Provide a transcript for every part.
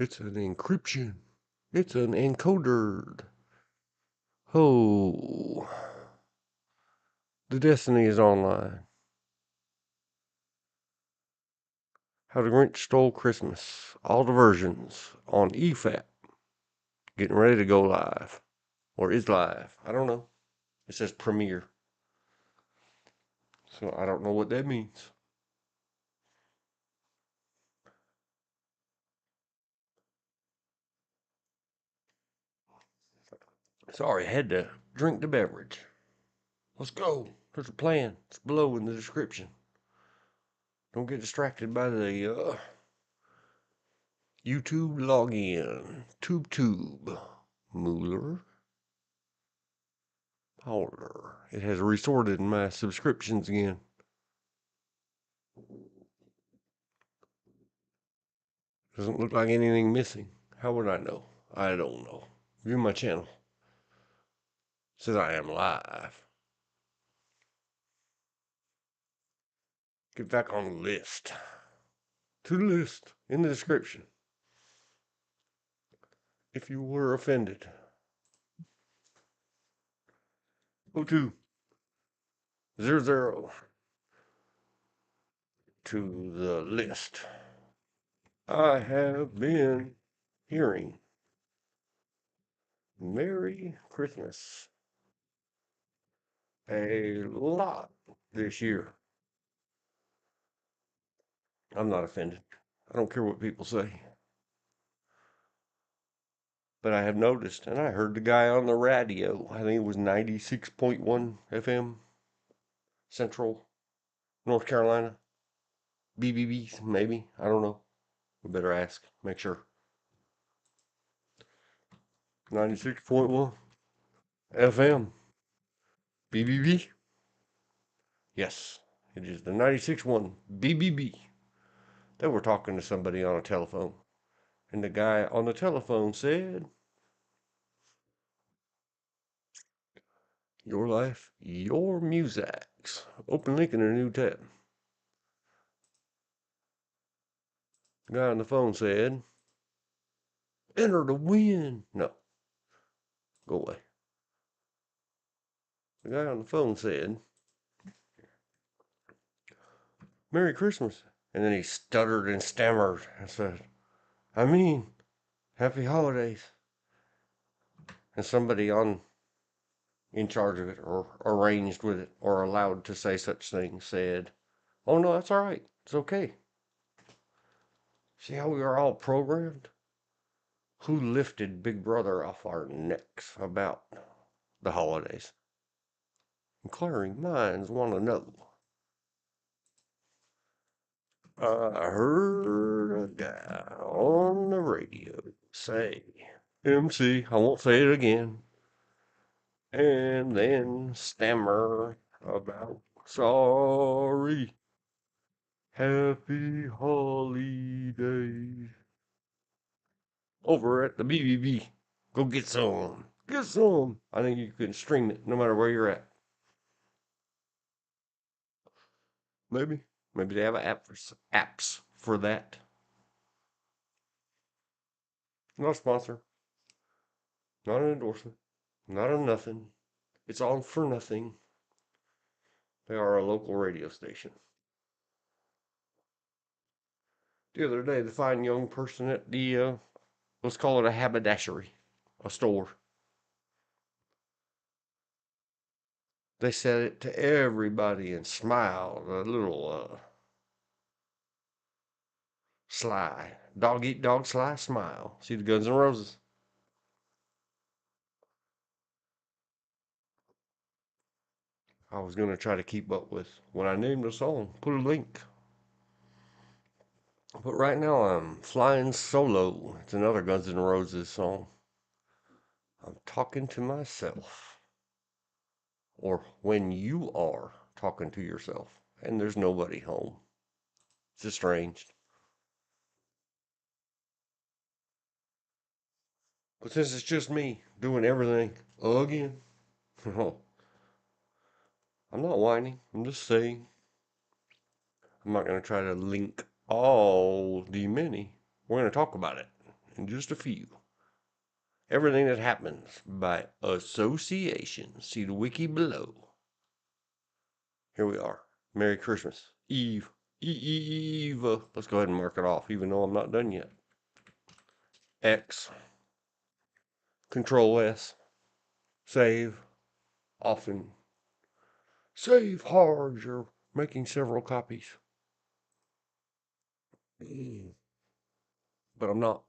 It's an encryption. It's an encoder. Oh, the Destiny is online. How the Grinch Stole Christmas. All the versions on EFAP. Getting ready to go live. Or is live. I don't know. It says premiere. So I don't know what that means. Sorry, I had to drink the beverage. Let's go. There's a plan. It's below in the description. Don't get distracted by the YouTube login. Tube. Mooler. Powder. It has resorted my subscriptions again. Doesn't look like anything missing. How would I know? I don't know. View my channel. Says I am live. Get back on the list. To the list in the description. If you were offended. Go to 00 to the list. I have been hearing Merry Christmas a lot this year. I'm not offended. I don't care what people say. But I have noticed, and I heard the guy on the radio, I think it was 96.1 FM, Central North Carolina. BBB, maybe. I don't know. We better ask. Make sure. 96.1 FM. BBB. Yes, it is the 96.1 BBB. They were talking to somebody on a telephone. And the guy on the telephone said, "Your life, your musics." Open link in a new tab. The guy on the phone said, "Enter to win." No, go away. The guy on the phone said, "Merry Christmas." And then he stuttered and stammered and said, "I mean, Happy Holidays." And somebody in charge of it or arranged with it or allowed to say such things said, "Oh no, that's all right. It's okay." See how we are all programmed? Who lifted Big Brother off our necks about the holidays? Inquiring minds want to know. I heard a guy on the radio say, MC, I won't say it again, and then stammer about sorry, happy holidays. Over at the BBB. Go get some. Get some. I think you can stream it no matter where you're at. Maybe. Maybe they have apps for that. Not a sponsor. Not an endorsement. Not a nothing. It's all for nothing. They are a local radio station. The other day, the fine young person at the, let's call it a haberdashery, a store. They said it to everybody and smiled a little Sly. Dog eat dog, sly smile. See the Guns N' Roses? I was going to try to keep up with when I named the song. Put a link. But right now I'm flying solo. It's another Guns N' Roses song. I'm talking to myself. Or when you are talking to yourself and there's nobody home. It's estranged. But since it's just me doing everything again, I'm not whining. I'm just saying. I'm not going to try to link all the many. We're going to talk about it in just a few. Everything that happens by association. See the wiki below. Here we are. Merry Christmas. Eve. Eva. Let's go ahead and mark it off, even though I'm not done yet. X. Control S. Save. Often. Save hard. You're making several copies. But I'm not.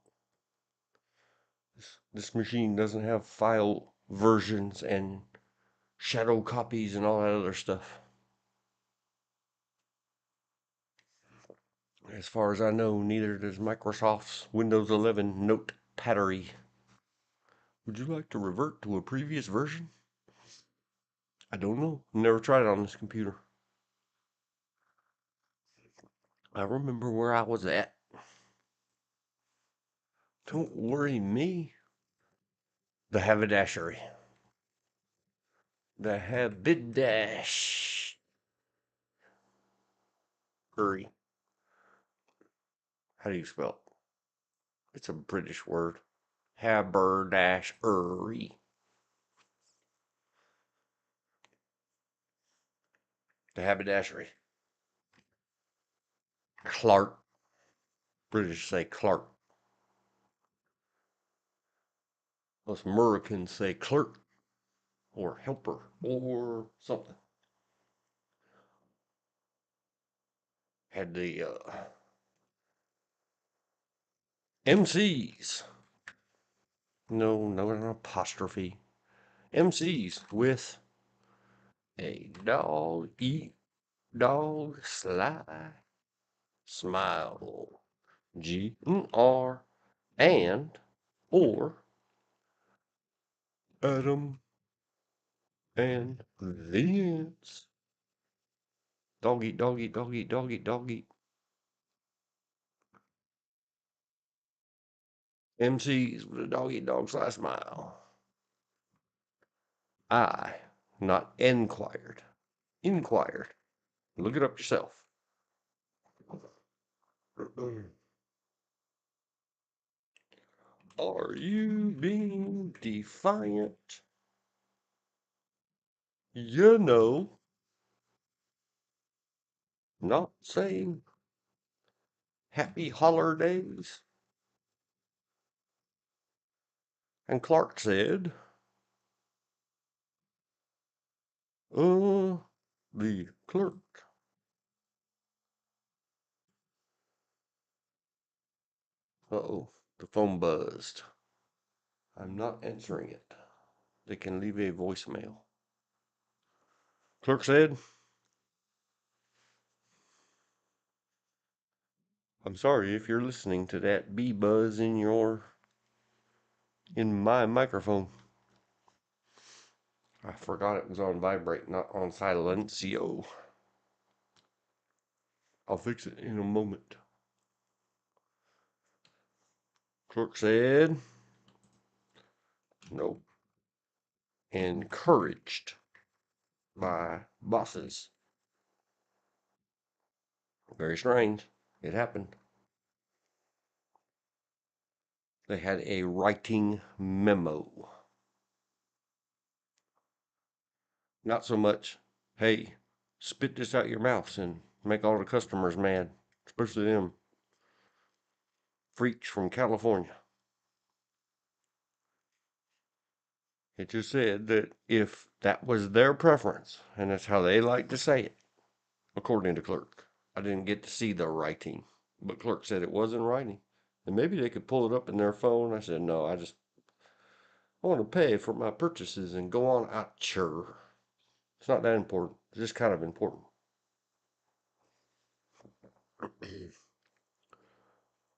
This machine doesn't have file versions and shadow copies and all that other stuff. As far as I know, neither does Microsoft's Windows 11 Notepad. Would you like to revert to a previous version? I don't know. Never tried it on this computer. I remember where I was at. Don't worry me. The haberdashery. The haberdashery. How do you spell it? It's a British word. Haberdashery. The haberdashery. Clark. British say Clark. Us Americans say clerk or helper or something. Had the MCs. No, no, an apostrophe. MCs with a dog eat dog sly smile. GR and or Adam and Vince. Dog eat, dog eat, dog eat, dog eat, dog eat. MCs with a dog eat dog sly smile. I, not enquired. Inquired. Look it up yourself. Are you being defiant? You know, not saying happy holidays. And Clark said, the clerk. Uh-oh, the phone buzzed. I'm not answering it. They can leave a voicemail. Clerk said, I'm sorry if you're listening to that bee buzz in my microphone. I forgot it was on vibrate, not on silencio. I'll fix it in a moment. Clerk said, no. Encouraged by bosses. Very strange. It happened. They had a writing memo. Not so much, hey, spit this out your mouths and make all the customers mad, especially them freaks from California. It just said that if that was their preference, and that's how they like to say it, according to clerk. I didn't get to see the writing. But clerk said it was in writing. And maybe they could pull it up in their phone. I said, no, I want to pay for my purchases and go on out. Sure. It's not that important. It's just kind of important.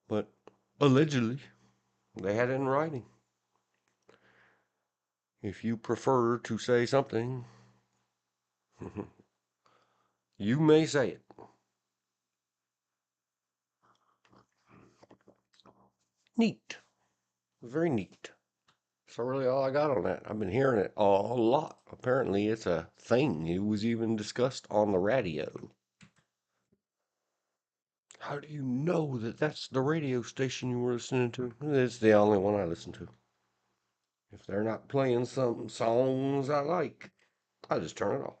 But allegedly, they had it in writing. If you prefer to say something, you may say it. Neat. Very neat. So really all I got on that. I've been hearing it a lot. Apparently it's a thing. It was even discussed on the radio. How do you know that that's the radio station you were listening to? It's the only one I listen to. If they're not playing some songs I like, I just turn it off.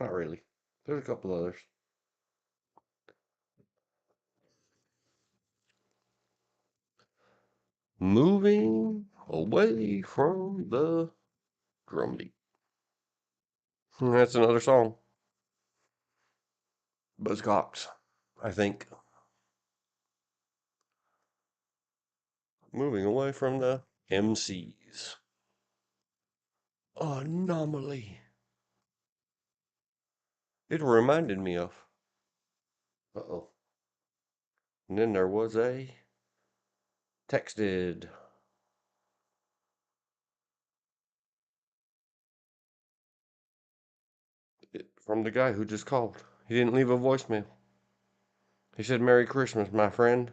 Not really. There's a couple others. Moving away from the drum beat. That's another song. Buzzcocks, I think. Moving away from the MCs. Anomaly. It reminded me of. Uh-oh. And then there was a texted. From the guy who just called. He didn't leave a voicemail. He said, Merry Christmas, my friend.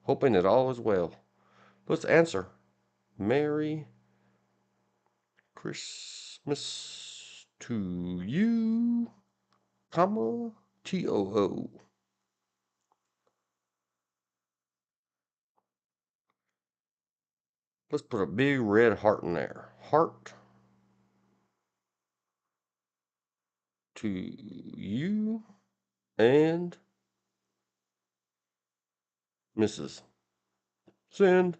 Hoping that all is well. Let's answer. Merry Christmas to you, comma, TOO. Let's put a big red heart in there. Heart to you and Mrs. Send.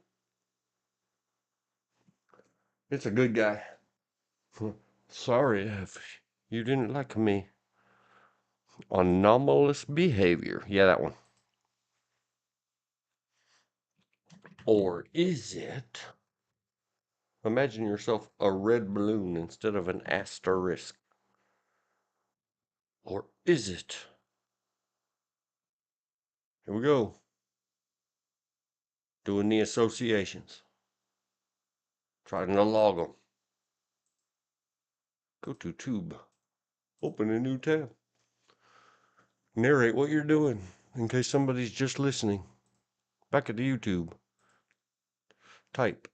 It's a good guy. Sorry if you didn't like me. Anomalous behavior. Yeah, that one. Or is it? Imagine yourself a red balloon instead of an asterisk. Or is it? Here we go. Doing the associations. Trying to log them. Go to Tube. Open a new tab. Narrate what you're doing in case somebody's just listening. Back at the YouTube. Type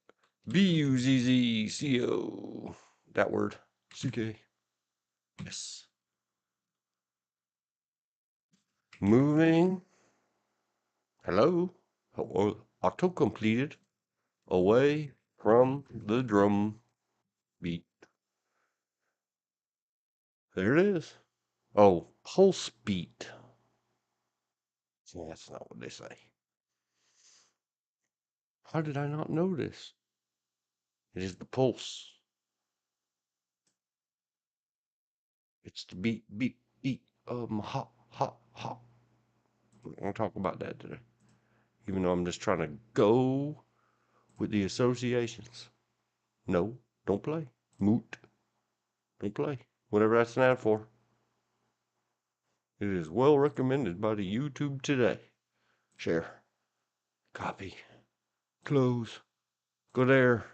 BUZZCO. That word. CK. Yes. Moving. Hello. Auto completed. Away from the drum beat. There it is. Oh, pulse beat. Yeah, that's not what they say. How did I not know this? It is the pulse. It's the beat, beat, beat. Hop, hop, hop. We're gonna talk about that today. Even though I'm just trying to go with the associations. No, don't play. Moot. Don't play. Whatever that's an ad for. It is well recommended by the YouTube today. Share. Copy. Close. Go there.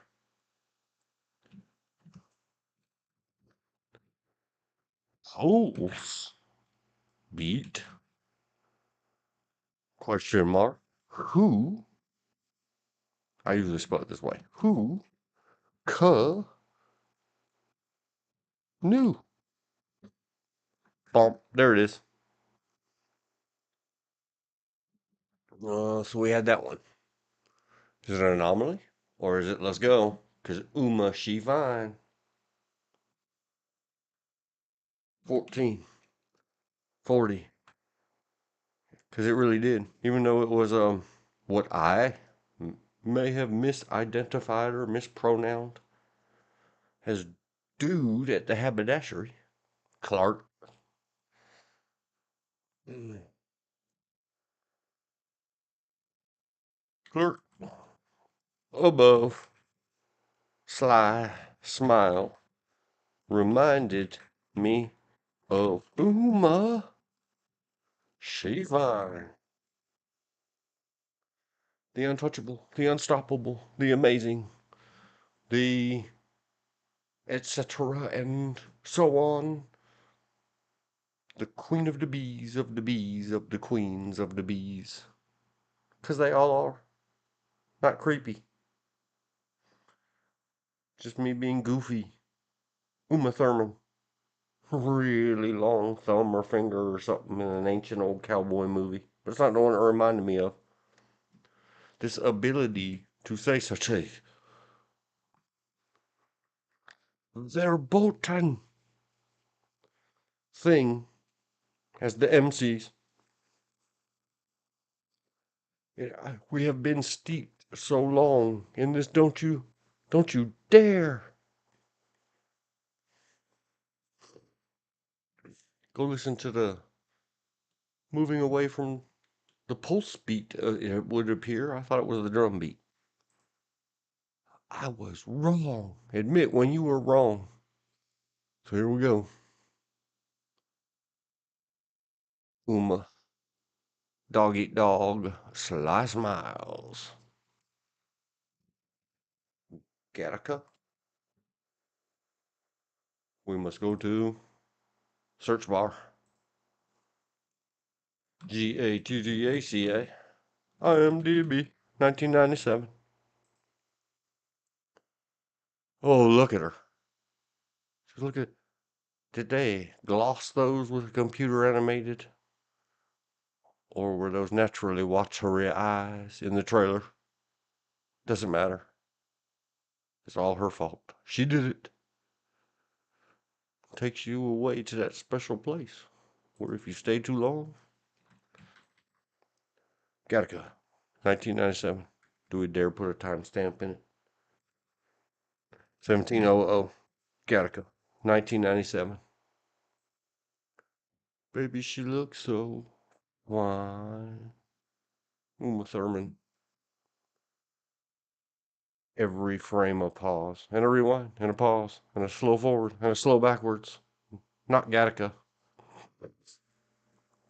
Pulse. Beat. Question mark. Who? I usually spell it this way. Who? New. Bump. There it is. So we had that one. Is it an anomaly? Or is it let's go? Because Uma, she fine. 14. 40. Because it really did. Even though it was what I may have misidentified or mispronounced as dude at the haberdashery. Clark. Clerk above, sly smile reminded me of Uma. She fine. The untouchable, the unstoppable, the amazing, the etc. and so on. The queen of the bees, of the bees, of the queens of the bees. 'Cause they all are. Not creepy. Just me being goofy. Uma Thurman. Really long thumb or finger or something in an ancient old cowboy movie. But it's not the one it reminded me of. This ability to say such a verboten thing as the MCs. We have been steeped so long in this don't you dare go listen to the moving away from the pulse beat, it would appear. I thought it was the drum beat. I was wrong. Admit when you were wrong. So here we go. Uma. Dog eat dog. Slice miles. Gattaca. We must go to search bar. Gattaca. IMDb. 1997. Oh, look at her. Just look at. Did they gloss those with computer animated? Or were those naturally watery eyes in the trailer? Doesn't matter. It's all her fault. She did it. Takes you away to that special place where if you stay too long. Gattaca, 1997. Do we dare put a timestamp in it? 1700. Gattaca, 1997. Baby, she looks so fine. Uma Thurman. Every frame a pause, and a rewind, and a pause, and a slow forward, and a slow backwards. Not Gattaca.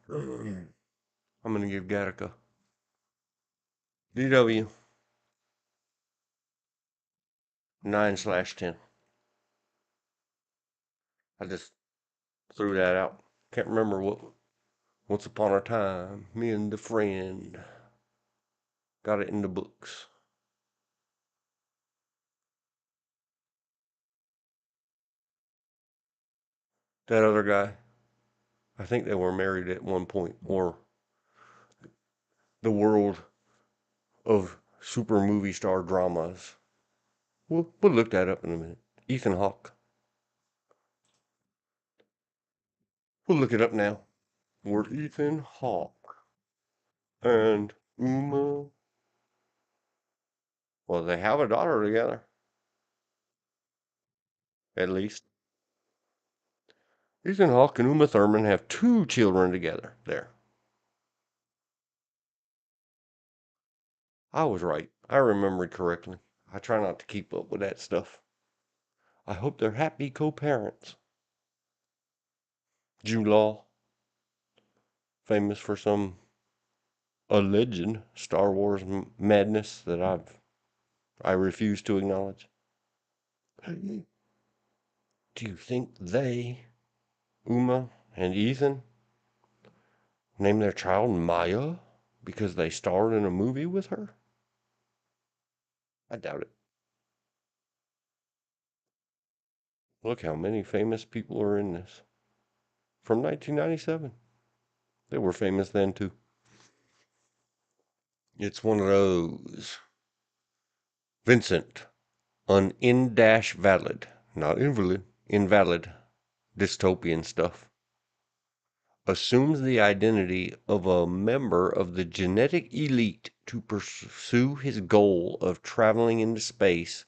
I'm going to give Gattaca DW 9/10. I just threw that out. Can't remember what once upon a time, me and the friend got it in the books. That other guy, I think they were married at one point, or the world of super movie star dramas. We'll look that up in a minute. Ethan Hawke. We'll look it up now. Were Ethan Hawke and Uma. Well, they have a daughter together. At least. Ethan Hawke and Uma Thurman have 2 children together. There. I was right. I remembered correctly. I try not to keep up with that stuff. I hope they're happy co-parents. Jude Law, famous for some alleged Star Wars madness that I refuse to acknowledge. Do you think they, Uma and Ethan, named their child Maya because they starred in a movie with her? I doubt it. Look how many famous people are in this. From 1997. They were famous then too. It's one of those. Vincent, an in-valid, not invalid, invalid, dystopian stuff. Assumes the identity of a member of the genetic elite to pursue his goal of traveling into space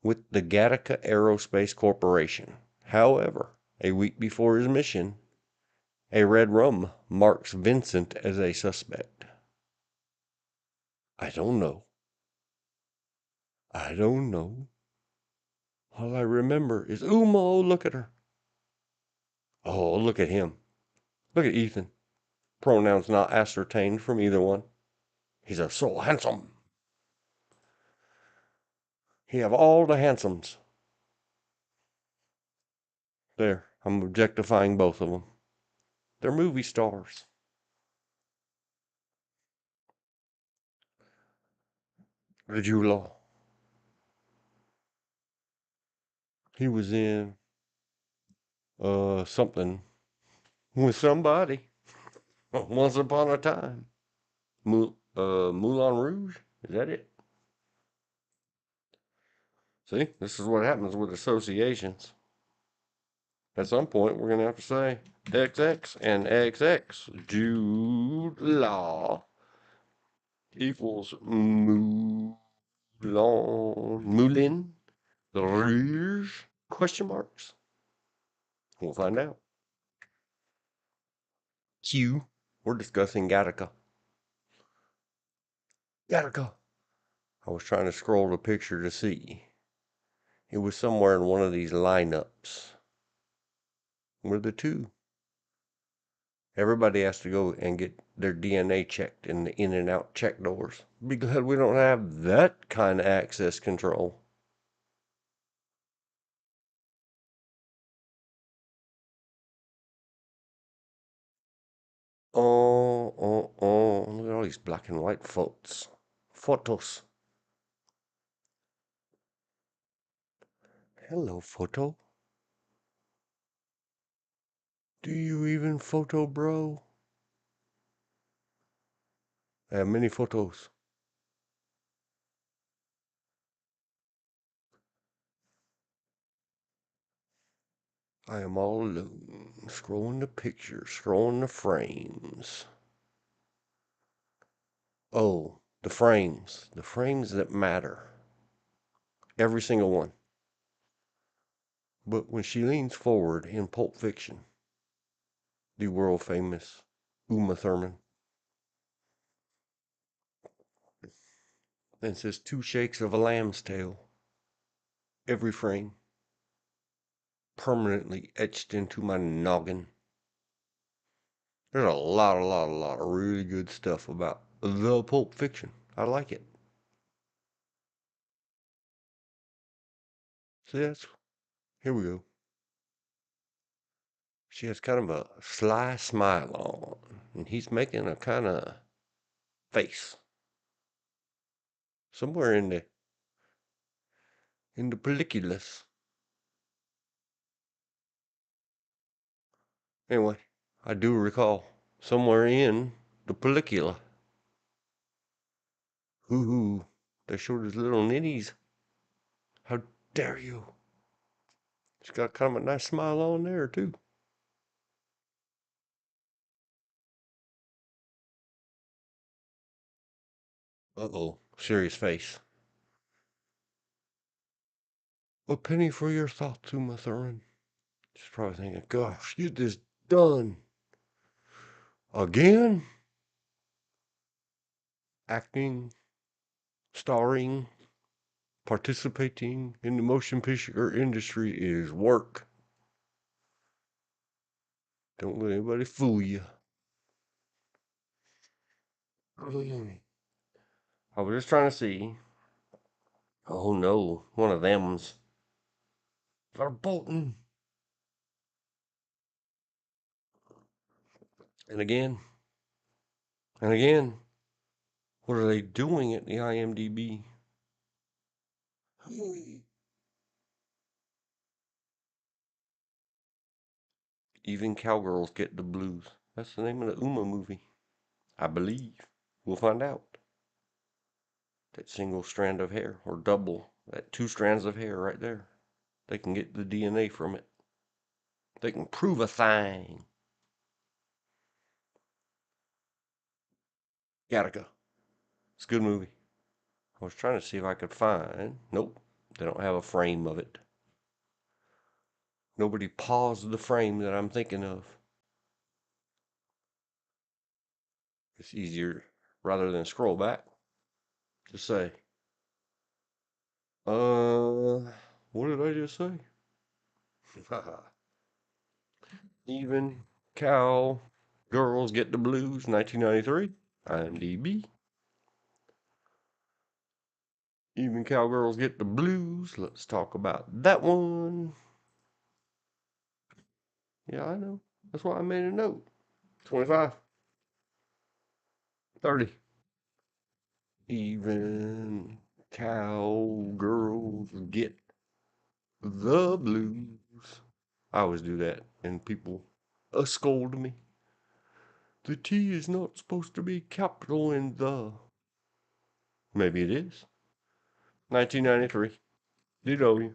with the Gattaca Aerospace Corporation. However, a week before his mission, a red rum marks Vincent as a suspect. I don't know. I don't know. All I remember is, Umo, look at her. Oh, look at him. Look at Ethan. Pronouns not ascertained from either one. He's so handsome. He have all the handsomes. There, I'm objectifying both of them. They're movie stars. Rajula. He was in something with somebody once upon a time. Moulin Rouge? Is that it? See, this is what happens with associations. At some point, we're going to have to say XX and XX. Jude Law equals Moulin Rouge? Question marks? We'll find out. Q. We're discussing Gattaca. Gattaca. I was trying to scroll the picture to see. It was somewhere in one of these lineups. Where the two. Everybody has to go and get their DNA checked in the in and out check doors. Be glad we don't have that kind of access control. Oh. Look at all these black and white photos. Photos. Hello, photo. Do you even photo, bro? I have many photos. I am all alone, scrolling the pictures, scrolling the frames. Oh, the frames that matter. Every single one. But when she leans forward in Pulp Fiction, the world famous Uma Thurman, and says 2 shakes of a lamb's tail, every frame, permanently etched into my noggin. There's a lot of really good stuff about the Pulp Fiction. I like it. See, here we go. She has kind of a sly smile on, and he's making a kind of face somewhere in the pelliculus. Anyway, I do recall somewhere in the pellicula. Hoo, they showed his little nitties. How dare you? She's got kind of a nice smile on there too. Uh-oh, serious face. A penny for your thoughts, Uma Thurman. She's probably thinking, gosh, get this done. Again? Acting, starring, participating in the motion picture industry is work. Don't let anybody fool you. I was just trying to see. Oh no, one of them's verboten. And again, and again. What are they doing at the IMDb? Even cowgirls get the blues. That's the name of the Uma movie. I believe. We'll find out. That single strand of hair, or double, that 2 strands of hair right there. They can get the DNA from it. They can prove a thing. Gattaca. It's a good movie. I was trying to see if I could find. Nope. They don't have a frame of it. Nobody paused the frame that I'm thinking of. It's easier rather than scroll back. to say. What did I just say? Even cow girls get the blues, 1993. IMDb. Even cowgirls get the blues. Let's talk about that one. Yeah, I know. That's why I made a note. 25, 30. Even cowgirls get the blues. I always do that, and people scold me. The T is not supposed to be capital in the. Maybe it is. 1993. TODO.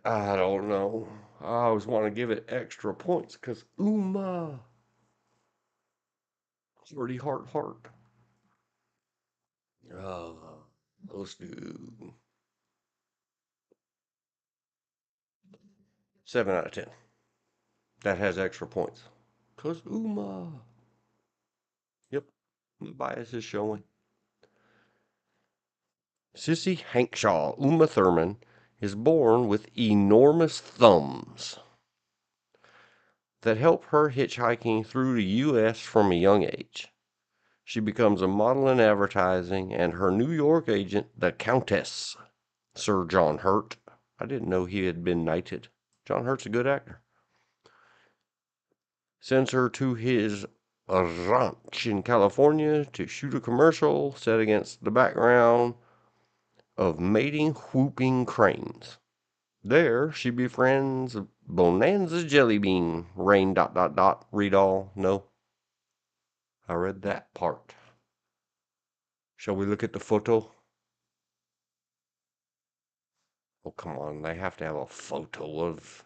I don't know. I always want to give it extra points because Uma. Hearty heart heart. Let's do 7 out of 10. That has extra points. Because Uma. Yep. My bias is showing. Sissy Hankshaw, Uma Thurman, is born with enormous thumbs that help her hitchhiking through the U.S. from a young age. She becomes a model in advertising, and her New York agent, the Countess, Sir John Hurt. I didn't know he had been knighted. John Hurt's a good actor. Sends her to his ranch in California to shoot a commercial set against the background of mating whooping cranes. There, she befriends Bonanza Jellybean. Rain ... Read all. No, I read that part. Shall we look at the photo? Oh, come on. They have to have a photo of.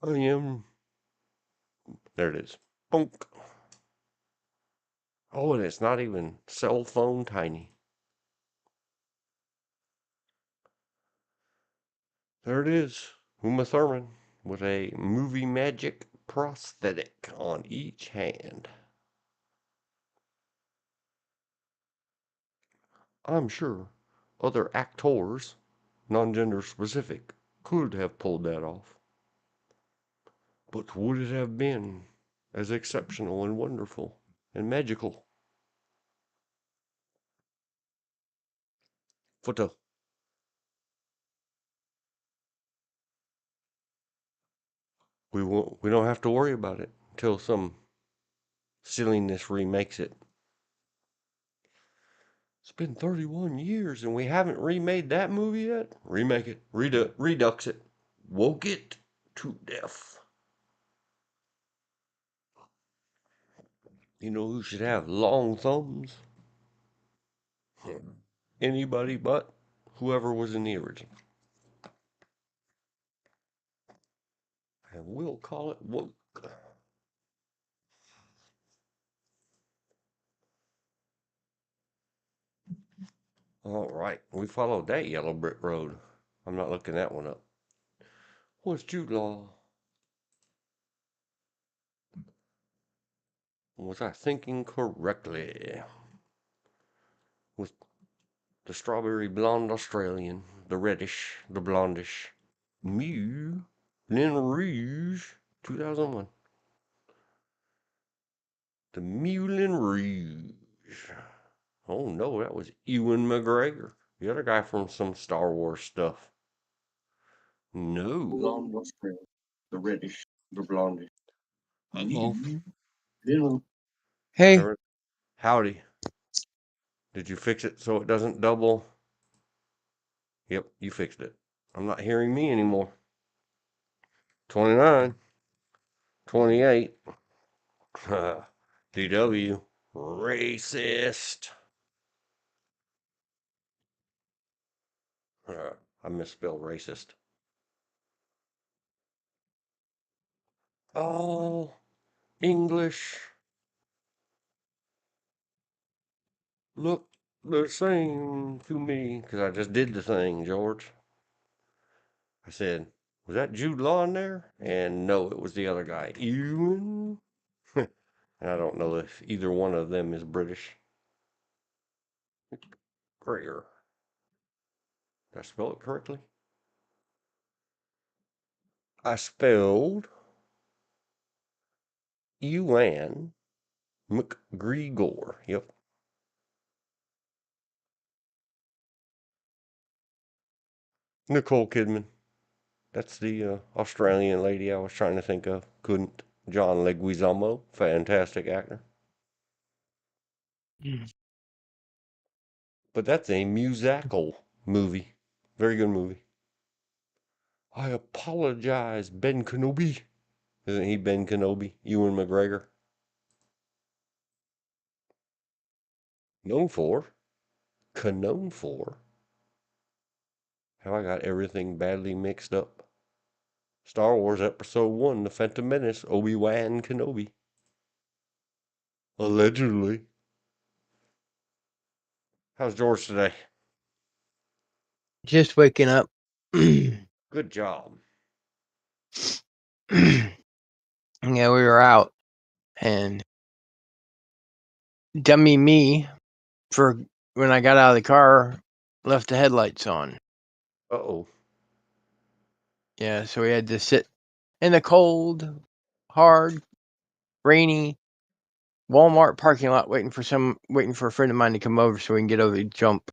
I am. There it is. Bonk. Oh, and it's not even cell phone tiny. There it is. Uma Thurman with a movie magic prosthetic on each hand. I'm sure other actors, non-gender specific, could have pulled that off. But would it have been as exceptional and wonderful and magical? Photo. We don't have to worry about it until some silliness remakes it. It's been 31 years and we haven't remade that movie yet. Remake it, redux it, woke it to death. You know who should have long thumbs? Anybody but whoever was in the original. And we'll call it woke. All right, we followed that yellow brick road. I'm not looking that one up. What's Jude Law? Was I thinking correctly? With the strawberry blonde Australian, the reddish, the blondish, Moulin Rouge, 2001. The Moulin Rouge. Oh no, that was Ewan McGregor, the other guy from some Star Wars stuff. No. Blonde Australian, the reddish, the blondish. Hello. Hey, Howdy. Did you fix it so it doesn't double? Yep, you fixed it. I'm not hearing me anymore. 29, 28. DW. Racist. I misspelled racist. Oh, English look the same to me because I just did the thing, George. I said, was that Jude Law in there? And no, it was the other guy. Ewan. And I don't know if either one of them is British. Greer. Did I spell it correctly? I spelled Ewan McGregor. Yep. Nicole Kidman. That's the Australian lady I was trying to think of. Couldn't. John Leguizamo. Fantastic actor. Mm. But that's a musical movie. Very good movie. I apologize, Ben Kenobi. Isn't he Ben Kenobi? Ewan McGregor. Known for. Known for. Have I got everything badly mixed up? Star Wars Episode 1, The Phantom Menace, Obi-Wan Kenobi. Allegedly. How's George today? Just waking up. Good job. Yeah, we were out, and dummy me, for when I got out of the car, left the headlights on. Uh-oh. Yeah, so we had to sit in the cold, hard, rainy Walmart parking lot waiting for a friend of mine to come over so we can get over the jump.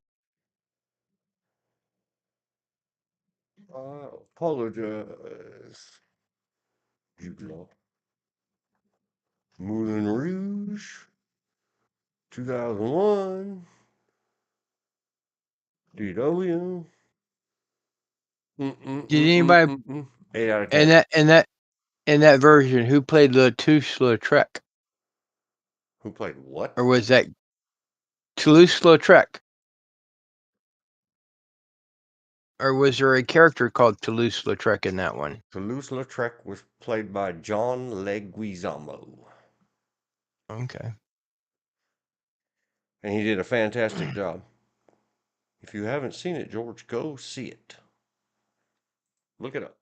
I apologize. Jude Law. Moulin Rouge. 2001. DW. Did anybody 8 out of in 10. that version who played Le Touche-Lautrec? Who played what? Or was that Toulouse-Lautrec? Or was there a character called Toulouse-Lautrec in that one? Toulouse-Lautrec was played by John Leguizamo. Okay. And he did a fantastic job. If you haven't seen it, George, go see it. Look it up.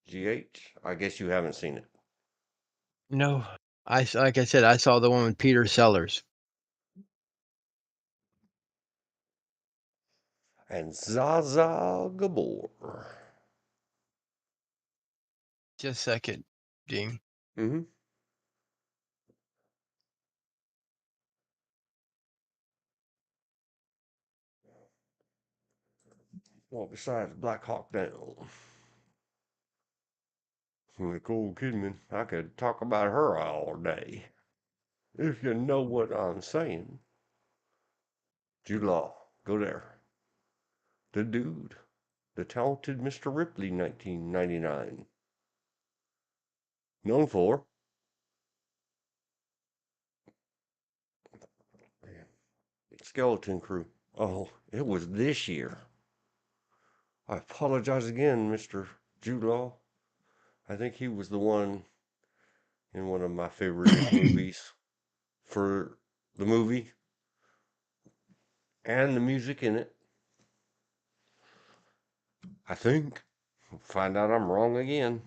GH. I guess you haven't seen it. No. Like I said, I saw the one with Peter Sellers. And Zaza Gabor. Just a second, Dean. Mm-hmm. Well, besides Black Hawk Down. Nicole Kidman, I could talk about her all day. If you know what I'm saying. Jude Law, go there. The Dude, The Talented Mr. Ripley, 1999. Known for Skeleton Crew. Oh, it was this year. I apologize again, Mr. Jude Law. I think he was the one in one of my favorite movies for the movie and the music in it. I think. Find out I'm wrong again.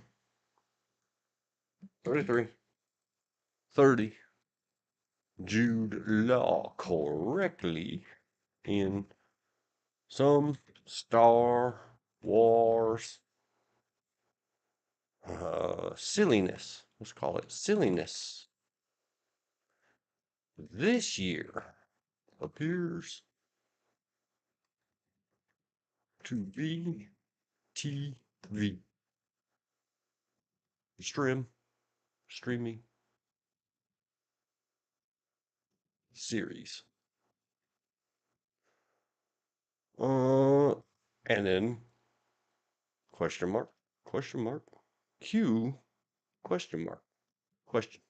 33. 30. Jude Law correctly in some Star Wars silliness. Let's call it silliness. This year appears to be TV streaming series. And then question mark, Q, question mark, question.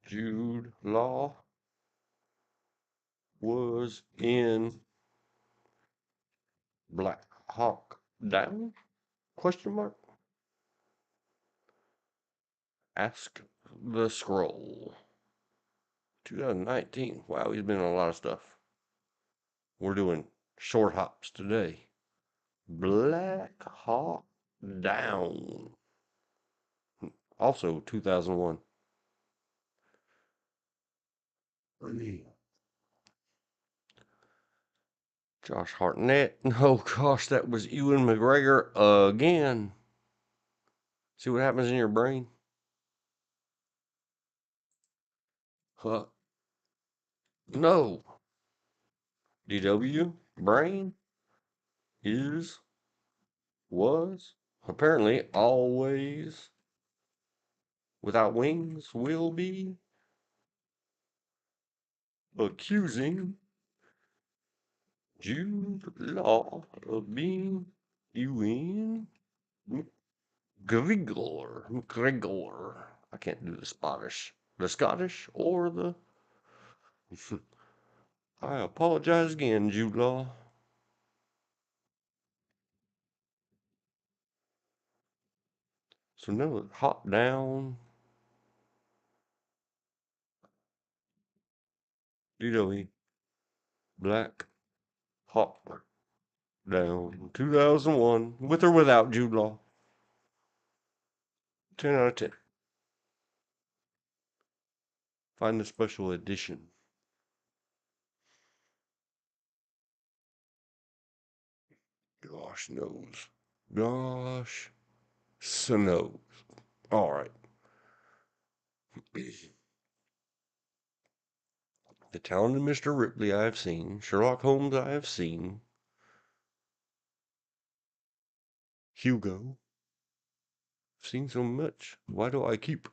Jude Law was in Black Hawk Down? Question mark. Ask the Scroll. 2019. Wow, he's been in a lot of stuff. We're doing short hops today. Black Hawk Down. Also 2001. Josh Hartnett. Oh gosh, that was Ewan McGregor again. See what happens in your brain? Huh? No. DW brain is was apparently always without wings will be accusing Jude Law of being Ewan Gregor. I can't do the Scottish or the. I apologize again, Jude Law. So now hop down, DW Black Hop down 2001 with or without Jude Law. 10 out of 10. Find the special edition. Gosh knows. Gosh knows. All right. The Talented Mr. Ripley I have seen. Sherlock Holmes I have seen. Hugo. I've seen so much. Why do I keep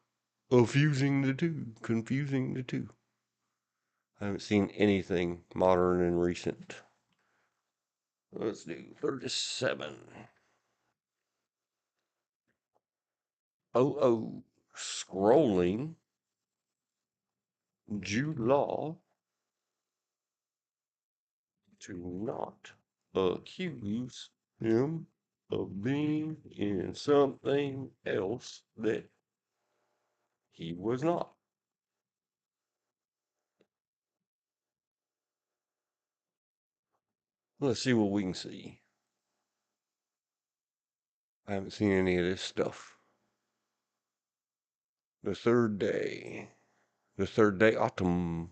confusing the two? I haven't seen anything modern and recent. Let's do 37. Oh, scrolling. Jude Law to not accuse him of being in something else that he was not. Let's see what we can see. I haven't seen any of this stuff. The third day. The third day autumn.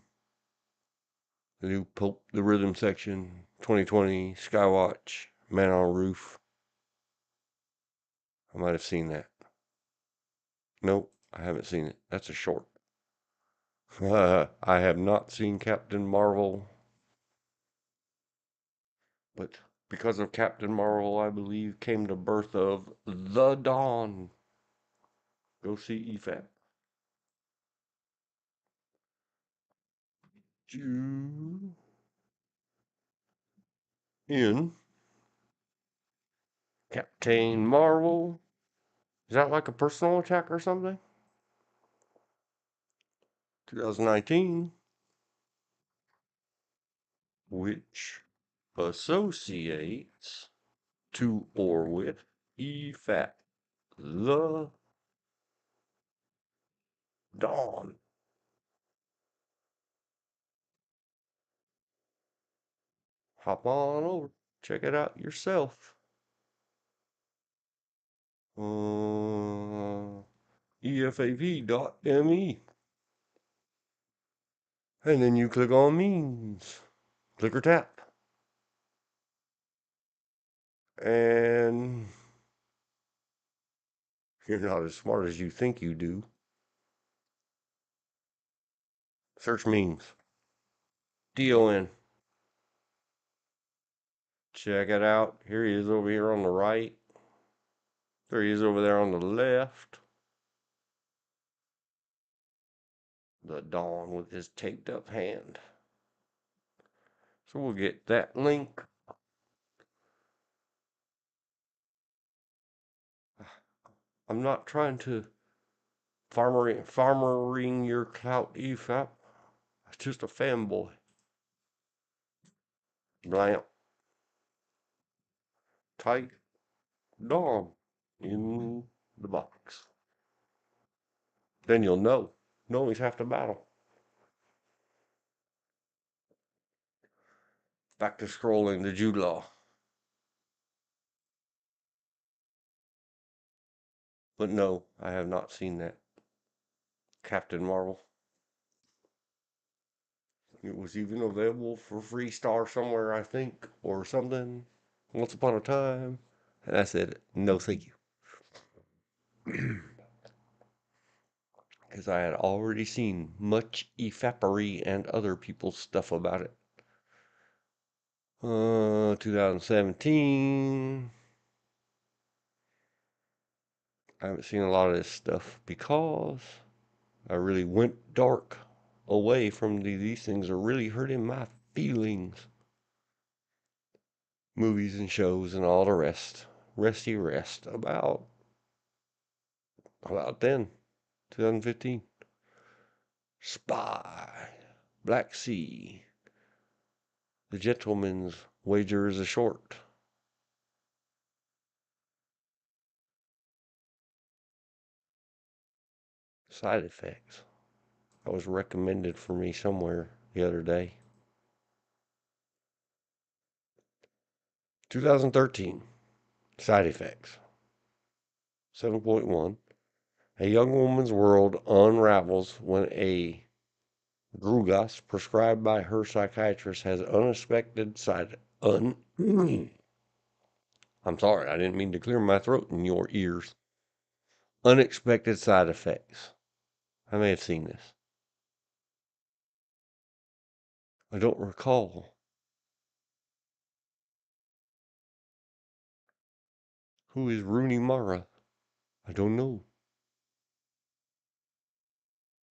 The new Pope, the rhythm section. 2020, Skywatch, Man on a Roof. I might have seen that. Nope, I haven't seen it. That's a short. I have not seen Captain Marvel, but because of Captain Marvel, I believe came the birth of The Dawn. Go see EFAP. Jew in Captain Marvel. Is that like a personal attack or something? 2019, which associates to or with EFAP. The Dawn. Hop on over. Check it out yourself. EFAP.me. And then you click on memes. Click or tap. And you're not as smart as you think you do. Search memes. DON. Check it out. Here he is over here on the right. There he is over there on the left. The Dawn with his taped up hand. So we'll get that link. I'm not trying to farmering your clout, EFAP. It's just a fanboy. Blamp. Tight. Dawn in the box. Then you'll know. Knowing's half the battle. Back to scrolling the Jude Law. But no, I have not seen that. Captain Marvel. It was even available for Free Star somewhere, I think, or something, once upon a time. And I said, no, thank you. Because I had already seen much effapery and other people's stuff about it. 2017. I haven't seen a lot of this stuff because I really went dark away from these things are really hurting my feelings. Movies and shows and all the rest. Resty rest. About then, 2015. Spy. Black Sea. The Gentleman's Wager is a Short. Side Effects. That was recommended for me somewhere the other day. 2013. Side Effects. 7.1. A young woman's world unravels when a Grugas prescribed by her psychiatrist has unexpected side I'm sorry, I didn't mean to clear my throat in your ears. Unexpected side effects. I may have seen this. I don't recall. Who is Rooney Mara? I don't know.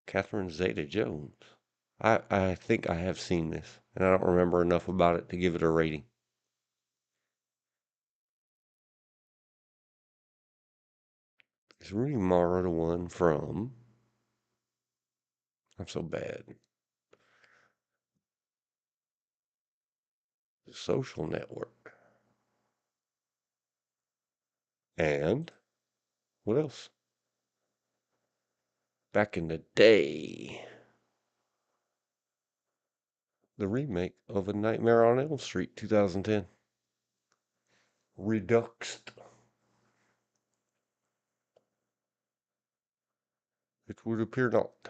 Catherine Zeta-Jones. I think I have seen this, and I don't remember enough about it to give it a rating. Is Rooney Mara the one from... I'm so bad. The Social Network. And what else? Back in the day. The remake of A Nightmare on Elm Street, 2010. Reduxed. It would appear not.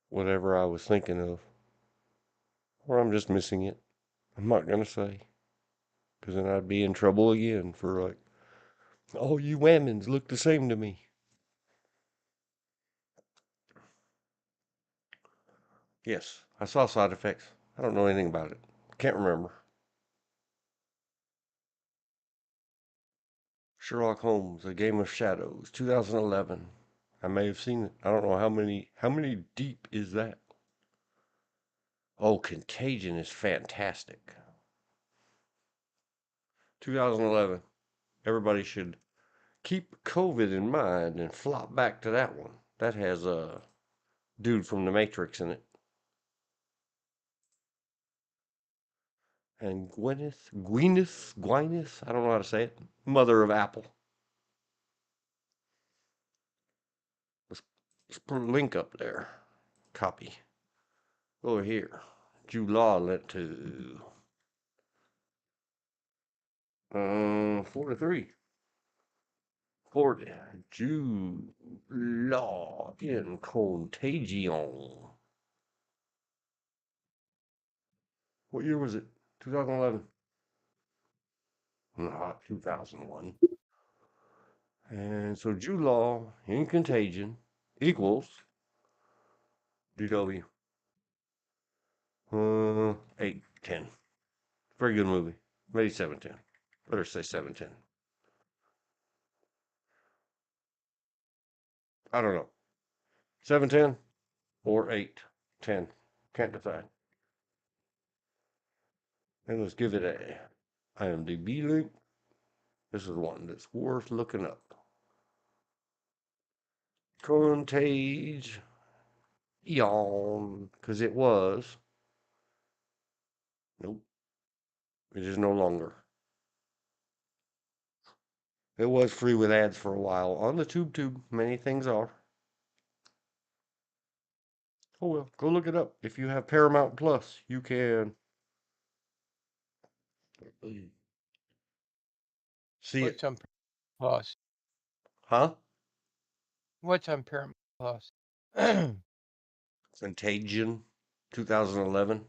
Whatever I was thinking of. Or I'm just missing it. I'm not going to say. Because then I'd be in trouble again for like, oh, you women's look the same to me. Yes, I saw Side Effects. I don't know anything about it. Can't remember. Sherlock Holmes, A Game of Shadows, 2011. I may have seen it. I don't know how many deep is that? Oh, Contagion is fantastic. 2011. Everybody should keep COVID in mind and flop back to that one. That has a dude from the Matrix in it. And Gwyneth, I don't know how to say it. Mother of Apple. Let's put a link up there. Copy. Over here. Jude Law lent to 43. 40. Jude Law in Contagion. What year was it? 2011. Not 2001. And so Jude Law in Contagion equals DW. 8, 10. Very good movie. Maybe 710. Better say 710. I don't know. 710 or 810. Can't decide. And let's give it a IMDb link. This is one that's worth looking up. Contage Eon, because it was. Nope, it is no longer. It was free with ads for a while on the tube. Many things are. Oh well, go look it up. If you have Paramount Plus, you can see it. What's on Plus? Huh? What's on Paramount Plus? Contagion, 2011.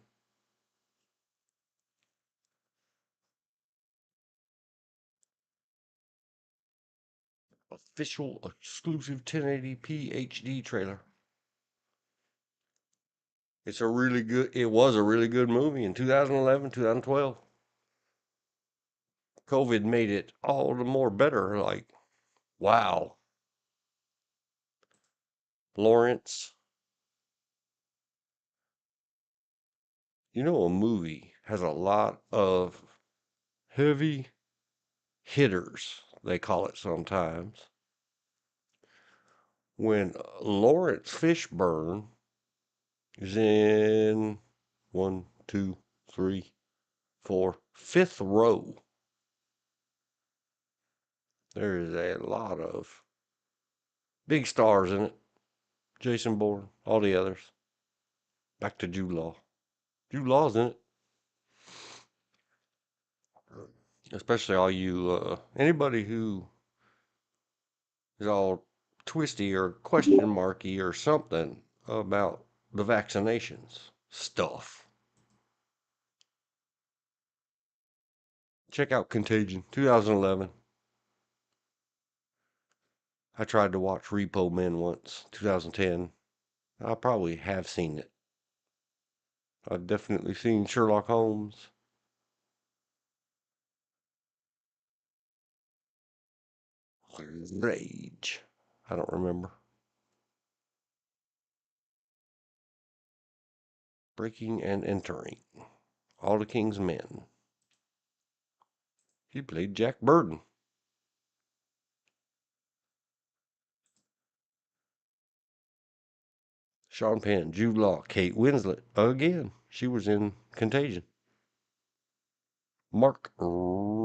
Official exclusive 1080p HD trailer. It was a really good movie in 2011, 2012. COVID made it all the more better. Like, wow. Lawrence, a movie has a lot of heavy hitters, they call it sometimes. When Lawrence Fishburne is in one, two, three, four, fifth row, there is a lot of big stars in it. Jason Bourne, all the others. Back to Jude Law. Jude Law's in it. Especially all you, anybody who is all twisty or question marky or something about the vaccinations stuff. Check out Contagion, 2011. I tried to watch Repo Men once, 2010. I probably have seen it. I've definitely seen Sherlock Holmes. Rage. I don't remember. Breaking and Entering. All the King's Men. He played Jack Burden. Sean Penn, Jude Law, Kate Winslet. Again, she was in Contagion. Mark Ruffalo.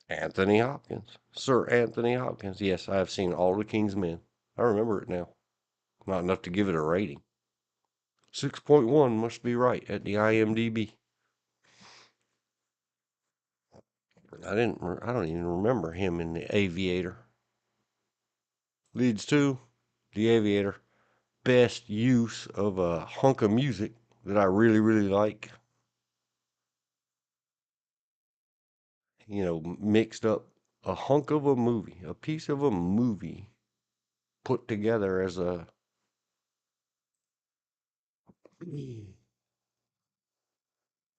Anthony Hopkins. Sir Anthony Hopkins. Yes, I have seen All the King's Men. I remember it now. Not enough to give it a rating. 6.1 must be right at the IMDb. I don't even remember him in The Aviator. Leads to The Aviator. Best use of a hunk of music that I really, really like. Mixed up a hunk of a movie, a piece of a movie put together as a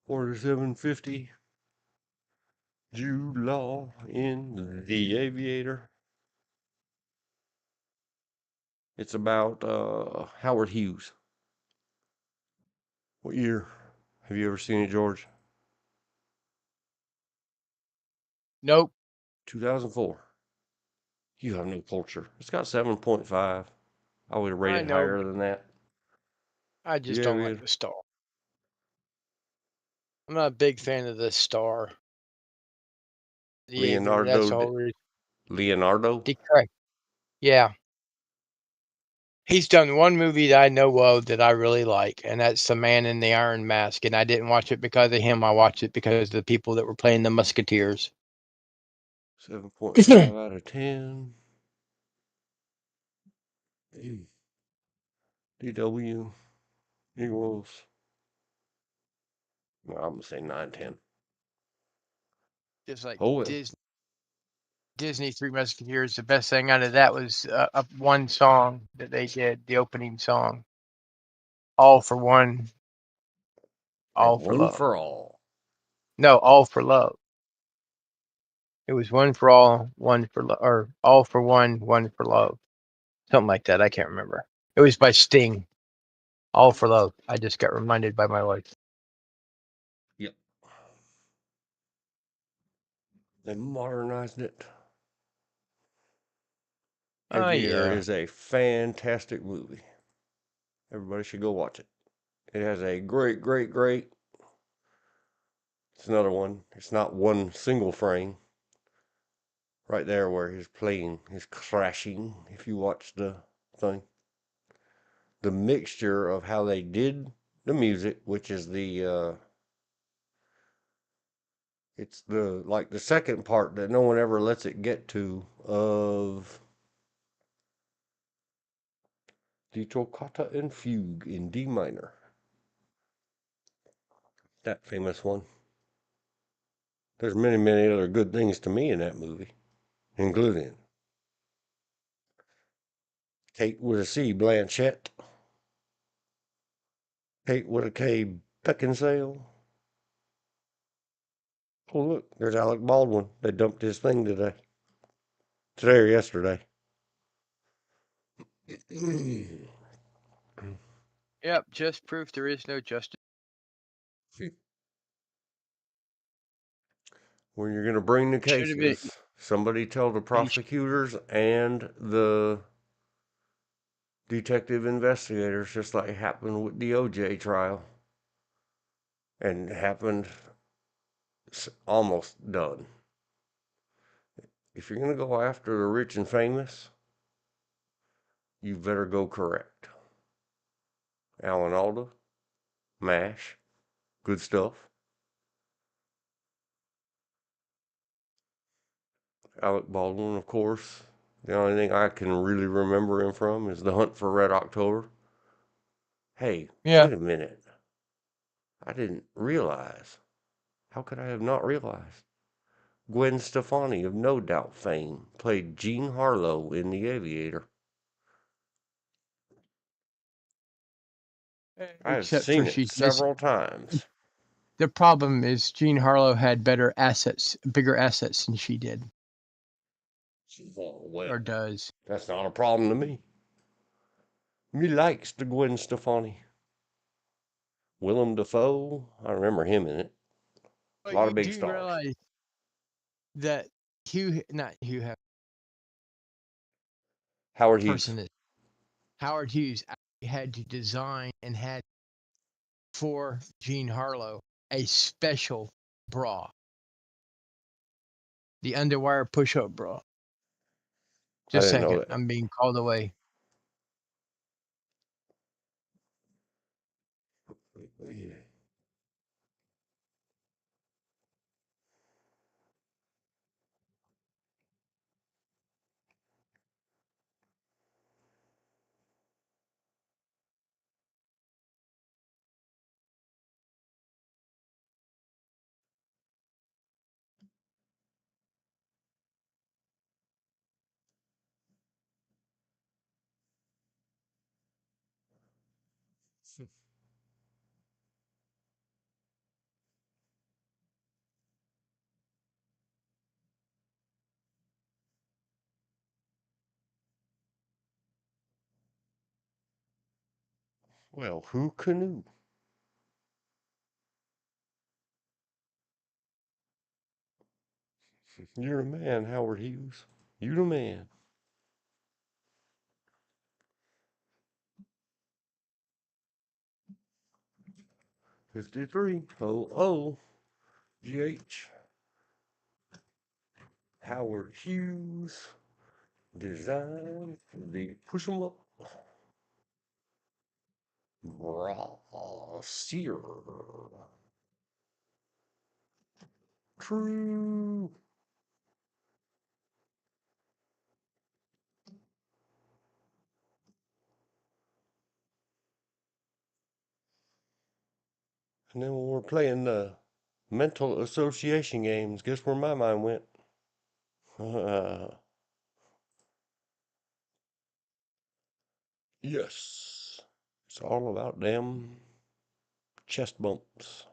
4750 Jude Law in The Aviator. It's about Howard Hughes. What year? Have you ever seen it, George? Nope. 2004. You have no culture. It's got 7.5. I would have I rated know, higher but than that. I just Yeah, don't like man. the star. I'm not a big fan of the star. The Aviator, that's Leonardo. all we're Leonardo. correct. Yeah. He's done one movie that I know of that I really like, and that's The Man in the Iron Mask. And I didn't watch it because of him. I watched it because of the people that were playing the Musketeers. 7.5 out of 10. DW equals. No, I'm gonna say 910. Just like Oh well. Disney Three Musketeers, the best thing out of that was one song that they did, the opening song. All for one, And all for one love. for all. No, all for love. It was one for all, one for love, or all for one for love. Something like that. I can't remember. It was by Sting. All for love. I just got reminded by my wife. Yep. They modernized it. Oh, Aviator yeah. is a fantastic movie. Everybody should go watch it. It has a great. It's another one. It's not one single frame. Right there where his plane is crashing, if you watch the thing. The mixture of how they did the music, which is it's the second part that no one ever lets it get to of The Toccata and Fugue in D minor. That famous one. There's many, many other good things to me in that movie, including Kate with a C, Blanchett. Kate with a K, Beckinsale. Oh, look, there's Alec Baldwin. They dumped his thing today. Today or yesterday. Yep, just proof there is no justice. When you're going to bring the Should have been. cases, somebody tell the prosecutors and the detective investigators, just like happened with the OJ trial, and happened almost done. If you're going to go after the rich and famous, you better go correct. Alan Alda, MASH, good stuff. Alec Baldwin, of course. The only thing I can really remember him from is The Hunt for Red October. Hey, Yeah. wait a minute. I didn't realize. How could I have not realized? Gwen Stefani of No Doubt fame played Jean Harlow in The Aviator. I have Except for seen it several times. The problem is Jean Harlow had better assets, bigger assets than she did. Oh, well, Or does. that's not a problem to me. Me likes the Gwen Stefani. Willem Dafoe, I remember him in it. A lot of big stars. Realize that Howard Hughes. Howard Hughes actually had to design and had for Jean Harlow a special bra. The underwire push-up bra. Just a second, I'm being called away. Yeah. Well, who knew? You're the man, Howard Hughes. You the man. GH. Howard Hughes. Design for the push 'em up. Brassiere. True. And then when we're playing the mental association games, guess where my mind went? Yes. It's all about them chest bumps.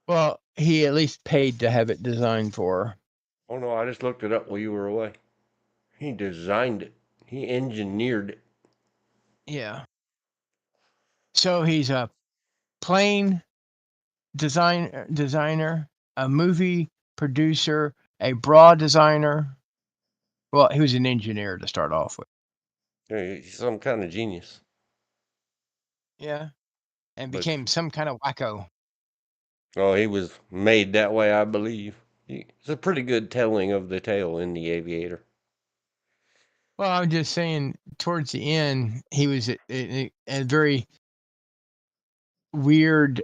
Well, he at least paid to have it designed for her. Oh no, I just looked it up while you were away. He designed it. He engineered it. Yeah. So he's a plane designer, a movie producer, a bra designer. Well, he was an engineer to start off with. Yeah, he's some kind of genius. Yeah. And became some kind of wacko. Oh, he was made that way, I believe. It's a pretty good telling of the tale in The Aviator. Well, I'm just saying, towards the end, he was a very weird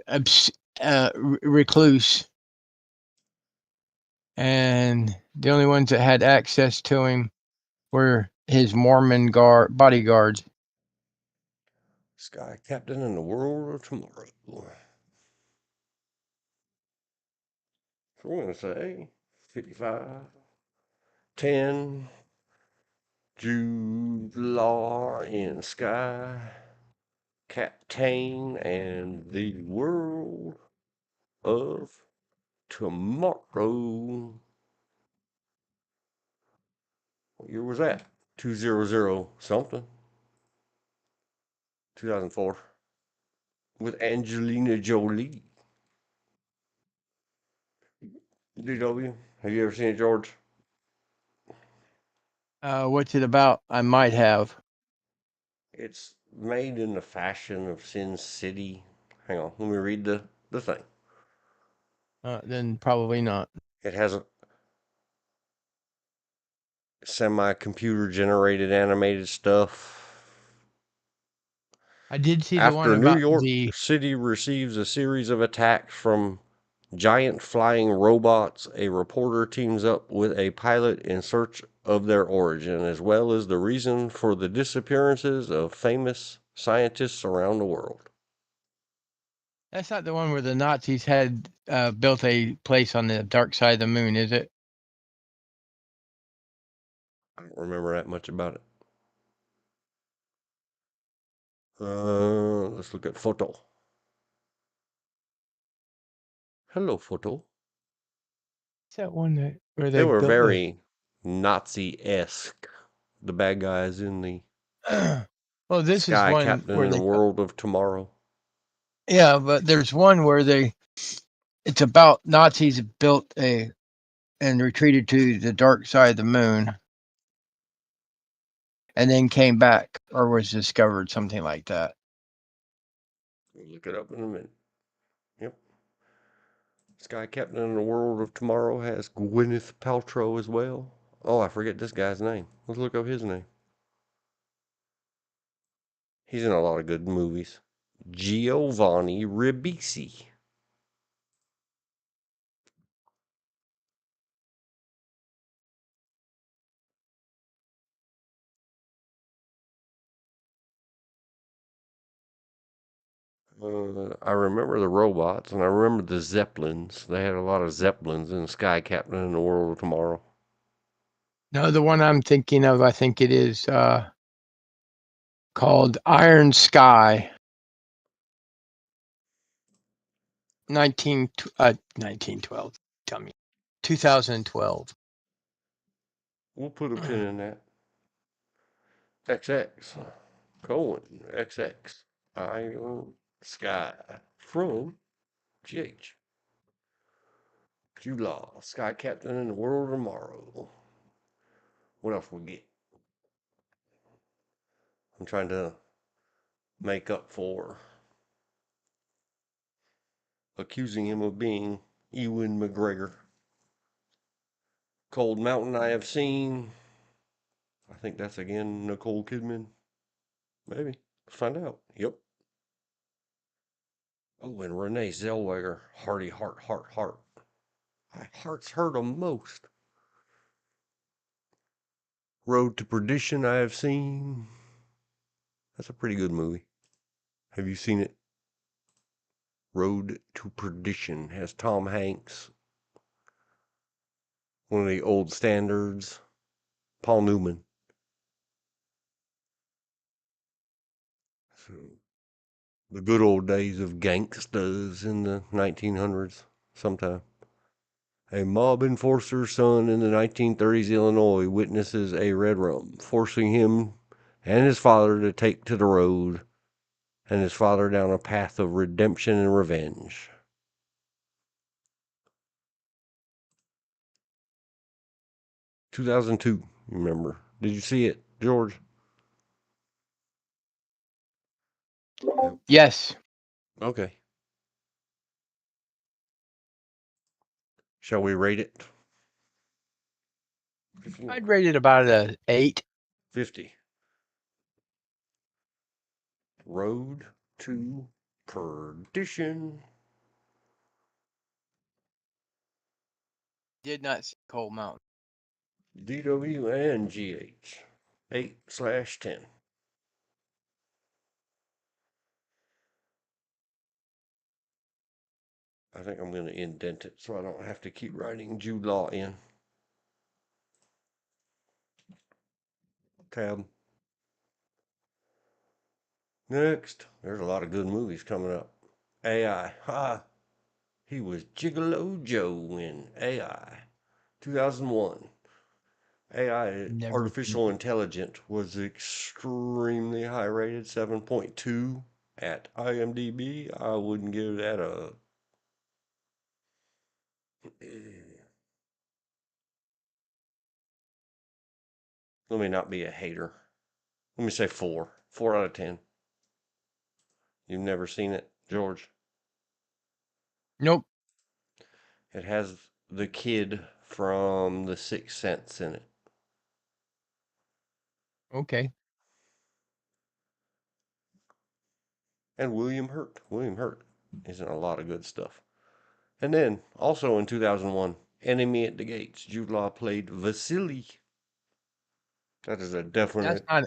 recluse. And the only ones that had access to him were his Mormon bodyguards. Sky Captain in the World of Tomorrow. So we're going to say 55, 10, Jude Law in Sky Captain and the World of Tomorrow. What year was that? 200 something. 2004. With Angelina Jolie. DW. Have you ever seen it, George? What's it about? I might have. It's made in the fashion of Sin City. Hang on, let me read the thing. Then probably not. It has a semi-computer generated animated stuff. I did see the one After New about York the. City receives a series of attacks from giant flying robots, a reporter teams up with a pilot in search of their origin, as well as the reason for the disappearances of famous scientists around the world. That's not the one where the Nazis had built a place on the dark side of the moon, is it? I don't remember that much about it. Let's look at photo. Hello, photo. Is that one where They they were built very Nazi-esque. The bad guys in the the? Well, this is Sky one Captain where in the they. World of Tomorrow. Yeah, but there's one where they. It's about Nazis built a and retreated to the dark side of the moon, and then came back or was discovered, something like that. We'll look it up in a minute. Yep. Sky Captain in the World of Tomorrow has Gwyneth Paltrow as well. Oh, I forget this guy's name. Let's look up his name. He's in a lot of good movies. Giovanni Ribisi. I remember the robots, and I remember the Zeppelins. They had a lot of Zeppelins in Sky Captain in the World of Tomorrow. No, the one I'm thinking of, I think it is called Iron Sky. 1912. Tell me. 2012. We'll put a pin in that. XX. Colon. XX. Iron Sky. From GH. July. Sky Captain in the World of Tomorrow. What else we get? I'm trying to make up for accusing him of being Ewan McGregor. Cold Mountain I have seen. I think that's again Nicole Kidman. Maybe. Let's find out. Yep. Oh, and Renee Zellweger. Hearty Heart, Heart, Heart. My heart's hurt the most. Road to Perdition I have seen. That's a pretty good movie. Have you seen it? Road to Perdition has Tom Hanks. One of the old standards. Paul Newman. So, the good old days of gangsters in the 1900s sometime. A mob enforcer's son in the 1930s Illinois witnesses a red rum, forcing him and his father to take to the road and his father down a path of redemption and revenge. (2002), you remember. Did you see it, George? Yes. Okay. Shall we rate it? I'd rate it about a 8. 50. Road to Perdition. Did not see Cold Mountain. DW and GH. 8/10. I think I'm going to indent it so I don't have to keep writing Jude Law in. Tab. Next, there's a lot of good movies coming up. AI. Ha! He was Gigolo Joe in AI. 2001. AI, Never seen artificial intelligence, was extremely high rated, 7.2 at IMDb. I wouldn't give that a. Let me not be a hater. Let me say 4. 4 out of 10. You've never seen it, George? Nope. It has the kid from The Sixth Sense in it. Okay. And William Hurt. William Hurt is in a lot of good stuff. And then, also in 2001, Enemy at the Gates. Jude Law played Vasily. That is a That's definite not.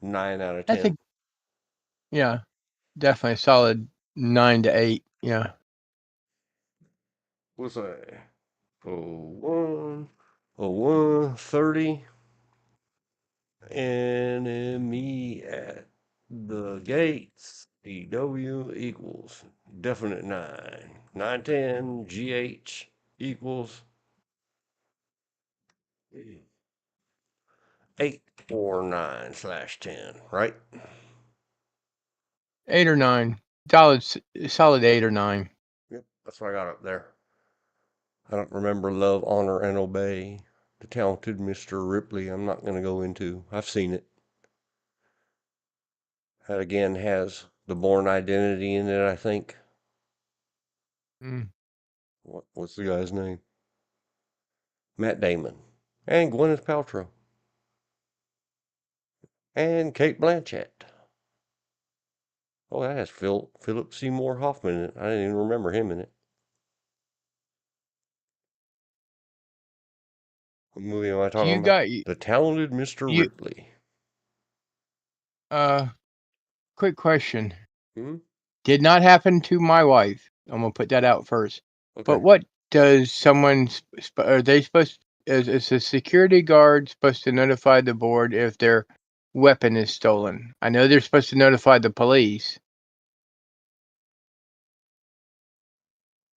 9 out of That's 10. a yeah. Definitely a solid 9 to 8. Yeah. What's that? 01, 01, 30. Enemy at the Gates. DW equals definite 9. 910 GH equals 849/10, right? 8 or 9. Solid 8 or 9. Yep, that's what I got up there. I don't remember Love, Honor, and Obey. The Talented Mr. Ripley, I'm not going to go into. I've seen it. That again has the Born Identity in it, I think. Mm. What's the guy's name? Matt Damon. And Gwyneth Paltrow. And Kate Blanchett. Oh, that has Philip Seymour Hoffman in it. I didn't even remember him in it. What movie am I So talking you about? got The Talented Mr. you. Ripley. Quick question. Hmm? Did not happen to my wife. I'm gonna put that out first. But Okay. what does someone? Are they supposed? Is a security guard supposed to notify the board if their weapon is stolen? I know they're supposed to notify the police.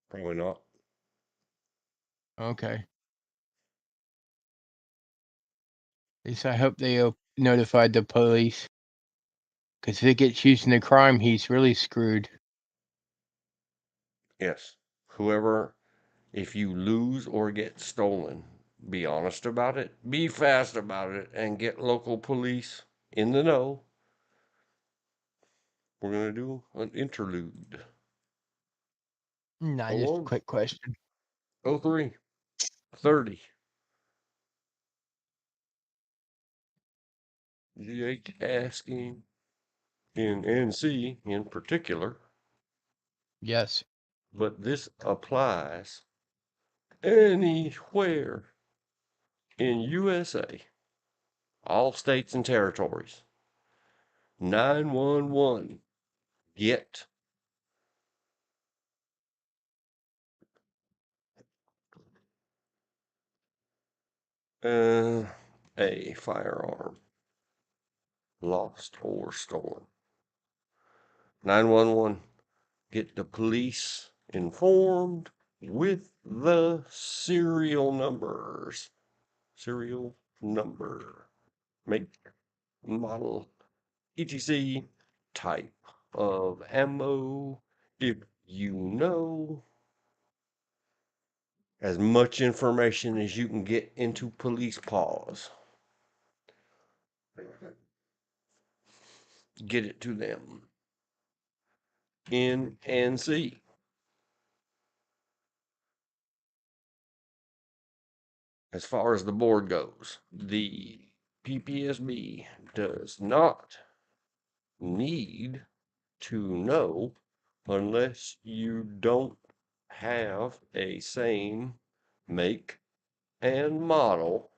Probably not. Okay. At least I hope they notified the police. Because if it gets used in a crime, he's really screwed. Yes. Whoever, if you lose or get stolen, be honest about it, be fast about it, and get local police in the know. We're going to do an interlude. Nah, just a 01, quick question. 03, 30. GH asking in NC in particular, Yes. but this applies anywhere in USA, all states and territories. 911, get a firearm lost or stolen. 911, get the police informed with the serial numbers. Serial number, make, model, etc. type of ammo, if you know as much information as you can get into police paws. Get it to them. NNC. As far as the board goes, the PPSB does not need to know unless you don't have a same make and model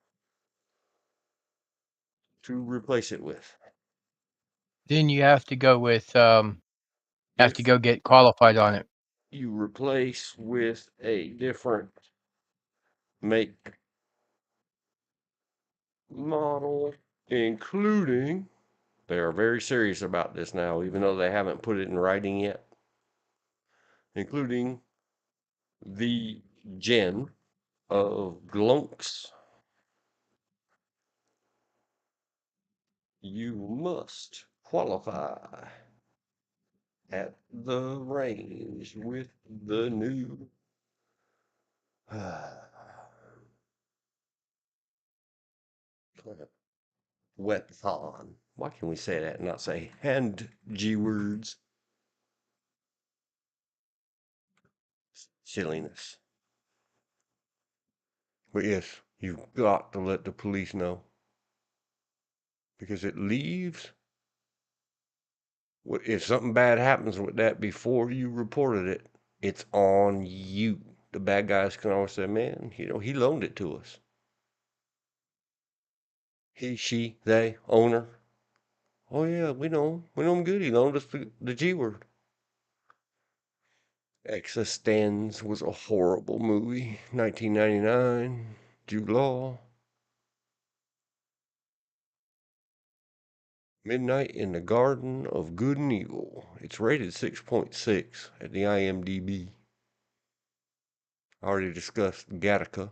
to replace it with. Then you have to go with have If to go get qualified on it. you replace with a different make, model, including, they are very serious about this now, even though they haven't put it in writing yet, including the gen of glunks, you must qualify at the range with the new weapon. Why can we say that and not say hand G words? Silliness. But yes, you've got to let the police know. Because it leaves, if something bad happens with that before you reported it, it's on you. The bad guys can always say, man, he loaned it to us. He, she, they, owner. Oh yeah, we know him. We know him good. He loaned us the G word. Existenz was a horrible movie. 1999. Jude Law. Midnight in the Garden of Good and Evil. It's rated 6.6 at the IMDb. I already discussed Gattaca.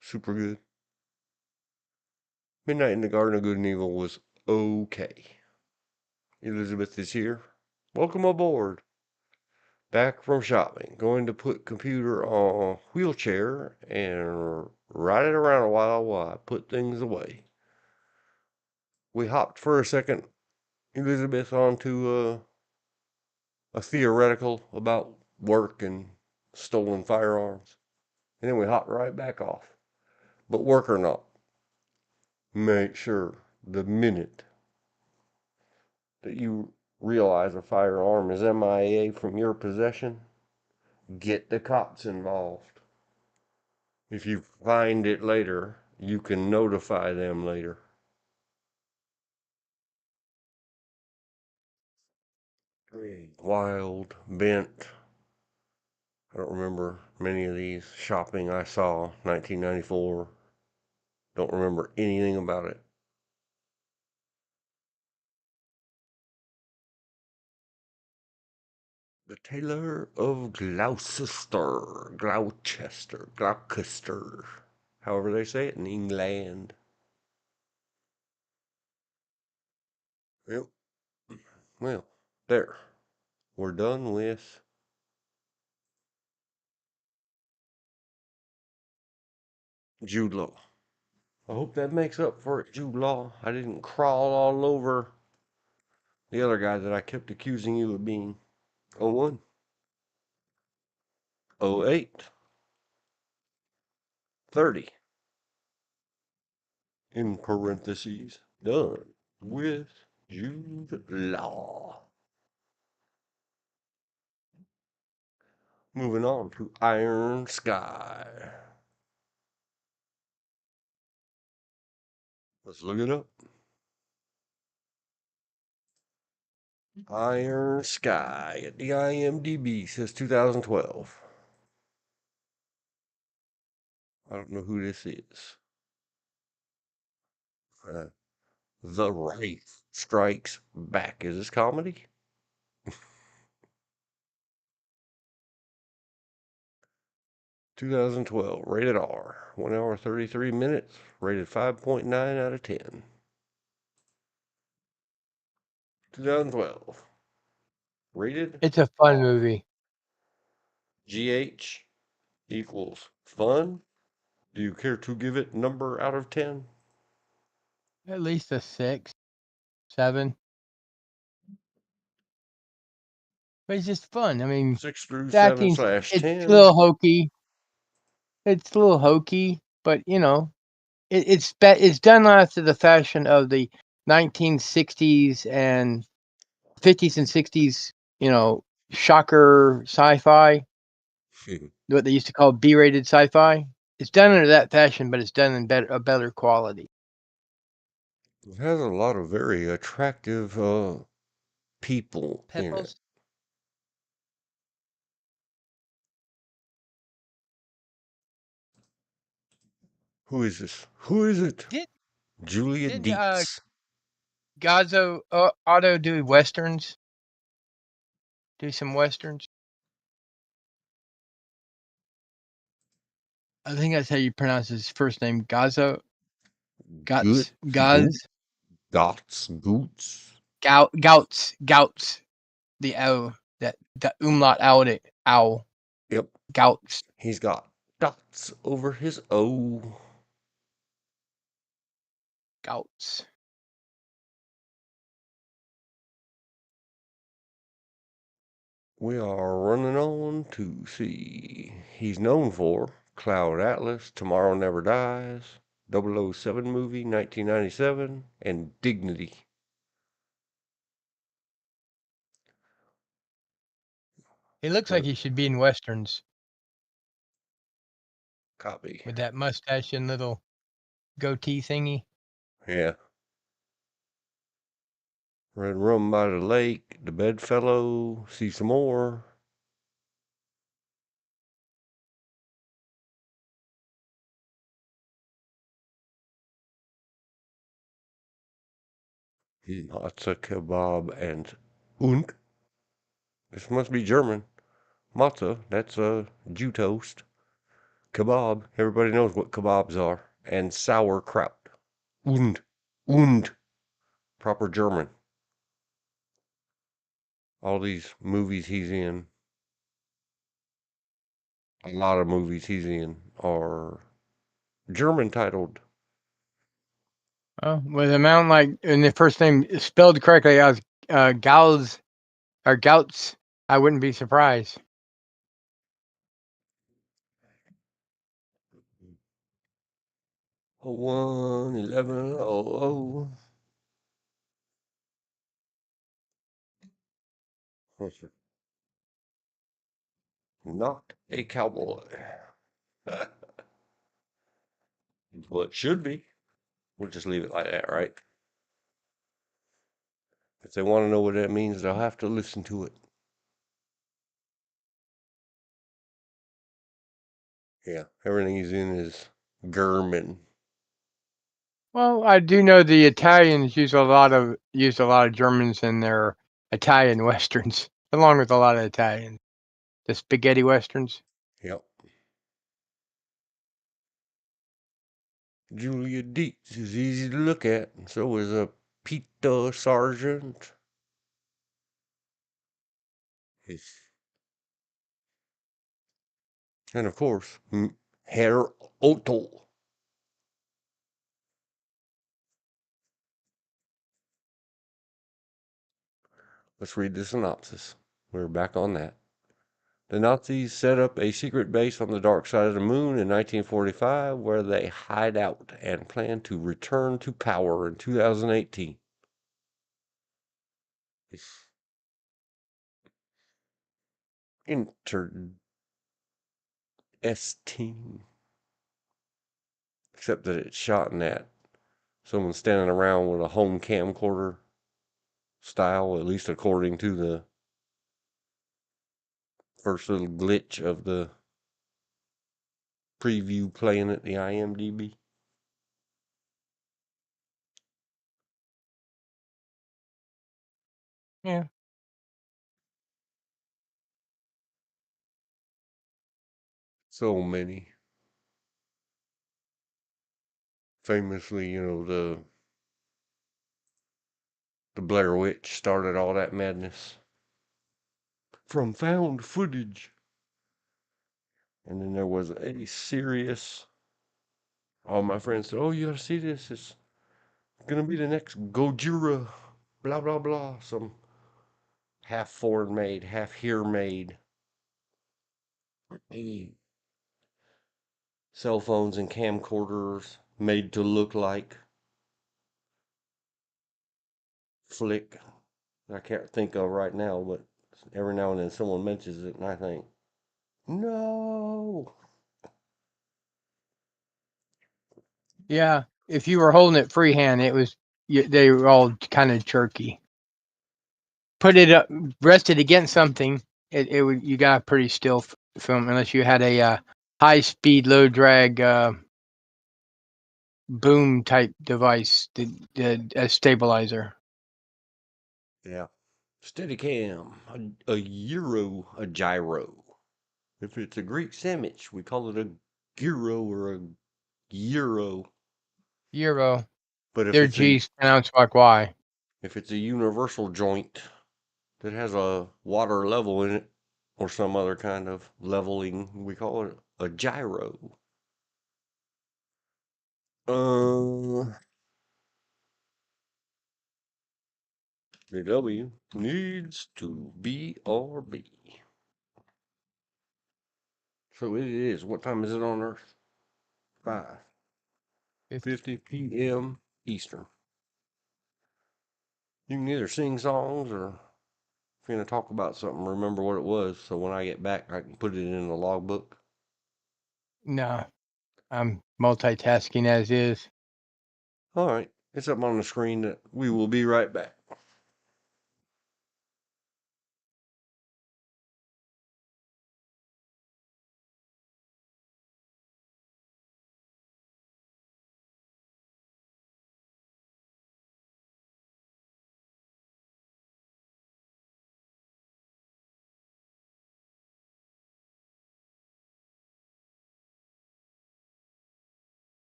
Super good. Midnight in the Garden of Good and Evil was okay. Elizabeth is here. Welcome aboard. Back from shopping. Going to put computer on wheelchair and ride it around a while I put things away. We hopped for a second, Elizabeth, onto a theoretical about work and stolen firearms. And then we hopped right back off. But work or not, make sure the minute that you realize a firearm is MIA from your possession, get the cops involved. If you find it later, you can notify them later. Wild, bent. I don't remember many of these. Shopping I saw, 1994. Don't remember anything about it. The Tailor of Gloucester, however they say it in England. Yep. Well, there. We're done with Jude Law. I hope that makes up for it, Jude Law. I didn't crawl all over the other guy that I kept accusing you of being. 01, 08, 30. In parentheses, done with Jude Law. Moving on to Iron Sky. Let's look it up. Iron Sky at the IMDb says 2012. I don't know who this is. The Wraith Strikes Back. Is this comedy? 2012, rated R, 1 hour 33 minutes, rated 5.9 out of 10. 2012, rated It's a fun R. movie. GH equals fun. Do you care to give it number out of 10? At least a 6, 7. But it's just fun. I mean, 6 through the acting's 7/10. it's a little hokey. It's a little hokey, but it's done after the fashion of the 1960s and 50s and 60s, shocker sci-fi, what they used to call B-rated sci-fi. It's done under that fashion, but it's done in a better quality. It has a lot of very attractive people in it. Pimples. Who is this? Who is it? Did Julia didn't Dietz. Gazzo Otto do westerns? Do some westerns? I think that's how you pronounce his first name, Gazzo. Good. Gaz. Goots. Gouts. The O, that umlaut out it. Ow. Yep. Gouts. He's got dots over his O. Gouts. We are running on to see. He's known for Cloud Atlas, Tomorrow Never Dies, 007 movie, 1997, and Dignity. He looks like he should be in westerns. Copy. With that mustache and little goatee thingy. Yeah. Red Rum by the Lake, The Bedfellow, See Some More. Matzo kebab and this must be German. Matzo, that's Jew toast. Kebab, everybody knows what kebabs are. And sauerkraut. Und. Proper German. All these movies he's in, a lot of movies he's in, are German titled. Oh, with a mountain like, and the first name spelled correctly as Gauls or Gouts, I wouldn't be surprised. Oh, 1-11-00. Not a cowboy. Well, it should be. We'll just leave it like that, right? If they want to know what that means, they'll have to listen to it. Yeah, everything he's in is German. Well, I do know the Italians use a lot of Germans in their Italian westerns, along with a lot of Italians. The spaghetti westerns. Yep. Julia Dietz is easy to look at, and so is a Peter Sargent. Yes. And of course, Herr Otto. Let's read the synopsis. We're back on that. The Nazis set up a secret base on the dark side of the moon in 1945 where they hide out and plan to return to power in 2018. It's interesting. Except that it's shot in that someone standing around with a home camcorder style, at least according to the first little glitch of the preview playing at the IMDb. Yeah. So many. Famously, the Blair Witch started all that madness from found footage. And then there was a serious. All my friends said, "Oh, you gotta see this. It's gonna be the next Gojira." Blah blah blah. Some half foreign made, half here made. Cell phones and camcorders made to look like flick. I can't think of right now, but every now and then someone mentions it, and I think, no. Yeah. If you were holding it freehand, it was they were all kind of jerky. Put it up, rest it against something, it would, you got a pretty still film unless you had a high speed, low drag boom type device, a stabilizer. Yeah. Steadicam, a gyro, a gyro. If it's a Greek sandwich, we call it a gyro or a gyro. Euro. But Their G's pronounced like Y. if it's a universal joint that has a water level in it or some other kind of leveling, we call it a gyro. The W needs to be RB. So it is. What time is it on Earth? 5:50 p.m. Eastern. You can either sing songs or if you're going to talk about something, remember what it was. So when I get back, I can put it in the logbook. No, I'm multitasking as is. All right. It's up on the screen that we will be right back.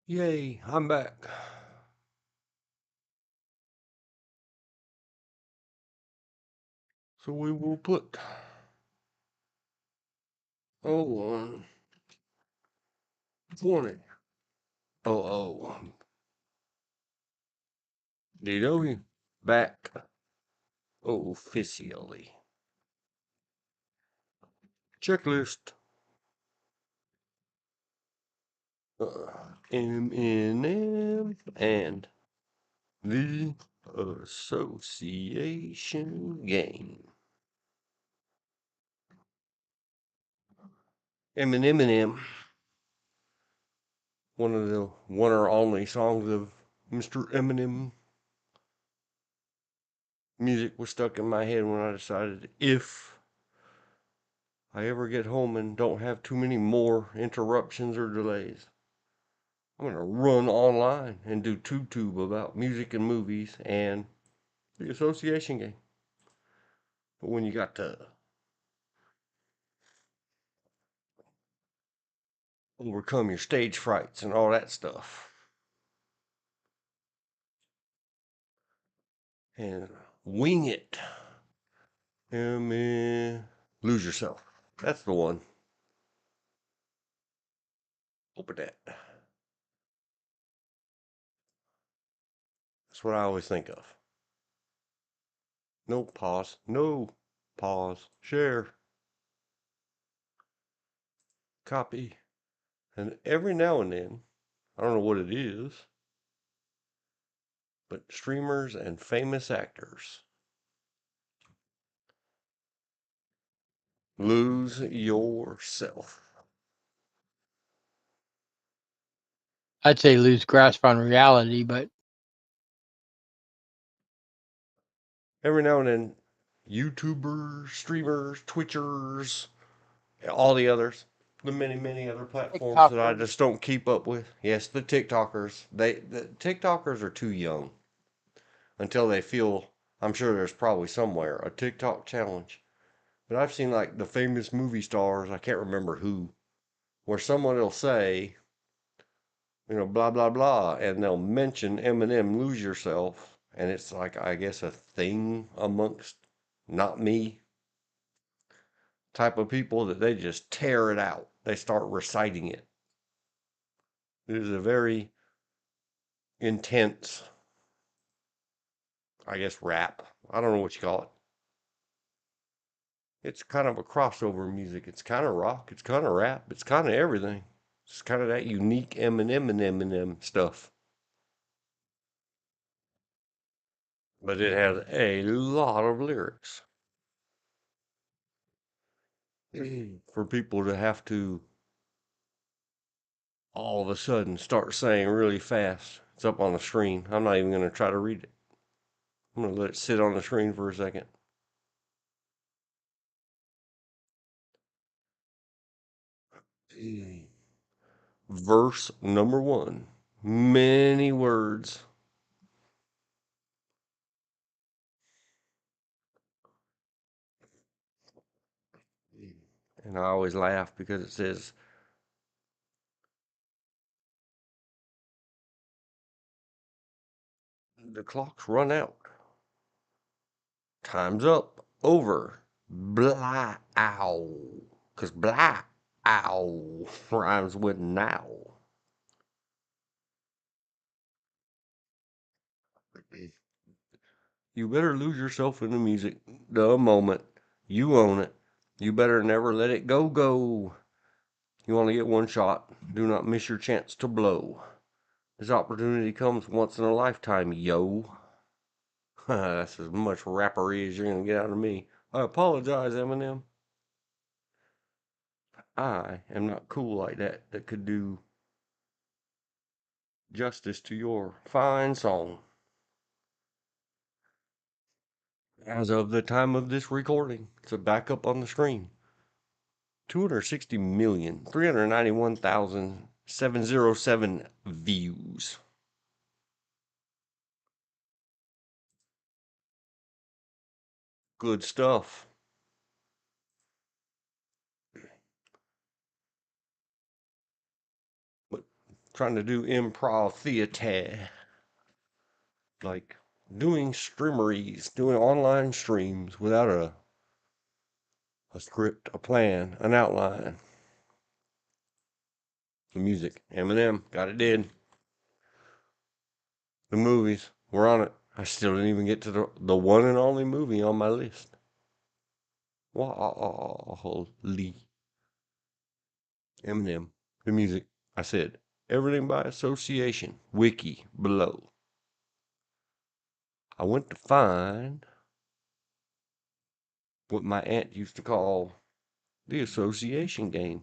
Yay, I'm back. So we will put 01 20 00 DW back officially. Checklist. Eminem and the Association Game. Eminem, one of the one or only songs of Mr. Eminem. Music was stuck in my head when I decided if I ever get home and don't have too many more interruptions or delays, I'm going to run online and do tube about music and movies and the association game. But when you got to overcome your stage frights and all that stuff and wing it, lose yourself. That's the one. Open that. That's what I always think of. No pause. No pause. Share. Copy. And every now and then, I don't know what it is, but streamers and famous actors lose yourself. I'd say lose grasp on reality, but Every now and then, YouTubers, streamers, Twitchers, all the others, the many other platforms that I TikTokers. just don't keep up with. Yes, the TikTokers. The TikTokers are too young until they feel. I'm sure there's probably somewhere a TikTok challenge. But I've seen like the famous movie stars. I can't remember who, where someone will say, blah blah blah, and they'll mention Eminem, "Lose Yourself," and it's like I guess a thing amongst not me type of people that they just tear it out. They start reciting it. It is a very intense, I guess, rap. I don't know what you call it. It's kind of a crossover music. It's kind of rock. It's kind of rap. It's kind of everything. It's kind of that unique Eminem stuff. But it has a lot of lyrics for people to have to all of a sudden start saying really fast. It's up on the screen. I'm not even going to try to read it. I'm going to let it sit on the screen for a second. Verse number 1. Many words. And I always laugh because it says, the clock's run out. Time's up. Over. Blah, ow. Because blah, ow rhymes with now. You better lose yourself in the music the moment you own it. You better never let it go. You only get one shot. Do not miss your chance to blow. This opportunity comes once in a lifetime, yo. That's as much rappery as you're going to get out of me. I apologize, Eminem. I am not cool like that could do justice to your fine song. As of the time of this recording, it's a backup on the screen. 260,391,707 views. Good stuff. But trying to do improv theater, like doing streameries, doing online streams without a script, a plan, an outline. The music, Eminem, got it did. The movies, we're on it. I still didn't even get to the one and only movie on my list. Wally. Eminem, the music. I said everything by association. Wiki below. I went to find what my aunt used to call the association game.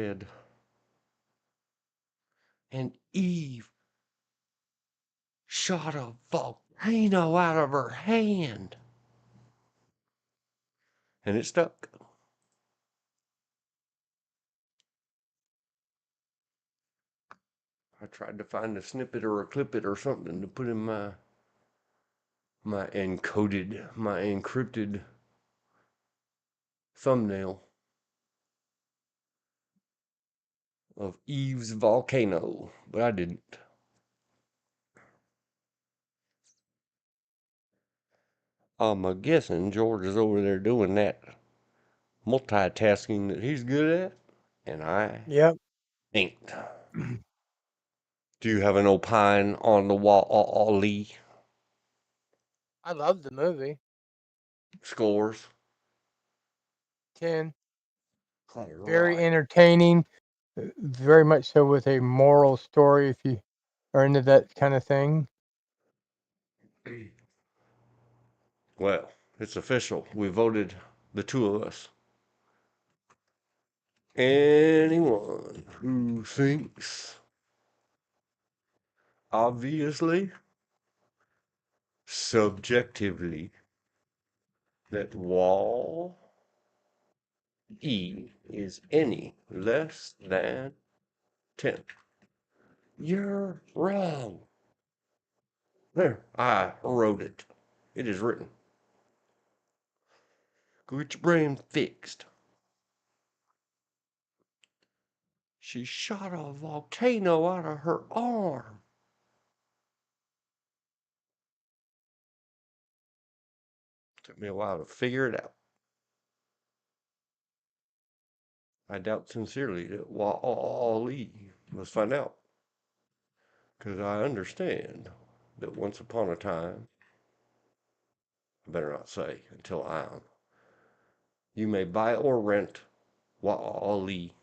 dead. And Eve shot a volcano out of her hand. And it stuck. I tried to find a snippet or a clip it or something to put in my encrypted thumbnail of Eve's volcano, but I didn't. I'm guessing George is over there doing that multitasking that he's good at, and I Yep. ain't. Do you have an opine on the Wall-E I love the movie. scores? 10. All Very right. entertaining. Very much so with a moral story if you are into that kind of thing. Well, it's official. We voted, the two of us. Anyone who thinks, obviously, subjectively, that Wall E is any less than 10, you're wrong. There, I wrote it. It is written. Go get your brain fixed. She shot a volcano out of her arm. Took me a while to figure it out. I doubt sincerely that Wall-E. Let's find out. Because I understand that once upon a time, I better not say until I am, you may buy or rent Wall-E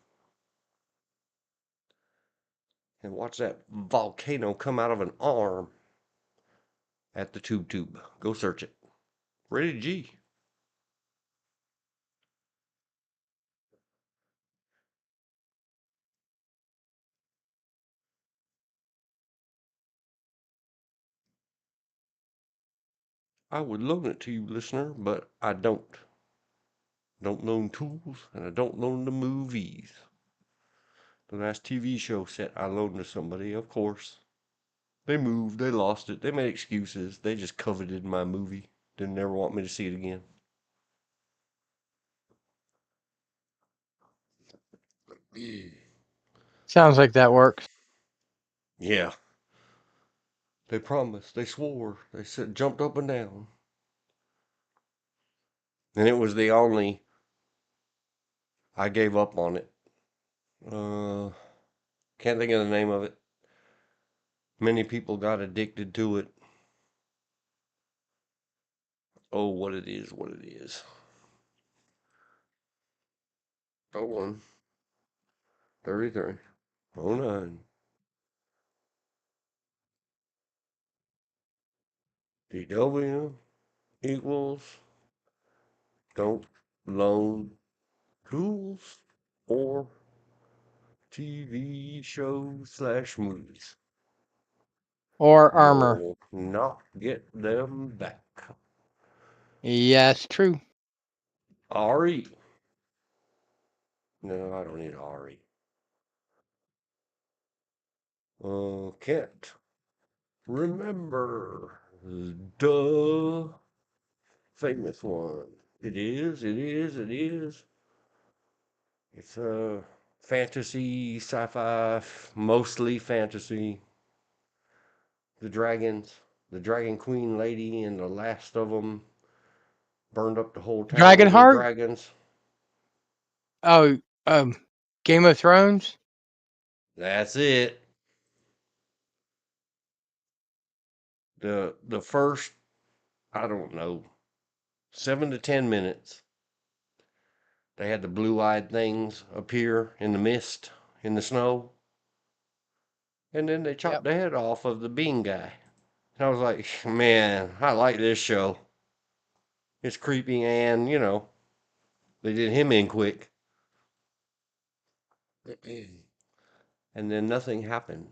and watch that volcano come out of an arm at the tube. Go search it. Rated G. I would loan it to you, listener, but I don't. Don't loan tools, and I don't loan the movies. The last TV show set I loaned to somebody, of course. They moved, they lost it, they made excuses. They just coveted my movie. Didn't ever want me to see it again. Sounds like that works. Yeah. They promised, they swore, they said, jumped up and down. And it was the only, I gave up on it. Uh, can't think of the name of it. Many people got addicted to it. Oh, what it is, what it is. Oh, 01, 33, 09. DW equals don't loan tools or TV shows slash movies. Or armor. You'll not get them back. Yeah, it's true. RE. No, I don't need RE. Can't remember. Duh. Famous one. It is, it is, it is. It's a fantasy, sci-fi, mostly fantasy. The dragons, the dragon queen lady, and the last of them burned up the whole town with Dragonheart? dragons. Oh, Game of Thrones? That's it. The first, I don't know, 7 to 10 minutes, they had the blue-eyed things appear in the mist, in the snow, and then they chopped Yep. the head off of the bean guy. And I was like, man, I like this show. It's creepy, and they did him in quick. And then nothing happened,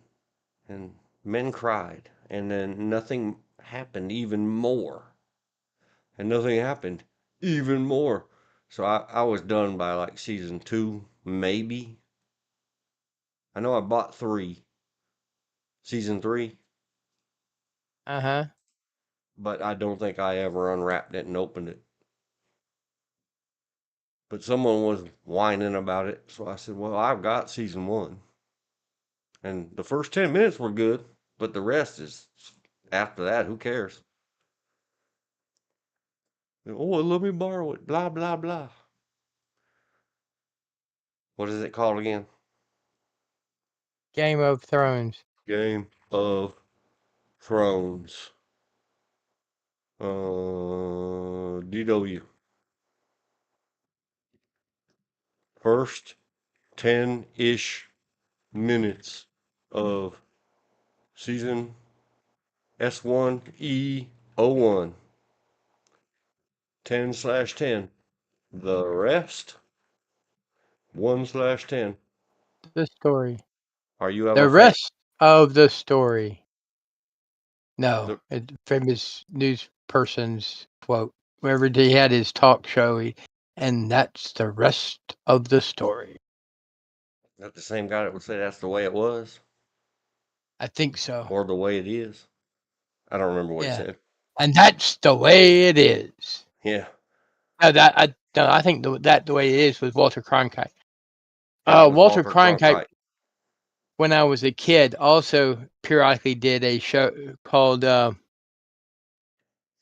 and men cried, and then nothing happened even more, and nothing happened even more. So I was done by like season 2, maybe. I know I bought 3, season 3, Uh-huh. but I don't think I ever unwrapped it and opened it. But someone was whining about it, so I said, "Well, I've got season 1." And the first 10 minutes were good, but the rest is after that, who cares? Oh, let me borrow it. Blah blah blah. What is it called again? Game of Thrones. Game of Thrones. DW. First 10-ish minutes of season S1E01. 10/10. The rest 1/10. The story. Are you have The a fan? rest of the story. No, The, a famous news person's quote. Wherever he had his talk show, and that's the rest of the story. Not the same guy that would say that's the way it was I think so. or the way it is. I don't remember what he Yeah, said. and that's the way it is. Yeah, No, I think the way it is was Walter Cronkite. yeah, it was Walter Walter Cronkite, Cronkite. when I was a kid, also periodically did a show called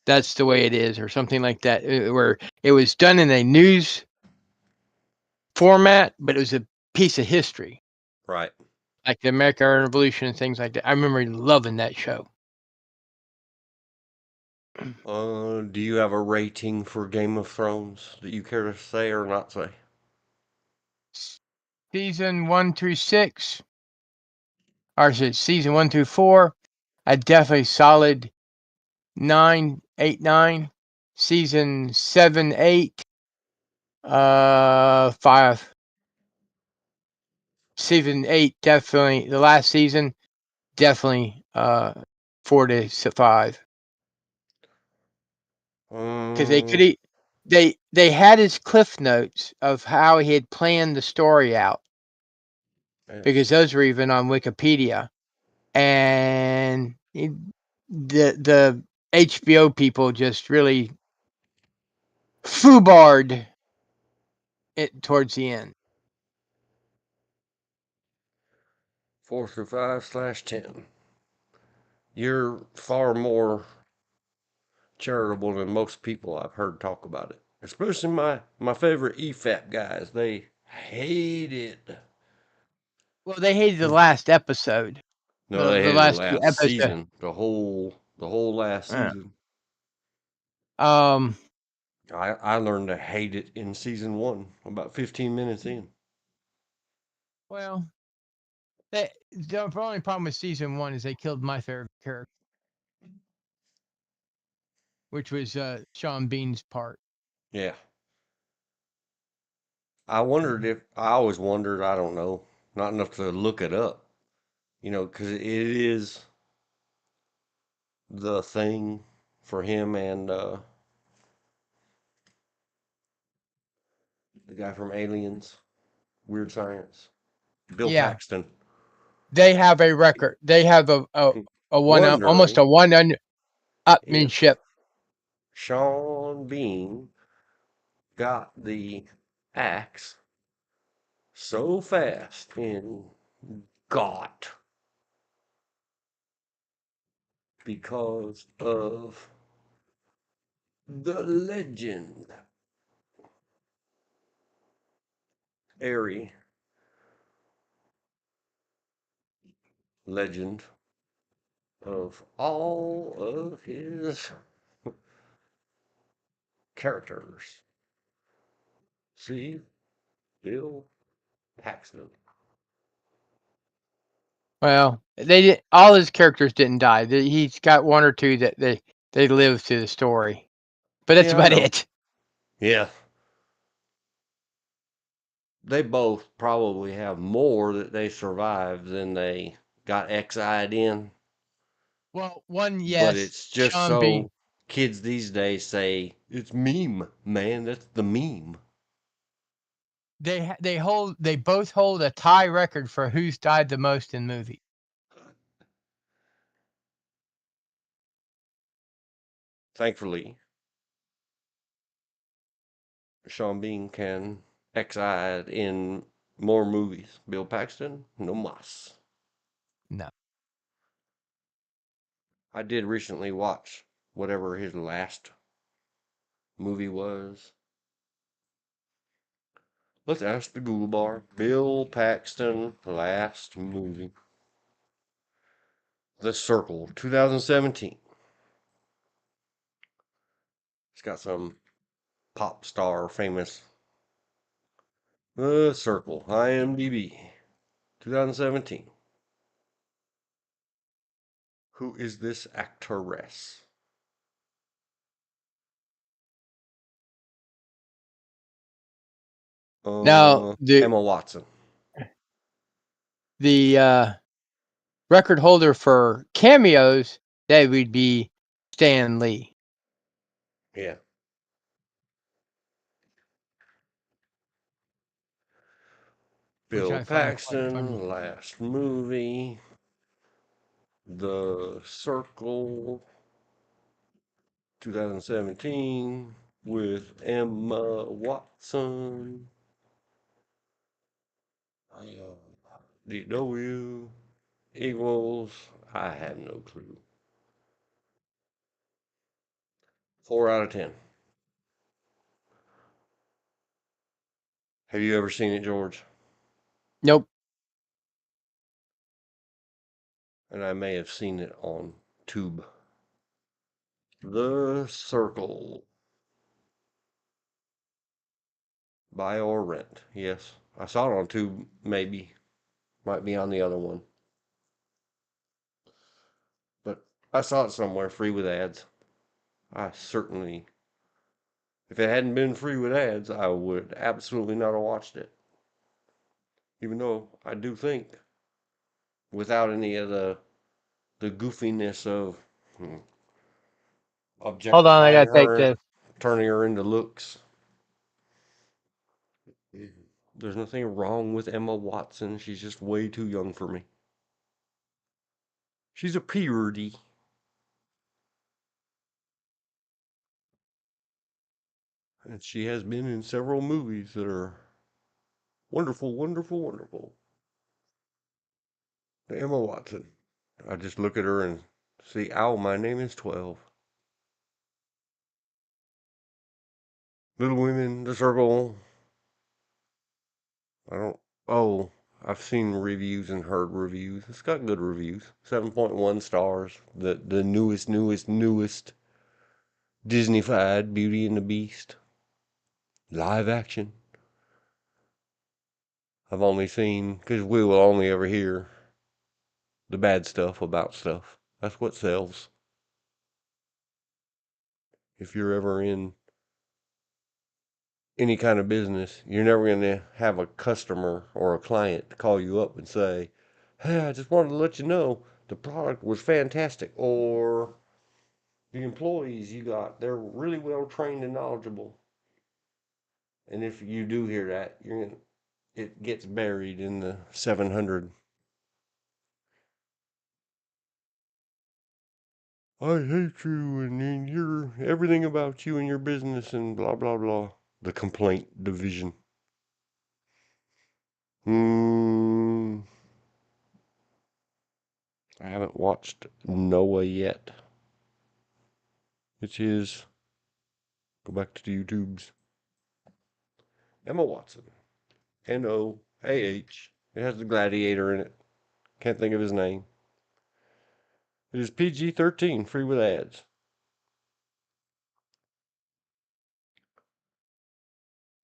"That's the Way It Is" or something like that, where it was done in a news format, but it was a piece of history, Right. like the American Revolution and things like that. I remember loving that show. Do you have a rating for Game of Thrones that you care to say or not say? Season 1 through 6, or is it season 1 through 4? I definitely solid 9, 8, 9. Season 7, 8, 5. Season 8, definitely. The last season, definitely 4 to 5. Because Um, they had his cliff notes of how he had planned the story out, because it's those were even on Wikipedia, and the HBO people just really foobarred it towards the end. 4 through 5/10. You're far more charitable than most people I've heard talk about it. Especially my favorite EFAP guys. They hate it. Well, they hated the last episode, No, they the hated the last two last episodes. season. The whole last season. Um, I learned to hate it in season 1, about 15 minutes in. well, the only problem with season 1 is they killed my favorite character, which was Sean Bean's part. Yeah. I always wondered, I don't know, not enough to look it up, because it is the thing for him and the guy from Aliens, Weird Science, Bill Yeah, Paxton. they have a record. They have a one up, almost a Wondering one if upmanship. Sean Bean got the axe so fast and got because of the legend, airy legend of all of his characters. See, Bill Paxton. Well, they did. All his characters didn't die. He's got one or two that they live through the story, but that's Yeah, I about know. it. Yeah, they both probably have more that they survived than they got XI'd in, Well, one, but yes, it's just Sean Bean. so kids these days say it's meme, man. That's the meme. They both hold a tie record for who's died the most in movies. Thankfully, Sean Bean can exide in more movies. Bill Paxton, no mas. No. I did recently watch whatever his last movie was. Let's ask the Google bar. Bill Paxton, last movie. The Circle, 2017. It's got some pop star famous. The Circle, IMDb, 2017. Who is this actress? Now Emma Watson. the record holder for cameos, that would be Stan Lee. Yeah. Which Bill I find quite funny. Paxton, last movie. The Circle, 2017, with Emma Watson. DW equals, I have no clue. 4 out of 10. Have you ever seen it, George? Nope. And I may have seen it on Tube. The Circle. Buy or rent. Yes. I saw it on Tube, maybe. Might be on the other one. But I saw it somewhere free with ads. I certainly, if it hadn't been free with ads, I would absolutely not have watched it. Even though I do think, without any of the goofiness of Hold on, I objectifying gotta take her, this. turning her into looks. There's nothing wrong with Emma Watson. She's just way too young for me. She's a purity. And she has been in several movies that are wonderful, wonderful, wonderful. Emma Watson. I just look at her and see, ow, my name is 12. Little Women, The Circle. I don't, oh, I've seen reviews and heard reviews. It's got good reviews. 7.1 stars. The newest Disney-fied Beauty and the Beast. Live action. I've only seen, because we will only ever hear the bad stuff about stuff. That's what sells. If you're ever in any kind of business, you're never going to have a customer or a client call you up and say, hey, I just wanted to let you know the product was fantastic, or the employees you got, they're really well trained and knowledgeable. And if you do hear that, it gets buried in the 700. I hate you, and then you're everything about you and your business, and blah blah blah. The complaint division. Hmm. I haven't watched Noah yet. Which is, go back to the YouTubes. Emma Watson. Noah. It has the gladiator in it. Can't think of his name. It is PG-13, free with ads.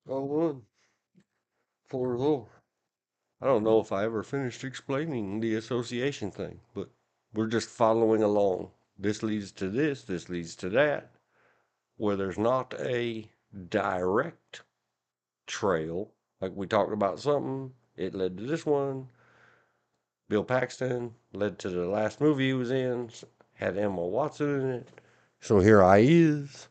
Oh, one. For Lord. I don't know if I ever finished explaining the association thing, but we're just following along. This leads to this leads to that. Where there's not a direct trail, like we talked about something, it led to this one. Bill Paxton led to the last movie he was in, had Emma Watson in it. So here I is.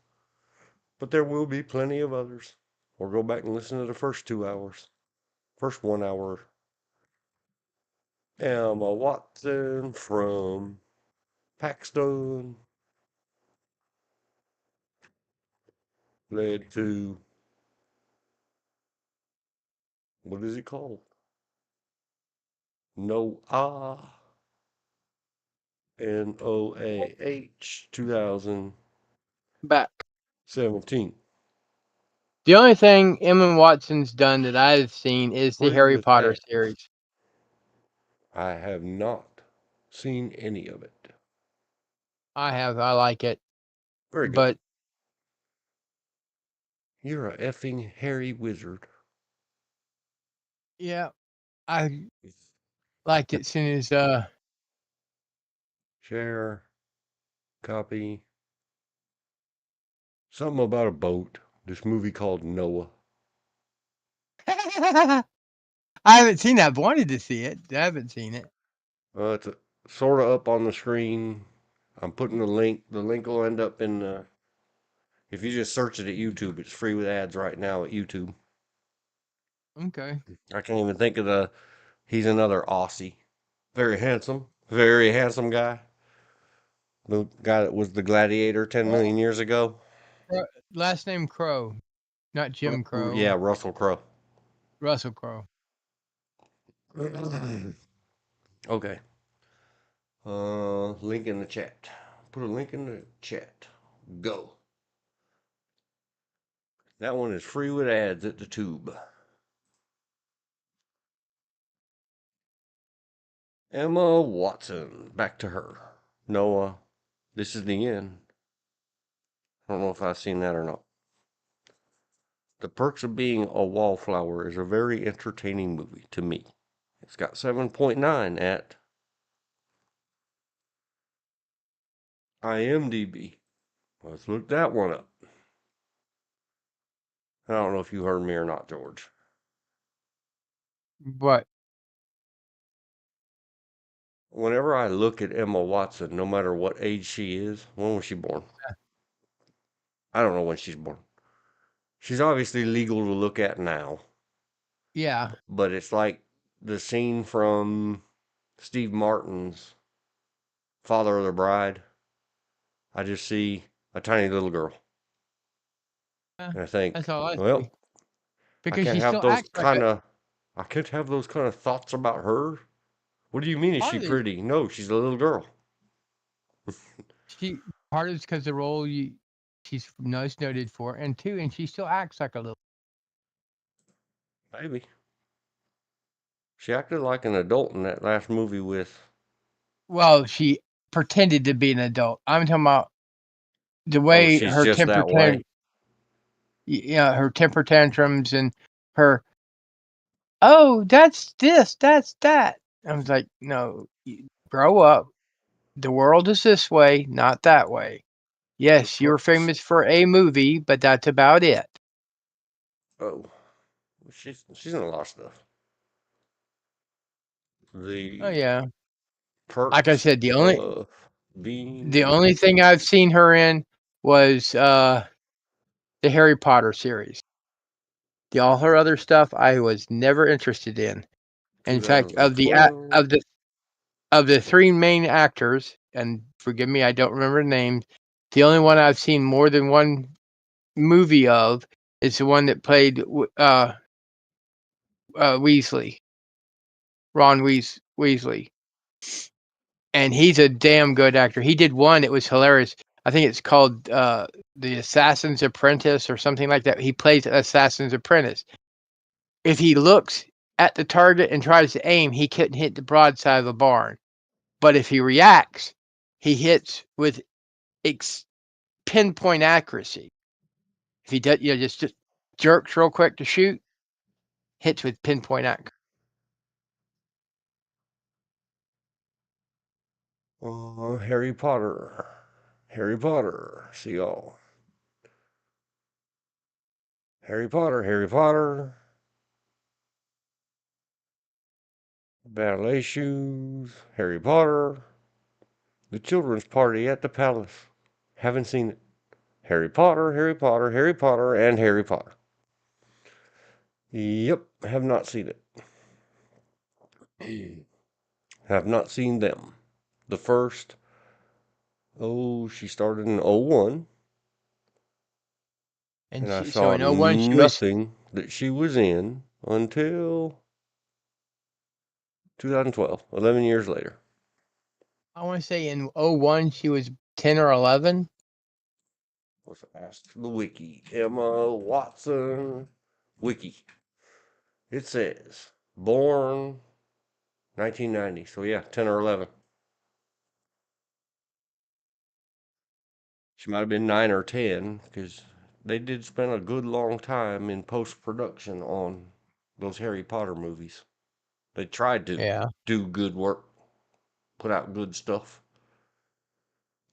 But there will be plenty of others. Or go back and listen to the first 2 hours. First 1 hour. Emma Watson from Paxton led to What is it called? Noah. NOAH 2017. Back. The only thing Emma Watson's done that I've seen is the Free Harry with Potter ads. series. I have not seen any of it. I have. I like it. Very good. But You're a effing hairy wizard. yeah, I liked it as soon as Share. Copy. Something about a boat. This movie called Noah. I haven't seen that. I've wanted to see it. I haven't seen it. It's sort of up on the screen. I'm putting the link. The link will end up in if you just search it at YouTube, it's free with ads right now at YouTube. Okay. I can't even think of he's another Aussie. Very handsome guy. The guy that was the gladiator 10 million years ago. Last name Crow, not Jim Crow. Yeah, Russell Crowe. Russell Crowe. Okay. Link in the chat. Put a link in the chat. Go. That one is free with ads at the tube. Emma Watson. Back to her. Noah. This is the end. I don't know if I've seen that or not. The Perks of Being a Wallflower is a very entertaining movie to me. It's got 7.9 at IMDb. Let's look that one up. I don't know if you heard me or not, George. What? Whenever I look at Emma Watson, no matter what age she is, when was she born? I don't know when she's born. She's obviously legal to look at now, Yeah. but it's like the scene from Steve Martin's Father of the Bride. I just see a tiny little girl. And I think, That's all I see. well, I Because can't she have still those acts like kind of, I can't have those kind of thoughts about her. What do you mean, is she Partly, pretty? No, she's a little girl. part is because the role she's most noted for, and two, and she still acts like a little. Maybe. She acted like an adult in that last movie with. Well, she pretended to be an adult. I'm talking about the Oh, way she's her just temper that way. yeah, her temper tantrums and her, oh, that's this, that's that. I was like, no, grow up. The world is this way, not that way. Yes, you're Perks. famous for a movie, but that's about it. Oh, she's in a lot of stuff. Oh The yeah. Like I Perks said, of the Being. only thing I've seen her in was the Harry Potter series. All her other stuff I was never interested in. In fact, 2012. of the three main actors, and forgive me, I don't remember names. The only one I've seen more than one movie of is the one that played Weasley, Ron Weasley, and he's a damn good actor. He did one; it was hilarious. I think it's called The Assassin's Apprentice or something like that. He plays Assassin's Apprentice. If he looks at the target and tries to aim, he couldn't hit the broadside of the barn. But if he reacts, he hits with pinpoint accuracy. If he does, just jerks real quick to shoot, hits with pinpoint accuracy. Harry Potter. Harry Potter. See y'all. Harry Potter. Harry Potter. Ballet shoes. Harry Potter. The children's party at the palace. Haven't seen it. Harry Potter, Harry Potter, Harry Potter, and Harry Potter. Yep, have not seen it. Have not seen them. The first, she started in '01, And and I so saw in '01 she was nothing that she was in. until 2012, 11 years later. I want to say in 01 she was 10 or 11. Let's ask the wiki. Emma Watson wiki. It says born 1990. So yeah, 10 or 11. She might have been 9 or 10 because they did spend a good long time in post production on those Harry Potter movies. They tried to Yeah. do good work, put out good stuff.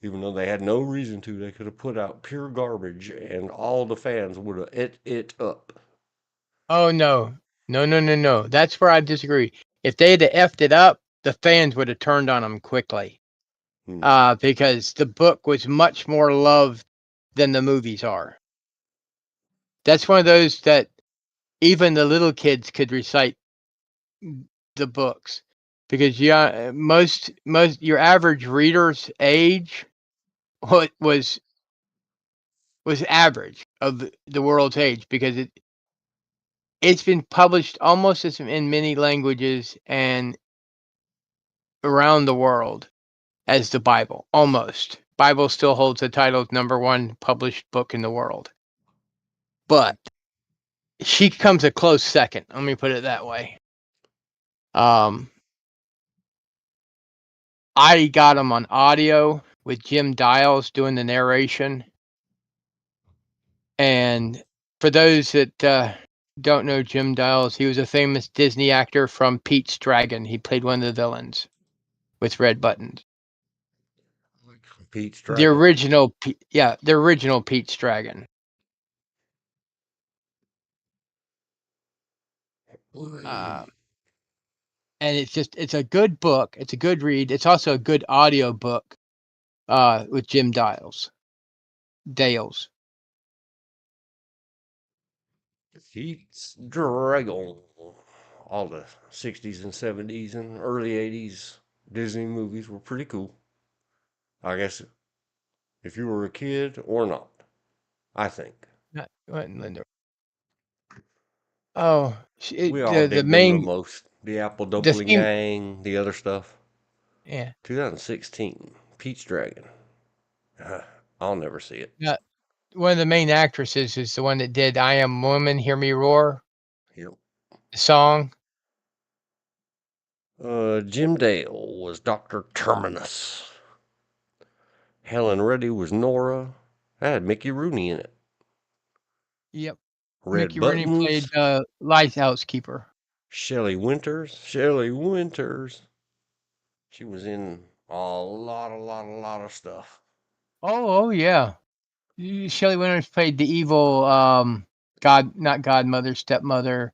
Even though they had no reason to, they could have put out pure garbage and all the fans would have ate it up. Oh no. No. That's where I disagree. If they'd have effed it up, the fans would have turned on them quickly. Hmm. Because the book was much more loved than the movies are. That's one of those that even the little kids could recite the books, because most your average reader's age was average of the world's age, because it's been published almost as in many languages and around the world as the Bible. Almost. Bible still holds the title of #1 published book in the world. But she comes a close second. Let me put it that way. I got them on audio with Jim Dials doing the narration. And for those that don't know Jim Dials, he was a famous Disney actor from Pete's Dragon. He played one of the villains with red buttons. Pete's The Dragon. original, the original Pete's Dragon. And it's a good book. It's a good read. It's also a good audio book with Jim Dials. Dales. Pete's Dragon. All the 60s and 70s and early 80s Disney movies were pretty cool. I guess if you were a kid or not, I think. Not Linda. Oh, We all the dig them the main most. The Apple the Dumpling theme. Gang, the other stuff. Yeah. 2016, Pete's Dragon. I'll never see it. Yeah. One of the main actresses is the one that did "I Am Woman, Hear Me Roar" Yep. the song. Jim Dale was Dr. Terminus. Helen Reddy was Nora. That had Mickey Rooney in it. Yep. Red Mickey Rooney played Buttons. Lighthouse Keeper. Shelley Winters. Shelley Winters. She was in a lot of stuff. Oh yeah. Shelley Winters played the evil not godmother, stepmother.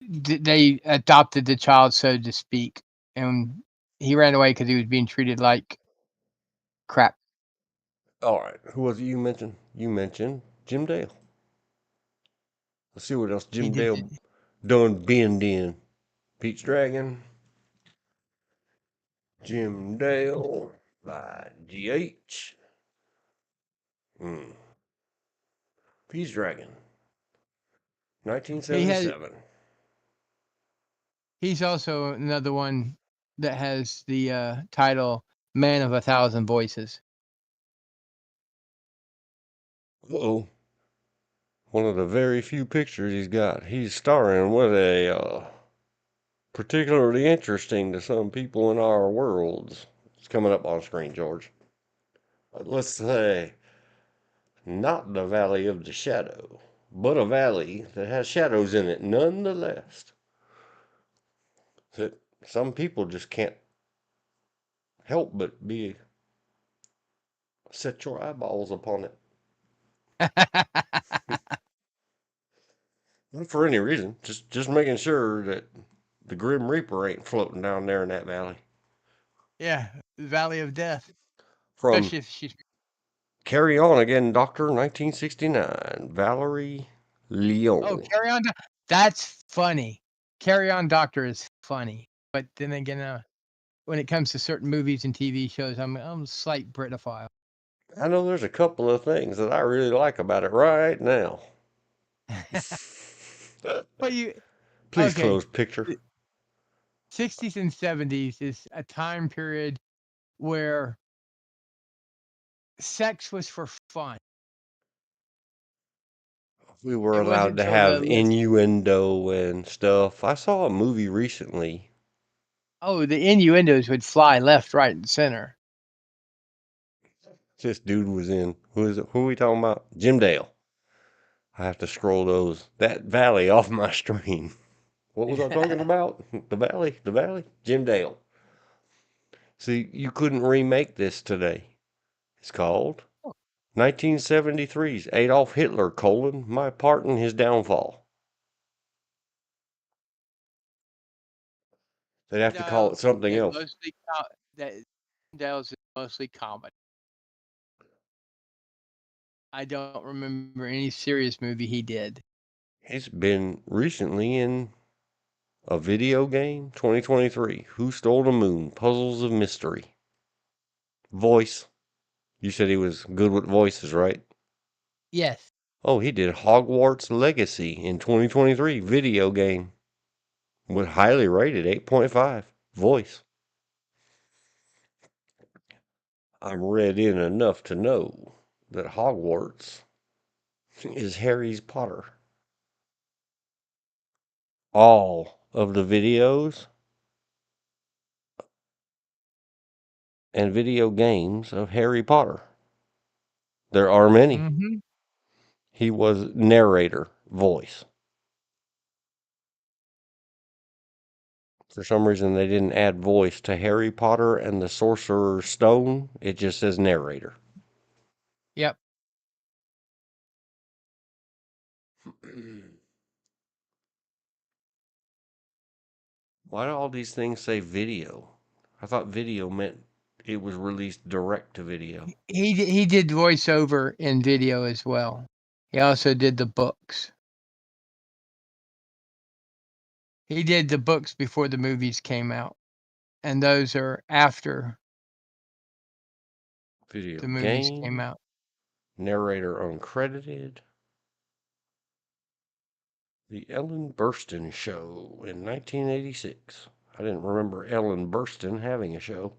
They adopted the child, so to speak, and he ran away because he was being treated like crap. All right, who was it you mentioned? You mentioned Jim Dale. Let's see what else He Jim did. Dale done been in. Pete's Dragon. Jim Dale by GH. Pete's Dragon. He had. 1977. He's also another one that has the title "Man of a Thousand Voices." Uh-oh. One of the very few pictures he's got. He's starring with a particularly interesting to some people in our worlds. It's coming up on screen, George. Let's say not the Valley of the Shadow, but a valley that has shadows in it nonetheless. That some people just can't help but be set your eyeballs upon it. Not for any reason, just making sure that the Grim Reaper ain't floating down there in that valley. Yeah, Valley of Death. From Especially if she's. Carry On Again, Doctor, 1969, Valerie Oh, Leon. Carry On. That's funny. Carry On Doctor is funny, but then again, when it comes to certain movies and TV shows, I'm a slight Britophile. I know there's a couple of things that I really like about it right now. But you Please Okay, close picture. the 60s and 70s is a time period where sex was for fun. We were It wasn't allowed to until the have innuendo and stuff. I saw a movie recently. the innuendos would fly left, right, and center. This dude was in. Who is it? Who are we talking about? Jim Dale. I have to scroll that valley off my screen. What was I talking about? The valley. The valley. Jim Dale. See, you couldn't remake this today. It's called 1973's Adolf Hitler: My Part in His Downfall. They'd have to call it something Is else. mostly that Dale's is mostly comedy. I don't remember any serious movie he did. He's been recently in a video game, 2023. Who Stole the Moon? Puzzles of Mystery. Voice. You said he was good with voices, right? Yes. Oh, he did Hogwarts Legacy in 2023 video game with highly rated 8.5 voice. I'm read in enough to know that Hogwarts is Harry Potter. All of the videos and video games of Harry Potter. There are many. Mm-hmm. He was narrator voice. For some reason, they didn't add voice to Harry Potter and the Sorcerer's Stone. It just says narrator. Yep. Why do all these things say video? I thought video meant it was released direct to video. He did voiceover in video as well. He also did the books. He did the books before the movies came out, and those are after Video the movies came game, out. narrator uncredited. The Ellen Burstyn Show in 1986. I didn't remember Ellen Burstyn having a show.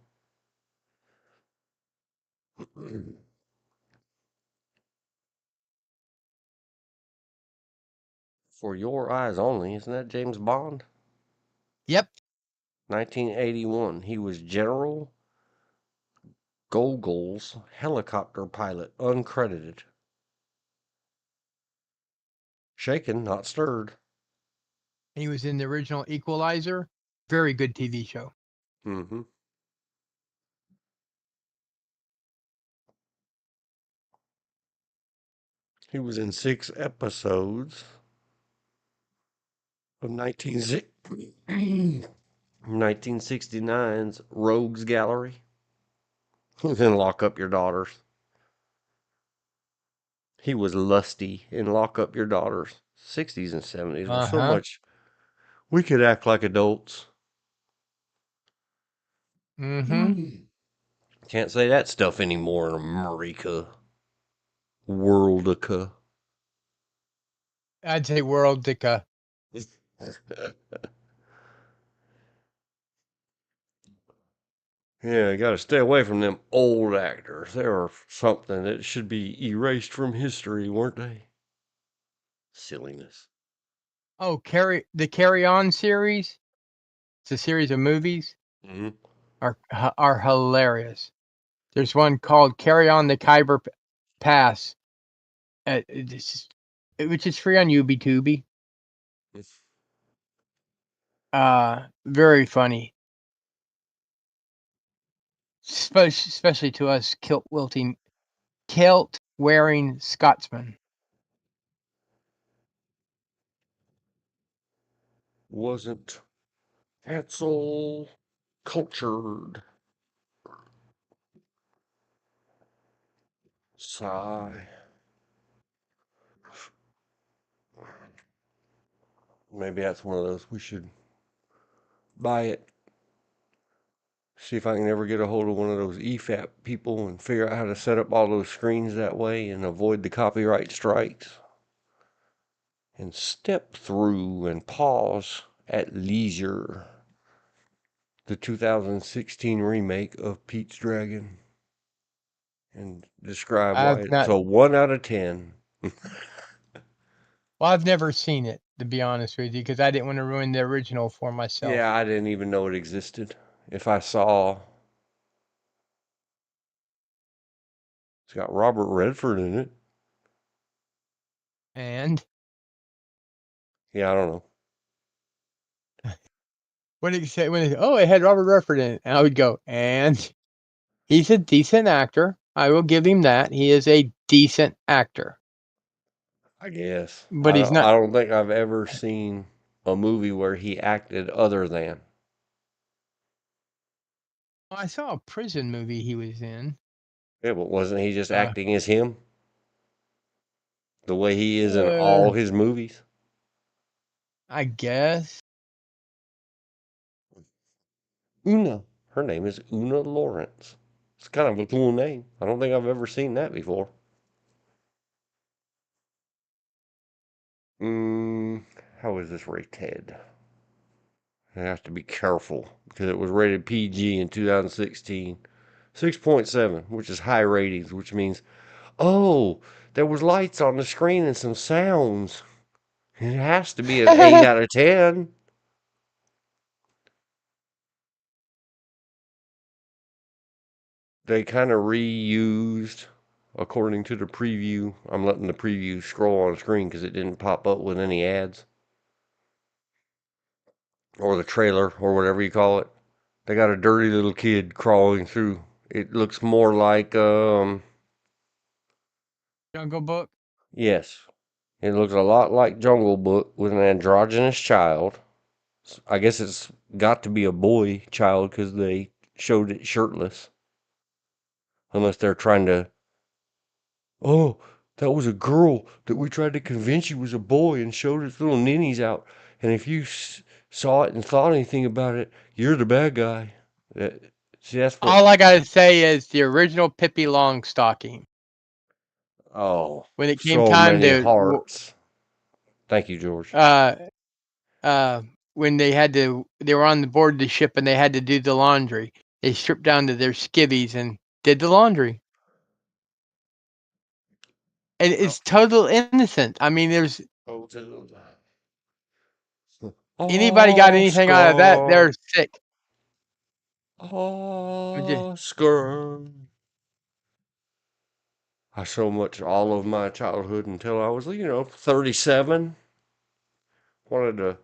For Your Eyes Only, isn't that James Bond? Yep. 1981. He was General Gogol's helicopter pilot, uncredited. Shaken, not stirred. He was in the original Equalizer. Very good TV show. Mm-hmm. He was in 6 episodes of 1969's Rogues Gallery. He was in Lock Up Your Daughters. He was Lusty in Lock Up Your Daughters. 60s and 70s were so Uh-huh. much. We could act like adults. Mm-hmm. Can't say that stuff anymore in America. Worldica. I'd say Worldica. Yeah, you gotta stay away from them old actors. They were something that should be erased from history, weren't they? Silliness. Oh, the Carry On series. It's a series of movies. Mm-hmm. Are hilarious. There's one called Carry On the Khyber Pass, which is free on UbiTubi. Very funny, especially to us kilt wearing Scotsmen. Wasn't Hansel cultured? Sigh. Maybe that's one of those. We should buy it. See if I can ever get a hold of one of those EFAP people and figure out how to set up all those screens that way and avoid the copyright strikes. and step through and pause at leisure the 2016 remake of Pete's Dragon and describe why I've it's not. a 1 out of 10. Well, I've never seen it, to be honest with you, because I didn't want to ruin the original for myself. Yeah, I didn't even know it existed. If I saw, it's got Robert Redford in it. And Yeah, I don't know. what did you say? Oh, it had Robert Redford in it. And I would go, and he's a decent actor. I will give him that. He is a decent actor. I guess. But he's not. I don't think I've ever seen a movie where he acted other than. I saw a prison movie he was in. Yeah, but wasn't he just Uh, acting as him? The way he is in uh, all his movies? I guess. Una. Her name is Una Lawrence. It's kind of a cool name. I don't think I've ever seen that before. Mm, how is this rated? I have to be careful because it was rated PG in 2016. 6.7, which is high ratings, which means, oh, there was lights on the screen and some sounds. It has to be an 8 out of 10. They kind of reused, according to the preview. I'm letting the preview scroll on the screen because it didn't pop up with any ads. Or the trailer, or whatever you call it. They got a dirty little kid crawling through. It looks more like, Jungle Book. yes, it looks a lot like Jungle Book with an androgynous child. I guess it's got to be a boy child because they showed it shirtless. Unless they're trying to, oh, that was a girl that we tried to convince you was a boy and showed its little ninnies out. And if you saw it and thought anything about it, you're the bad guy. That, see, that's what, All I gotta say is the original Pippi Longstocking. oh, When it came so time many to, hearts. Thank you, George. uh, when they were on the board of the ship and they had to do the laundry. They stripped down to their skivvies and did the laundry. And Well, it's total innocent. I mean, there's go to anybody got anything out of that, Oscar. they're sick. Oscar. I so much all of my childhood until I was, 37. Wanted to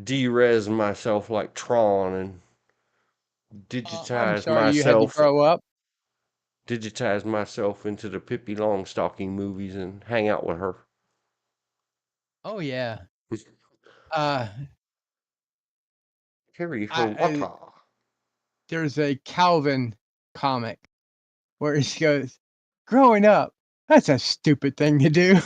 de-res myself like Tron and I'm digitize sorry you had to myself, grow up. digitize myself into the Pippi Longstocking movies and hang out with her. Oh yeah. Uh, Carry her I water. there's a Calvin comic where he goes, "Growing up, that's a stupid thing to do."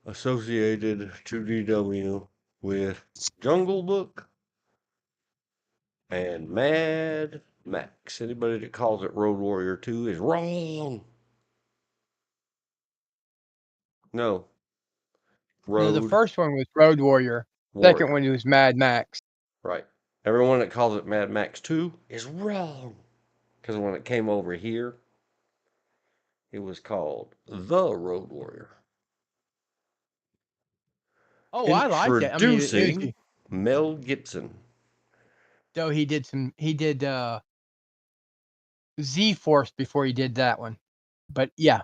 Associated 2DW with Jungle Book and Mad Max. Anybody that calls it Road Warrior 2 is wrong. No, No, the Road first one was Road Warrior. Second Warrior. one was Mad Max. Right. Everyone that calls it Mad Max 2 is wrong. Because when it came over here, it was called The Road Warrior. Oh, I liked it. I mean, it was Introducing Mel Gibson. though he did Z Force before he did that one. But yeah,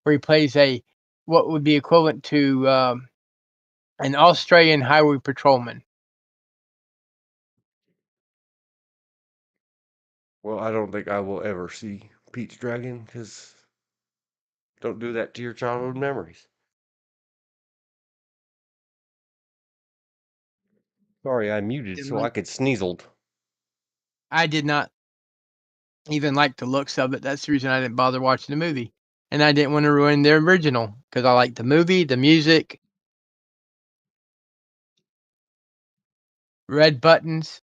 where he plays a what would be equivalent to an Australian highway patrolman. Well, I don't think I will ever see Pete's Dragon because don't do that to your childhood memories. Sorry, I muted Didn't so I like. could sneezled. I did not even like the looks of it. That's the reason I didn't bother watching the movie. And I didn't want to ruin the original because I like the movie, the music, Red Buttons.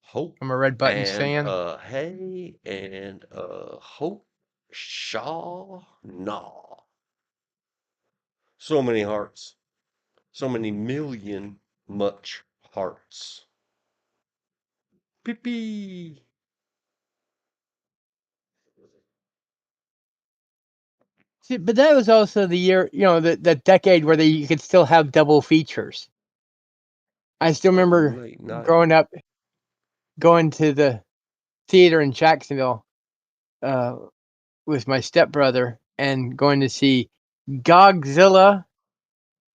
Hope I'm a Red Buttons and fan. hey and hope Shaw nah. So many hearts. So many million much hearts. Pee-pee. See, but that was also the year, the decade where you could still have double features. I still remember Late night. growing up, going to the theater in Jacksonville with my stepbrother and going to see Godzilla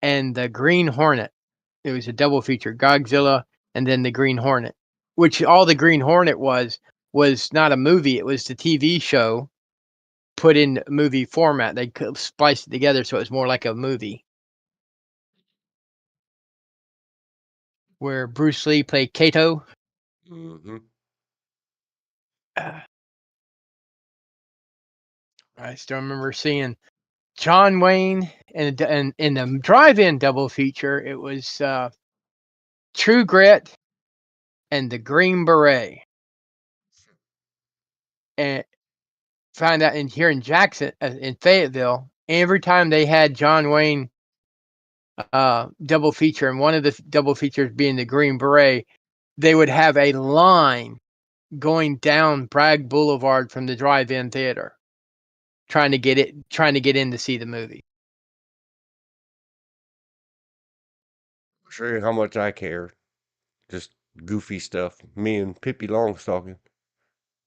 and the Green Hornet. It was a double feature, Godzilla and then the Green Hornet, which all the Green Hornet was not a movie. It was the TV show put in movie format. They spliced it together so it was more like a movie. Where Bruce Lee played Kato. Mm-hmm. I still remember seeing John Wayne and in the drive-in double feature. It was True Grit and the Green Beret. And found out here in Jackson, in Fayetteville, every time they had John Wayne double feature, and one of the double features being the Green Beret, they would have a line going down Bragg Boulevard from the drive-in theater, trying to get in to see the movie. I'll show you how much I care. Just goofy stuff. Me and Pippi Longstocking.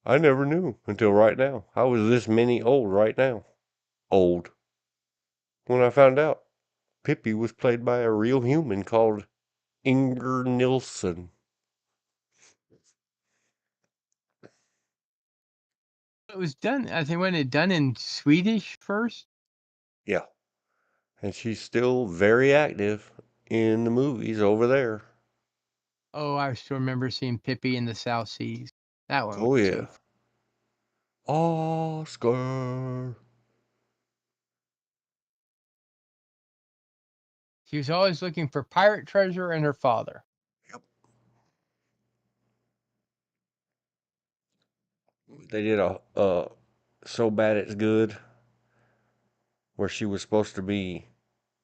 I never knew until right now. I was this many old right now. Old. When I found out Pippi was played by a real human called Inger Nilsson. It was done, I think, when it done in Swedish first. Yeah. And she's still very active in the movies over there. Oh, I still remember seeing Pippi in the South Seas. That one Oh, was yeah. so. Oscar. She was always looking for pirate treasure and her father. Yep. They did a So Bad It's Good, where she was supposed to be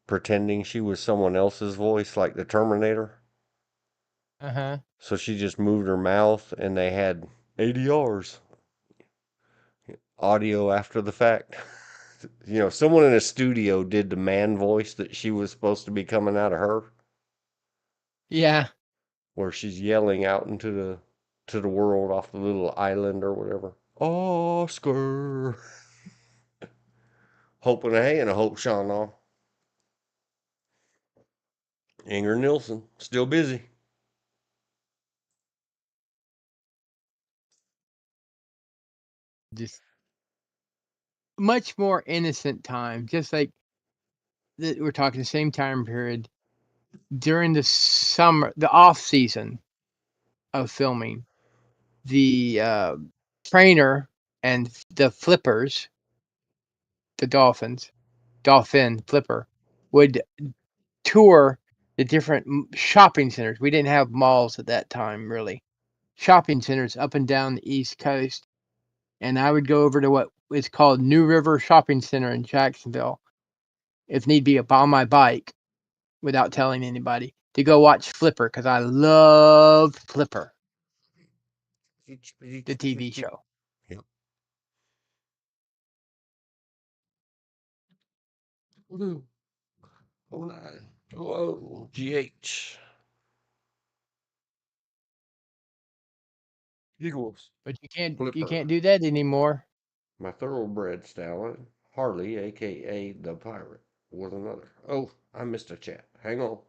pretending she was someone else's voice, like the Terminator. Uh-huh. So she just moved her mouth, and they had ADRs, audio after the fact. Someone in a studio did the man voice that she was supposed to be coming out of her, Yeah. where she's yelling out into the world off the little island or whatever. Oscar. Hope and a hey and a hope Shauna. Inger Nilsson, still busy. Just much more innocent time. Just like we're talking the same time period during the summer, the off season of filming. The trainer and the flippers, the dolphin flipper, would tour the different shopping centers. We didn't have malls at that time, really. Shopping centers up and down the East Coast. And I would go over to what is called New River Shopping Center in Jacksonville, if need be, on my bike without telling anybody, to go watch Flipper because I loved Flipper, the TV show. Yep. GH. Eagles. But you Flipper. can't do that anymore. My thoroughbred stallion, Harley, aka the pirate, was another. Oh, I missed a chat. Hang on.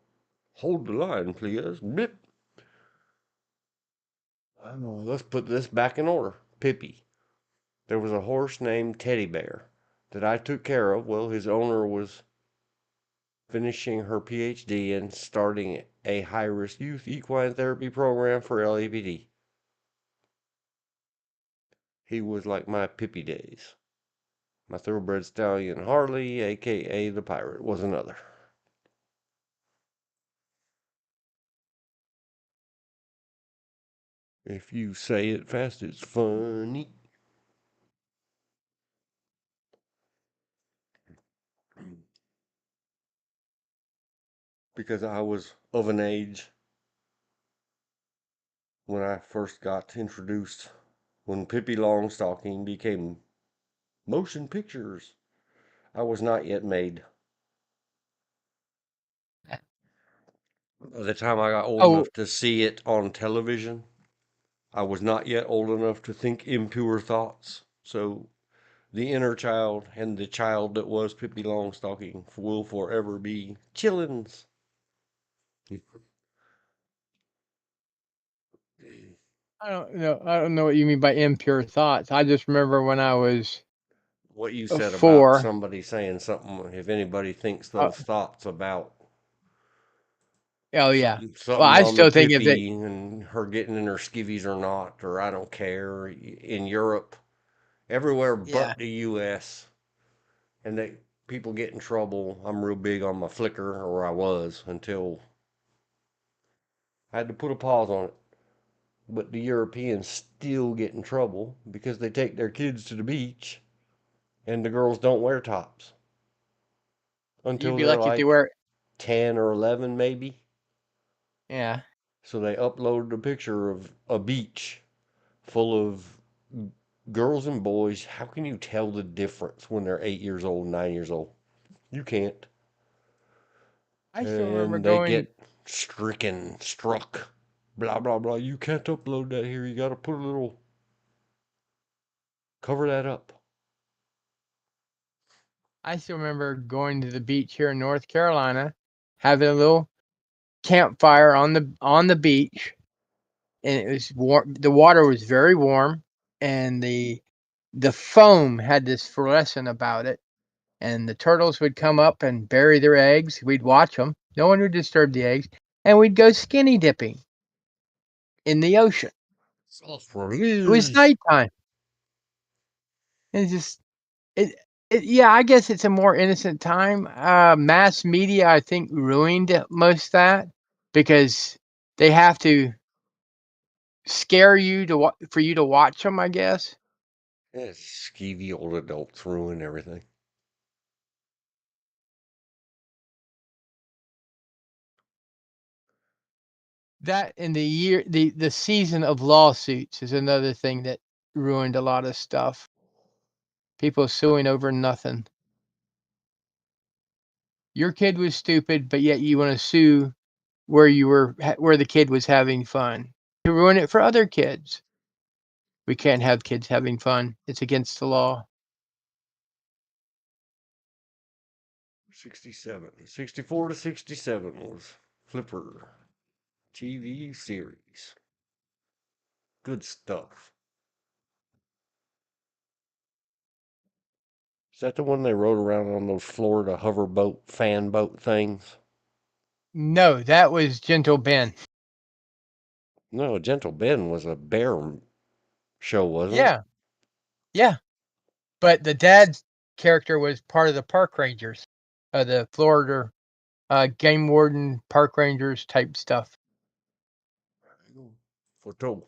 Hold the line, please. Blip. I know. Let's put this back in order. Pippi. There was a horse named Teddy Bear that I took care of. Well, his owner was finishing her PhD and starting a high-risk youth equine therapy program for LAPD. He was like my Pippi days. My thoroughbred stallion Harley, aka the pirate, was another. If you say it fast, it's funny. because I was of an age when I first got introduced, when Pippi Longstocking became motion pictures. I was not yet made. By the time I got old Oh, enough to see it on television, I was not yet old enough to think impure thoughts. So the inner child and the child that was Pippi Longstocking will forever be chillins. I don't know what you mean by impure thoughts. I just remember when I was What you said about 4. somebody saying something, if anybody thinks Uh, those thoughts about oh yeah. Well, something I on the still think of it. Pippi and her getting in her skivvies or not, or I don't care, in Europe, everywhere Yeah. but the US, and they people get in trouble. I'm real big on my Flickr, or I was until I had to put a pause on it. But the Europeans still get in trouble because they take their kids to the beach and the girls don't wear tops You'd until be they're lucky if they like wear. 10 or 11 maybe. Yeah. So they uploaded a picture of a beach full of girls and boys. How can you tell the difference when they're 8 years old, 9 years old? You can't. I still remember And they going. get struck. Blah, blah, blah. You can't upload that here. You got to put a little, cover that up. I still remember going to the beach here in North Carolina, having a little campfire on the beach, and it was warm. The water was very warm, and the foam had this fluorescent about it. And the turtles would come up and bury their eggs. We'd watch them. No one would disturb the eggs, and we'd go skinny dipping in the ocean. Self It was release. nighttime. It's just it, yeah, I guess it's a more innocent time. Mass media, I think, ruined most of that because they have to scare you for you to watch them, I guess. Yeah, skeevy old adults ruin everything. That and the season of lawsuits is another thing that ruined a lot of stuff. People suing over nothing. Your kid was stupid, but yet you want to sue where the kid was having fun to ruin it for other kids. We can't have kids having fun. It's against the law. 67. 64 to 67 was Flipper TV series. Good stuff. Is that the one they rode around on those Florida hoverboat fan boat things? No, that was Gentle Ben. No, Gentle Ben was a bear show, wasn't it? Yeah, yeah. But the dad's character was part of the park rangers, the Florida game warden, park rangers type stuff. Photo.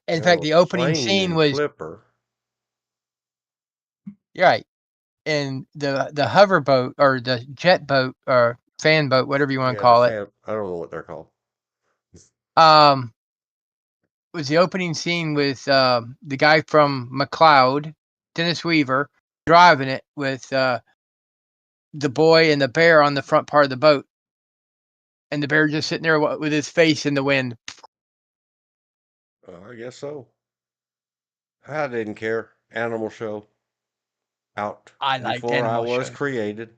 In Have fact, a the opening plane scene in was Flipper. right, and the hover boat or the jet boat or fan boat, whatever you want to Yeah, the call it, fan. I don't know what they're called. um, was the opening scene with the guy from McCloud, Dennis Weaver, driving it with the boy and the bear on the front part of the boat, and the bear just sitting there with his face in the wind. I guess so. I didn't care. Animal show out I liked before I animal was shows. created.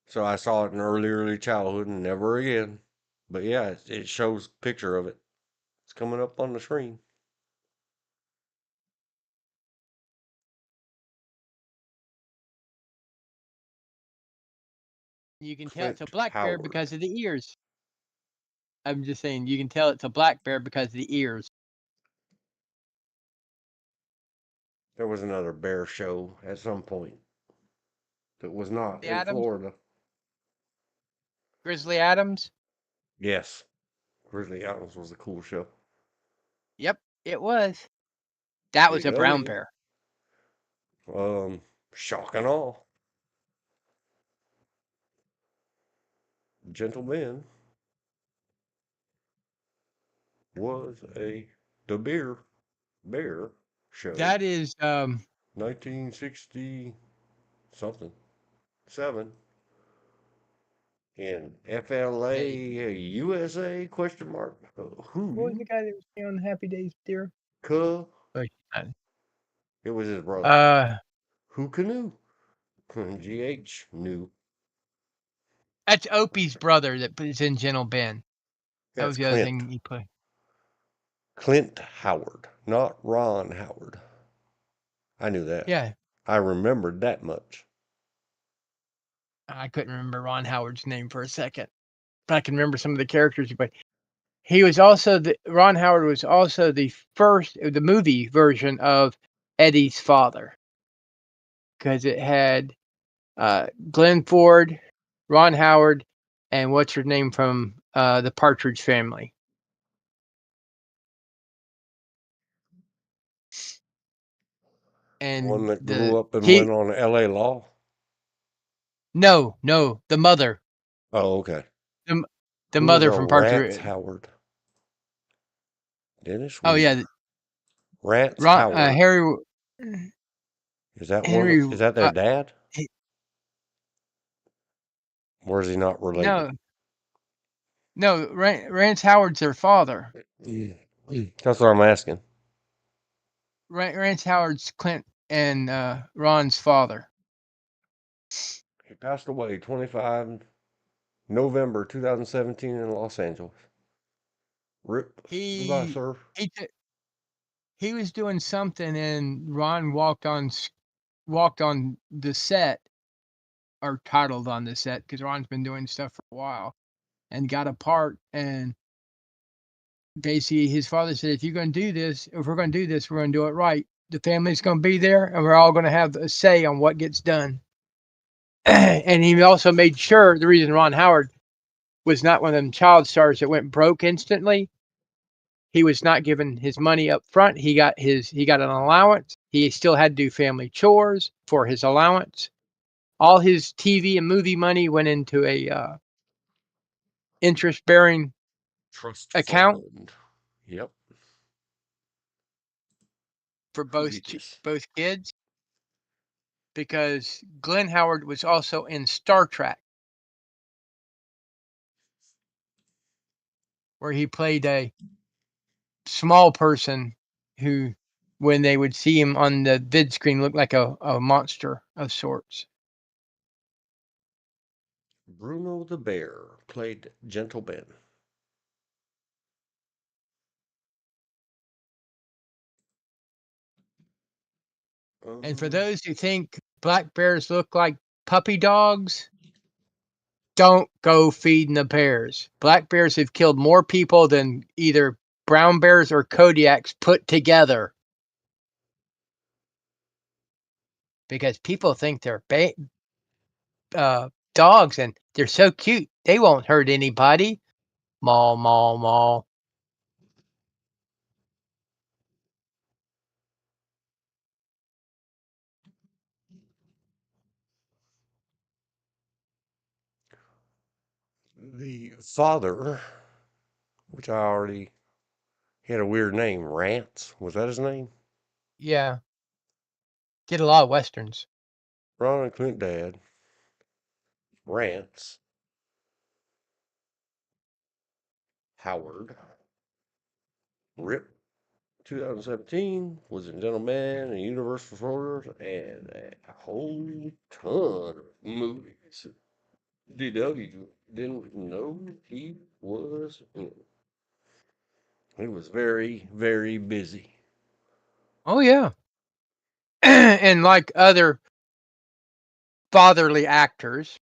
So I saw it in early childhood and never again. But yeah, it shows picture of it. It's coming up on the screen. You can tell it's a Clint black bear Howard. because of the ears. I'm just saying, you can tell it's a black bear because of the ears. There was another bear show at some point that was not The in Adams, Florida. Grizzly Adams. Yes, Grizzly Adams was a cool show. Yep, it was. That was Big a brown ugly. bear. Um, shock and awe. Gentleman was the bear show, That is 1960 something 7 in FLA, hey, USA question mark. what was Who? the guy that was on Happy Days dear? Cuh. Oh, she's not. It was his brother. Uh Who canoe? GH knew. that's Opie's brother that is in Gentle Ben. That That's was the other Clint. thing he put. Clint Howard, not Ron Howard. I knew that. Yeah. I remembered that much. I couldn't remember Ron Howard's name for a second. But I can remember some of the characters he played. He was also Ron Howard was also the movie version of Eddie's father. Because it had Glenn Ford, Ron Howard, and what's her name from the Partridge Family. One And that grew up and he went on LA Law. no, the mother, Oh, okay. the, the Who was mother a from Rance Partridge. Howard? Dennis Oh Weaver. yeah, Rance Ron Howard. Harry Is that one? Henry. Is that their dad? He, Or is he not related? no, Rance Howard's their father. That's what I'm asking. Rance Howard's Clint and Ron's father. He passed away 25 November 2017 in Los Angeles. Rip. Goodbye, He sir. he he was doing something, and Ron walked on the set, or titled on the set, because Ron's been doing stuff for a while, and got a part. And basically, his father said, "If we're going to do this, we're going to do it right. The family's going to be there, and we're all going to have a say on what gets done." And he also made sure the reason Ron Howard was not one of them child stars that went broke instantly. He was not given his money up front. He got an allowance. He still had to do family chores for his allowance. All his TV and movie money went into a interest bearing Trust account fund. Yep. for Who did this? both kids, because Glenn Howard was also in Star Trek, where he played a small person who, when they would see him on the vid screen, looked like a monster of sorts. Bruno the Bear played Gentle Ben. And for those who think black bears look like puppy dogs, don't go feeding the bears. Black bears have killed more people than either brown bears or Kodiaks put together. Because people think they're dogs, and they're so cute. They won't hurt anybody. Maw, maw, maw. The father, which I already he had a weird name, Rance. Was that his name? Yeah. Did a lot of westerns. Ron and Clint dad. Rance. Howard. Rip. 2017 was in Gentleman and Universal Soldiers and a whole ton of movies. DW didn't know he was in. He was very, very busy. Oh, yeah. And like other fatherly actors,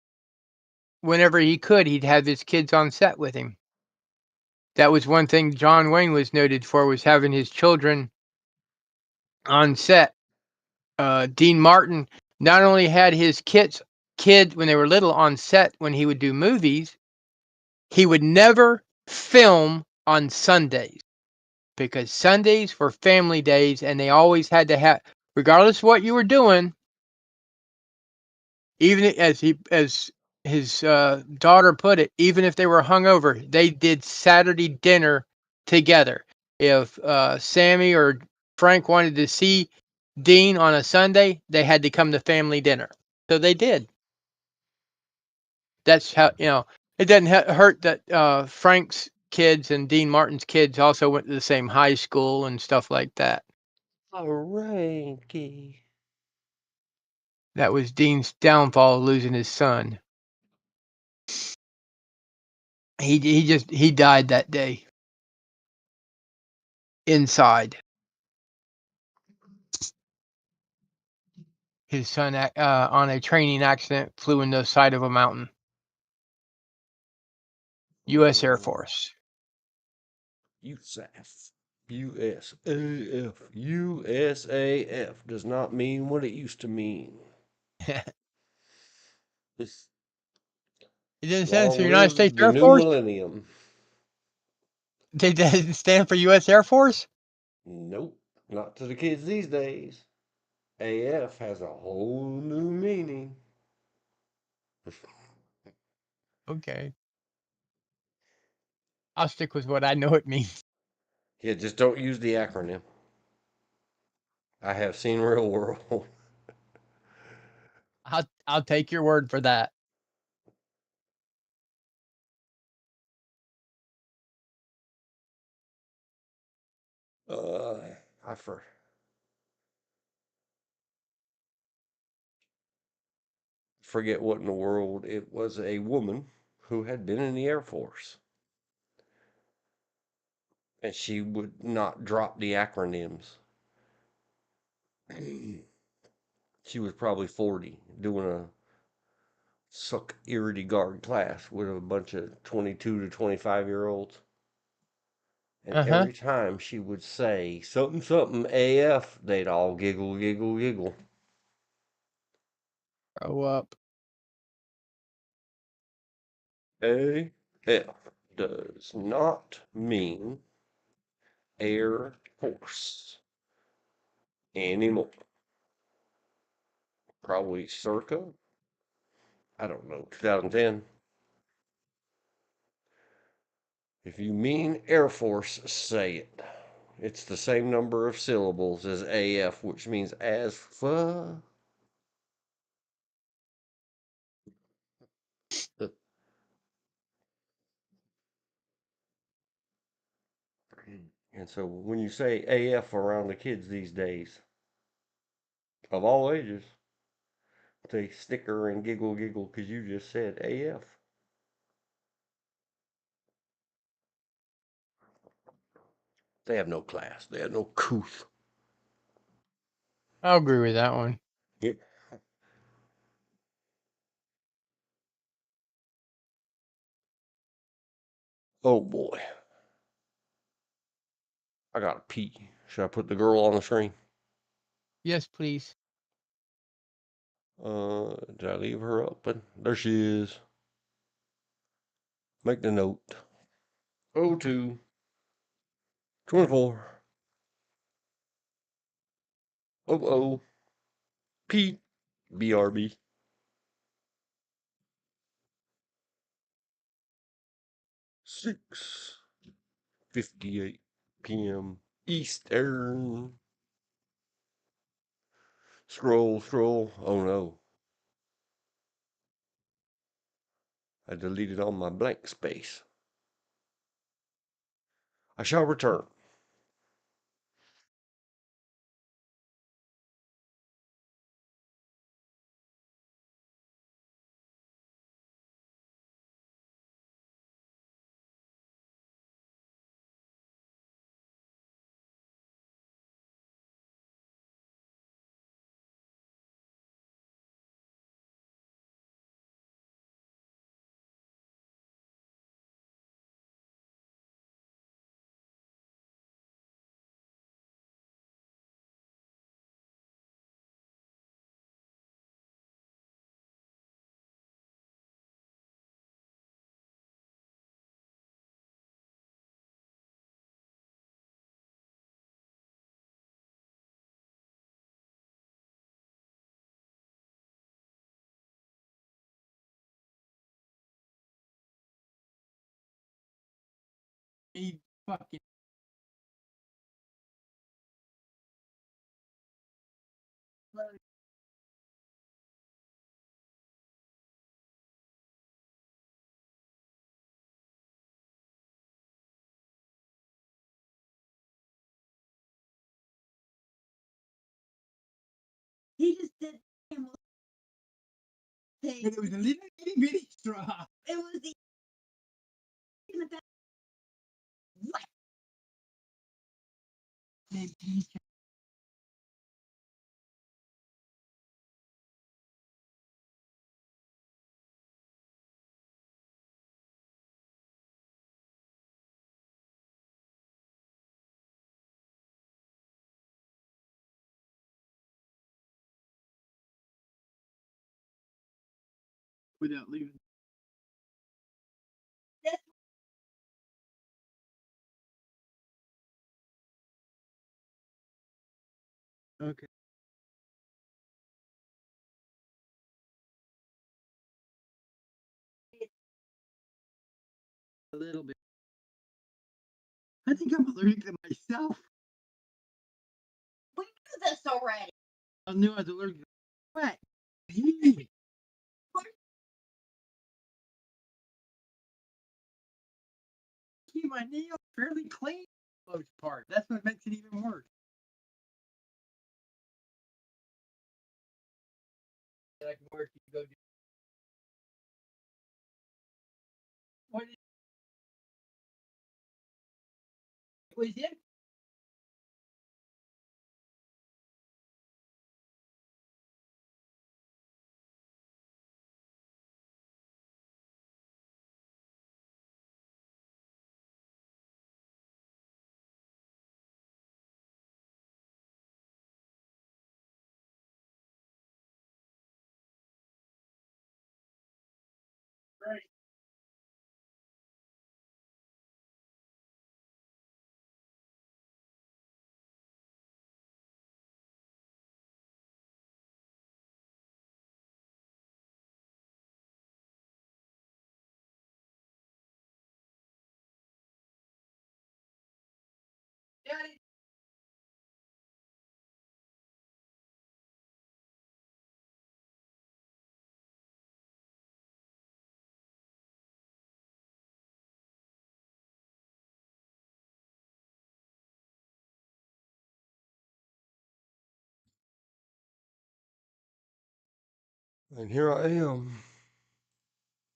whenever he could, he'd have his kids on set with him. That was one thing John Wayne was noted for, was having his children on set. Dean Martin not only had his kid when they were little on set when he would do movies, he would never film on Sundays, because Sundays were family days, and they always had to have, regardless of what you were doing, even as his daughter put it, even if they were hungover, they did Saturday dinner together. If Sammy or Frank wanted to see Dean on a Sunday, they had to come to family dinner. So they did. That's how, it doesn't hurt that Frank's kids and Dean Martin's kids also went to the same high school and stuff like that. Frankie. That was Dean's downfall, losing his son. He died that day inside. His son on a training accident flew into the side of a mountain. U.S. Air Force. USAF. USAF. USAF does not mean what it used to mean. This It didn't stand for long United States live the Air new Force. millennium. They didn't stand for U.S. Air Force. Nope, not to the kids these days. AF has a whole new meaning. Okay, I'll stick with what I know it means. Yeah, just don't use the acronym. I have seen real world. I'll take your word for that. I forget what in the world. It was a woman who had been in the Air Force. And she would not drop the acronyms. She was probably 40 doing a security guard class with a bunch of 22 to 25-year-olds. And Uh-huh. every time she would say something, something AF, they'd all giggle, giggle, giggle. Grow up. AF does not mean Air Force anymore. Probably circa, I don't know, 2010. If you mean Air Force, say it. It's the same number of syllables as AF, which means as fuck. And so when you say AF around the kids these days, of all ages, they snicker and giggle, giggle because you just said AF. They have no class. They have no couth. I'll agree with that one. Yeah. Oh boy, I gotta pee. Should I put the girl on the screen? Yes, please. Did I leave her up? But there she is. Make the note. 02 24 00 P BRB 6:58 p.m. Eastern. Scroll, scroll. Oh no, I deleted all my blank space. I shall return. He fucking. He just did him But it was a little itty bitty straw. It was the in the back. What? Without leaving. That's Okay. A little bit. I think I'm allergic to myself. we knew this already. I knew I was allergic to what? Hey. Keep my nails fairly clean for the most part. That's what makes it even worse. I can work, you go do. What was it? Right. Daddy. And here I am,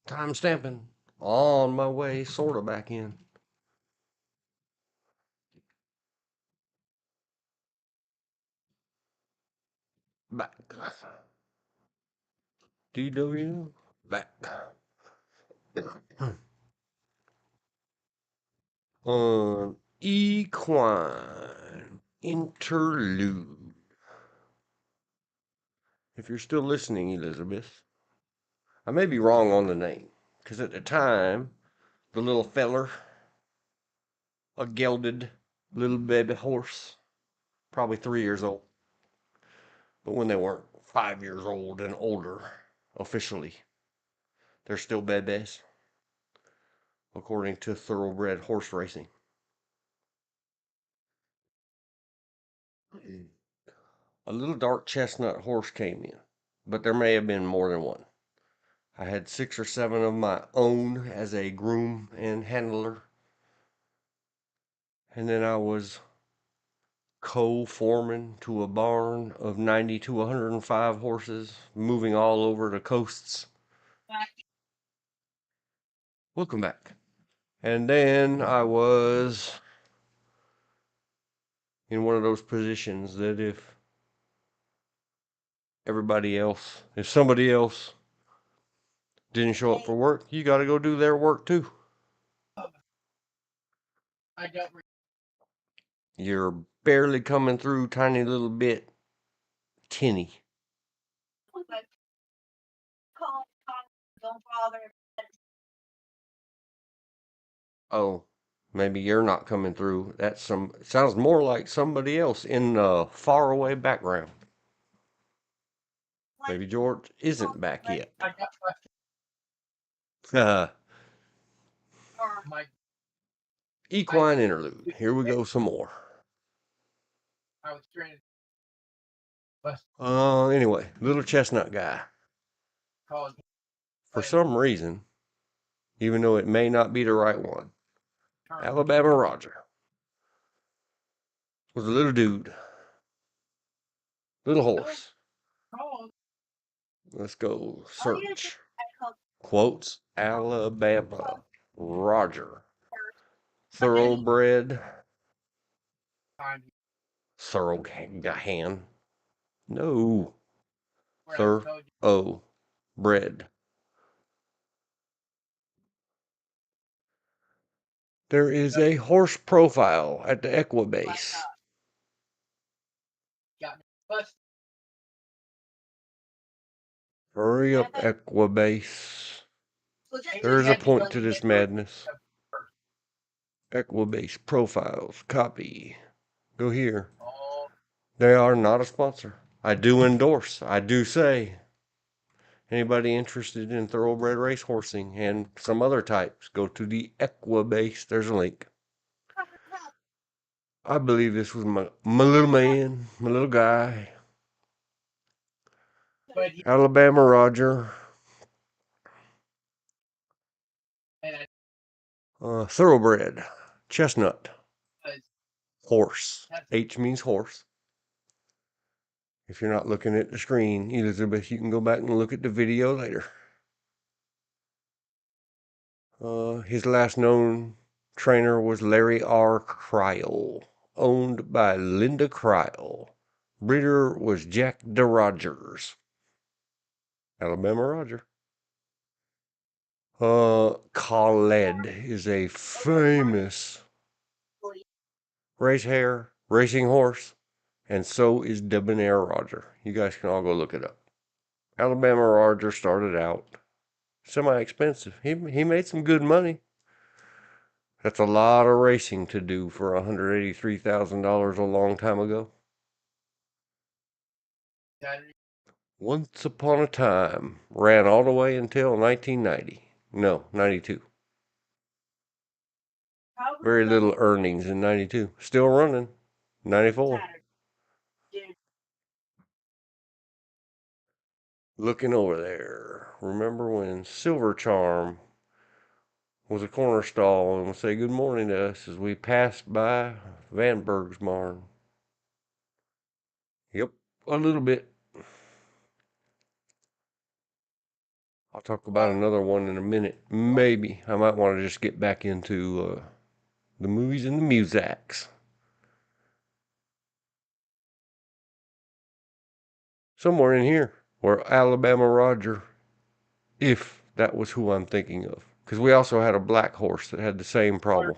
time stamping, on my way, sort of back in. Back. DW, back. On equine interlude. If you're still listening, Elizabeth, I may be wrong on the name, because at the time, the little feller, a gelded little baby horse, probably 3 years old. But when they weren't 5 years old and older, officially, they're still bebes, according to thoroughbred horse racing. A little dark chestnut horse came in, but there may have been more than one. I had 6 or 7 of my own as a groom and handler, and then I was co-foreman to a barn of 90 to 105 horses, moving all over the coasts. Welcome back. And then I was in one of those positions that if somebody else didn't show up for work, you got to go do their work too. I don't. You're barely coming through, tiny little bit tinny. Don't bother. Oh, maybe you're not coming through. Sounds more like somebody else in the faraway background. Maybe George isn't back yet. I got Uh, my Equine interlude. Here we go some more. I was trying to Anyway, little chestnut guy. call For some reason, even though it may not be the right one, Alabama Roger was a little dude. Little horse. Let's go search. Quotes Alabama Roger. Thoroughbred. Thoroughbred. No. Thoroughbred. There is a horse profile at the Equibase. Hurry up, Equibase. There is a point to this madness. Equibase profiles. Copy. Go here. They are not a sponsor. I do endorse. I do say. Anybody interested in thoroughbred race horsing and some other types, go to the Equibase. There's a link. I believe this was my little man, my little guy. Alabama Roger. Thoroughbred. Chestnut. Horse. H means horse. If you're not looking at the screen, Elizabeth, you can go back and look at the video later. His last known trainer was Larry R. Cryle, owned by Linda Cryle. Breeder was Jack DeRogers. Alabama Roger. Khaled is a famous racing horse, and so is Debonair Roger. You guys can all go look it up. Alabama Roger started out semi-expensive. He made some good money. That's a lot of racing to do for $183,000 a long time ago. Once upon a time, ran all the way until 1990. No, 92. Very little earnings in 92. Still running. 94. Looking over there. Remember when Silver Charm was a corner stall and would say good morning to us as we passed by Vanberg's barn? Yep, a little bit. I'll talk about another one in a minute. Maybe. I might want to just get back into the movies and the musics. Somewhere in here where Alabama Roger, if that was who I'm thinking of. Because we also had a black horse that had the same problem.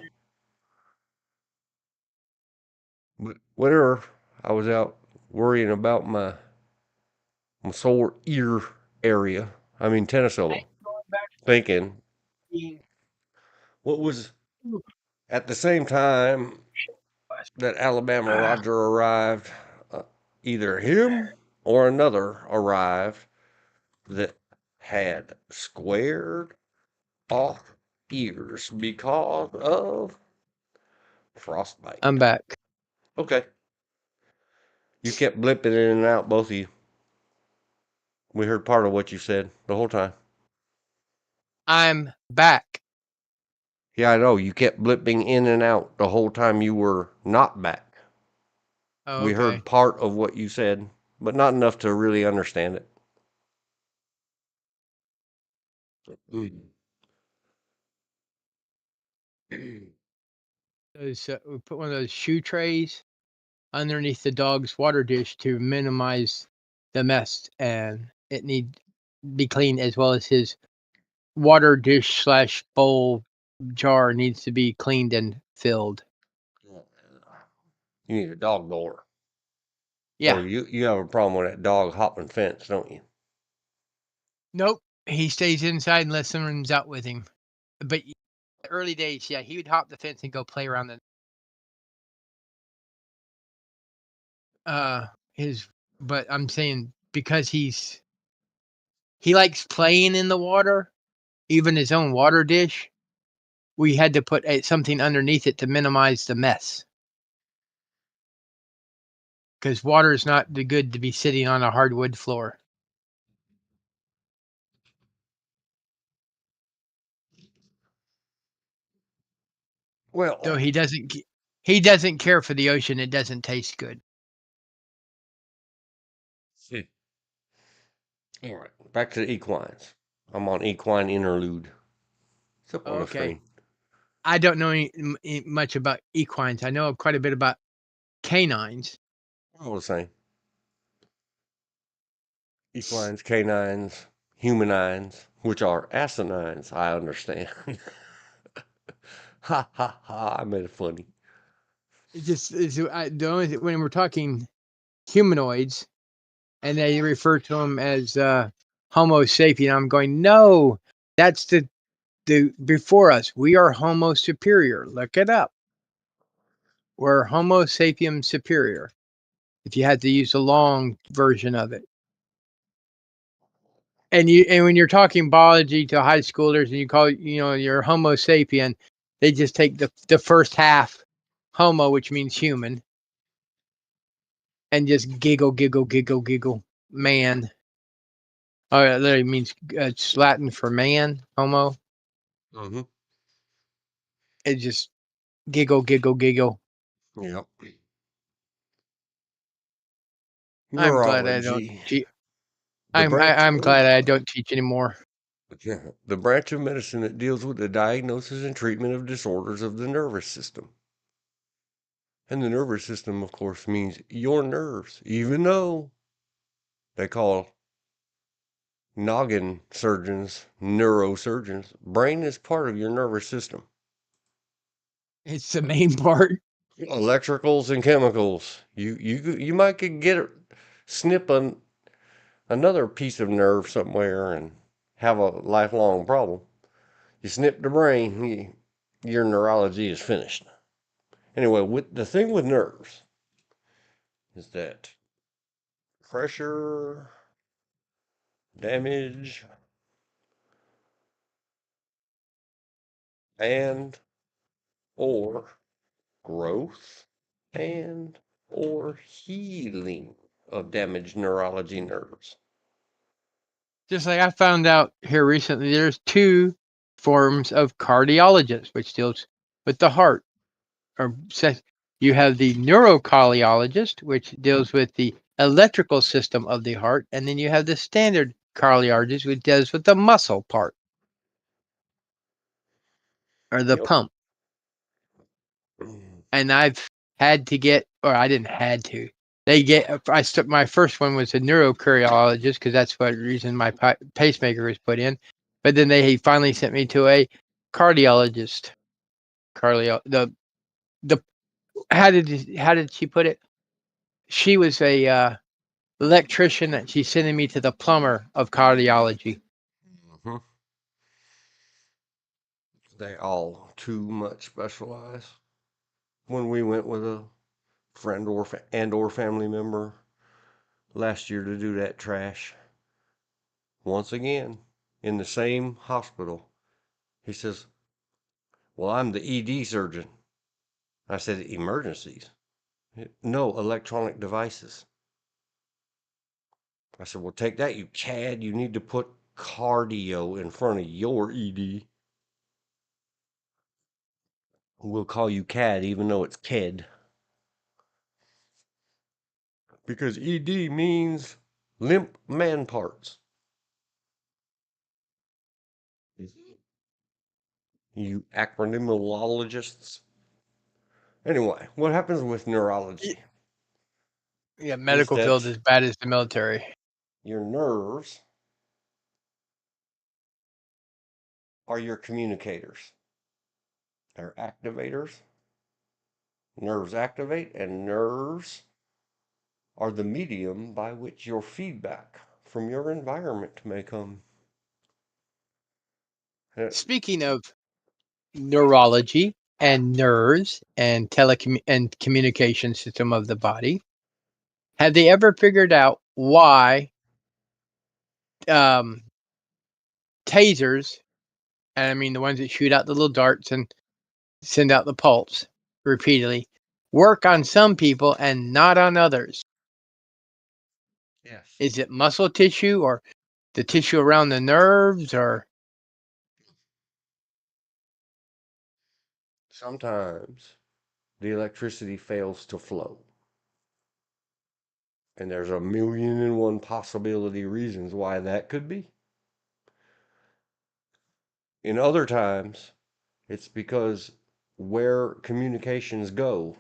But whatever, I was out worrying about my sore ear area. I mean, tennis elbow. Thinking, what was at the same time that Alabama Roger arrived, either him or another arrived that had squared off ears because of frostbite. I'm back. Okay. You kept blipping in and out, both of you. We heard part of what you said the whole time. I'm back. Yeah, I know. You kept blipping in and out the whole time you were not back. Oh, We okay. heard part of what you said, but not enough to really understand it. We put one of those shoe trays underneath the dog's water dish to minimize the mess, and it need be cleaned, as well as his water dish / bowl jar needs to be cleaned and filled. You need a dog door. Yeah. Or you have a problem with that dog hopping fence, don't you? Nope. He stays inside unless someone's out with him. But the early days, yeah, he would hop the fence and go play around but I'm saying because he likes playing in the water, even his own water dish. we had to put something underneath it to minimize the mess. Because water is not good to be sitting on a hardwood floor. Well, So he doesn't care for the ocean. It doesn't taste good. all right, back to the equines. I'm on equine interlude. It's up on the Okay. screen. I don't know much about equines. I know quite a bit about canines. All the same. Equines, canines, humanines, which are asinines, I understand. Ha ha ha, I made it funny. It just when we're talking humanoids, and they refer to them as Homo sapien. I'm going, no, that's the before us. We are Homo superior. Look it up. We're Homo sapien superior. If you had to use the long version of it. And when you're talking biology to high schoolers and you call you're Homo sapien, they just take the first half Homo, which means human, and just giggle, man. Oh, it literally means it's Latin for man, Homo. Mm-hmm. It just giggle. Yep. I'm glad I don't Neurology. teach. The branch, I'm glad I don't teach anymore. the branch of medicine that deals with the diagnosis and treatment of disorders of the nervous system. And the nervous system, of course, means your nerves, even though they call noggin surgeons neurosurgeons. Brain is part of your nervous system. It's the main part. Electricals and chemicals. You might could snip another piece of nerve somewhere and have a lifelong problem. You snip the brain, your neurology is finished. Anyway, with the thing with nerves is that pressure, damage, and or growth and or healing of damaged neurology nerves. Just like I found out here recently, there's two forms of cardiologist, which deals with the heart. You have the neurocardiologist, which deals with the electrical system of the heart, and then you have the standard cardiologist, which deals with the muscle part or the Yep. pump. And I've had to get, or I didn't had to. My first one was a neurocardiologist because that's what reason my pacemaker was put in. But then he finally sent me to a cardiologist. The how did she put it? She was a electrician that she's sending me to the plumber of cardiology. Mm-hmm. They all too much specialize. When we went with a friend or family member last year to do that trash, once again in the same hospital, he says, "Well, I'm the ED surgeon." I said, "Emergencies? No, electronic devices." I said, "Well, take that, you cad. You need to put cardio in front of your ED. We'll call you CAD even though it's KED. Because ED means limp man parts. You acronymologists. Anyway, what happens with neurology Yeah, is medical field that as bad as the military. your nerves are your communicators. They're activators. Nerves activate, and nerves are the medium by which your feedback from your environment may come. Speaking of neurology and nerves and and communication system of the body, have they ever figured out why tasers and I mean the ones that shoot out the little darts and send out the pulse repeatedly, work on some people and not on others? Yes. Is it muscle tissue or the tissue around the nerves, or Sometimes the electricity fails to flow. And there's a million and one possibility reasons why that could be. In other times, it's because where communications go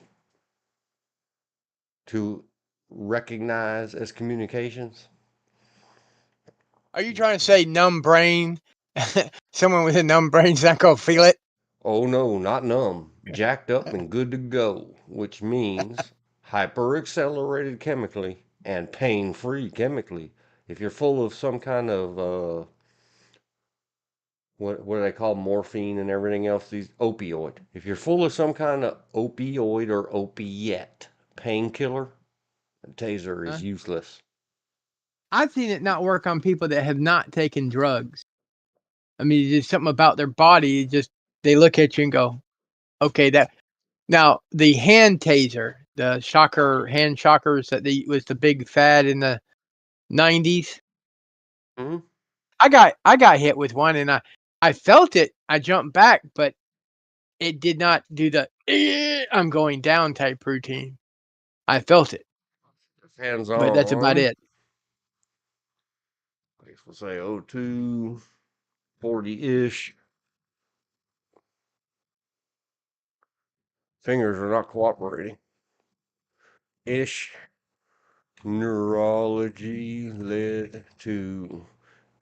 to recognize as communications. are you trying to say numb brain? Someone with a numb brain's not gonna feel it. Oh no, not numb, jacked up and good to go, which means hyper accelerated chemically and pain free chemically. If you're full of some kind of what do they call morphine and everything else, these opioid. If you're full of some kind of opioid or opiate painkiller, a taser Huh? is useless. I've seen it not work on people that have not taken drugs. I mean, there's something about their body. Just they look at you and go, "Okay, that." Now the hand taser, the shocker hand shockers that was the big fad in the '90s. Hmm. I got hit with one, and I felt it. I jumped back, but it did not do the I'm going down type routine. I felt it, Hands but that's about on. it. I guess we'll say 02, 40-ish. Fingers are not cooperating. Ish. Neurology led to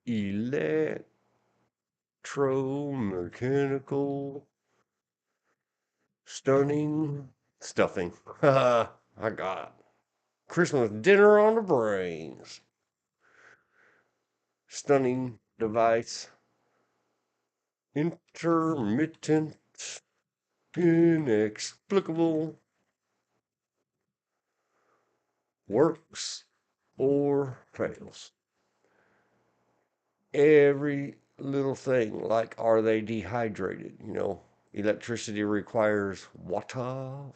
electromechanical stunning stuffing. I got Christmas dinner on the brains. Stunning device. Intermittent. Inexplicable. Works or fails. Every little thing, like are they dehydrated? Electricity requires water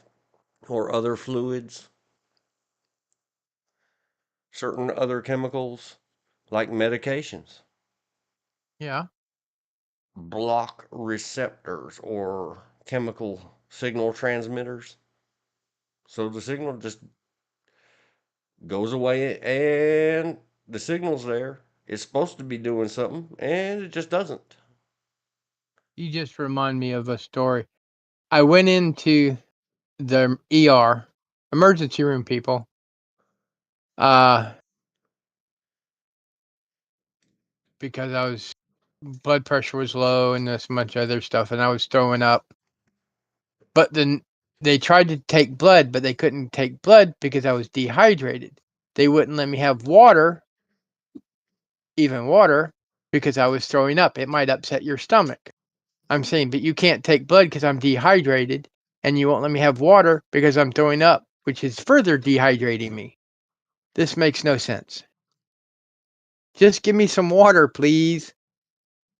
or other fluids, certain other chemicals, like medications, Yeah. block receptors or chemical signal transmitters. So the signal just goes away and the signal's there. It's supposed to be doing something and it just doesn't. You just remind me of a story. I went into the ER, emergency room people, uh, because I was blood pressure was low and this much other stuff, and I was throwing up. But then they tried to take blood, but they couldn't take blood because I was dehydrated. They wouldn't let me have water, even water, because I was throwing up. It might upset your stomach. I'm saying, but you can't take blood because I'm dehydrated, and you won't let me have water because I'm throwing up, which is further dehydrating me. This makes no sense. Just give me some water, please.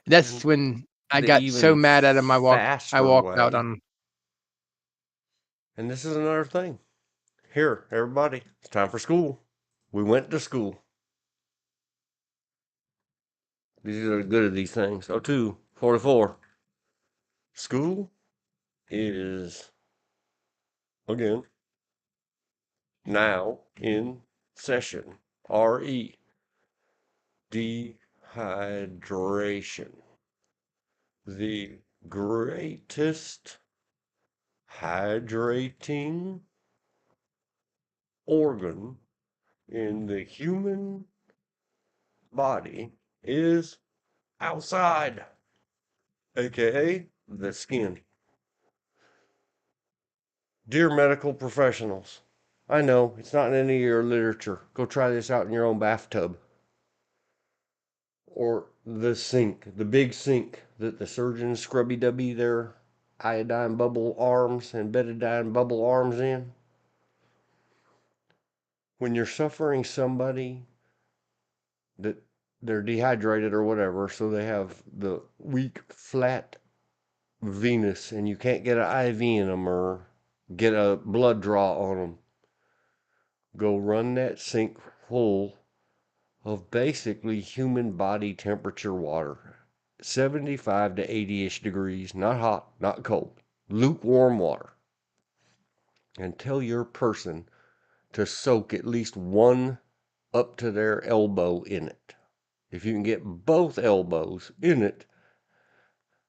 That's And when I the got so even mad at him. I faster walked out way, on him. and this is another thing. Here, everybody, it's time for school. We went to school. These are good at these things. 02, 44. School is, again, now in session. RE. Dehydration. The greatest hydrating organ in the human body is outside, aka the skin. Dear medical professionals, I know it's not in any of your literature. Go try this out in your own bathtub. Or the sink, the big sink that the surgeons scrubby dubby their iodine bubble arms and betadine bubble arms in. When you're suffering somebody that they're dehydrated or whatever, so they have the weak, flat venous, and you can't get an IV in them or get a blood draw on them. Go run that sink full of basically human body temperature water. 75 to 80-ish degrees, not hot, not cold. Lukewarm water. And tell your person to soak at least one up to their elbow in it. If you can get both elbows in it,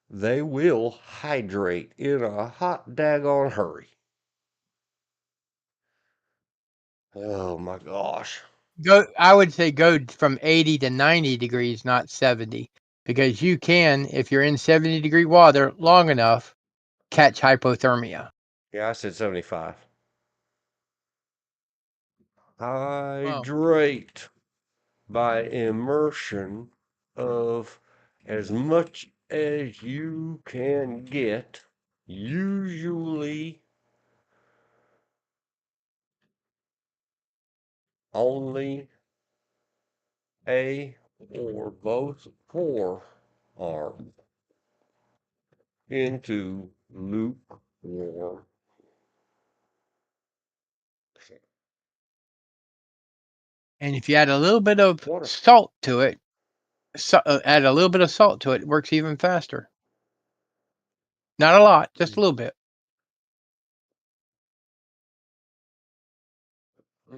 they will hydrate in a hot daggone hurry. Oh my gosh. I would say go from 80 to 90 degrees, not 70, because you can, if you're in 70-degree water long enough, catch hypothermia. Yeah, I said 75. Well, Hydrate by immersion of as much as you can get, usually only a or both forearms into lukewarm. and if you add a little bit of Water. salt to it, add a little bit of salt to it, it works even faster. Not a lot, just a little bit. I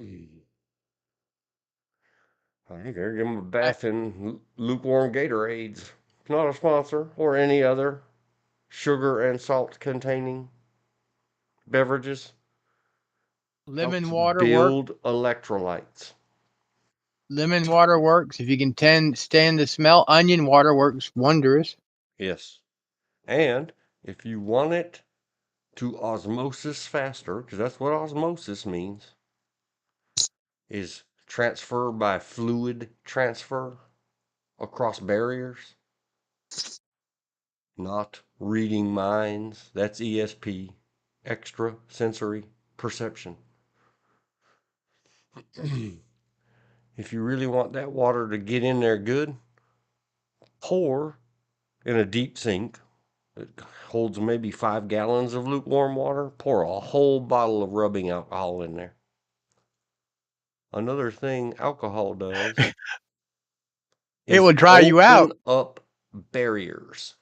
think they're giving them a bath in lukewarm Gatorades. Not a sponsor or any other sugar and salt containing beverages. Lemon Helps water works. build electrolytes. Lemon water works. If you can stand the smell, onion water works wondrous. Yes. And if you want it to osmosis faster, because that's what osmosis means, is transfer by fluid transfer across barriers, not reading minds. That's ESP, extra sensory perception. If you really want that water to get in there good, pour in a deep sink. It holds maybe 5 gallons of lukewarm water. Pour a whole bottle of rubbing alcohol in there. Another thing alcohol does It is will dry you out. open up barriers.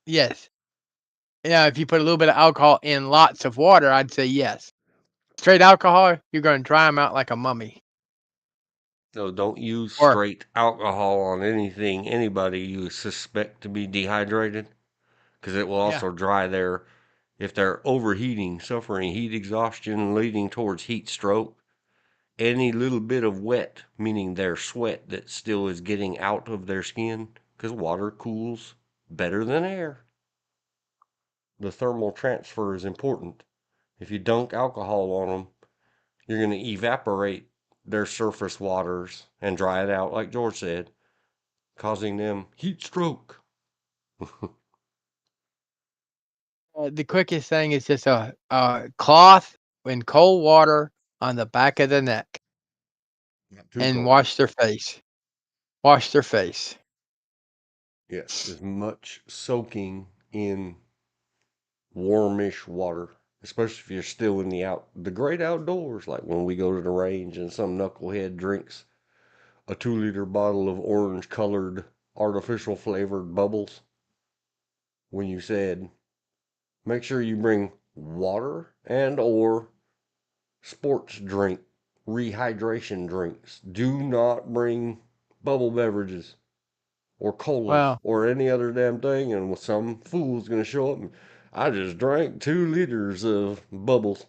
Yes. Yeah, if you put a little bit of alcohol in lots of water, I'd say yes. Straight alcohol, you're going to dry them out like a mummy. So don't use Or straight alcohol on anything, anybody you suspect to be dehydrated, because it will yeah, also dry their, if they're overheating, suffering heat exhaustion, leading towards heat stroke. Any little bit of wet, meaning their sweat that still is getting out of their skin, because water cools better than air. The thermal transfer is important. If you dunk alcohol on them, you're going to evaporate their surface waters and dry it out, like George said, causing them heat stroke. the quickest thing is just a cloth in cold water on the back of the neck Not too and cold. wash their face. Wash their face. Yes, as much soaking in warmish water, especially if you're still in the great outdoors, like when we go to the range and some knucklehead drinks a 2-liter bottle of orange colored artificial flavored bubbles. When you said make sure you bring water and or sports drink rehydration drinks. Do not bring bubble beverages or colas Well, or any other damn thing, and some fool's gonna show up and I just drank 2 liters of bubbles.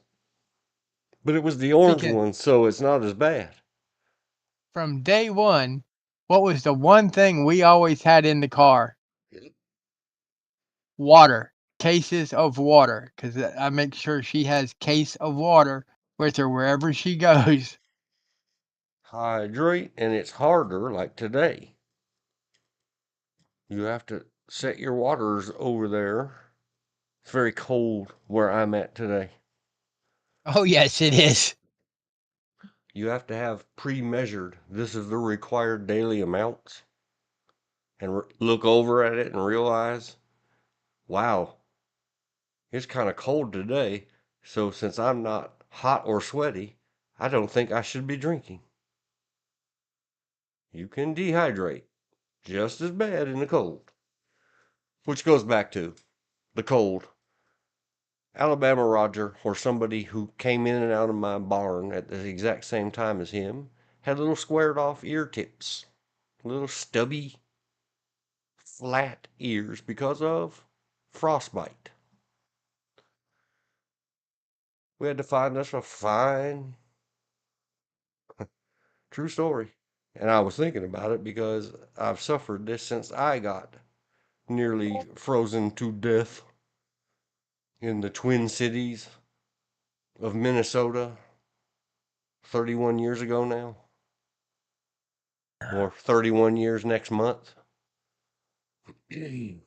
But it was the orange speaking one, so it's not as bad. from day one, what was the one thing we always had in the car? Water. Cases of water. Because I make sure she has case of water with her wherever she goes. Hydrate, and it's harder, like today. You have to set your waters over there. It's very cold where I'm at today. Oh, yes, it is. you have to have pre-measured. This is the required daily amounts. And look over at it and realize, wow, it's kind of cold today. So since I'm not hot or sweaty, I don't think I should be drinking. You can dehydrate just as bad in the cold. Which goes back to the cold. Alabama Roger, or somebody who came in and out of my barn at the exact same time as him, had little squared off ear tips, little stubby, flat ears because of frostbite. We had to find us a fine, true story. And I was thinking about it because I've suffered this since I got nearly frozen to death in the Twin Cities of Minnesota 31 years ago now, or 31 years next month. The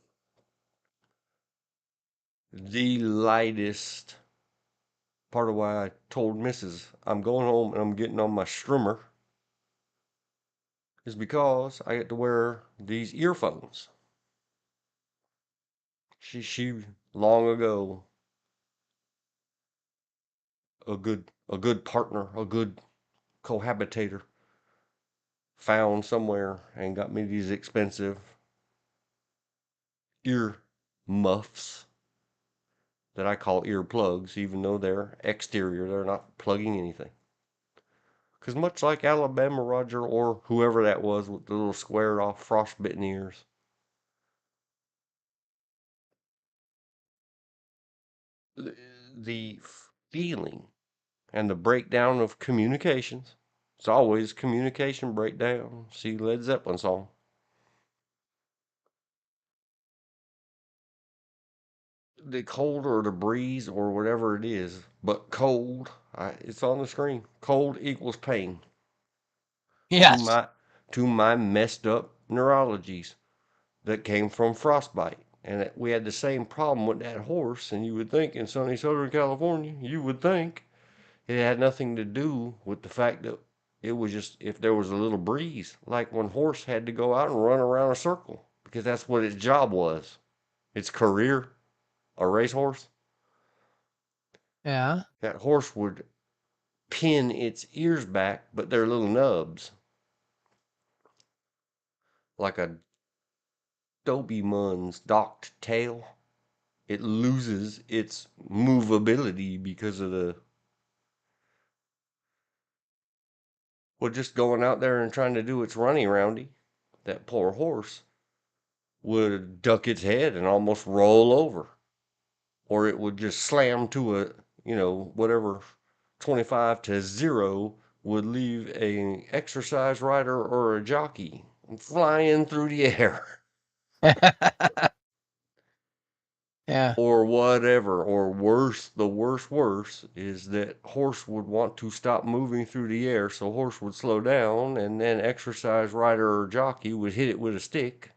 lightest part of why I told Mrs. I'm going home and I'm getting on my strimmer is because I get to wear these earphones. She long ago, a good partner, a good cohabitator, found somewhere and got me these expensive ear muffs that I call earplugs, even though they're exterior, they're not plugging anything. Because much like Alabama Roger or whoever that was with the little squared off frostbitten ears, the feeling and the breakdown of communications, it's always communication breakdown. See Led Zeppelin song. The cold or the breeze or whatever it is, but cold, it's on the screen. Cold equals pain to Yes. my messed up neurologies that came from frostbite. And we had the same problem with that horse. And you would think in sunny Southern California, you would think it had nothing to do with the fact that it was just if there was a little breeze, like when horse had to go out and run around a circle because that's what its job was. Its career, a racehorse. Yeah. That horse would pin its ears back, but they're little nubs, like a Doberman's docked tail. It loses its movability because of just going out there and trying to do its running roundy. That poor horse would duck its head and almost roll over, or it would just slam to a, whatever 25 to 0 would leave a exercise rider or a jockey flying through the air. Yeah. Or whatever, or worse, the worse is that horse would want to stop moving through the air, so horse would slow down, and then exercise rider or jockey would hit it with a stick,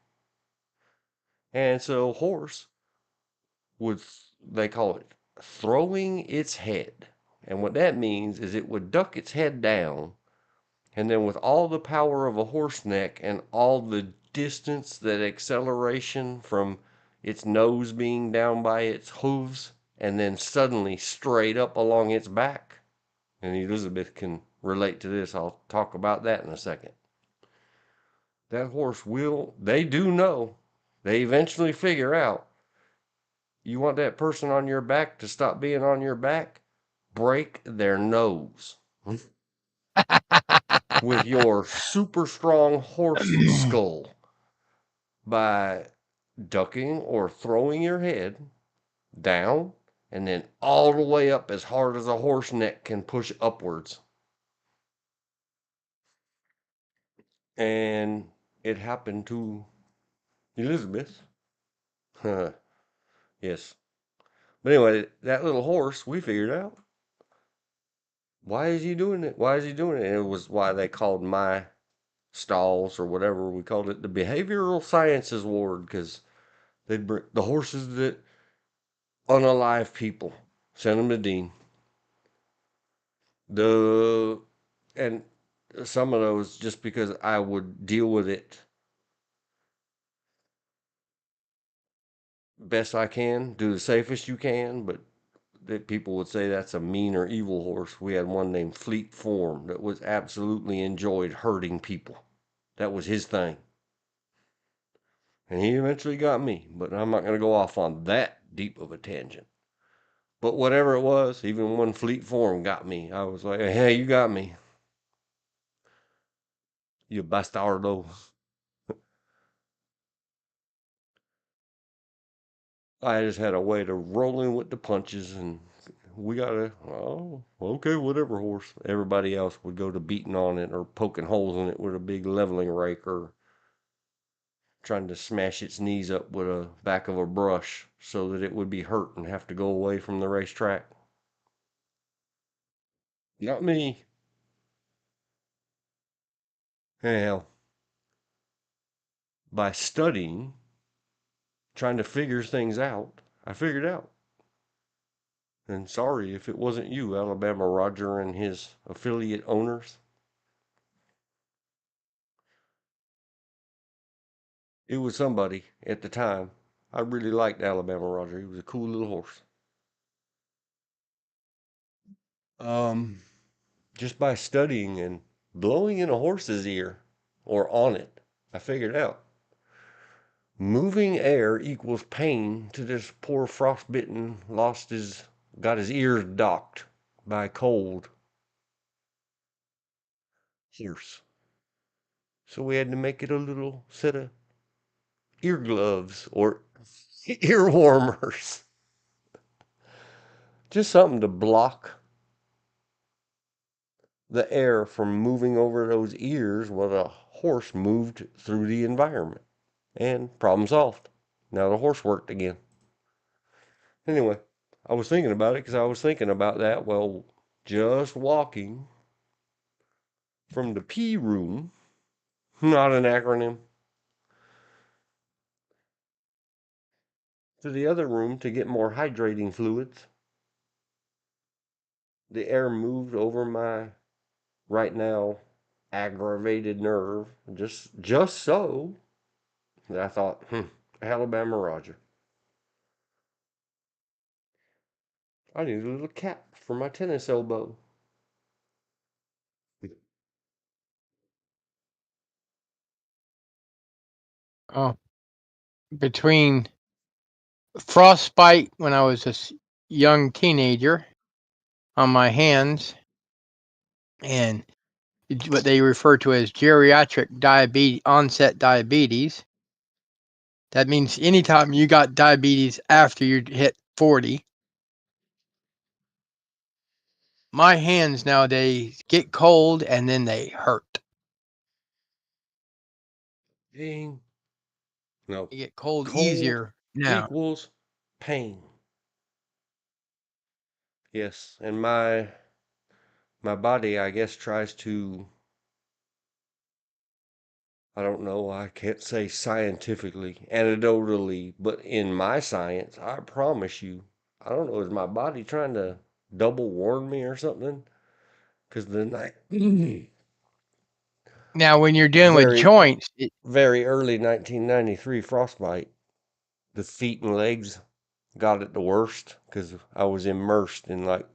and so horse would, they call it throwing its head, and what that means is it would duck its head down, and then with all the power of a horse neck and all the distance that acceleration from its nose being down by its hooves and then suddenly straight up along its back. And Elizabeth can relate to this. I'll talk about that in a second. That horse they do know, they eventually figure out, you want that person on your back to stop being on your back? Break their nose with your super strong horse skull by ducking or throwing your head down and then all the way up as hard as a horse neck can push upwards. And it happened to Elizabeth. Yes. But anyway, that little horse, we figured out. Why is he doing it? Why is he doing it? And it was why they called my stalls or whatever we called it the behavioral sciences ward, because they'd bring the horses that unalive people, send them to Dean. The And some of those just because I would deal with it best I can, do the safest you can, but that people would say that's a mean or evil horse. We had one named Fleet Form that was absolutely enjoyed hurting people. That was his thing. And he eventually got me, but I'm not going to go off on that deep of a tangent. But whatever it was, even when Fleet Form got me, I was like, hey, you got me. You bastardo. I just had a way to roll in with the punches, and we got to, oh, okay, whatever, horse. Everybody else would go to beating on it or poking holes in it with a big leveling rake or trying to smash its knees up with a back of a brush so that it would be hurt and have to go away from the racetrack. Not me. Anyhow, by studying, trying to figure things out, I figured out. And sorry if it wasn't you, Alabama Roger and his affiliate owners. It was somebody at the time. I really liked Alabama Roger. He was a cool little horse. Just by studying and blowing in a horse's ear or on it, I figured out moving air equals pain to this poor frostbitten, got his ears docked by cold horse. So we had to make it a little set of ear gloves or ear warmers. Just something to block the air from moving over those ears while the horse moved through the environment. And problem solved. Now the horse worked again. Anyway, I was thinking about it because I was thinking about that while just walking from the pee room, not an acronym, to the other room to get more hydrating fluids. The air moved over my right now aggravated nerve just so that I thought, Alabama Roger. I need a little cap for my tennis elbow. Oh, between frostbite when I was a young teenager on my hands and what they refer to as geriatric onset diabetes. That means anytime you got diabetes after you hit 40. My hands nowadays get cold and then they hurt. Ding. No. They get cold Cold easier now. equals pain. Yes, and my body, I guess, tries to, I don't know, I can't say scientifically, anecdotally, but in my science, I promise you, I don't know, is my body trying to double warn me or something? Because the night, Now, when you're dealing with very, joints, very early 1993 frostbite, the feet and legs got it the worst because I was immersed in like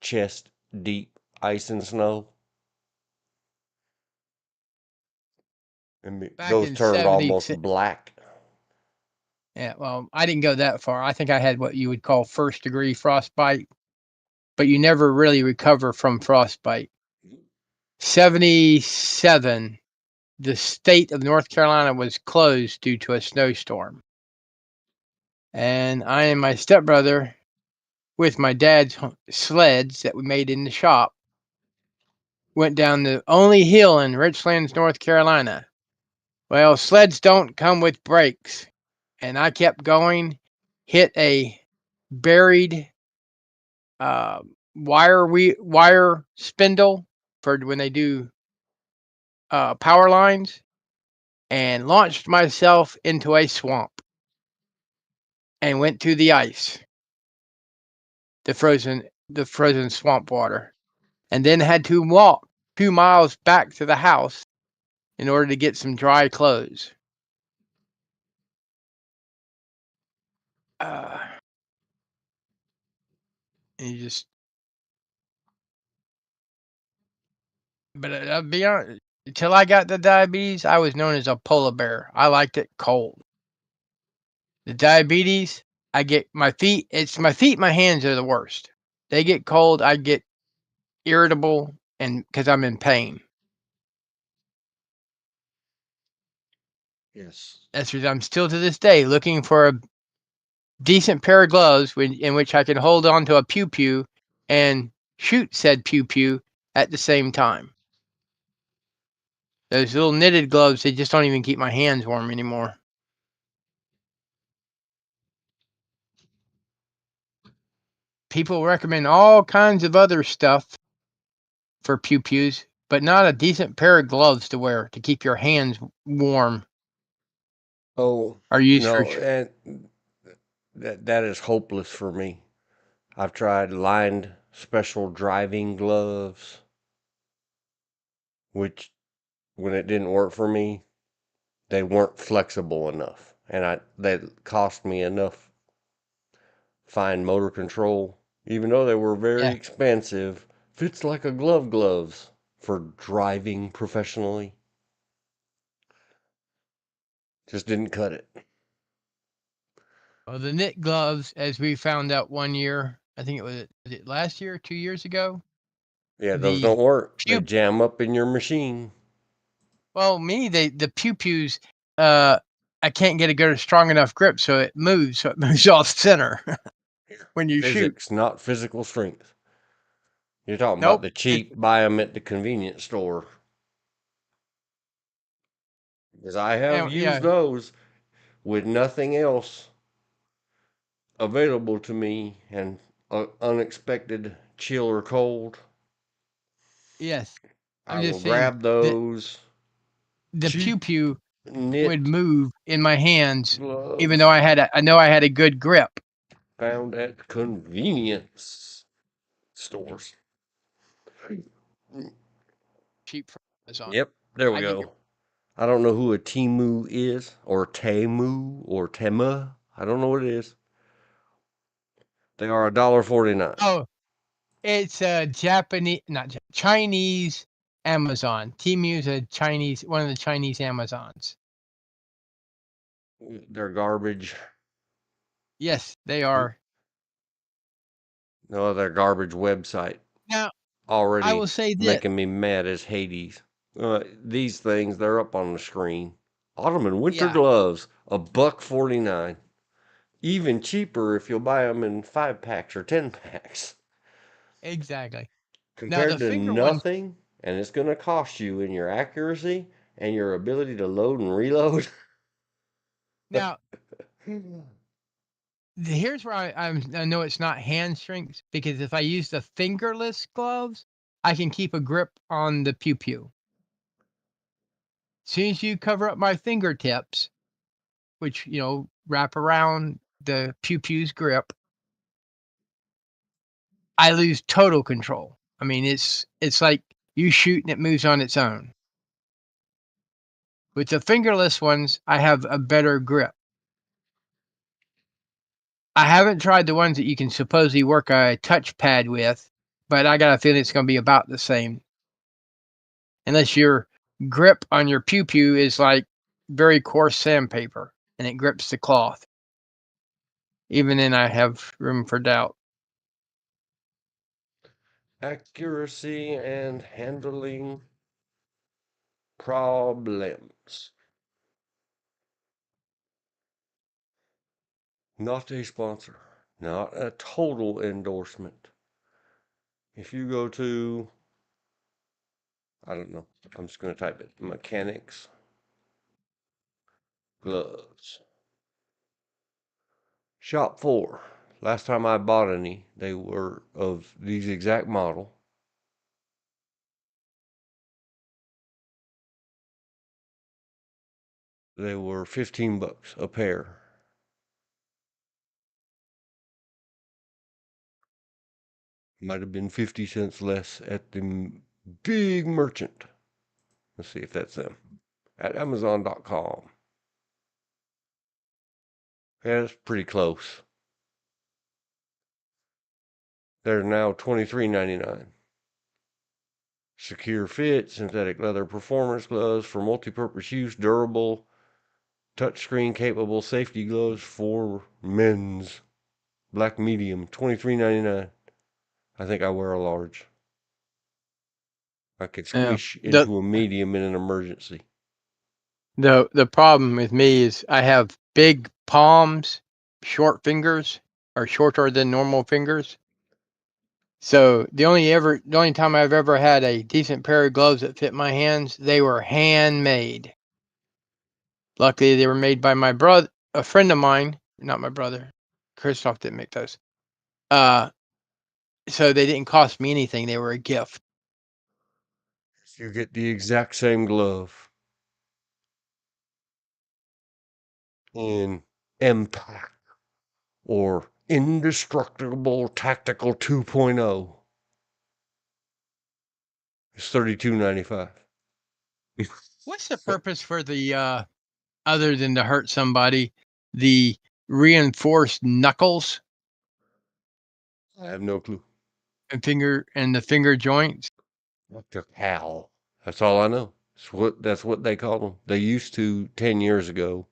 chest deep ice and snow. And back those in turned 70s, almost black. yeah, well, I didn't go that far. I think I had what you would call first degree frostbite, but you never really recover from frostbite. 77, the state of North Carolina was closed due to a snowstorm. And I and my stepbrother, with my dad's sleds that we made in the shop, went down the only hill in Richlands, North Carolina. Well, sleds don't come with brakes. And I kept going, hit a buried wire spindle for when they do power lines, and launched myself into a swamp and went to the ice, the frozen swamp water, and then had to walk 2 miles back to the house in order to get some dry clothes. And you just, but I'll be honest, until I got the diabetes, I was known as a polar bear. I liked it cold. The diabetes, I get my feet, my hands are the worst. They get cold, I get irritable, and because I'm in pain. Yes. That's what I'm still to this day looking for a decent pair of gloves in which I can hold on to a pew pew and shoot said pew pew at the same time. Those little knitted gloves, they just don't even keep my hands warm anymore. People recommend all kinds of other stuff for pew pews, but not a decent pair of gloves to wear to keep your hands warm. Oh, Are used for no, and that is hopeless for me. I've tried lined special driving gloves, which when it didn't work for me, they weren't flexible enough, and they cost me enough fine motor control, even though they were very yeah. expensive. Fits like a gloves for driving professionally. Just didn't cut it. Well, the knit gloves, as we found out one year, I think was it last year, 2 years ago. Yeah, those The don't work. They pew, jam up in your machine. well, the pew pews, I can't get a good strong enough grip, so it moves off center when you shoot. Physics, not physical strength. You're talking about Nope. the cheap, buy them at the convenience store. Because I have used Yeah, those with nothing else available to me and unexpected chill or cold. yes. I I'm will just saying grab that those the pew cheap pew would knit move in my hands, even though gloves I know I had a good grip. found at convenience stores. Cheap from Amazon. Yep, there we I get your go. I don't know who a Timu is, or Temu, or Temu. I don't know what it is. They are $1.49. oh, it's a Japanese, not Chinese Amazon. Temu is a Chinese, one of the Chinese Amazons. They're garbage. Yes, they are. No, their garbage website Now, I will already say this. making me mad as Hades. These things, they're up on the screen. Autumn and winter Yeah, gloves, $1.49. Even cheaper if you'll buy them in 5 packs or 10 packs. exactly. Now the Compared to finger ones. nothing, and it's going to cost you in your accuracy and your ability to load and reload. Now here's where I know it's not hand strength, because if I use the fingerless gloves, I can keep a grip on the pew pew. As soon as you cover up my fingertips, which wrap around the pew pew's grip, I lose total control. I mean, it's like you shoot and it moves on its own. With the fingerless ones, I have a better grip. I haven't tried the ones that you can supposedly work a touchpad with, but I got a feeling it's going to be about the same. Unless your grip on your pew pew is like very coarse sandpaper and it grips the cloth. Even then, I have room for doubt. Accuracy and handling problems. Not a sponsor, not a total endorsement. If you go to, I don't know, I'm just going to type it, mechanics gloves. Shop 4. Last time I bought any, they were of these exact model. They were $15 a pair. Might have been 50 cents less at the Big Merchant. Let's see if that's them. At Amazon.com. Yeah, it's pretty close. They're now $23.99. Secure fit, synthetic leather performance gloves for multi-purpose use, durable, touchscreen capable safety gloves for men's. Black medium, $23.99. I think I wear a large. I could Yeah. squish into a medium in an emergency. The problem with me is I have big palms, short fingers, or shorter than normal fingers. So the only time I've ever had a decent pair of gloves that fit my hands, they were handmade. Luckily, they were made by my brother, a friend of mine, not my brother. Christoph didn't make those. So they didn't cost me anything. They were a gift. You get the exact same glove in Impact or Indestructible Tactical 2.0. It's $32.95. What's the purpose for the other than to hurt somebody, the reinforced knuckles I have no clue. and the finger joints? How? That's all I know. That's what they call them. They used to 10 years ago.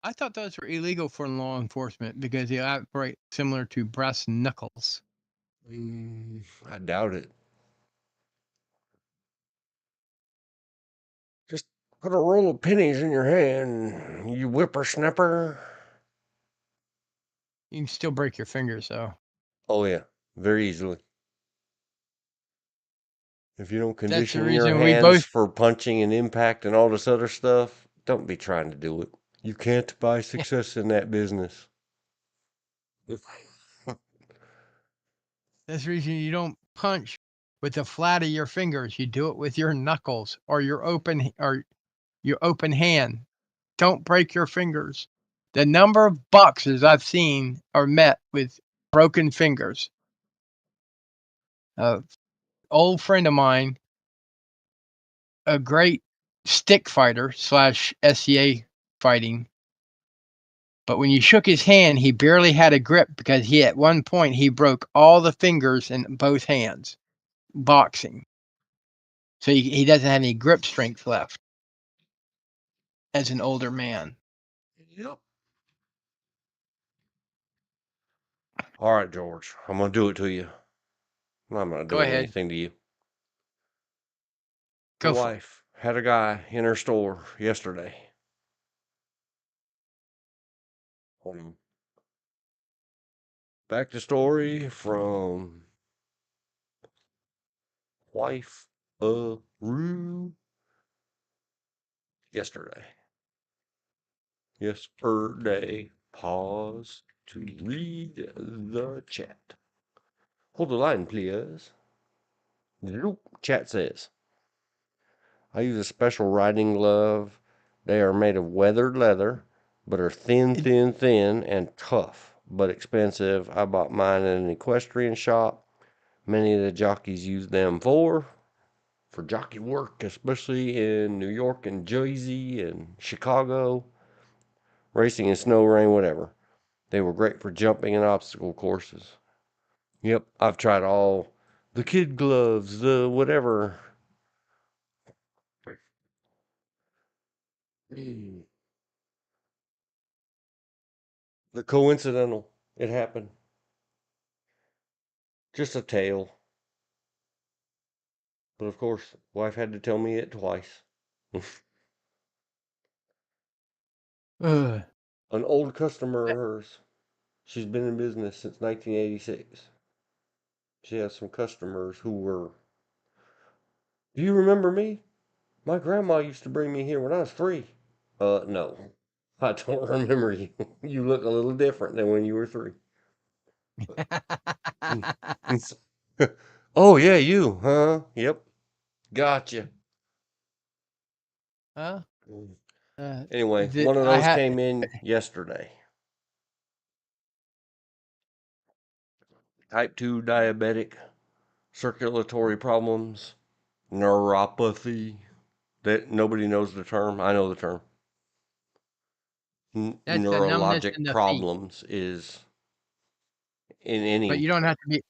I thought those were illegal for law enforcement because they operate similar to brass knuckles. I doubt it. Just put a roll of pennies in your hand, you whippersnapper. You can still break your fingers, though. Oh, yeah. Very easily. If you don't That's the condition your reason we hands both. for punching and impact and all this other stuff, don't be trying to do it. You can't buy success in that business. That's the reason you don't punch with the flat of your fingers. You do it with your knuckles or your open hand. Don't break your fingers. The number of boxers I've seen are met with broken fingers. An old friend of mine, a great stick fighter / SCA fighting. But when you shook his hand, he barely had a grip because at one point he broke all the fingers in both hands boxing. So he doesn't have any grip strength left as an older man. Yep. All right, George. I'm going to do it to you. I'm not Go doing ahead. anything to you. Go My for it. wife had a guy in her store yesterday. Back to story from wife of Rue yesterday. Yesterday. Pause to read the chat. Hold the line, please. Chat says, I use a special riding glove. They are made of weathered leather, but are thin, and tough, but expensive. I bought mine in an equestrian shop. Many of the jockeys use them for jockey work, especially in New York and Jersey and Chicago, racing in snow, rain, whatever. They were great for jumping and obstacle courses. Yep, I've tried all the kid gloves, the whatever. The coincidental. It happened. Just a tale. But of course, wife had to tell me it twice. Ugh. An old customer of hers. She's been in business since 1986. She has some customers who were. Do you remember me? My grandma used to bring me here when I was 3. No. I don't remember you. You look a little different than when you were 3. Oh, yeah, you, huh? Yep. Gotcha. Huh? Anyway, one of I those had came in yesterday. Type 2 diabetic. circulatory problems, neuropathy. That nobody knows the term. I know the term. That's the numbness Neurologic in the feet. problems is in any But you don't have to be a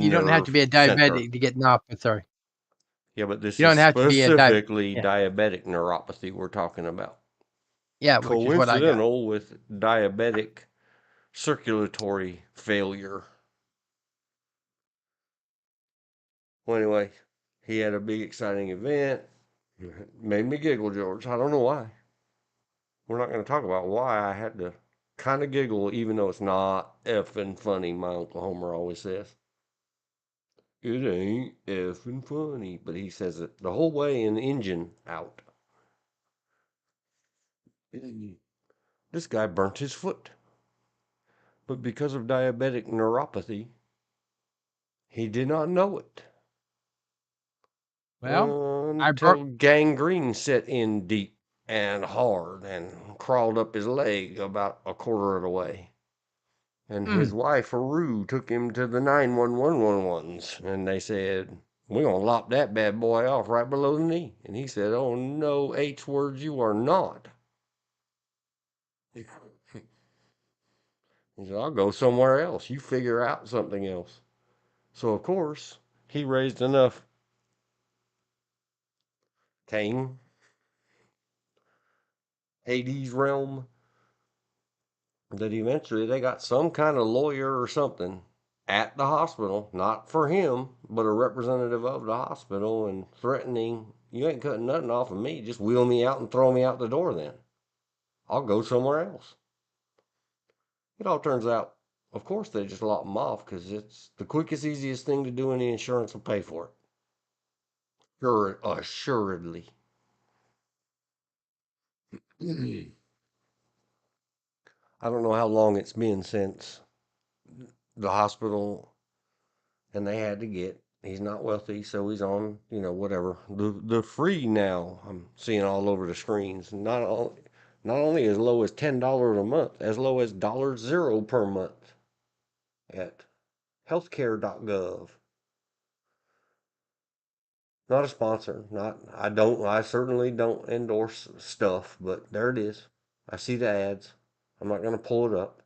nerve center. diabetic to get neuropathy. Sorry. Yeah, but this You is don't have to be a specifically yeah. diabetic neuropathy we're talking about. Yeah, which is what I got. Coincidental with diabetic circulatory failure. Well, anyway, he had a big exciting event. Made me giggle, George. I don't know why. We're not going to talk about why I had to kind of giggle, even though it's not effing funny, my Uncle Homer always says. It ain't effing funny, but he says it the whole way in the engine out. This guy burnt his foot. But because of diabetic neuropathy, he did not know it. Well, Until gangrene set in deep and hard and crawled up his leg about a quarter of the way. And his wife, Aru, took him to the 911 ones, and they said, "We're going to lop that bad boy off right below the knee." And he said, "Oh, no, H words, you are not." He said, "I'll go somewhere else. You figure out something else." So, of course, he raised enough Cain, Hades realm, that eventually they got some kind of lawyer or something at the hospital, not for him, but a representative of the hospital, and threatening, "You ain't cutting nothing off of me. Just wheel me out and throw me out the door then. I'll go somewhere else." It all turns out, of course, they just lop him off because it's the quickest, easiest thing to do, and the insurance will pay for it. Sure, assuredly. I don't know how long it's been since the hospital, and they had to get. He's not wealthy, so he's on, whatever. The free now I'm seeing all over the screens. Not only as low as $10 a month, as low as $0 per month at healthcare.gov. Not a sponsor. I certainly don't endorse stuff, but there it is. I see the ads. I'm not gonna pull it up.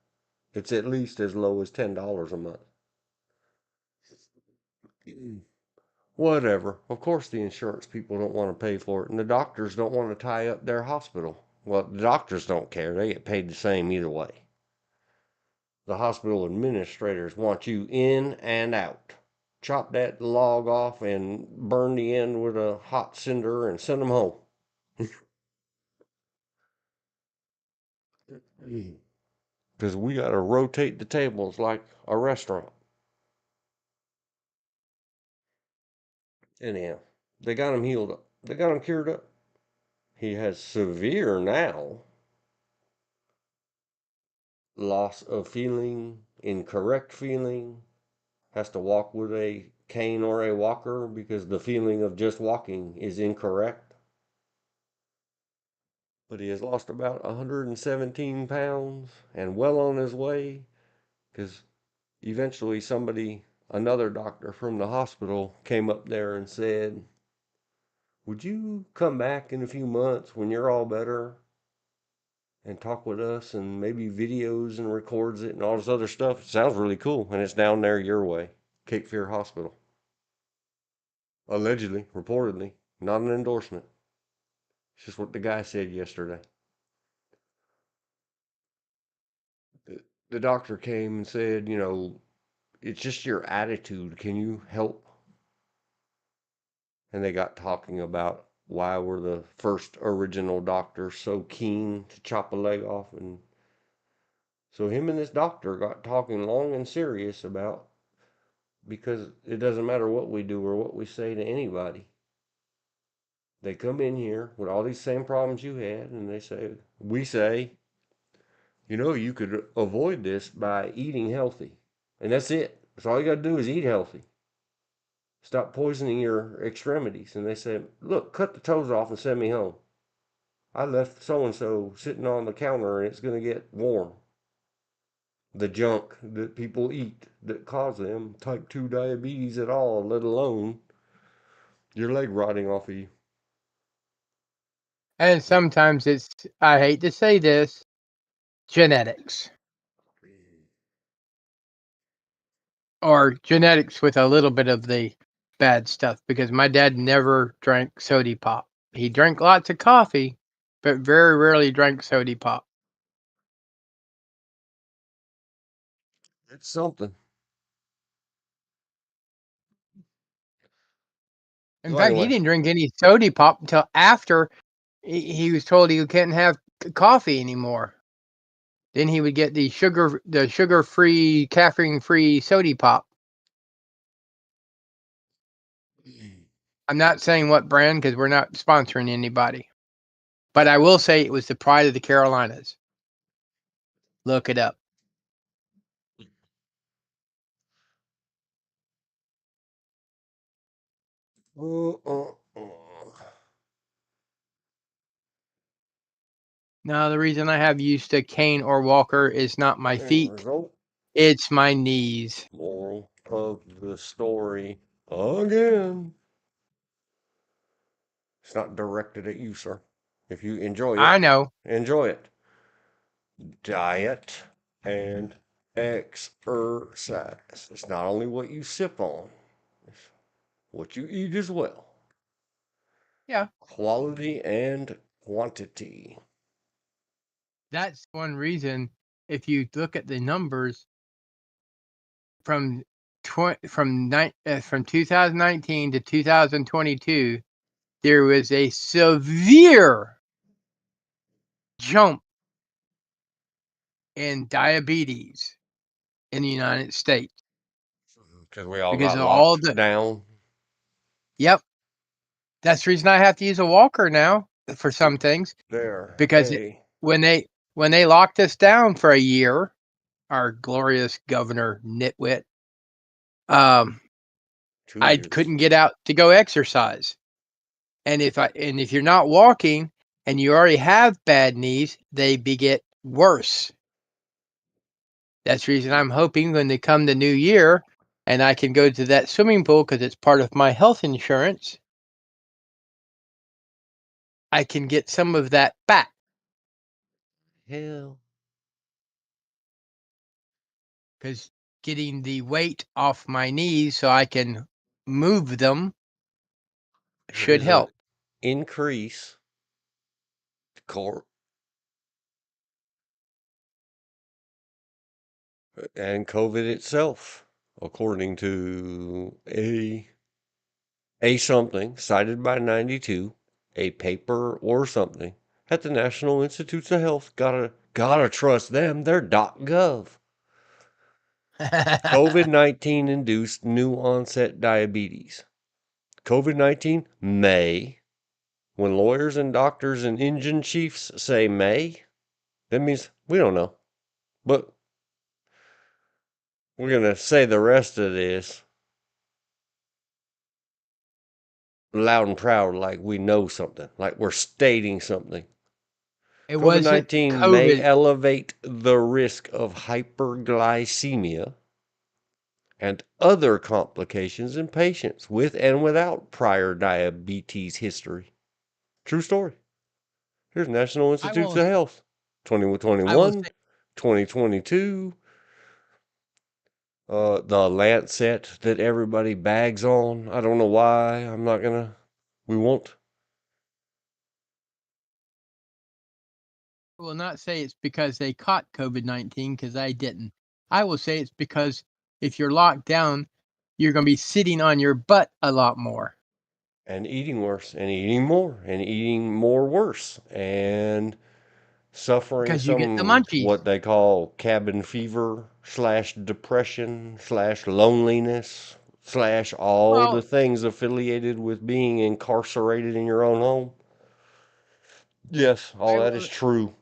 It's at least as low as $10 a month. Whatever. Of course, the insurance people don't want to pay for it, and the doctors don't want to tie up their hospital. Well, the doctors don't care. They get paid the same either way. The hospital administrators want you in and out. Chop that log off and burn the end with a hot cinder and send them home. Because we got to rotate the tables like a restaurant. Anyhow, they got him healed up. They got him cured up. He has severe now loss of feeling, incorrect feeling, has to walk with a cane or a walker because the feeling of just walking is incorrect. But he has lost about 117 pounds and well on his way, because eventually another doctor from the hospital came up there and said, "Would you come back in a few months when you're all better and talk with us, and maybe videos and records it and all this other stuff? It sounds really cool, and it's down there your way, Cape Fear Hospital." Allegedly, reportedly, not an endorsement. It's just what the guy said yesterday. The doctor came and said, "It's just your attitude. Can you help?" And they got talking about why were the first original doctors so keen to chop a leg off. And so him and this doctor got talking long and serious about, because it doesn't matter what we do or what we say to anybody. They come in here with all these same problems you had, and we say, you could avoid this by eating healthy. And that's it. That's all you got to do is eat healthy. Stop poisoning your extremities. And they say, "Look, cut the toes off and send me home. I left so-and-so sitting on the counter and it's going to get warm." the junk that people eat that cause them type 2 diabetes at all, let alone your leg rotting off of you. And sometimes it's, I hate to say this, genetics. Or genetics with a little bit of the bad stuff, because my dad never drank soda pop. He drank lots of coffee, but very rarely drank soda pop. It's something. In So fact, he anyway, didn't drink any soda pop until after he was told he couldn't have coffee anymore. Then he would get the sugar-free, caffeine-free soda pop. I'm not saying what brand because we're not sponsoring anybody. But I will say it was the pride of the Carolinas. Look it up. uh, uh, uh. Now, the reason I have used a cane or walker is not my End feet, result, it's my knees. moral of the story again. It's not directed at you, sir. If you enjoy I it, know. enjoy it. Diet and exercise. It's not only what you sip on, it's what you eat as well. Yeah. Quality and quantity. That's one reason, if you look at the numbers from from 2019 to 2022, there was a severe jump in diabetes in the United States Because we all because got of all locked the. down. Yep, that's the reason I have to use a walker now for some things, There. because Hey. when they locked us down for a year, our glorious governor nitwit, um, I 2 years. couldn't get out to go exercise. And if you're not walking and you already have bad knees, they get worse. That's the reason I'm hoping when they come the new year and I can go to that swimming pool because it's part of my health insurance, I can get some of that back. Hell. Because getting the weight off my knees so I can move them There should is an help. increase. Core and COVID itself, according to a something cited by 92, a paper or something at the National Institutes of Health. Gotta trust them. They're .gov. COVID-19 induced new onset diabetes. COVID-19 may. When lawyers and doctors and engine chiefs say may, that means we don't know. But we're going to say the rest of this loud and proud like we know something, like we're stating something. It COVID wasn't 19 may COVID. elevate the risk of hyperglycemia and other complications in patients with and without prior diabetes history. True story. Here's National I Institutes will of Health I will 2021, say 2022. The Lancet that everybody bags on. I don't know why. I'm not gonna. We won't. I will not say it's because they caught COVID-19 because I didn't. I will say it's because if you're locked down, you're going to be sitting on your butt a lot more. And eating worse, and eating more, and eating more worse, and suffering Because you get the some munchies. what they call cabin fever slash depression slash loneliness slash all the Well, things affiliated with being incarcerated in your own home. Yes, all I that will is true.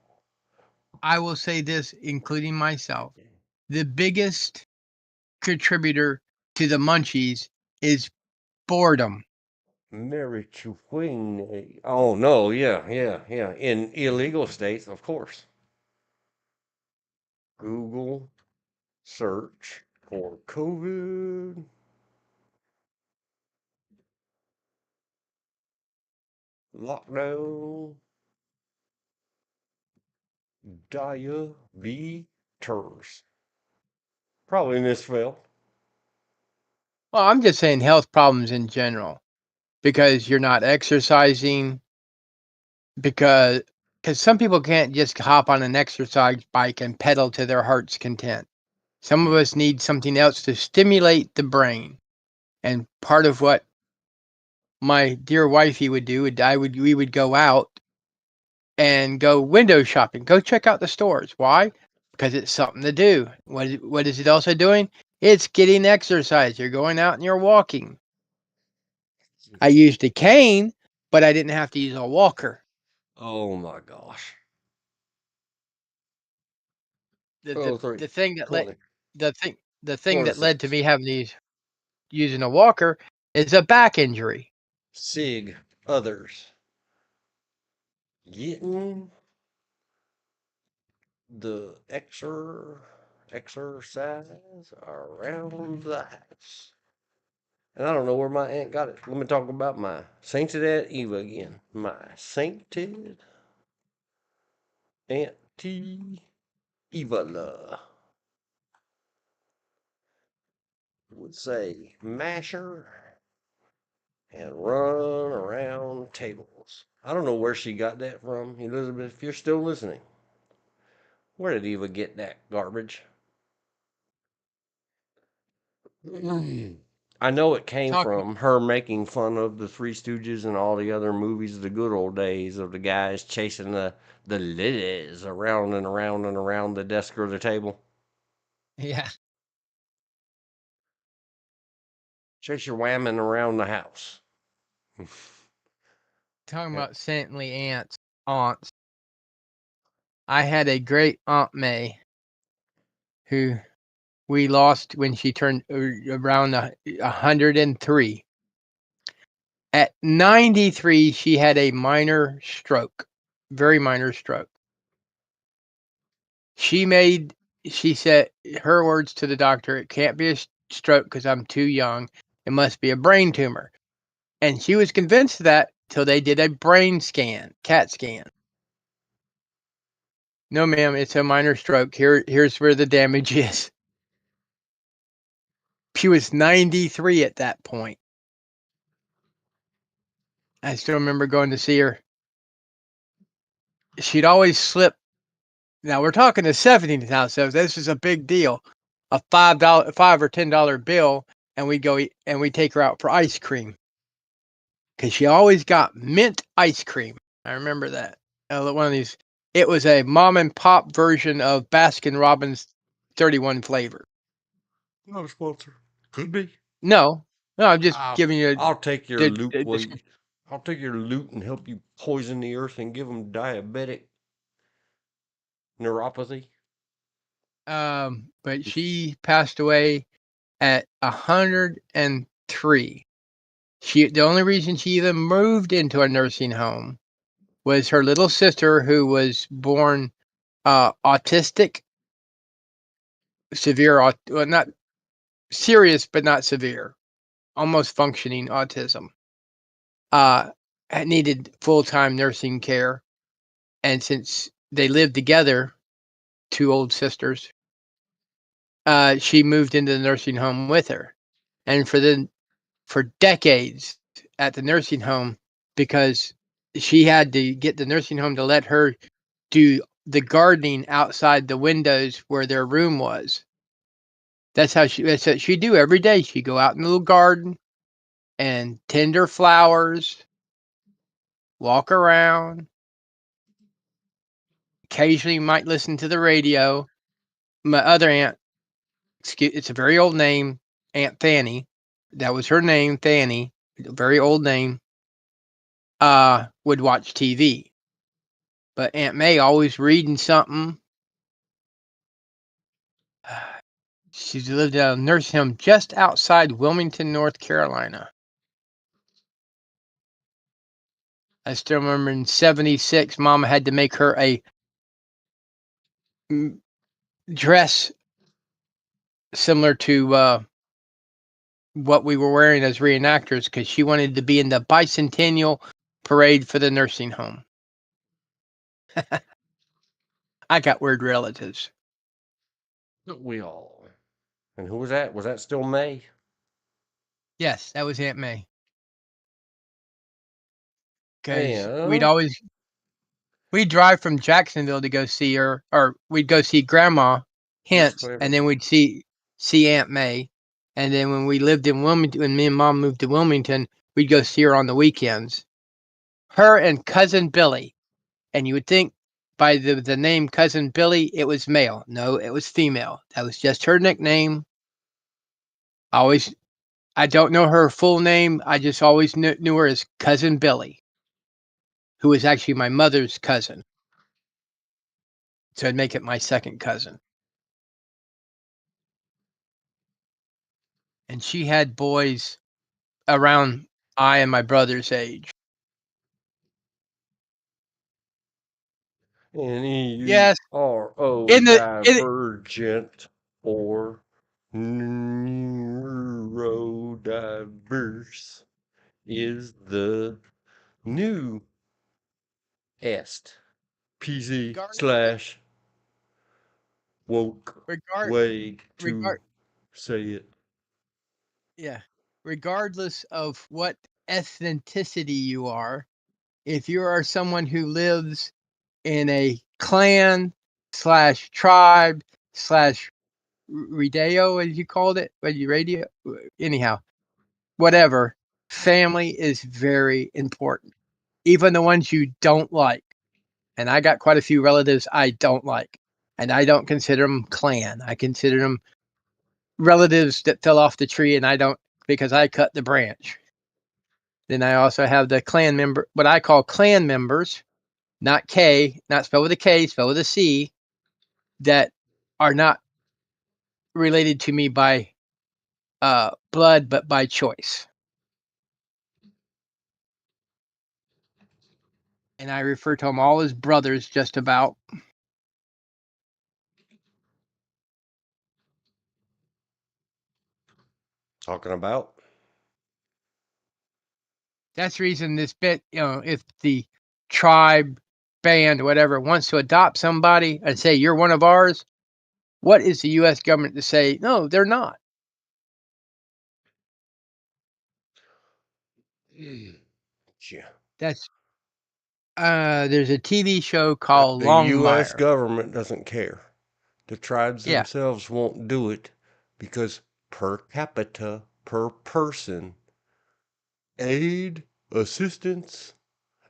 I will say this, including myself. The biggest contributor to the munchies is boredom. Marijuana. Oh no, yeah. In illegal states, of course. Google Search for COVID. Lockdown. Diabetes. Probably misspelled. Well, I'm just saying health problems in general because you're not exercising. Because some people can't just hop on an exercise bike and pedal to their heart's content. Some of us need something else to stimulate the brain. And part of what my dear wifey would do, we would go out and go window shopping, go check out the stores. Why? Because it's something to do. What is it also doing? It's getting exercise. You're going out and you're walking. I used a cane, but I didn't have to use a walker. Oh my gosh. The thing that led 20. the thing that led to 26. me having using a walker is a back injury. Sig. Others. Getting the exercise around the house. And I don't know where my aunt got it. Let me talk about my Sainted Aunt Eva again. My Sainted Aunt Eva would say masher and run around tables. I don't know where she got that from, Elizabeth, if you're still listening. Where did Eva get that garbage? I know it came Talking from her making fun of the Three Stooges and all the other movies of the good old days of the guys chasing the ladies around and around and around the desk or the table. yeah, Chase your whamming around the house. talking about saintly aunts. I had a great Aunt May who we lost when she turned around 103. At 93, she had a minor stroke, very minor stroke. She said her words to the doctor, it can't be a stroke because I'm too young. It must be a brain tumor. And she was convinced of that till they did a brain scan, CAT scan. No, ma'am, it's a minor stroke. Here's where the damage is. She was 93 at that point. I still remember going to see her. She'd always slip. Now we're talking the 70s now, so this is a big deal. A $5 or $10 bill, and we'd go and we'd take her out for ice cream because she always got mint ice cream. I remember that. One of these. It was a mom and pop version of Baskin Robbins 31 flavor. Not a sponsor. Could be. No, I'm just giving you. I'll take your loot. the I'll take your loot and help you poison the earth and give them diabetic neuropathy. But she passed away at 103. The only reason she even moved into a nursing home was her little sister, who was born autistic, severe, well, not serious, but not severe, almost functioning autism. Needed full-time nursing care, and since they lived together, two old sisters, she moved into the nursing home with her, and for decades at the nursing home, because she had to get the nursing home to let her do the gardening outside the windows where their room was. That's what she'd do every day. She'd go out in the little garden and tend her flowers, walk around. Occasionally might listen to the radio. My other aunt, it's a very old name, Aunt Fanny. That was her name, Fanny. Very old name. Would watch TV. But Aunt May always reading something. She lived at a nursing home just outside Wilmington, North Carolina. I still remember in '76, Mama had to make her a dress similar to what we were wearing as reenactors because she wanted to be in the bicentennial parade for the nursing home. I got weird relatives. We all. And who was that? Was that still May? Yes, that was Aunt May. Because And we'd drive from Jacksonville to go see her, or we'd go see Grandma Hence, and then we'd see Aunt May. And then when we lived in Wilmington, when me and Mom moved to Wilmington, we'd go see her on the weekends. Her and Cousin Billy. And you would think by the name Cousin Billy, it was male. No, it was female. That was just her nickname. I don't know her full name. I just always knew her as Cousin Billy, who was actually my mother's cousin. So I'd make it my second cousin. And she had boys around I and my brother's age. Yes. N-E-U-R-O In the divergent or neurodiverse is the new est PC / woke way to say it. Yeah. Regardless of what ethnicity you are, if you are someone who lives in a clan / tribe / radio, as you called it, radio, anyhow, whatever, family is very important. Even the ones you don't like. And I got quite a few relatives I don't like. And I don't consider them clan. I consider them relatives that fell off the tree, and I don't, because I cut the branch. Then I also have the clan member, what I call clan members, not K, not spelled with a K, spelled with a C, that are not related to me by blood, but by choice. And I refer to them all as brothers, just about. Talking about? That's the reason this bit, if the tribe, band, whatever, wants to adopt somebody and say, you're one of ours, what is the U.S. government to say? No, they're not. Yeah. That's there's a TV show But called the U.S. Longmire. government doesn't care. The tribes Yeah. themselves won't do it because per capita, per person, aid, assistance,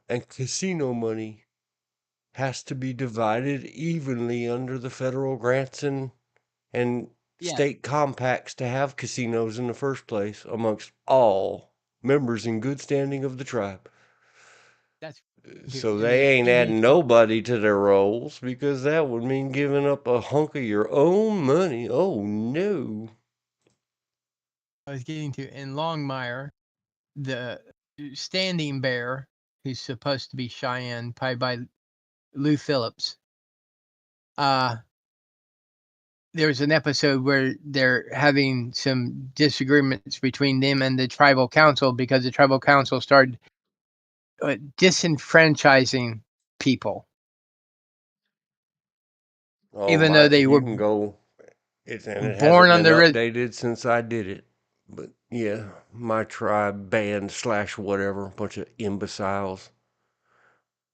and casino money has to be divided evenly under the federal grants and Yeah. state compacts to have casinos in the first place amongst all members in good standing of the tribe. That's So in they the ain't TV adding nobody to their rolls because that would mean giving up a hunk of your own money. Oh no. I was getting to in Longmire, the standing bear, who's supposed to be Cheyenne, played by Lou Phillips. There was an episode where they're having some disagreements between them and the tribal council because the tribal council started disenfranchising people. Even though they were can go it hasn't born on been the updated since I did it. But yeah, my tribe band / whatever, bunch of imbeciles.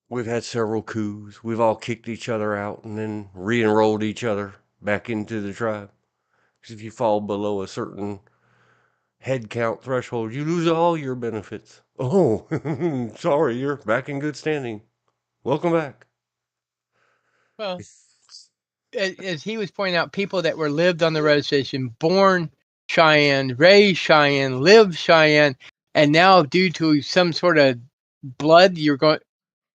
We've had several coups. We've all kicked each other out and then re-enrolled each other back into the tribe. Because if you fall below a certain head count threshold, you lose all your benefits. Oh, sorry, you're back in good standing. Welcome back. well, as he was pointing out, people that were lived on the reservation, born Cheyenne, raised Cheyenne, lived Cheyenne, and now due to some sort of blood, you're going,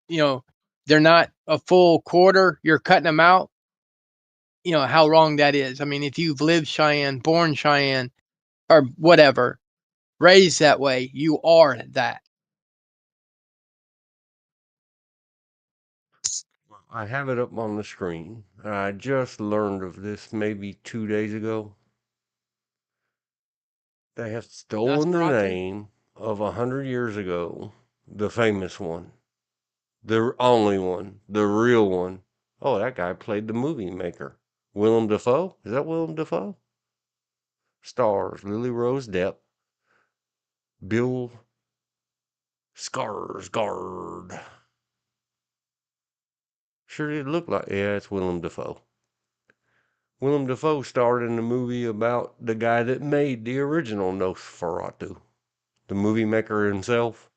they're not a full quarter, you're cutting them out. You know how wrong that is. I mean, if you've lived Cheyenne, born Cheyenne, or whatever, raised that way, you are that. I have it up on the screen. I just learned of this maybe 2 days ago. They have stolen the Nosferatu? name of 100 years ago, the famous one, the only one, the real one. Oh, that guy played the movie maker. Willem Dafoe? Is that Willem Dafoe? Stars Lily Rose Depp, Bill Skarsgård. Sure did look like, yeah, it's Willem Dafoe. Willem Dafoe starred in the movie about the guy that made the original Nosferatu. The movie maker himself,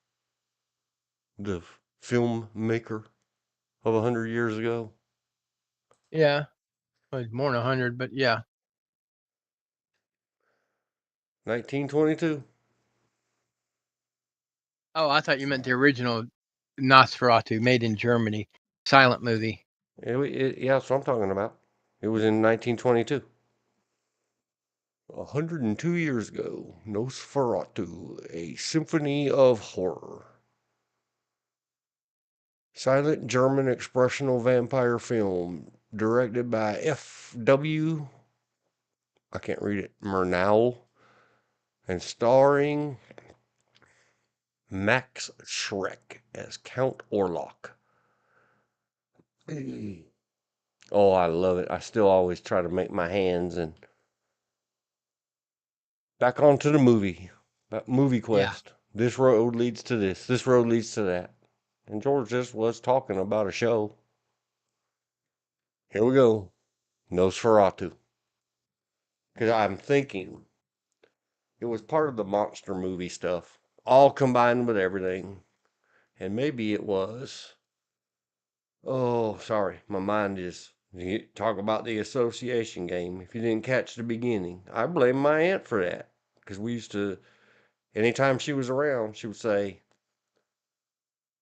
the filmmaker of 100 years ago. Yeah. Well, it's more than 100, but yeah. 1922. Oh, I thought you meant the original Nosferatu, made in Germany, silent movie. Yeah, that's what I'm talking about. It was in 1922. 102 years ago, Nosferatu, a symphony of horror. Silent German expressional vampire film directed by F.W. I can't read it, Murnau, and starring Max Schreck as Count Orlok. Oh, I love it. I still always try to make my hands and back onto the movie. Movie Yeah. quest. This road leads to this. This road leads to that. And George just was talking about a show. Here we go. Nosferatu. Because I'm thinking it was part of the monster movie stuff, all combined with everything. And maybe it was. Oh, sorry. My mind is. You talk about the association game. If you didn't catch the beginning, I blame my aunt for that. Because we used to, anytime she was around, she would say,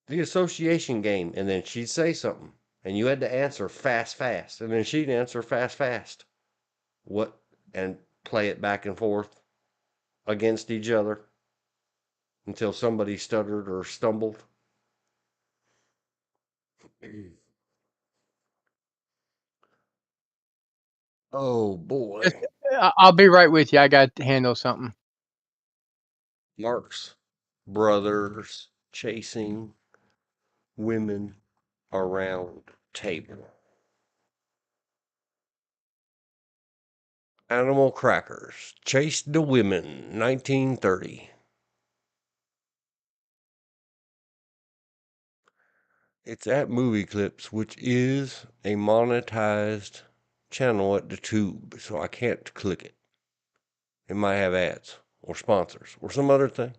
the association game. And then she'd say something. And you had to answer fast, fast. And then she'd answer fast, fast. What? And play it back and forth against each other until somebody stuttered or stumbled. Oh Just, boy. I'll be right with you. I got to handle something. Mark's brothers chasing women around table. Animal Crackers chased the women, 1930. It's at Movie Clips, which is a monetized channel at the tube, so I can't click it. It might have ads or sponsors or some other thing.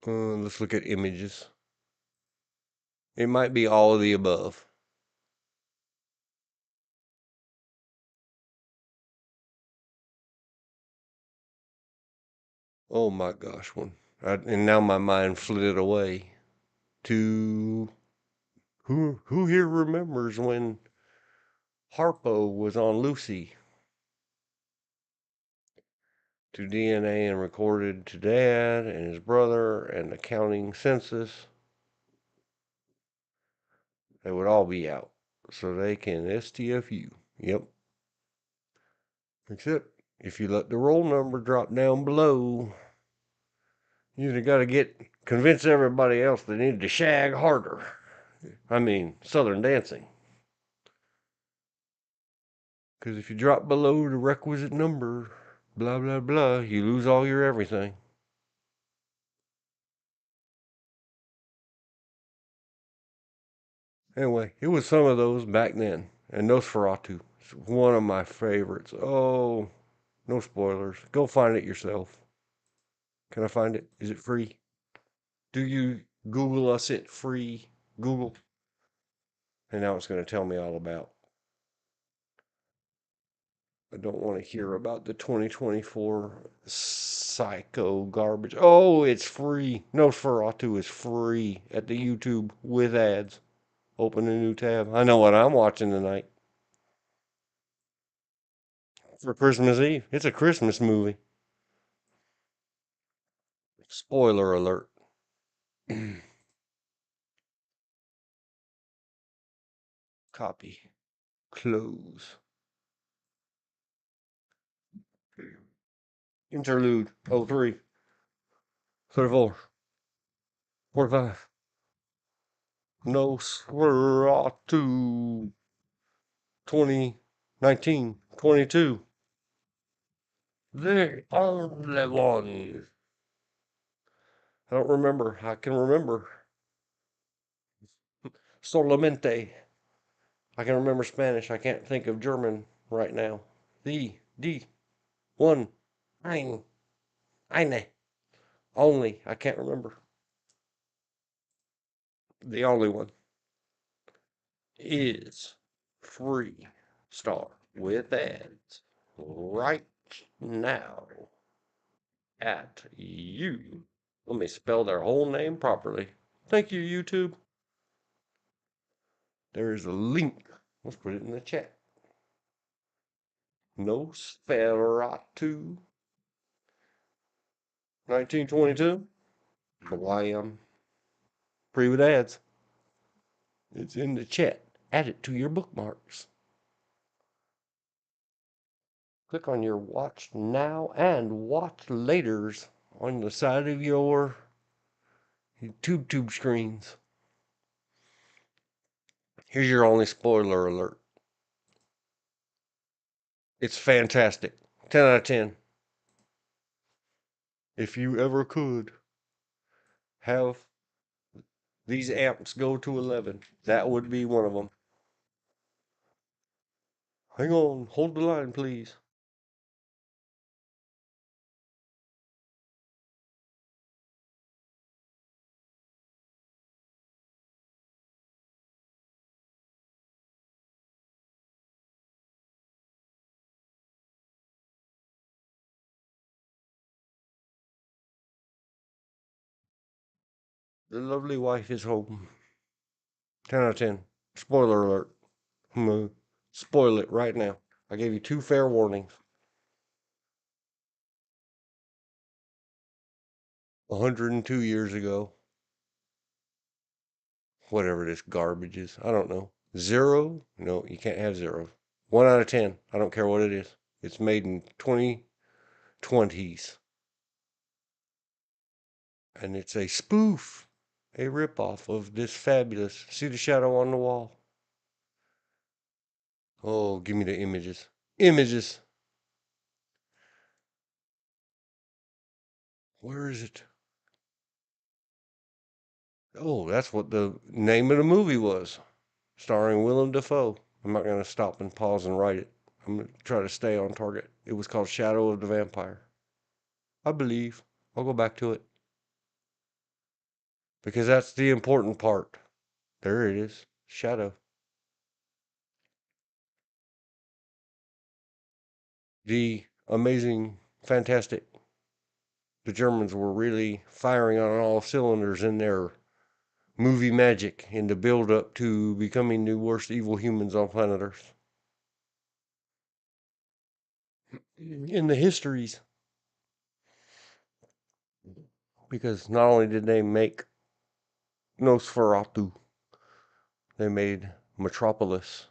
Let's look at images. It might be all of the above. Oh my gosh, and now my mind flitted away to who here remembers when Harpo was on Lucy to DNA and recorded to Dad and his brother and the counting census. They would all be out so they can STFU. Yep. Except if you let the roll number drop down below, you either got to convince everybody else they need to shag harder. I mean, Southern Dancing. Because if you drop below the requisite number, blah, blah, blah, you lose all your everything. Anyway, it was some of those back then. And Nosferatu is one of my favorites. Oh, no spoilers. Go find it yourself. Can I find it? Is it free? Do you Google us it free? Google. And now it's going to tell me all about. I don't want to hear about the 2024 psycho garbage. Oh, it's free. Nosferatu is free at the YouTube with ads. Open a new tab. I know what I'm watching tonight for Christmas Eve. It's a Christmas movie. Spoiler alert. Copy. Close. Interlude 03, 34, 45. Nosferatu 2019, 22. The only one. I don't remember. I can remember. Solamente. I can remember Spanish. I can't think of German right now. The, one, eine. Only. I can't remember. The only one is free star with ads right now at you. Let me spell their whole name properly. Thank you, YouTube. There is a link. Let's put it in the chat. Nosferatu 1922. Blam. Free with ads. It's in the chat. Add it to your bookmarks. Click on your watch now and watch laters on the side of your tube screens. Here's your only spoiler alert. It's fantastic. 10 out of 10. If you ever could have these amps go to 11, that would be one of them. Hang on, hold the line, please. The lovely wife is home. 10 out of 10. Spoiler alert. I'm gonna spoil it right now. I gave you 2 fair warnings. 102 years ago. Whatever this garbage is. I don't know. 0? No, you can't have 0. 1 out of 10. I don't care what it is. It's made in 2020s. And it's a spoof. A ripoff of this fabulous. See the shadow on the wall? Oh, give me the images. Images. Where is it? Oh, that's what the name of the movie was. Starring Willem Dafoe. I'm not going to stop and pause and write it. I'm going to try to stay on target. It was called Shadow of the Vampire. I believe. I'll go back to it. Because that's the important part. There it is. Shadow. The amazing, fantastic. The Germans were really firing on all cylinders in their movie magic in the build up to becoming the worst evil humans on planet Earth. In the histories. Because not only did they make Nosferatu, they made Metropolis.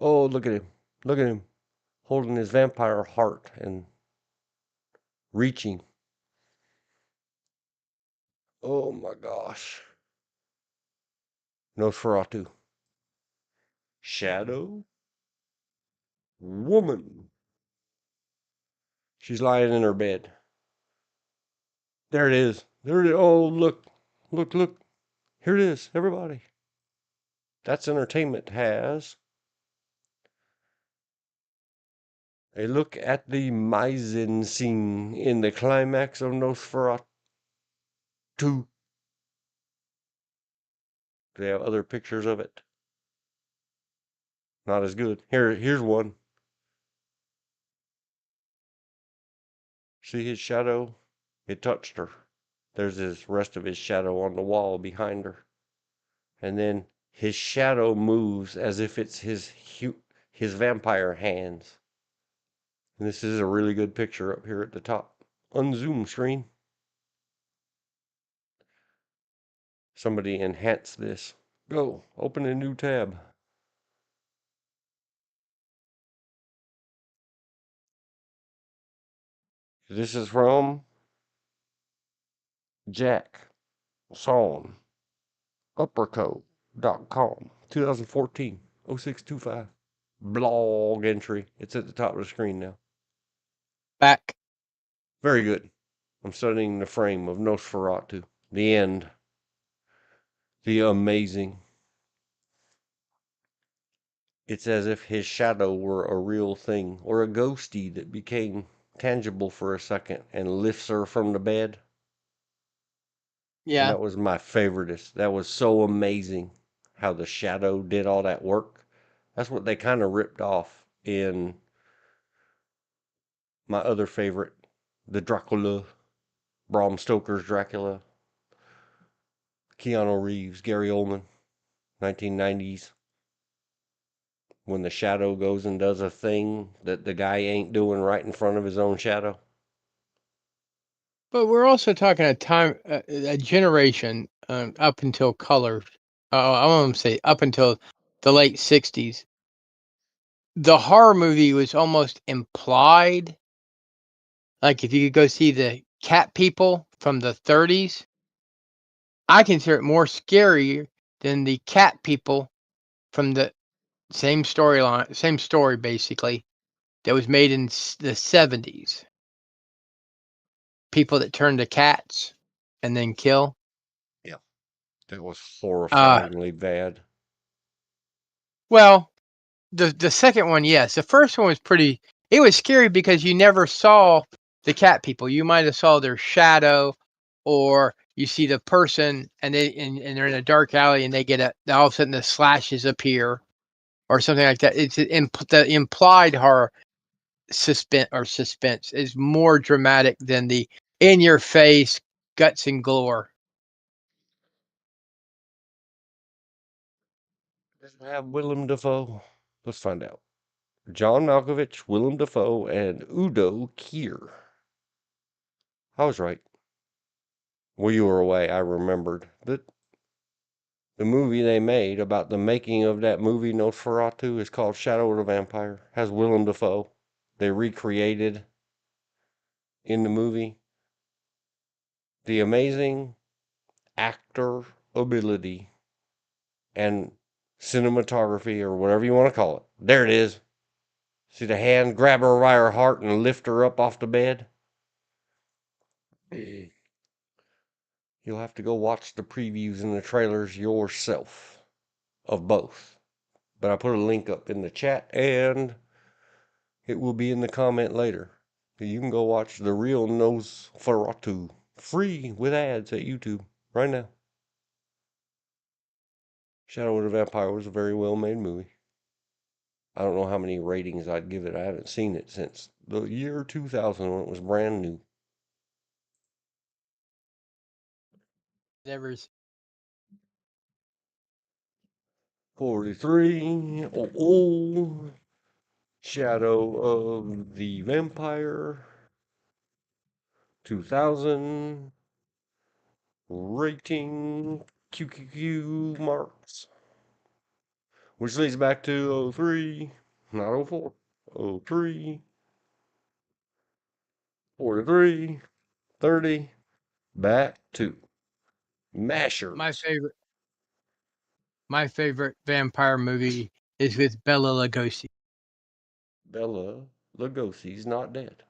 Oh, look at him. Look at him. Holding his vampire heart and reaching. Oh my gosh. Nosferatu. Shadow. Woman. She's lying in her bed. There it is. There it is. Oh, look. Look, look. Here it is, everybody. That's Entertainment has a look at the Meissen scene in the climax of Nosferatu. They have other pictures of it. Not as good. Here's one. See his shadow? It touched her. There's his rest of his shadow on the wall behind her. And then his shadow moves as if it's his vampire hands. And this is a really good picture up here at the top. Unzoom screen. Somebody enhance this. Go, open a new tab. This is from Jack Song, upperco.com, 2014, 0625. Blog entry. It's at the top of the screen now. Back. Very good. I'm studying the frame of Nosferatu. The end. The amazing. It's as if his shadow were a real thing, or a ghostie that became tangible for a second and lifts her from the bed. And Yeah. that was my favoriteest. That was so amazing how the shadow did all that work. That's what they kind of ripped off in my other favorite, the Dracula, Bram Stoker's Dracula, Keanu Reeves, Gary Oldman, 1990s. When the shadow goes and does a thing that the guy ain't doing right in front of his own shadow. But we're also talking a generation up until color. I want to say up until the late 60s. The horror movie was almost implied. Like if you could go see the Cat People from the 30s, I consider it more scary than the Cat People from the same story basically, that was made in the 70s. People that turn to cats and then kill. Yeah, that was horrifyingly bad. Well, the second one, yes. The first one was pretty. It was scary because you never saw the cat people. You might have saw their shadow, or you see the person, and they're in a dark alley, and they get all of a sudden the slashes appear, or something like that. It's the implied horror suspense is more dramatic than the in your face guts and gore. Does it have Willem Dafoe? Let's find out. John Malkovich, Willem Dafoe, and Udo Kier. I was right. Well, you were away. I remembered that the movie they made about the making of that movie Nosferatu is called Shadow of the Vampire. Has Willem Dafoe. They recreated in the movie the amazing actor ability and cinematography, or whatever you want to call it. There it is. See the hand grab her by her heart and lift her up off the bed? You'll have to go watch the previews and the trailers yourself of both. But I put a link up in the chat and it will be in the comment later. You can go watch the real Nosferatu free with ads at YouTube right now. Shadow of the Vampire was a very well made movie. I don't know how many ratings I'd give it. I haven't seen it since the year 2000 when it was brand new. Never. 43. Oh. Shadow of the Vampire. 2000. Rating QQQ marks. Which leads back to 03. Not 04. 03. 43. 30. Back to Mashers. My favorite vampire movie is with Bela Lugosi. Bela Lugosi's not dead.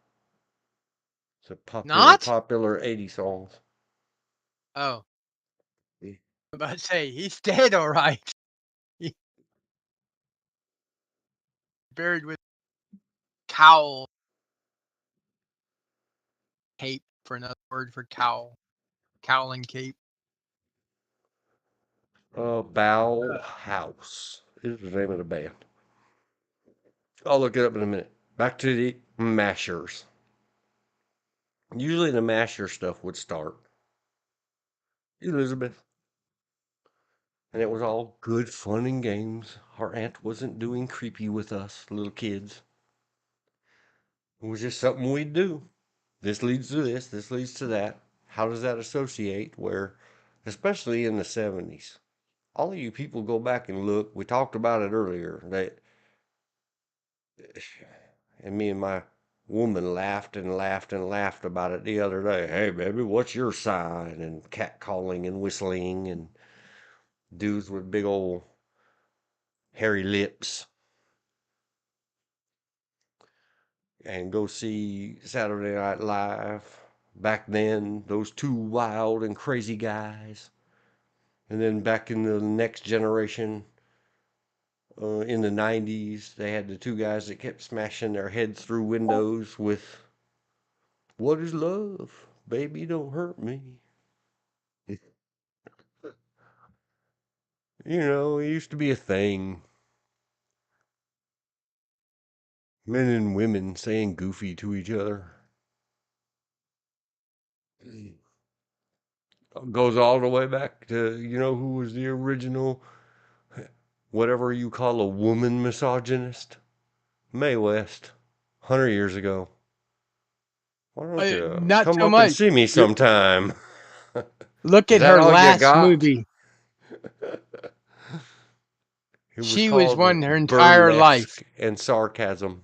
It's a Not? popular 80 songs. Oh, Yeah. I'm about to say he's dead, all right. He's buried with cowl cape for another word for cowl, cowling cape. Bauhaus is the name of the band. I'll look it up in a minute. Back to the Mashers. Usually the Masher stuff would start Elizabeth. And it was all good fun and games. Our aunt wasn't doing creepy with us, little kids. It was just something we'd do. This leads to this, this leads to that. How does that associate? Where, especially in the 70s, all of you people go back and look. We talked about it earlier. That, and me and my woman laughed and laughed and laughed about it the other day. Hey, baby, what's your sign? And catcalling and whistling and dudes with big old hairy lips. And go see Saturday Night Live. Back then, those two wild and crazy guys. And then back in the next generation, in the 90s, they had the two guys that kept smashing their heads through windows with, "What is love? Baby, don't hurt me." You know, it used to be a thing. Men and women saying goofy to each other. Goes all the way back to, you know, who was the original, whatever you call a woman misogynist? Mae West, 100 years ago. Why don't you Not come so up and much. see me sometime? Look Is at that her all you last got? movie. It was She was called one her entire life. Burlesque and Sarcasm.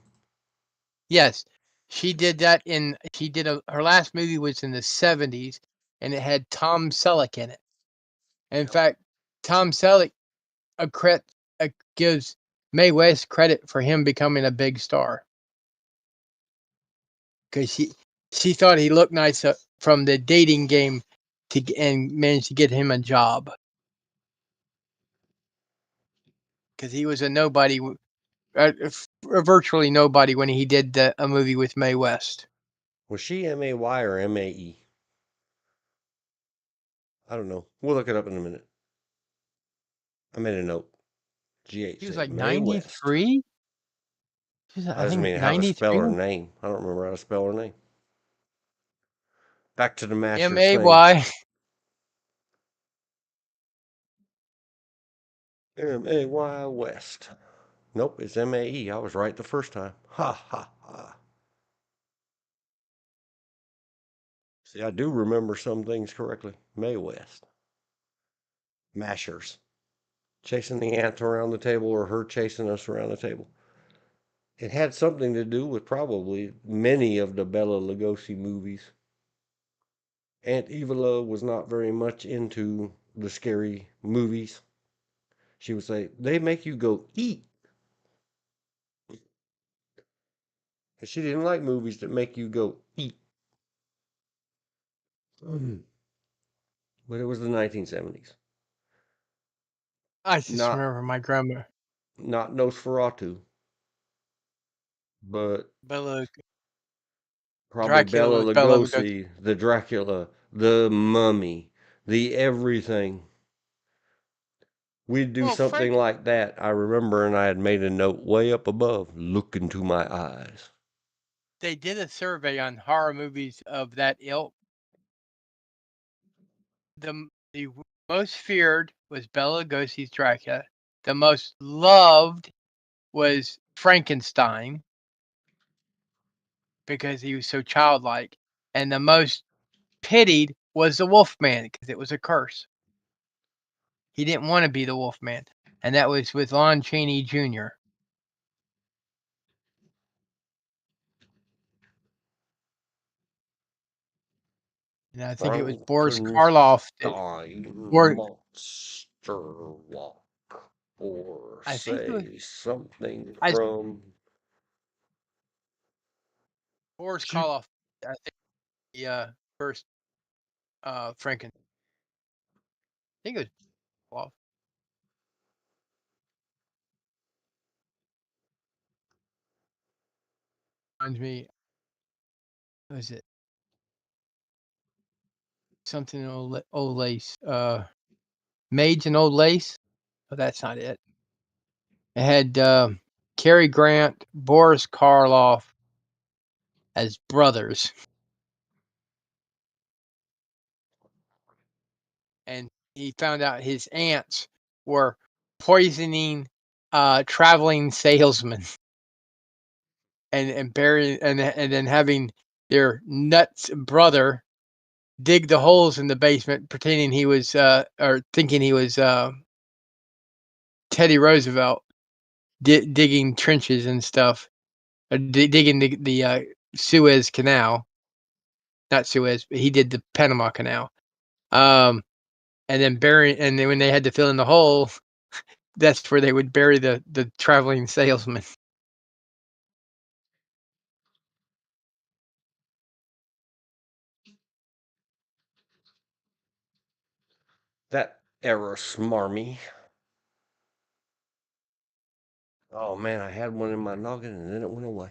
Yes, she did that in. Her last movie was in the 70s, and it had Tom Selleck in it. In fact, Tom Selleck gives Mae West credit for him becoming a big star because she thought he looked nice from the dating game and managed to get him a job because he was a nobody, virtually nobody when he did a movie with Mae West. Was she M-A-Y or M-A-E? I don't know. We'll look it up in a minute. I made a note. He was GH, like Mae West. 93. That I doesn't think mean how to spell 93. her name. I don't remember how to spell her name. Back to the Masters thing. M-A-Y. M-A-Y West. Nope, it's M-A-E. I was right the first time. Ha ha ha. See, I do remember some things correctly. Mae West. Mashers. Chasing the ant around the table or her chasing us around the table. It had something to do with probably many of the Bela Lugosi movies. Aunt Eva was not very much into the scary movies. She would say, they make you go eat. And she didn't like movies that make you go eat. But it was the 1970s. I just Not remember my grandma. not Nosferatu, but Bela probably Dracula Bela with Bela Lugosi. Lugosi, the Dracula, the Mummy, the everything. We'd do Well, something like that, I remember, and I had made a note way up above, look into my eyes. they did a survey on horror movies of that ilk. The most feared was Bela Lugosi's Dracula. The most loved was Frankenstein because he was so childlike, and the most pitied was the Wolfman because it was a curse. He didn't want to be the Wolfman, and that was with Lon Chaney Jr. And I think it was Boris Karloff. Monster walk, or I think it was say something I, from Boris Karloff. I think the first Frankenstein. I think it was Karloff. Reminds me. What is it? Something old lace. Maids and Old Lace. Oh, that's not it. It had Cary Grant, Boris Karloff as brothers, and he found out his aunts were poisoning traveling salesmen and burying and then having their nuts brother dig the holes in the basement, pretending he was or thinking he was Teddy Roosevelt, digging trenches and stuff, digging the Suez Canal. Not Suez, but he did the Panama Canal. And then when they had to fill in the hole, that's where they would bury the traveling salesman. That era smarmy. Oh man, I had one in my noggin and then it went away.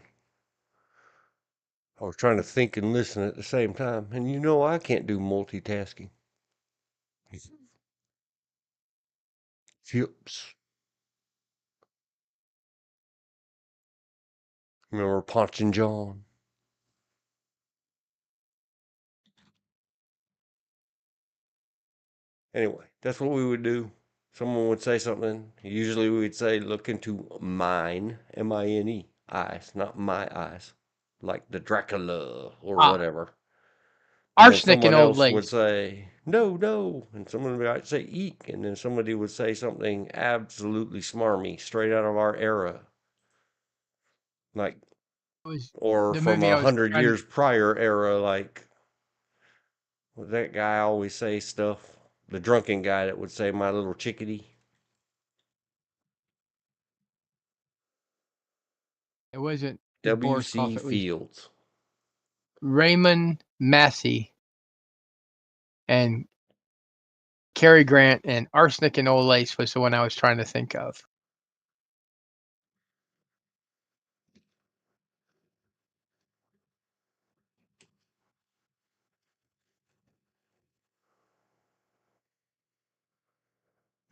I was trying to think and listen at the same time, and you know I can't do multitasking. Chips. Remember Ponch and John? Anyway, that's what we would do. Someone would say something. Usually we would say, look into mine, M-I-N-E, eyes, not my eyes, like the Dracula or whatever. And then Arsenic and someone old else would lace. say, no, no. And someone would say, eek. And then somebody would say something absolutely smarmy, straight out of our era. Like, Was or the from movie I was 100 trying to, years prior era, like, would that guy always say stuff? The drunken guy that would say, my little chickadee. it wasn't Boris W.C. Koff, it was Fields. Raymond Massey and Cary Grant, and Arsenic and Old Lace was the one I was trying to think of.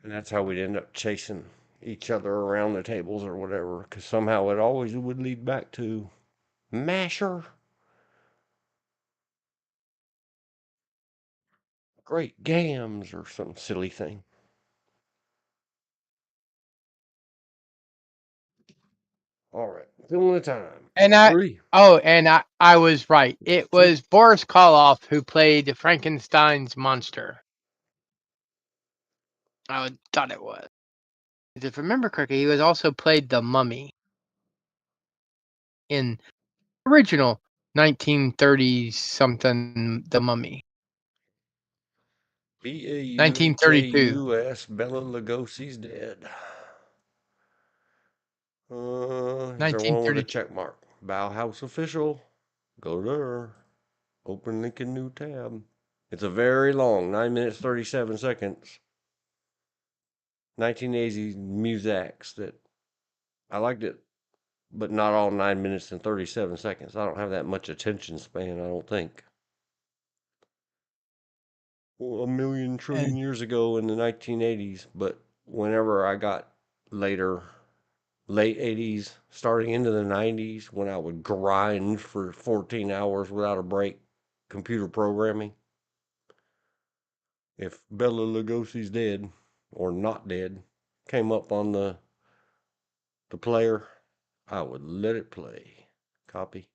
And that's how we'd end up chasing each other around the tables or whatever, because somehow it always would lead back to Masher. Great Gams or some silly thing. All right, filling the time. And I was right. It Two. was Boris Karloff who played Frankenstein's monster. I thought it was. If I remember correctly, he was also played the Mummy in original 1930s something, The Mummy. B-A-U-H-A-U-S, Bela Lugosi's dead. Is there one with a 1932. check mark? Bauhaus official. Go there. Open link in new tab. It's a very long, 9 minutes 37 seconds. 1980s Musax that I liked it, but not all 9 minutes and 37 seconds. I don't have that much attention span, I don't think. Well, a million trillion And years ago in the 1980s, but whenever I got later, late 80s, starting into the 90s, when I would grind for 14 hours without a break, computer programming. If Bela Lugosi's dead or not dead came up on the player, I would let it play. Copy.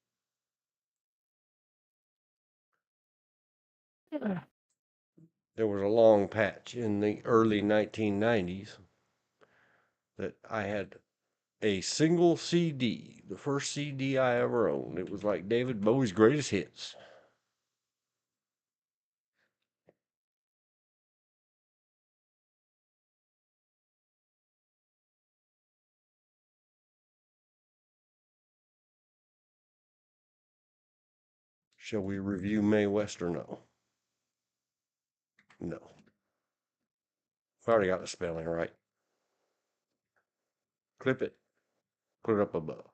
There was a long patch in the early 1990s that I had a single CD, the first CD I ever owned. It was like David Bowie's greatest hits. Shall we review Mae West or no? No. I already got the spelling right. Clip it. Put it up above.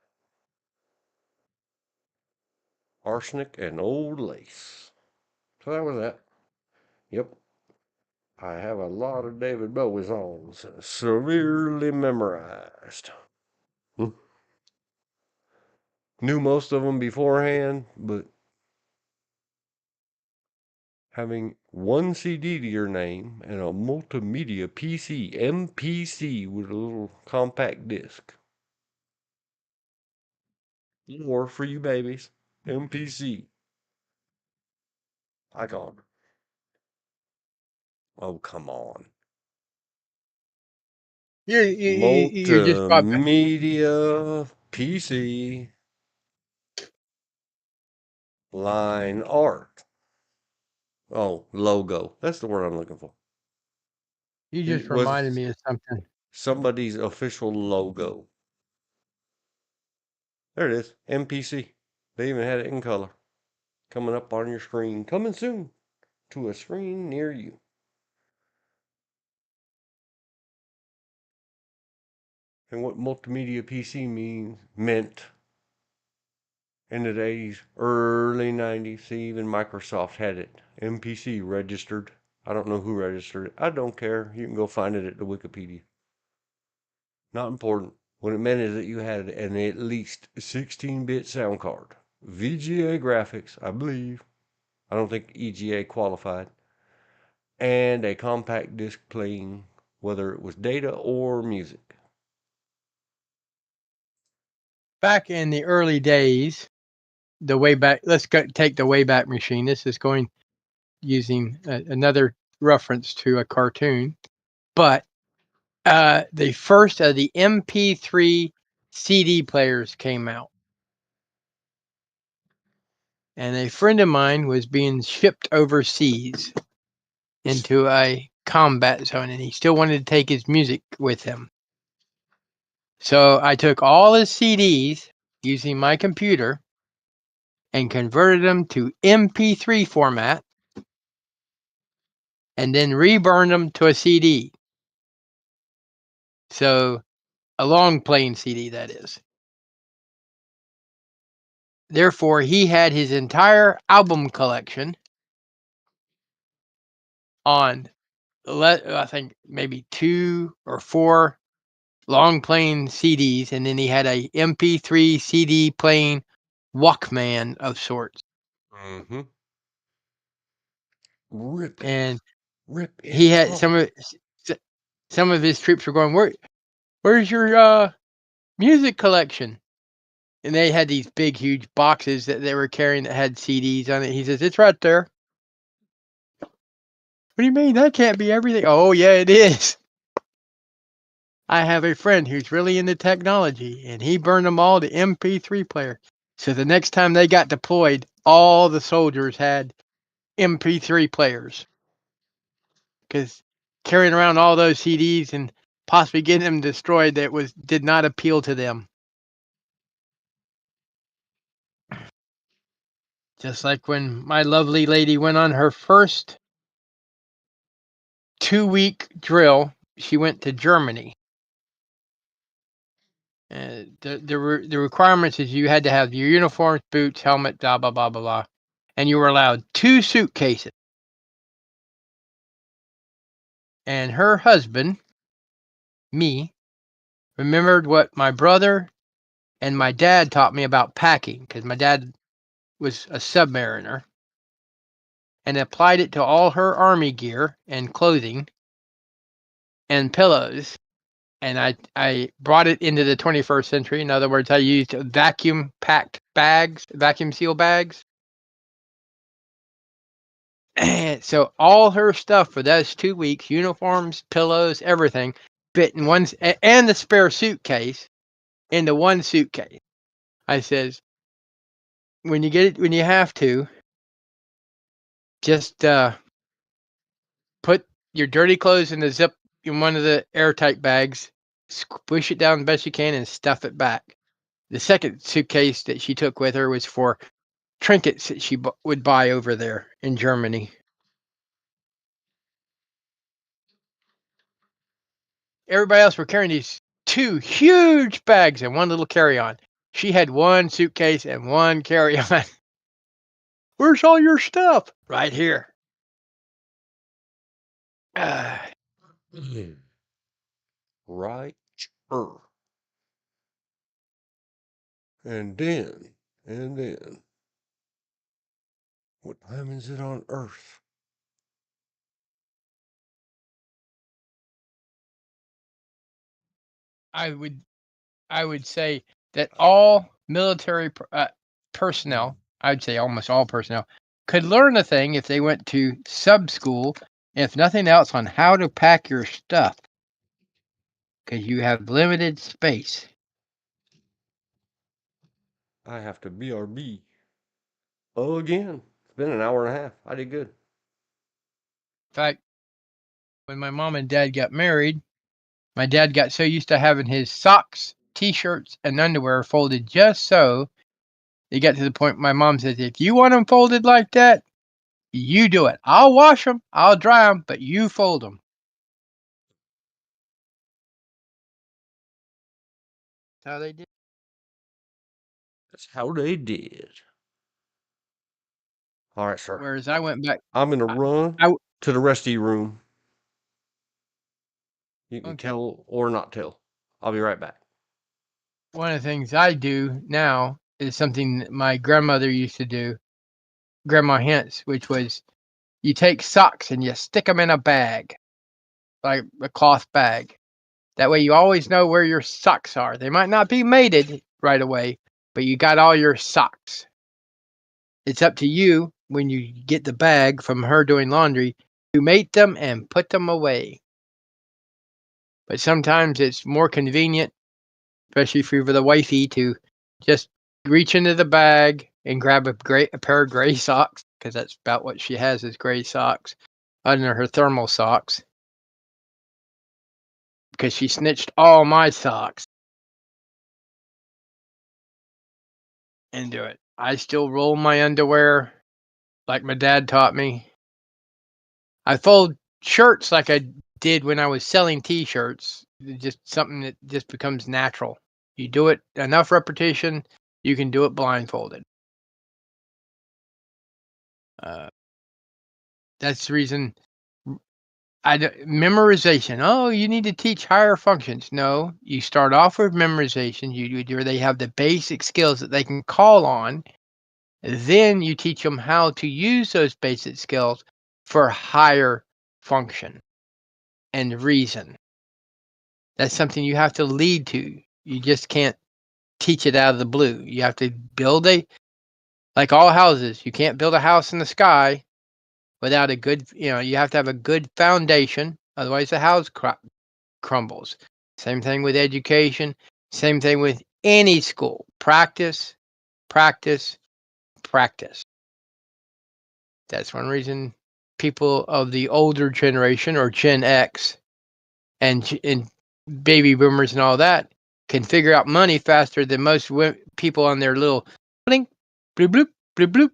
Arsenic and Old Lace. So that was that. Yep. I have a lot of David Bowie songs severely memorized. Knew most of them beforehand, but having one CD to your name and a multimedia PC, MPC, with a little compact disc. Or for you babies, MPC. Icon. Oh, come on. you just brought back. Multimedia PC. line art. Oh, logo. That's the word I'm looking for. You It just was reminded me of something. somebody's official logo. There it is. MPC. They even had it in color. Coming up on your screen. Coming soon to a screen near you. And what multimedia PC meant in the days, early 90s, see, even Microsoft had it. MPC registered. I don't know who registered it. I don't care. You can go find it at the Wikipedia. Not important. What it meant is that you had an at least 16-bit sound card. VGA graphics, I believe. I don't think EGA qualified. And a compact disc playing, whether it was data or music. Back in the early days, the Wayback, let's take the Wayback Machine. This is going using another reference to a cartoon, but the first of the MP3 CD players came out. And a friend of mine was being shipped overseas into a combat zone, and he still wanted to take his music with him. So I took all his CDs using my computer and converted them to MP3 format and then reburned them to a CD. So a long playing CD, that is. Therefore, he had his entire album collection on, I think, maybe 2 or 4 long playing CDs, and then he had a MP3 CD playing Walkman of sorts. Mm-hmm. Rip it. And Rip it. he had off. some of his troops were going, where's your music collection? And they had these big, huge boxes that they were carrying that had CDs on it. He says, it's right there. What do you mean? That can't be everything. Oh, yeah, it is. I have a friend who's really into technology, and he burned them all to MP3 player. So the next time they got deployed, all the soldiers had MP3 players. Because carrying around all those CDs and possibly getting them destroyed, did not appeal to them. Just like when my lovely lady went on her first 2-week drill, she went to Germany. The requirements is you had to have your uniforms, boots, helmet, blah, blah, blah, blah, blah. And you were allowed 2 suitcases. And her husband, me, remembered what my brother and my dad taught me about packing, because my dad was a submariner, and applied it to all her army gear and clothing and pillows. And I brought it into the 21st century. In other words, I used vacuum packed bags, vacuum seal bags. And so all her stuff for those 2 weeks, uniforms, pillows, everything, fit in one, and the spare suitcase into one suitcase. I says, when you have to, just put your dirty clothes in one of the airtight bags, push it down the best you can, and stuff it back. The second suitcase that she took with her was for trinkets that she would buy over there in Germany. Everybody else were carrying these 2 huge bags and one little carry-on. She had one suitcase and one carry-on. Where's all your stuff? Right here. Right. And then, what time is it on Earth? I would say that all military personnel, I would say almost all personnel, could learn a thing if they went to sub school, if nothing else, on how to pack your stuff, because you have limited space. I have to BRB. Oh, again. It's been an hour and a half. I did good. In fact, when my mom and dad got married, my dad got so used to having his socks, t-shirts, and underwear folded just so, they got to the point my mom says, if you want them folded like that, you do it. I'll wash them, I'll dry them, but you fold them. That's how they did. That's how they did. All right, sir. Whereas I went back. I'm going to run I to the resty room. You can Okay. tell or not tell. I'll be right back. One of the things I do now is something that my grandmother used to do, Grandma Hens, which was you take socks and you stick them in a bag, like a cloth bag. That way you always know where your socks are. They might not be mated right away, but you got all your socks. It's up to you when you get the bag from her doing laundry to mate them and put them away. But sometimes it's more convenient, especially for the wifey, to just reach into the bag and grab a pair of gray socks, because that's about what she has is gray socks under her thermal socks, because she snitched all my socks, and do it. I still roll my underwear like my dad taught me. I fold shirts like I did when I was selling t-shirts. It's just something that just becomes natural. You do it enough repetition, you can do it blindfolded. That's the reason memorization. Oh, you need to teach higher functions. No, you start off with memorization. You they have the basic skills that they can call on. Then you teach them how to use those basic skills for higher function and reason. That's something you have to lead to. You just can't teach it out of the blue. You have to build like all houses. You can't build a house in the sky without a good, you have to have a good foundation. Otherwise, the house crumbles. Same thing with education. Same thing with any school. Practice, practice, practice. That's one reason people of the older generation or Gen X and baby boomers and all that can figure out money faster than most people on their little blink, bloop, bloop, bloop,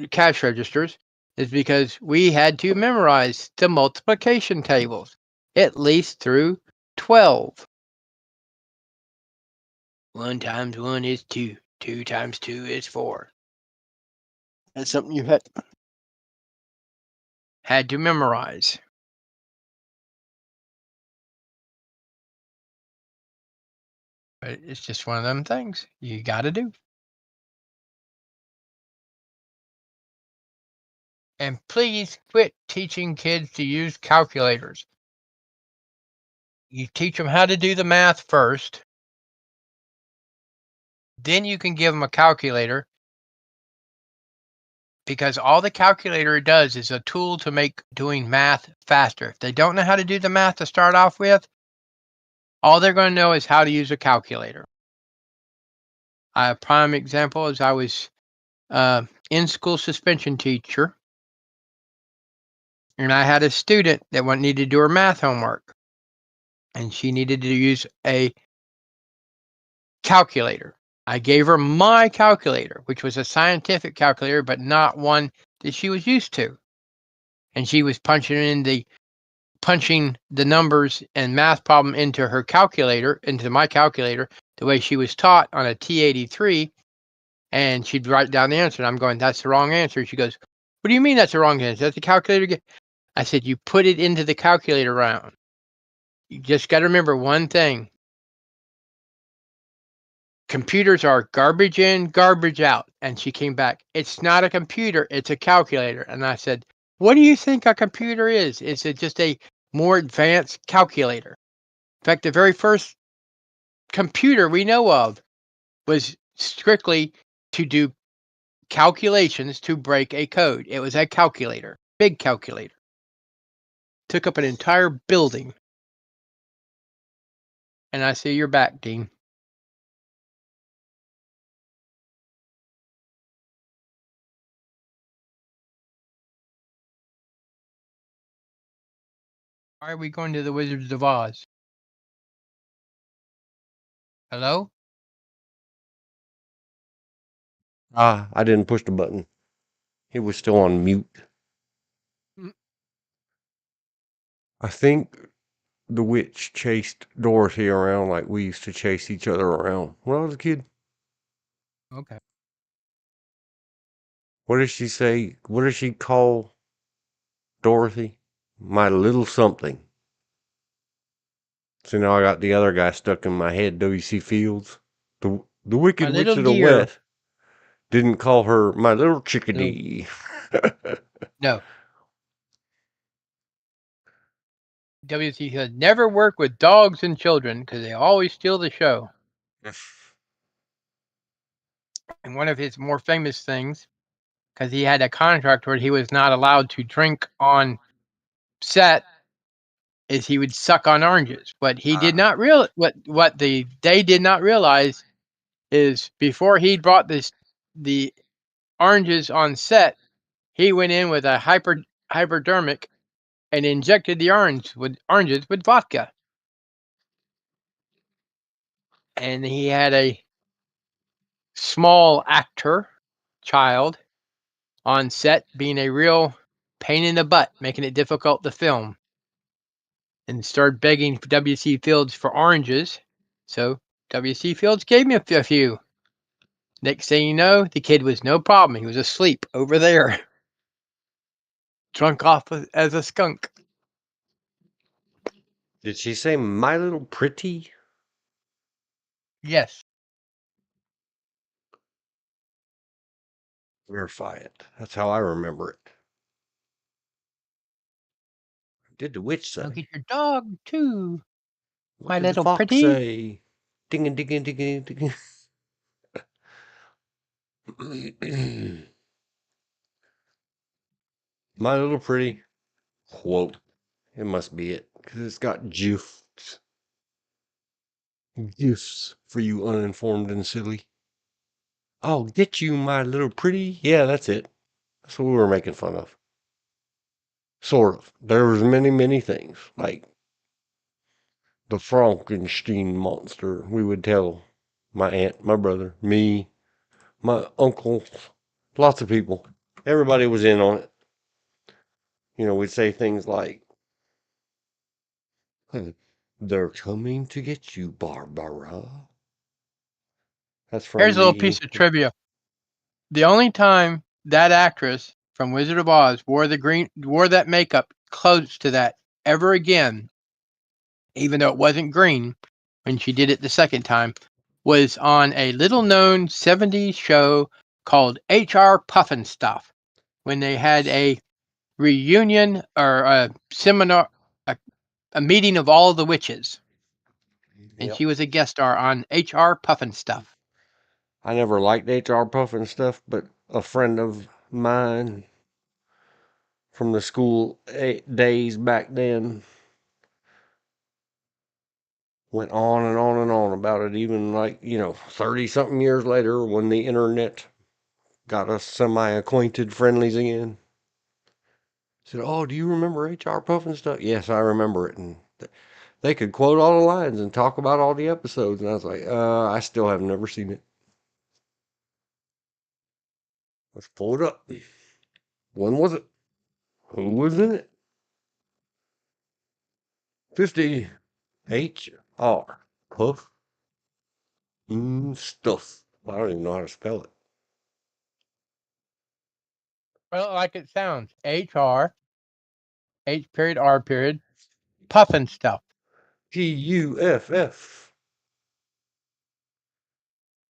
bloop cash registers, is because we had to memorize the multiplication tables at least through 12. 1 times 1 is 2. 2 times 2 is 4. That's something you had to memorize. But it's just one of them things you got to do. And please quit teaching kids to use calculators. You teach them how to do the math first. Then you can give them a calculator, because all the calculator does is a tool to make doing math faster. If they don't know how to do the math to start off with, all they're going to know is how to use a calculator. A prime example is I was in-school suspension teacher, and I had a student that needed to do her math homework, and she needed to use a calculator. I gave her my calculator, which was a scientific calculator, but not one that she was used to. And she was punching the numbers and math problem into her calculator, into my calculator, the way she was taught on a T83, and she'd write down the answer. And I'm going, that's the wrong answer. She goes, what do you mean that's the wrong answer? That's the calculator. I said, you put it into the calculator round. You just got to remember one thing. Computers are garbage in, garbage out. And she came back, it's not a computer, it's a calculator. And I said, what do you think a computer is? It's just a more advanced calculator. In fact, the very first computer we know of was strictly to do calculations to break a code. It was a calculator, big calculator. Took up an entire building. And I see you're back, Dean. Why are we going to the Wizards of Oz? Hello? I didn't push the button. He was still on mute. Mm. I think the witch chased Dorothy around like we used to chase each other around when I was a kid. Okay. What does she say? What does she call Dorothy? My little something. So now I got the other guy stuck in my head, W.C. Fields. The Wicked My Witch little of the dear. West didn't call her my little No. chickadee. No. WC said, never work with dogs and children because they always steal the show. And one of his more famous things, because he had a contract where he was not allowed to drink on set, is he would suck on oranges. But he did not realize what they did not realize is before he brought the oranges on set, he went in with a hypodermic and injected the oranges with vodka. And he had a small actor child on set being a real pain in the butt, making it difficult to film. And started begging W.C. Fields for oranges. So W.C. Fields gave me a few. Next thing you know, the kid was no problem. He was asleep over there, drunk off as a skunk. Did she say my little pretty? Yes. Verify it. That's how I remember it. Did the witch say? Look at your dog, too. What My did the little fox pretty. say? Ding and ding and ding and ding. My little pretty quote. It must be it because it's got gifs. Gifs for you uninformed and silly. I'll get you, my little pretty. Yeah, that's it. That's what we were making fun of. Sort of. There was many, many things like the Frankenstein monster. We would tell my aunt, my brother, me, my uncles, lots of people. Everybody was in on it. You know, we'd say things like, they're coming to get you, Barbara. That's from Here's a little the. piece of trivia. The only time that actress from Wizard of Oz wore that makeup close to that ever again, even though it wasn't green when she did it the second time, was on a little known 70s show called HR Puffin Stuff, when they had a reunion or a seminar, a meeting of all the witches. And Yep. she was a guest star on HR Puffin Stuff. I never liked HR Puff and stuff, but a friend of mine from the school days back then went on and on and on about it, even like, 30 something years later when the internet got us semi acquainted friendlies again. Said, "Oh, do you remember HR Puff and stuff?" Yes, I remember it. And they could quote all the lines and talk about all the episodes. And I was like, I still have never seen it. Let's pull it up. When was it? Who was in it? 50 HR Puff stuff. I don't even know how to spell it. Well, like it sounds. HR, H period, R period, Puffin Stuff. PUFF.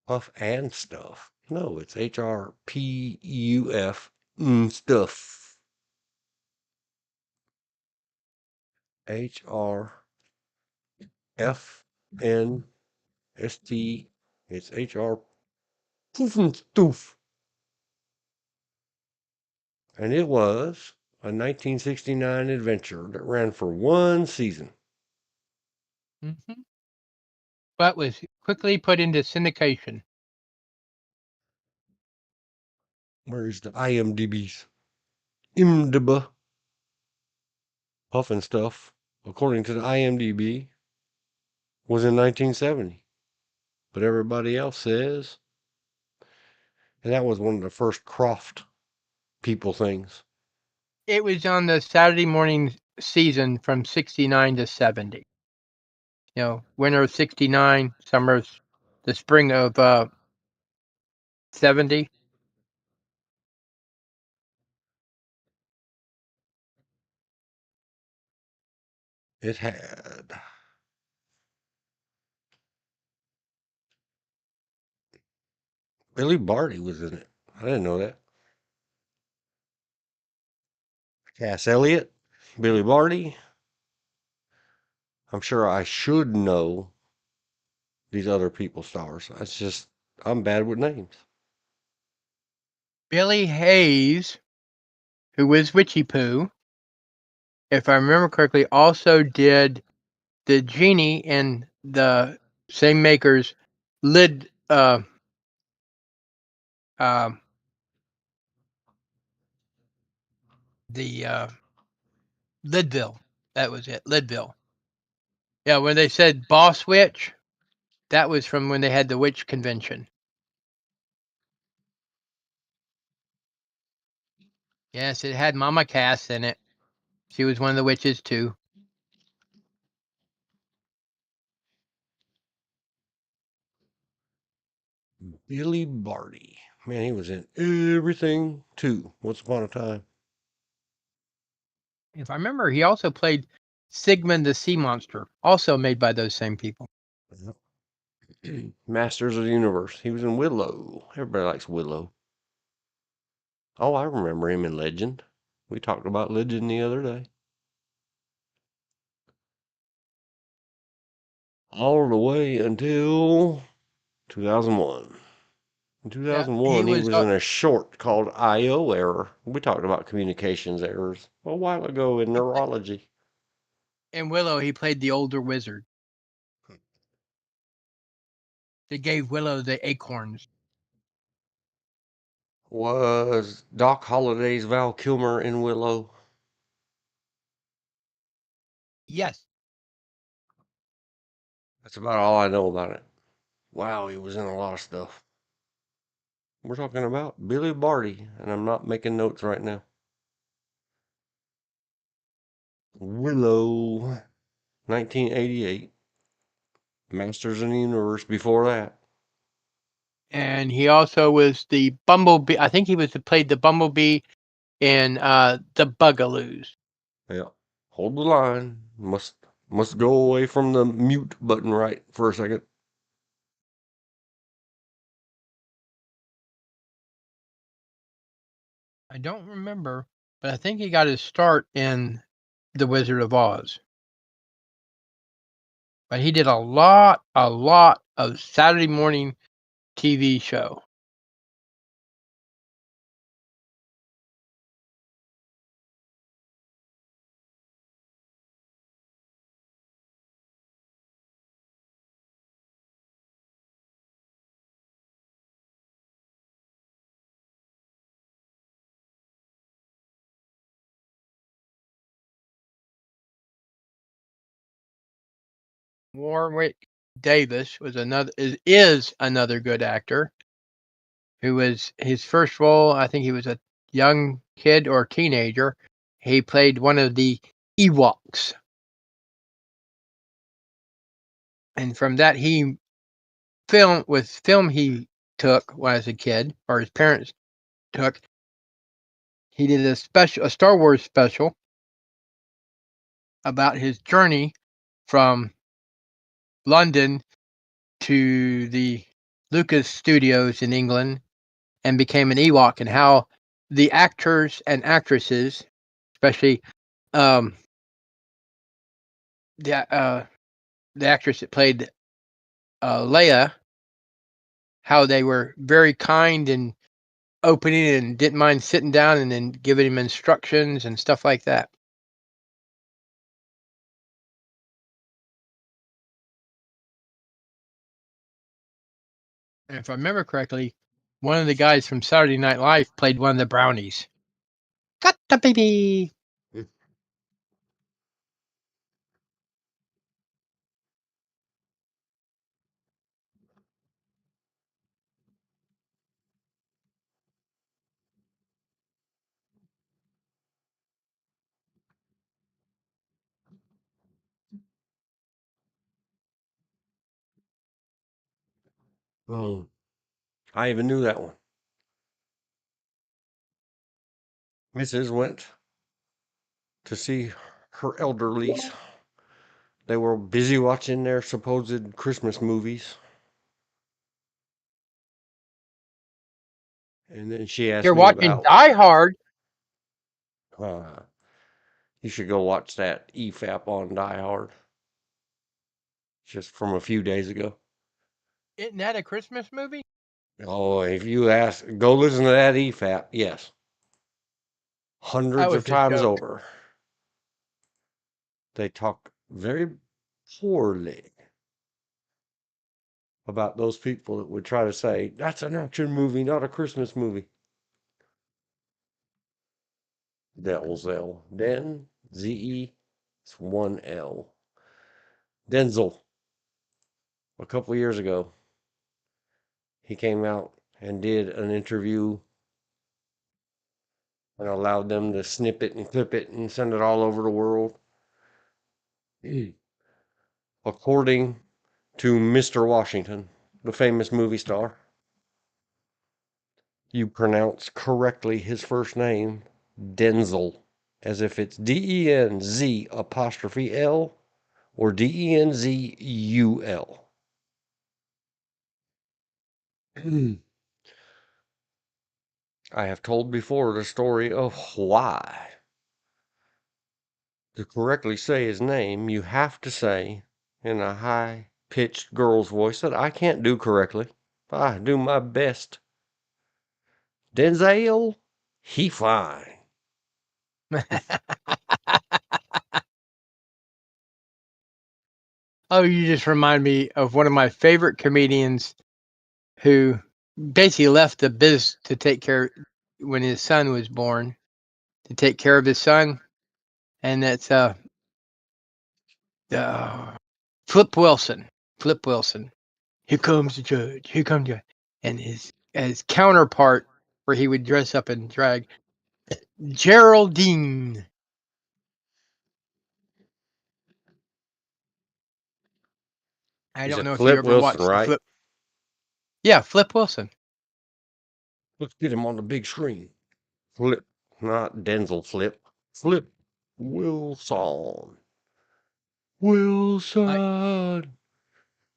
Puff and stuff. No, it's HRPUF stuff. HRFNST. It's HR Puffin stuff. And it was a 1969 adventure that ran for one season. Mm-hmm. But was quickly put into syndication. Where's the IMDb's? IMDb. Puff and stuff according to the IMDb, was in 1970. But everybody else says, and that was one of the first Croft people things. It was on the Saturday morning season from 69 to 70. You know, winter of 69, summer, the spring of 70. It had Billy Barty was in it. I didn't know that. Cass Elliot, Billy Barty. I'm sure I should know these other people stars. It's just I'm bad with names. Billy Hayes, who was Witchy Poo, if I remember correctly, also did the genie in the same makers lid the Lidville. That was it, Lidville. Yeah, when they said Boss Witch, that was from when they had the witch convention. Yes, it had Mama Cass in it. She was one of the witches too. Billy Barty. Man, he was in everything too. Once upon a time. If I remember, he also played Sigmund the Sea Monster, also made by those same people. Masters of the Universe. He was in Willow. Everybody likes Willow. Oh, I remember him in Legend. We talked about Legend the other day. All the way until 2001. In Yeah, 2001, he was in a short called I.O. Error. We talked about communications errors a while ago in neurology. in Willow. He played the older wizard. They gave Willow the acorns. Was Doc Holliday's Val Kilmer in Willow? Yes. That's about all I know about it. Wow, he was in a lot of stuff. We're talking about Billy Barty, and I'm not making notes right now. Willow, 1988. Masters in the Universe before that. And he also was the Bumblebee. I think he played the Bumblebee in the Bugaloos. Yeah. Hold the line. Must go away from the mute button right for a second. I don't remember, but I think he got his start in The Wizard of Oz. But he did a lot of Saturday morning TV show. Warwick Davis is another good actor. Who was his first role? I think he was a young kid or teenager. He played one of the Ewoks, and from that he film he took when I was a kid, or his parents took. He did a Star Wars special about his journey from London to the Lucas Studios in England and became an Ewok, and how the actors and actresses, especially the actress that played Leia, how they were very kind and opening and didn't mind sitting down and then giving him instructions and stuff like that. And if I remember correctly, one of the guys from Saturday Night Live played one of the brownies. Got the baby. Oh, I even knew that one. Mrs. went to see her elderlies. They were busy watching their supposed Christmas movies. And then she asked You're me watching about, Die Hard. you should go watch that EFAP on Die Hard. Just from a few days ago. Isn't that a Christmas movie? Oh, if you ask, go listen to that EFAP. Yes. That Hundreds of was a times joke. over. They talk very poorly about those people that would try to say, that's an action movie, not a Christmas movie. Denzel. Z-E, it's one L. Denzel. A couple years ago, he came out and did an interview and allowed them to snip it and clip it and send it all over the world. According to Mr. Washington, the famous movie star, you pronounce correctly his first name, Denzel, as if it's D-E-N-Z apostrophe L or D-E-N-Z-U-L. I have told before the story of why. To correctly say his name, you have to say in a high-pitched girl's voice that I can't do correctly. I do my best. Denzel, he fine. Oh, you just remind me of one of my favorite comedians who basically left the biz to take care when his son was born, to take care of his son, and that's Flip Wilson. Flip Wilson. Here comes the judge. Here comes the judge. And his counterpart, where he would dress up in drag, Geraldine. I He don't said know if you Flip ever Wilson, watched the right? Flip. Yeah, Flip Wilson. Let's get him on the big screen. Flip, not Denzel Flip. Flip Wilson. Wilson.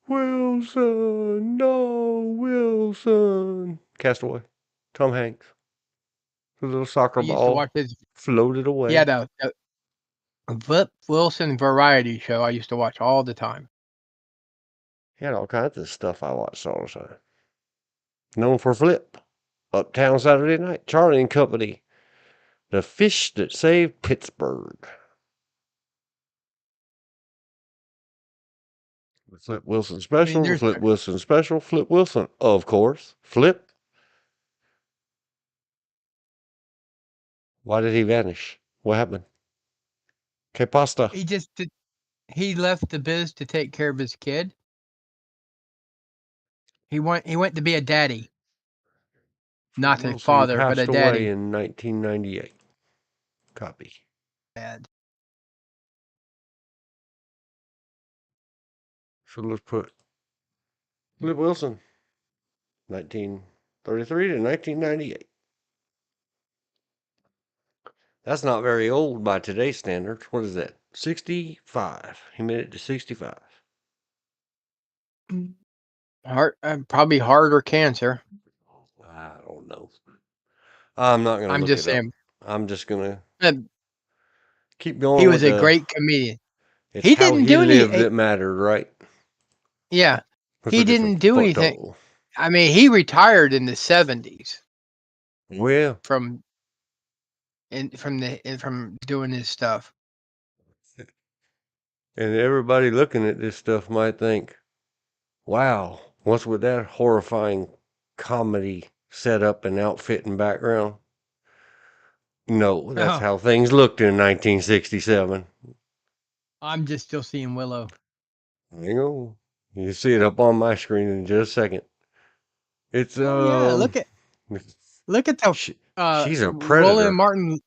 Wilson. No, Wilson. Castaway. Tom Hanks. The little soccer I used to ball watch his. floated He had away. a Flip Wilson variety show I used to watch all the time. He had all kinds of stuff I watched all the time. Known for Flip. Uptown Saturday Night. Charlie and Company. The Fish That Saved Pittsburgh. The Flip Wilson I mean, special. The there's Flip Wilson special. Flip Wilson, of course. Flip. Why did he vanish? What happened? Que pasta? he just did, he left the biz to take care of his kid. He went to be a daddy, not a Wilson father, but passed a away daddy. in 1998. Copy. Dad. So let's put Flip Wilson, 1933 to 1998. That's not very old by today's standards. What is that? 65. He made it to 65. Probably heart or cancer. I don't know. I'm not going to I'm look just it up. saying. I'm just going to And keep he going with was a the. great comedian. It's He how didn't he do lived any. that mattered, right? Yeah, That's a he different didn't do anything. photo. I mean, he retired in the 70s Well, from doing his stuff. and everybody looking at this stuff might think, wow, what's with that horrifying comedy setup and outfit and background? No, that's Oh, how things looked in 1967. I'm just still seeing Willow. Hang on. You see it up on my screen in just a second. It's, Oh yeah, look at the she's a Roland predator. Martin,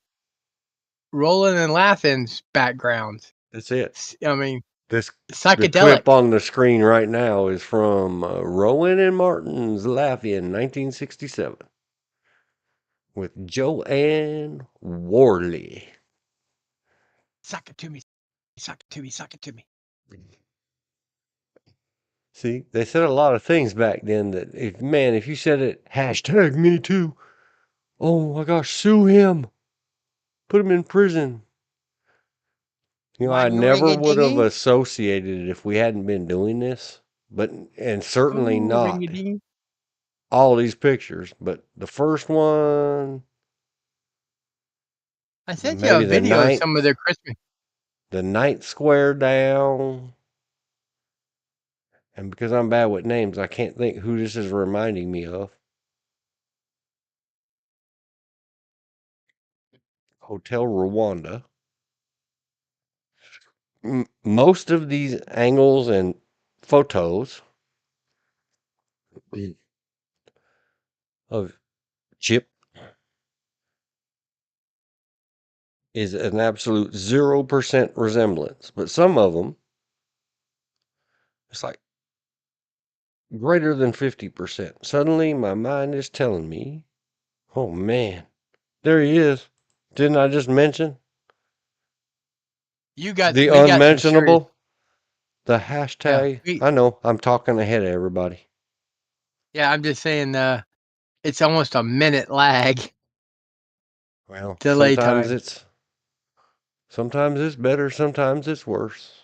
Roland and Laughing's background. That's it. I mean, the Psychedelic. clip on the screen right now is from Rowan and Martin's Lafayette, 1967, with Joanne Worley. Suck it to me. Suck it to me. Suck it to me. See, they said a lot of things back then that if you said it, hashtag me too. Oh my gosh, sue him. Put him in prison. You know, I never would have Ring-a-dingy? associated it if we hadn't been doing this, and certainly Ooh, not ring-a-ding. all these pictures, but the first one, I sent you a maybe video of some of their Christmas. the ninth square down. And because I'm bad with names, I can't think who this is reminding me of. Hotel Rwanda. Most of these angles and photos of Chip is an absolute 0% resemblance, but some of them, it's like greater than 50%. Suddenly, my mind is telling me, oh man, there he is. Didn't I just mention We the got some serious. unmentionable? The Yeah, hashtag. I know, I'm talking ahead of everybody. yeah. I'm just saying. It's almost a minute lag Well, delay sometimes time. it's better, sometimes it's worse.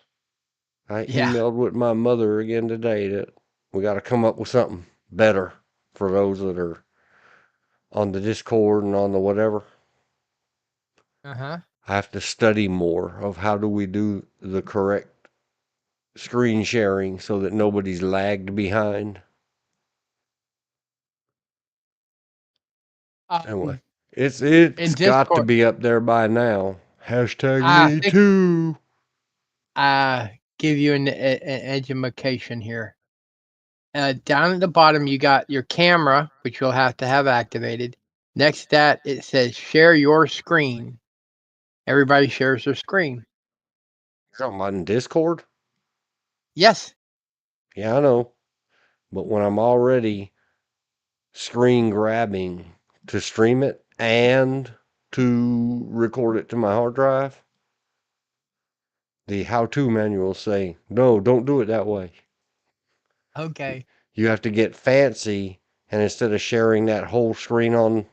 I Yeah. emailed with my mother again today that we got to come up with something better for those that are on the Discord and on the whatever. Uh-huh. I have to study more of how do we do the correct screen sharing so that nobody's lagged behind. Anyway, it's got to be up there by now. Hashtag me too. Give you an education here. Down at the bottom, you got your camera, which you'll have to have activated. Next to that, it says share your screen. Everybody shares their screen. You're talking about in Discord? Yes. Yeah, I know. But when I'm already screen grabbing to stream it and to record it to my hard drive, the how-to manuals say, no, don't do it that way. Okay. You have to get fancy, and instead of sharing that whole screen on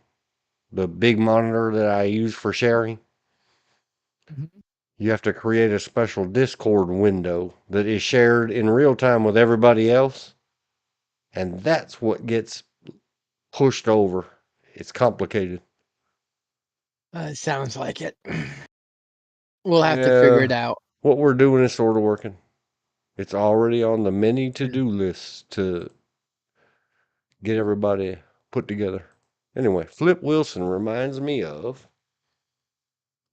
the big monitor that I use for sharing, you have to create a special Discord window that is shared in real time with everybody else. And that's what gets pushed over. It's complicated. Sounds like it. We'll have to figure it out. What we're doing is sort of working. It's already on the many to-do lists to get everybody put together. Anyway, Flip Wilson reminds me of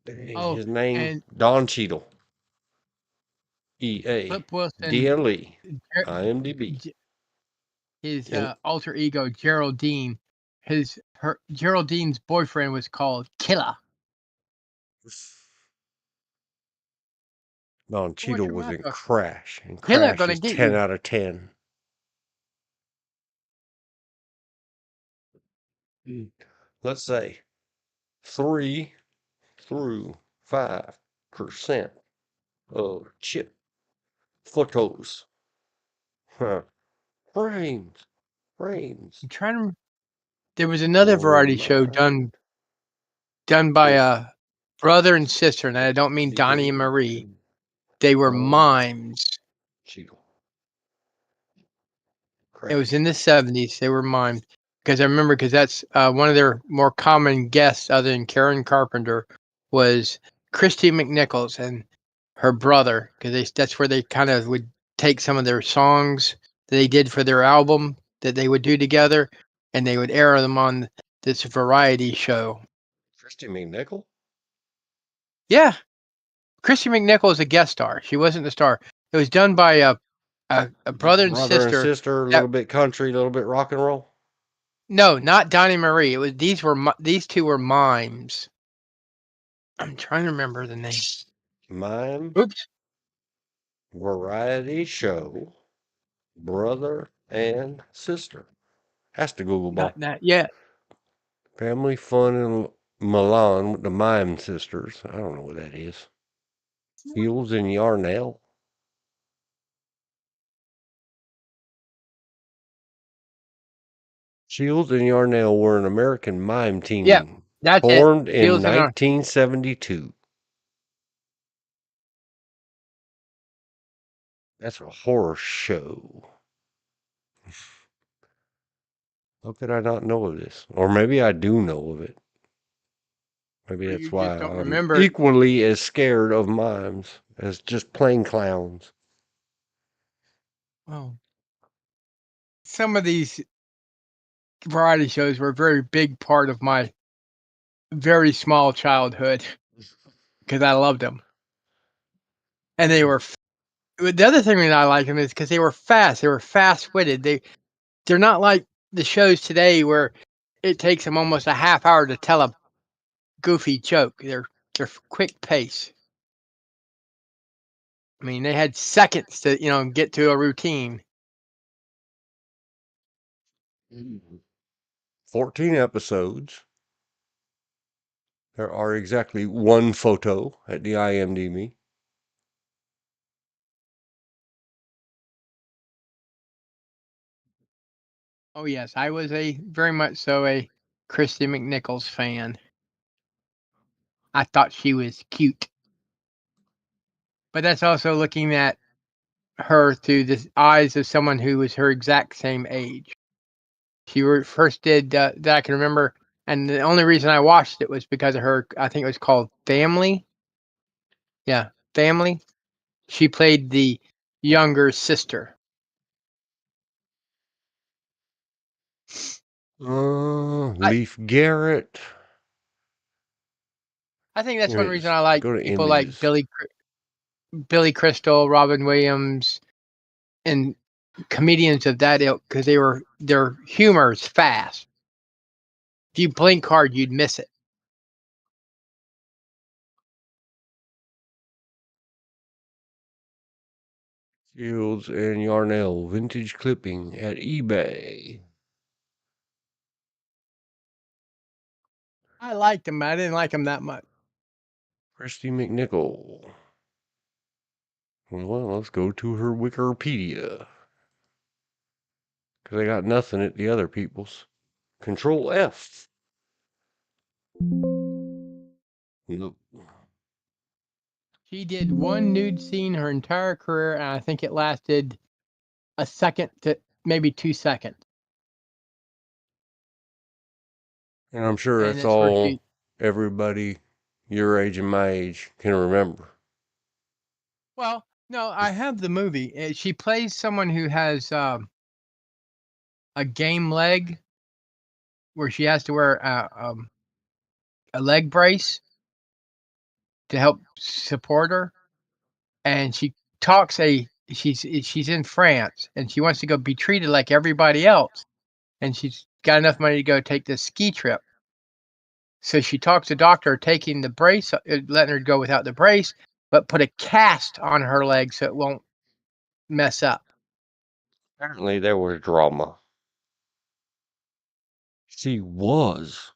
his name, and Don Cheadle. Flip Wilson, DLE, IMDb. His alter ego Geraldine. Geraldine's boyfriend was called Killer. Don Cheadle was in Crash, and Killer Crash is 10 out of 10. Let's say 3 through 5% of Chip photos. Frames. I'm trying to. There was another variety show done by a brother and sister, and I don't mean Donnie and Marie. They were mimes. It was in the 70s. They were mimes. Because I remember, because that's one of their more common guests, other than Karen Carpenter, was Christy McNichols and her brother. Because that's where they kind of would take some of their songs that they did for their album that they would do together, and they would air them on this variety show. Christy McNichol? Yeah. Christy McNichol is a guest star. She wasn't the star. It was done by a brother and sister. A little bit country, a little bit rock and roll. No, not Donnie Marie. It was these two were mimes. I'm trying to remember the name. Mime? Oops. Variety show, brother and sister. Has to Google Not bar. that yet. Family Fun in Milan with the Mime Sisters. I don't know what that is. Fields and Yarnell. Shields and Yarnell were an American mime Yep, team that's it. formed in Fields and 1972. That's a horror show. How could I not know of this? Or maybe I do know of it. Maybe Or that's you just why don't I'm remember it. equally as scared of mimes as just plain clowns. Well, some of these variety shows were a very big part of my very small childhood because I loved them, and they were. The other thing that I like them is because they were fast. They were fast-witted. They're not like the shows today where it takes them almost a half hour to tell a goofy joke. They're quick pace. I mean, they had seconds to get to a routine. 14 episodes. There are exactly one photo at the IMDb. Oh yes, I was a very much so a Christy McNichols fan. I thought she was cute, but that's also looking at her through the eyes of someone who was her exact same age. She first did that I can remember, and the only reason I watched it was because of her. I think it was called Family. Yeah, Family. She played the younger sister. Leif Garrett. I think that's one reason Images. I like Go to people like images. Billy Crystal, Robin Williams, and comedians of that ilk because their humor is fast. If you blink hard, you'd miss it. Fields and Yarnell vintage clipping at eBay. I liked them, but I didn't like them that much. Christy McNichol. Well, let's go to her Wikipedia. Because I got nothing at the other people's. Control F. Nope. She did one nude scene her entire career, and I think it lasted a second to maybe 2 seconds. And I'm sure And that's that's where all everybody your age and my age can remember. Well, no, I have the movie. She plays someone who has a game leg where she has to wear a leg brace to help support her, and she talks she's in France and she wants to go be treated like everybody else, and she's got enough money to go take this ski trip. So she talks the doctor taking the brace, letting her go without the brace, but put a cast on her leg so it won't mess up. Apparently there was drama. She was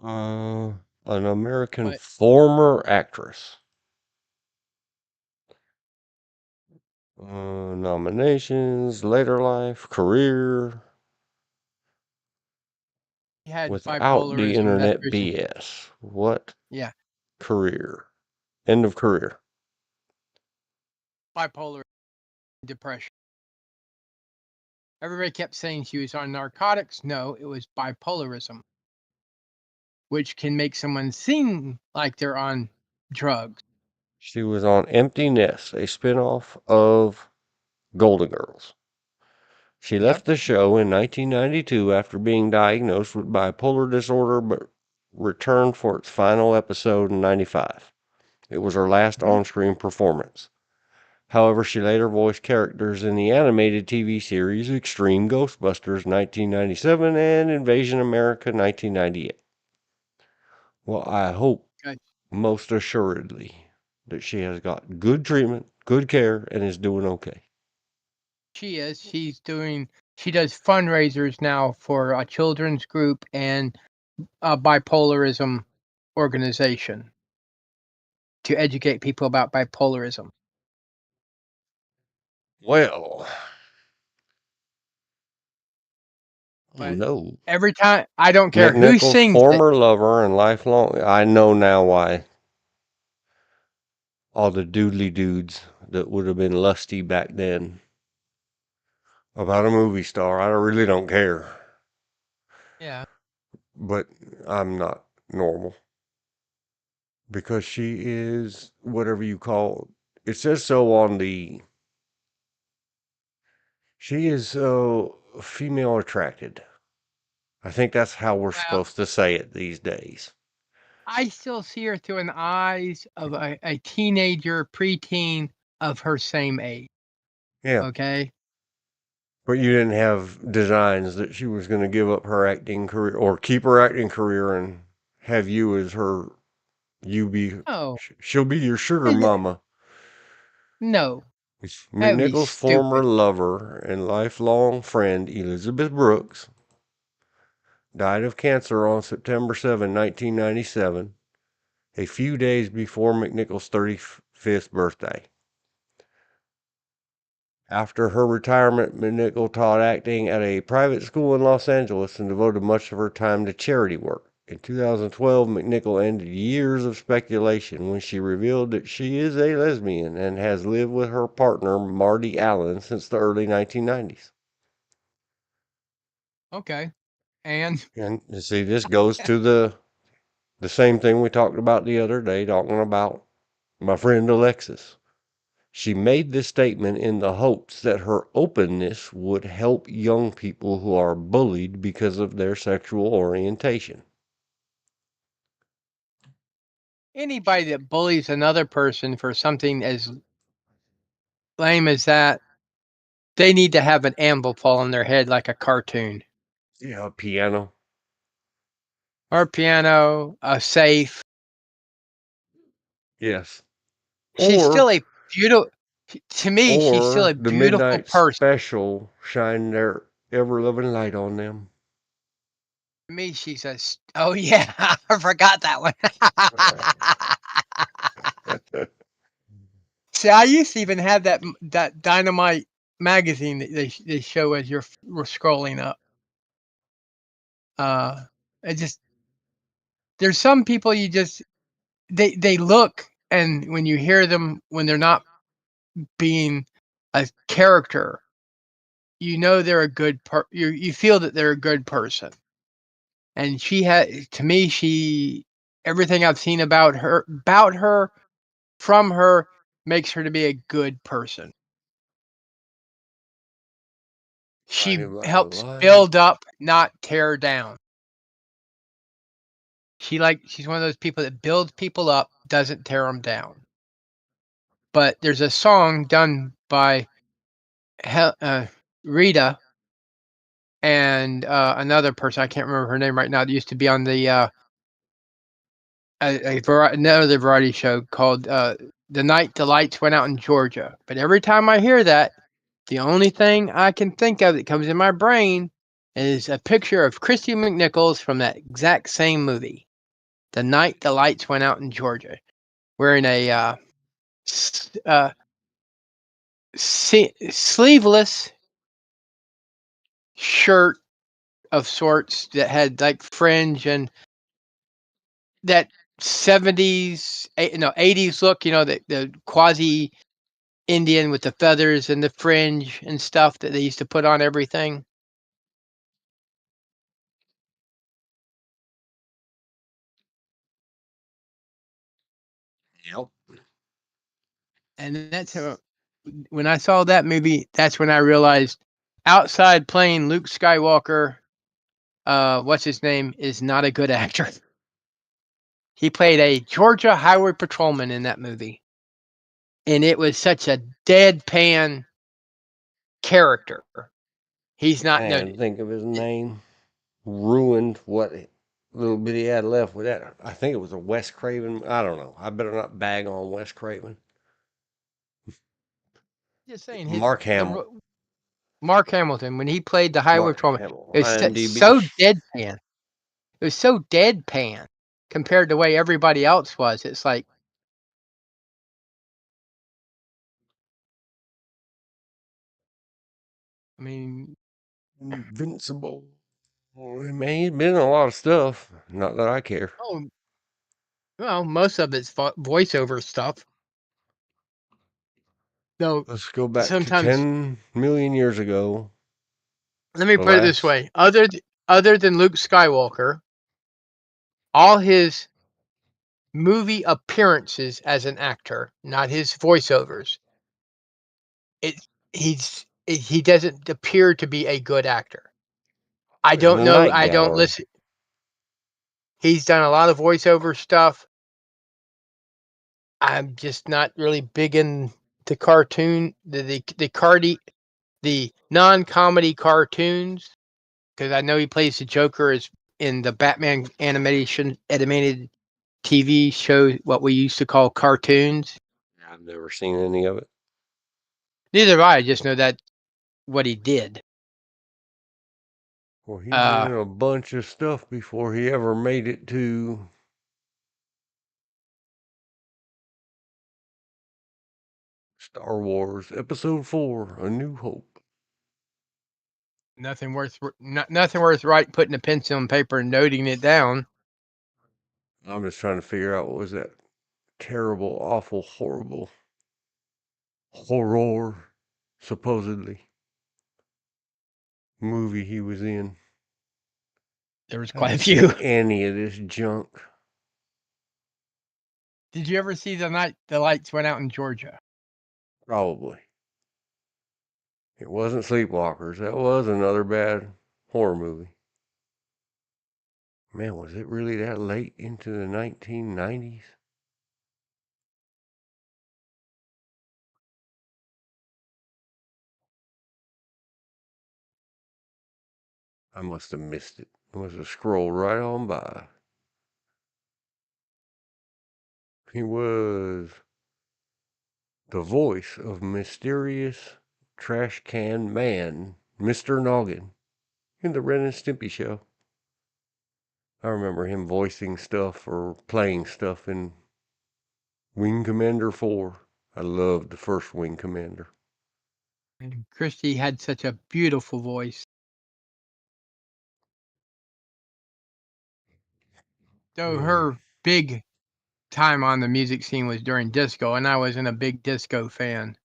an American But former actress. Nominations, later life, career, she had without the bipolarism. That's internet the reason. BS. What Yeah, career? End of career. bipolar depression. Everybody kept saying she was on narcotics. No, it was bipolarism, which can make someone seem like they're on drugs. She was on Empty Nest, a spinoff of Golden Girls. She Yep. left the show in 1992 after being diagnosed with bipolar disorder, but returned for its final episode in 95. It was her last on-screen performance. However, she later voiced characters in the animated TV series Extreme Ghostbusters 1997 and Invasion America 1998. Well, I hope Good. most assuredly that she has got good treatment, good care, and is doing okay. She is. She does fundraisers now for a children's group and a bipolarism organization to educate people about bipolarism. Well, But no. every time, I don't care who McNichol's sings it. former lover and lifelong. I know now why. All the doodly dudes that would have been lusty back then about a movie star. I really don't care. Yeah. But I'm not normal. Because she is whatever you call it. Says so on the. She is female attracted. I think that's how we're Well, supposed to say it these days. I still see her through the eyes of a teenager, preteen of her same age. Yeah. Okay. But you didn't have designs that she was going to give up her acting career or keep her acting career and have you as her. Oh, She'll be your sugar and mama. no, that would be McNichol's former stupid. lover and lifelong friend Elizabeth Brooks died of cancer on September 7, 1997, a few days before McNichol's 35th birthday. After her retirement, McNichol taught acting at a private school in Los Angeles and devoted much of her time to charity work. In 2012, McNichol ended years of speculation when she revealed that she is a lesbian and has lived with her partner, Marty Allen, since the early 1990s. Okay. And And you see, this goes to the same thing we talked about the other day, talking about my friend Alexis. She made this statement in the hopes that her openness would help young people who are bullied because of their sexual orientation. anybody that bullies another person for something as lame as that, they need to have an anvil fall on their head like a cartoon. Yeah, piano. Or a piano, a safe. Yes. She's still Or a beautiful, to me, she's still a the beautiful midnight person. special shine their ever loving light on them. To me, she's oh yeah, I forgot that one. See, I used to even have that Dynamite magazine that they show as we're scrolling up. It just, there's some people you just, they look, and when you hear them when they're not being a character, you know they're a good you feel that they're a good person. And she had, to me, everything I've seen about her from her makes her to be a good person. She helps build up, not tear down. She's one of those people that builds people up, doesn't tear them down. But there's a song done by Rita and another person, I can't remember her name right now, that used to be on the another variety show called "The Night the Lights Went Out in Georgia." But every time I hear that, the only thing I can think of that comes in my brain is a picture of Christy McNichols from that exact same movie, "The Night the Lights Went Out in Georgia," wearing a sleeveless shirt of sorts that had like fringe and that 70s, 80s look, the quasi Indian with the feathers and the fringe and stuff that they used to put on everything. Yep. And when I saw that movie, that's when I realized outside playing Luke Skywalker, what's his name, is not a good actor. He played a Georgia highway patrolman in that movie. And it was such a deadpan character. He's not I no can't think of his name. Ruined what little bit he had left with that. I think it was a Wes Craven. I don't know. I better not bag on Wes Craven. Just saying, Mark Hamill. Mark Hamilton, when he played the Highway Mark Patrolman, Hamill. it was IMDb. so deadpan. It was so deadpan compared to the way everybody else was. It's like, I mean, Invincible. Man, he's been in a lot of stuff. Not that I care. oh, well, most of it's voiceover stuff. So Let's go back to sometimes, 10 million years ago. let me The put it this last. way: other than Luke Skywalker, all his movie appearances as an actor, not his voiceovers, he doesn't appear to be a good actor. I In don't the know. Night I don't Gallery. listen. He's done a lot of voiceover stuff. I'm just not really big in the cartoon, the non-comedy cartoons, because I know he plays the Joker as in the Batman animated TV show, what we used to call cartoons. I've never seen any of it. Neither have I. I just know that what he did. Well, he's in a bunch of stuff before he ever made it to Star Wars Episode 4, A New Hope. Nothing worth putting a pencil and paper and noting it down. I'm just trying to figure out what was that terrible, awful, horrible horror, supposedly, movie he was in. There was I quite a haven't few. seen any of this junk. Did you ever see The Night the Lights Went Out in Georgia? Probably. It wasn't Sleepwalkers. That was another bad horror movie. Man, was it really that late into the 1990s? I must have missed it. I must have scrolled right on by. He was the voice of mysterious trash can man, Mr. Noggin, in the Ren and Stimpy show. I remember him voicing stuff or playing stuff in Wing Commander 4. I loved the first Wing Commander. And Christy had such a beautiful voice. So her big time on the music scene was during disco, and I wasn't a big disco fan.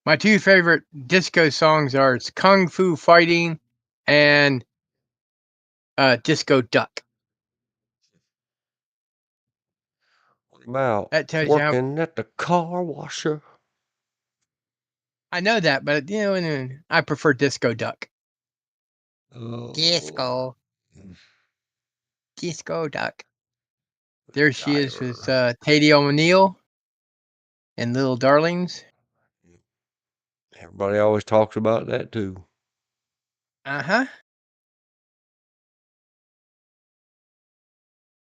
My two favorite disco songs are Kung Fu Fighting and Disco Duck. What about That tells you how working at the car washer? I know that, but I prefer Disco Duck. Oh, Disco Duck. There she is with Diver. Teddy O'Neill and Little Darlings. Everybody always talks about that too. Uh-huh.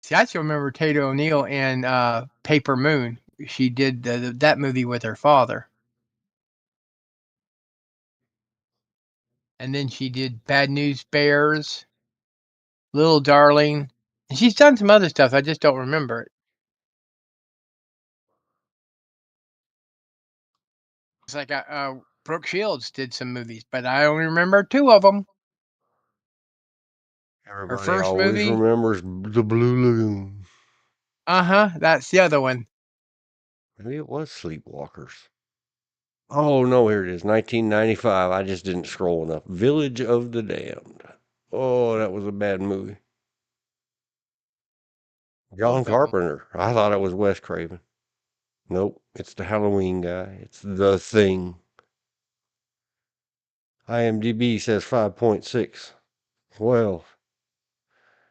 See, I still remember Teddy O'Neill and Paper Moon. She did that movie with her father. And then she did Bad News Bears, Little Darling. And she's done some other stuff. I just don't remember it. It's like Brooke Shields did some movies, but I only remember two of them. Her Everybody first always movie. remembers the Blue Lagoon. Uh-huh. That's the other one. Maybe it was Sleepwalkers. Oh, no, here it is. 1995. I just didn't scroll enough. Village of the Damned. Oh, that was a bad movie. John Both of them. Carpenter. I thought it was Wes Craven. Nope, it's the Halloween guy. It's The Thing. IMDb says 5.6. Well,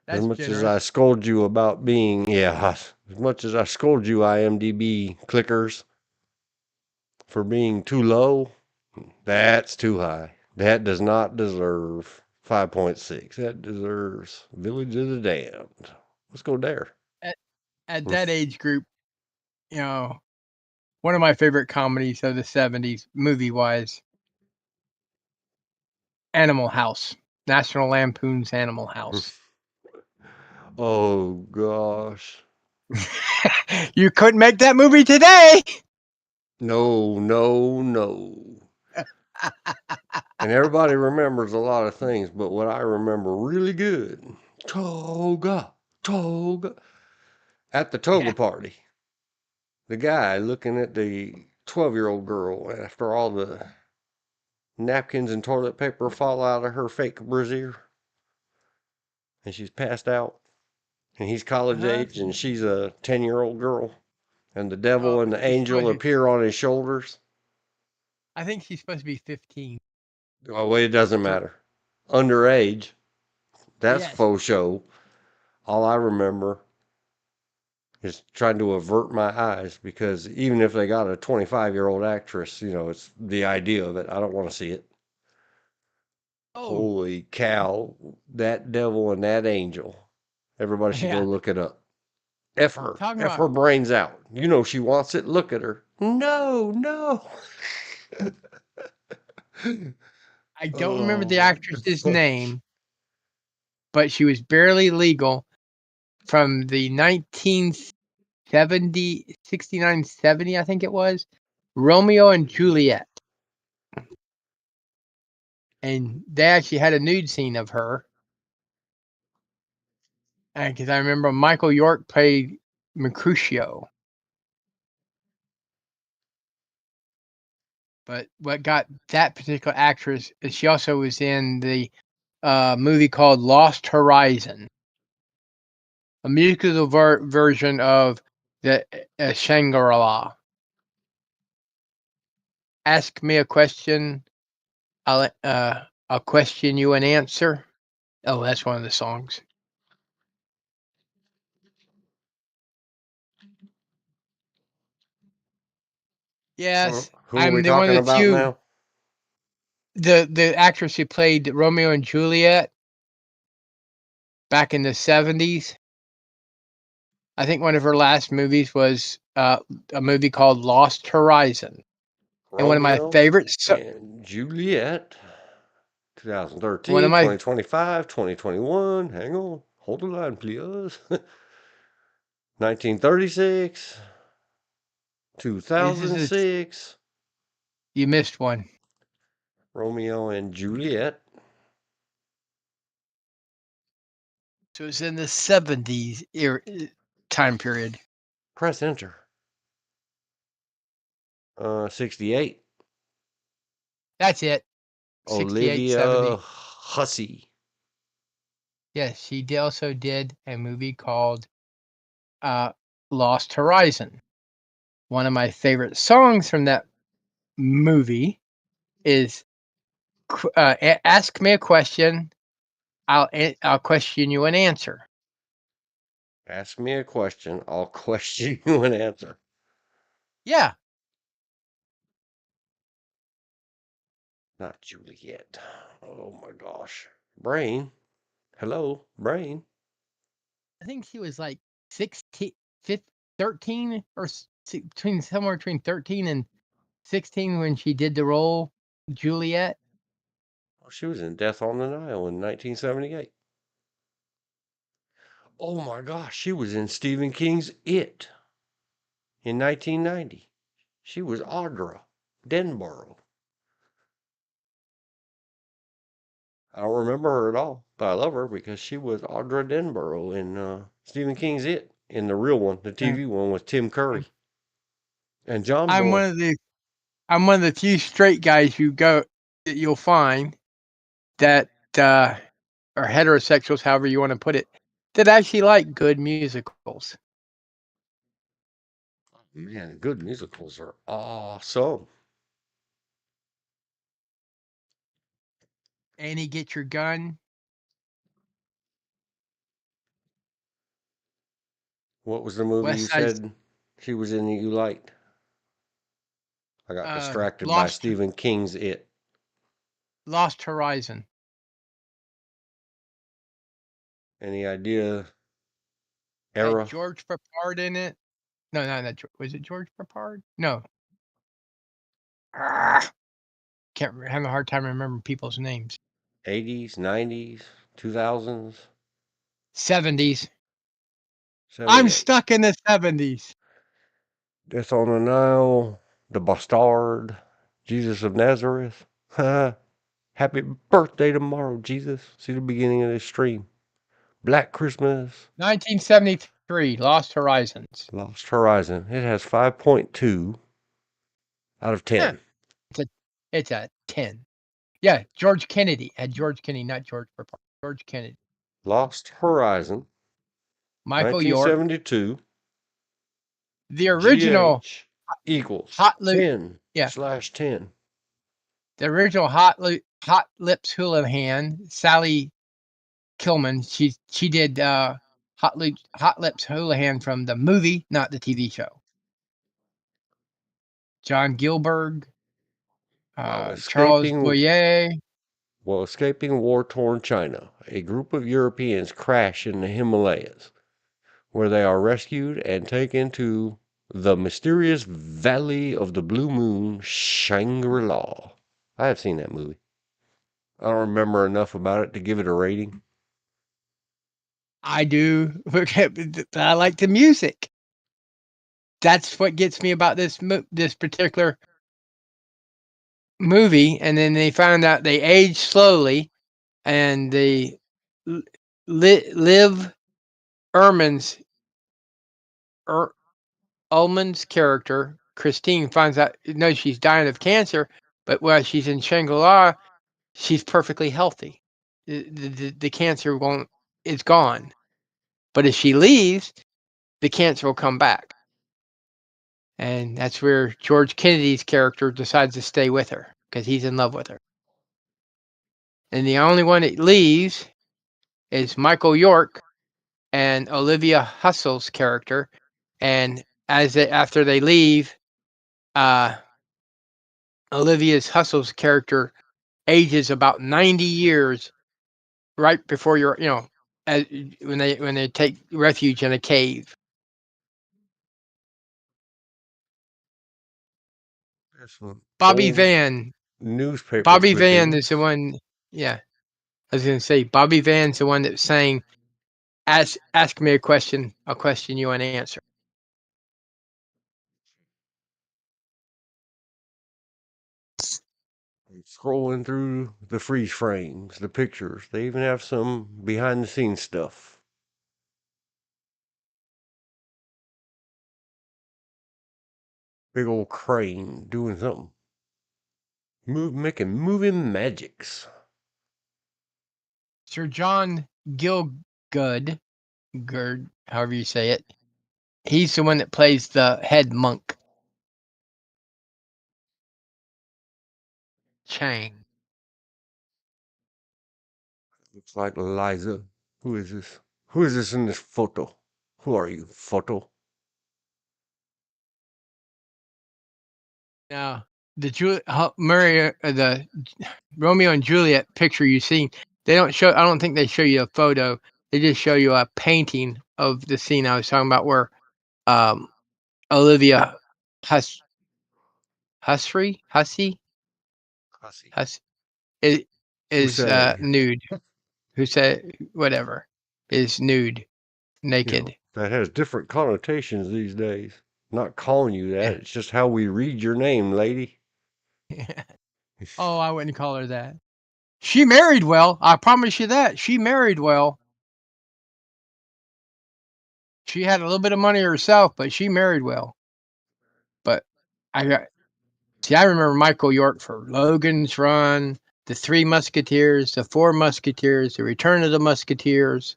as That's much as I generous. scold you about being, as much as I scold you, IMDb clickers, for being too low, that's too high. That does not deserve 5.6. That deserves Village of the Damned. Let's go there. At that age group, one of my favorite comedies of the 70s, movie-wise, Animal House. National Lampoon's Animal House. Oh, gosh. You couldn't make that movie today. No. And everybody remembers a lot of things, but what I remember really good, toga. At the toga party, the guy looking at the 12-year-old girl after all the napkins and toilet paper fall out of her fake brassiere, and she's passed out, and he's college age, and she's a 10-year-old girl, and the devil and the angel appear on his shoulders. I think she's supposed to be 15. Oh, wait, it doesn't matter. Underage. That's faux show. All I remember is trying to avert my eyes, because even if they got a 25-year-old actress, it's the idea of it. I don't want to see it. Oh, Holy cow. That devil and that angel. Everybody should go look it up. F her. F her brains out. She wants it. Look at her. No. I don't remember the actress's name, but she was barely legal from the 69, 70, I think it was, Romeo and Juliet. And they actually had a nude scene of her. Because I remember Michael York played Mercutio. But what got that particular actress is she also was in the movie called Lost Horizon, a musical version of the Shangri-La. Ask me a question, I'll question you and answer. Oh, that's one of the songs. Yes, So, who are we talking one of the about few. now? The actress who played Romeo and Juliet back in the 70s. I think one of her last movies was a movie called Lost Horizon. And one of my favorites. And Juliet. 2013, One of my 2025, 2021. Hang on. Hold the line, please. 1936. 2006. You missed one. Romeo and Juliet. So it's in the 70s time period. Press enter. 68. That's it. 68, Olivia 70. Hussey. Yes, she also did a movie called Lost Horizon. One of my favorite songs from that movie is "Ask Me a Question, I'll question you and answer." Ask me a question, I'll question you and answer. Yeah. Not Juliet. Oh my gosh. Brain. Hello, Brain. I think she was like 16, 13 or somewhere between 13 and 16 when she did the role Juliet. Oh, she was in Death on the Nile in 1978. Oh my gosh, she was in Stephen King's It in 1990. She was Audra Denborough. I don't remember her at all, but I love her because she was Audra Denborough in Stephen King's It, in the real one, the TV one with Tim Curry and John I'm Boy. one of the few straight guys that you'll find that are heterosexuals, however you want to put it, that actually like good musicals. Man, good musicals are awesome. Annie, Get Your Gun. What was the movie you said she was in that you liked? I got distracted by Stephen King's It. Lost Horizon. Any idea? Had Era? George Papard in it. No, not was it George Papard? No. Having a hard time remembering people's names. 80s, 90s, 2000s, 70s. I'm 78. stuck in the 70s. Death on the Nile, the Bastard, Jesus of Nazareth. Happy birthday tomorrow, Jesus. See the beginning of this stream. Black Christmas. 1973, Lost Horizons. Lost Horizon. It has 5.2 out of 10. It's a 10. Yeah, George Kennedy. Had George Kennedy, not George Papard. George Kennedy. Lost Horizon. Michael York. 1972. The original GH equals Hot Lip. 10/10. The original Hot Lips Houlihan, Sally Kilman. She did Hot Lips Houlihan from the movie, not the TV show. John Gilberg, Charles Boyer. While escaping war-torn China, a group of Europeans crash in the Himalayas, where they are rescued and taken to the mysterious Valley of the Blue Moon, Shangri-La. I have seen that movie. I don't remember enough about it to give it a rating. I do, but I like the music. That's what gets me about this particular movie. And then they found out they age slowly, and they Liv Ullman's character, Christine, finds out she's dying of cancer, but while she's in Shangri-La, she's perfectly healthy. The cancer it's gone. But if she leaves, the cancer will come back. And that's where George Kennedy's character decides to stay with her because he's in love with her. And the only one that leaves is Michael York and Olivia Hussell's character. And after they leave, Olivia Hussell's character ages about 90 years right before when they take refuge in a cave. Bobby Van. Newspaper Bobby Van clippings. is the one. Yeah, I was going to say Bobby Van's the one that's saying, "Ask me a question you want to answer." Scrolling through the freeze frames, the pictures. They even have some behind the scenes stuff. Big old crane doing something. Making moving magics. Sir John Gielgud, however you say it, he's the one that plays the head monk. Chang. Looks like Liza. Who is this? Who is this in this photo? Who are you, photo? Now, the Romeo and Juliet picture you see, they don't show. I don't think they show you a photo. They just show you a painting of the scene I was talking about, where Olivia Hussey is nude. Who said whatever is nude, naked. That has different connotations these days. Not calling you that. Yeah. It's just how we read your name, lady. Oh, I wouldn't call her that. She married well. I promise you that. She married well. She had a little bit of money herself, but she married well. But I remember Michael York for Logan's Run, The Three Musketeers, The Four Musketeers, The Return of the Musketeers,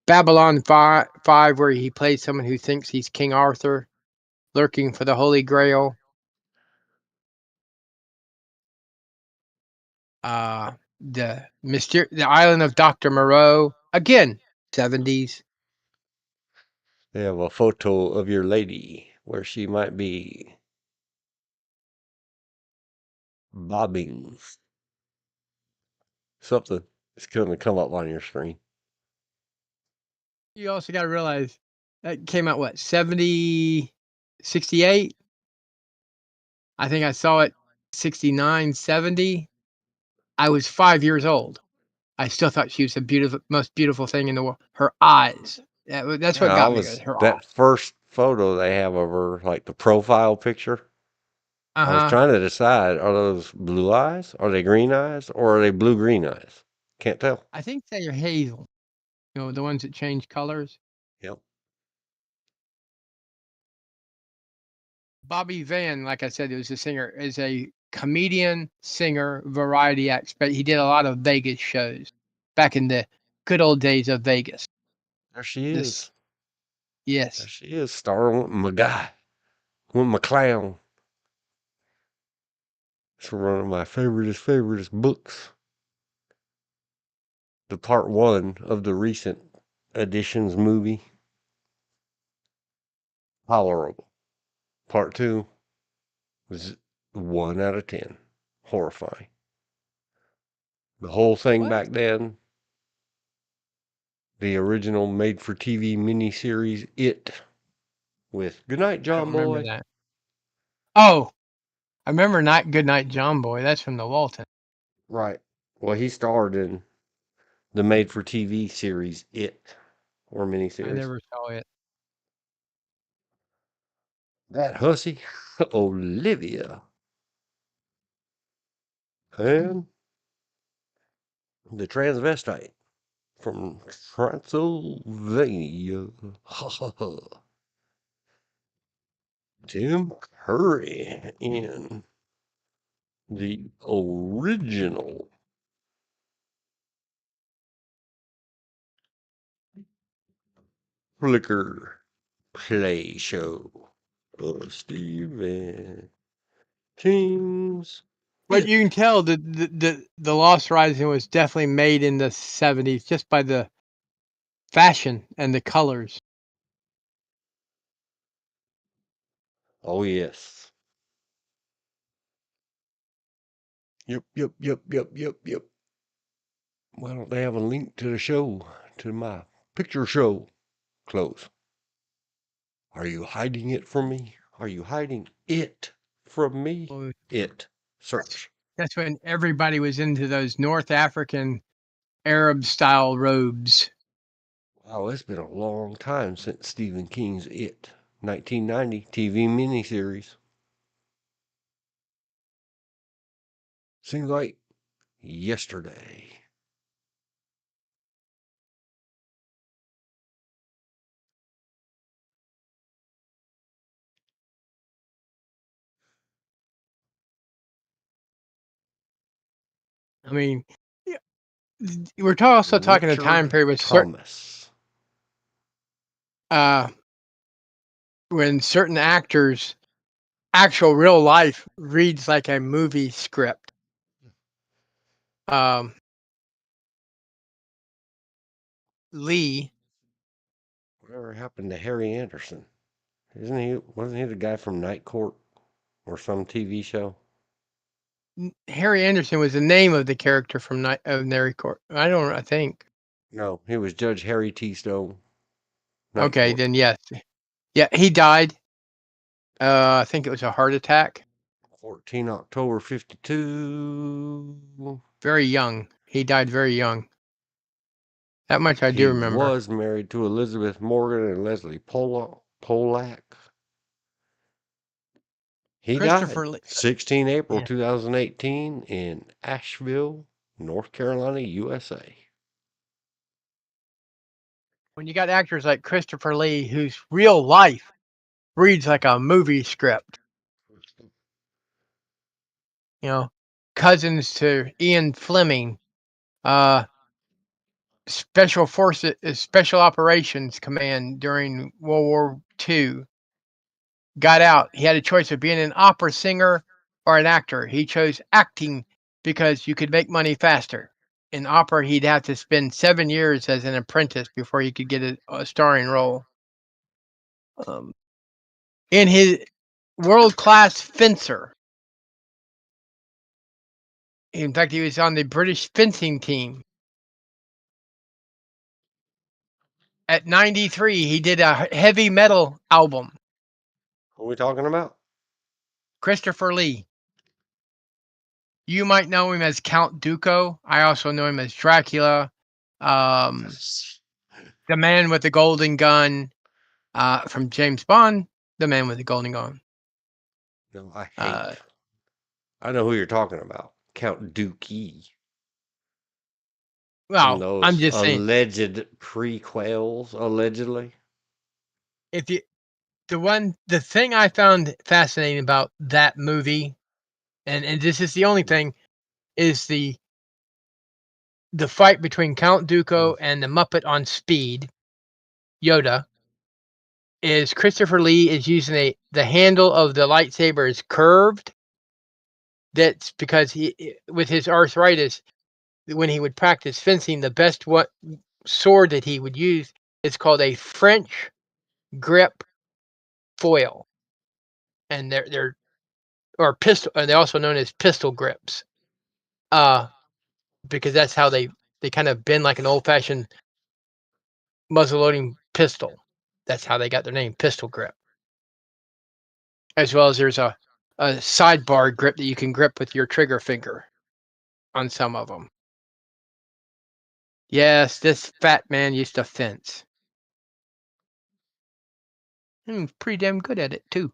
Babylon 5, where he plays someone who thinks he's King Arthur, lurking for the Holy Grail. The Island of Dr. Moreau, again, 70s. They have a photo of your lady where she might be bobbing. Something is going to come up on your screen. You also got to realize that came out what 70, 68. I think I saw it 69, 70. I was 5 years old. I still thought she was the most beautiful thing in the world. Her eyes. That's what Yeah, I got me good. was Her eyes. that first photo they have of her, like the profile picture. I was Uh-huh. trying to decide, are those blue eyes? Are they green eyes? Or are they blue-green eyes? Can't tell. I think they are hazel. You know, the ones that change colors. Yep. Bobby Van, like I said, was a singer, is a comedian, singer, variety act, but he did a lot of Vegas shows back in the good old days of Vegas. There she This, is. There yes. she is, starring with my guy, with my clown. It's one of my favoriteest books. The part one of the recent editions movie. Tolerable. Part two was 1 out of 10. Horrifying. The whole thing What? back then, the original made for TV miniseries It with Goodnight I don't John remember Boy. that. Oh, I remember Good Night John Boy. That's from the Walton. Right. Well, he starred in the made for TV series It or I miniseries. never saw it. That hussy, Olivia. And the transvestite from Transylvania. Tim Curry in the original Flicker play show of Stephen King's But It. you can tell that the Lost Rising was definitely made in the 70s just by the fashion and the colors. Oh, yes. Yep. Why don't they have a link to the show, to my picture show clothes? Are you hiding it from me? Are you hiding it from me? Well, It. Search. that's when everybody was into those North African Arab style robes. Wow, it's been a long time since Stephen King's It. 1990 TV miniseries. Seems like yesterday. I mean, yeah, we're also talking a time Richard period with Thomas. uh, when certain actors' actual real life reads like a movie script. Um, Lee, Whatever happened to Harry Anderson? Wasn't he the guy from Night Court or some TV show? Harry Anderson was the name of the character from Night of Nary Court. I think. No, he was Judge Harry T. Stone. Night Okay, Court. then yes. Yeah, he died. I think it was a heart attack. 14 October 52. Very young. He died very young. That much I do He remember. was married to Elizabeth Morgan and Leslie Polak. He died Christopher Lee. 16 April Yeah. 2018 in Asheville, North Carolina, USA. When you got actors like Christopher Lee, whose real life reads like a movie script, you know, cousins to Ian Fleming, uh, Special Operations Command during World War II, got out. He had a choice of being an opera singer or an actor. He chose acting because you could make money faster. In opera, he'd have to spend 7 years as an apprentice before he could get a starring role. In his world-class fencer. In fact, he was on the British fencing team. At 93, he did a heavy metal album. What are we talking about? Christopher Lee. You might know him as Count Dooku. I also know him as Dracula. The Man with the Golden Gun. From James Bond, The Man with the Golden Gun. No, I hate. I know who you're talking about. Count Dookie. From Well, those I'm just saying, alleged prequels, allegedly. if you the thing I found fascinating about that movie, and this is the only thing, is the fight between Count Dooku and the Muppet on Speed, Yoda. Is Christopher Lee is using the handle of the lightsaber is curved. That's because he, with his arthritis, when he would practice fencing, the best sword that he would use is called a French grip foil, and they're or pistol. They're also known as pistol grips, because that's how they kind of bend like an old fashioned muzzle loading pistol. That's how they got their name, pistol grip. As well as there's a sidebar grip that you can grip with your trigger finger on some of them. Yes, this fat man used to fence. He was pretty damn good at it too.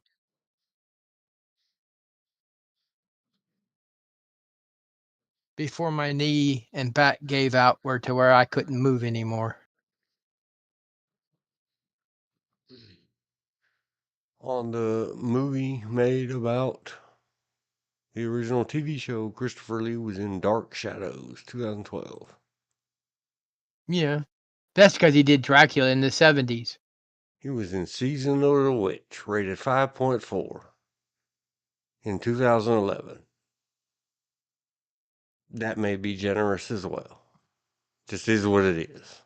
Before my knee and back gave out to where I couldn't move anymore. On the movie made about the original TV show, Christopher Lee was in Dark Shadows, 2012. Yeah. That's because he did Dracula in the 70s. He was in Season of the Witch, rated 5.4 in 2011. That may be generous as well. Just is what it is.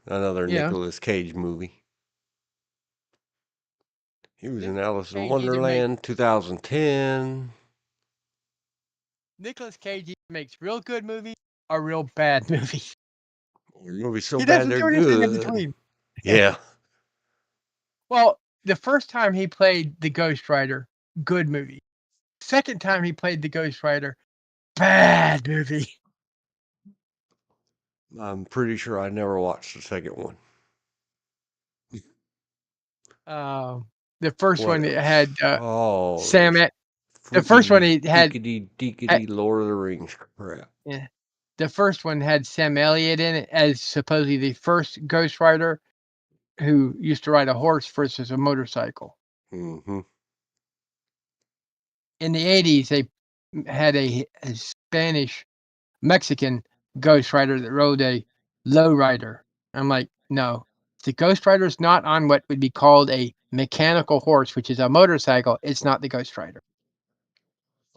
Another Yeah. Nicolas Cage movie. He was in Alice in Cage either make- Wonderland, 2010. Nicolas Cage either makes real good movies or real bad movies. Or movies so He bad doesn't they're do anything in good. between. Yeah. Well, the first time he played the Ghost Rider, good movie. Second time he played the Ghost Rider, bad movie. I'm pretty sure I never watched the second one. The first What one else? had Oh, Sam. those The first one freaky he had. deekity Lord of the Rings crap. Yeah. The first one had Sam Elliott in it as supposedly the first Ghost Rider who used to ride a horse versus a motorcycle. Mm-hmm. In the 80s, they had a Spanish Mexican Ghost Rider that rode a low rider. I'm like, no, the Ghost Rider is not on what would be called a mechanical horse, which is a motorcycle. It's not the Ghost Rider.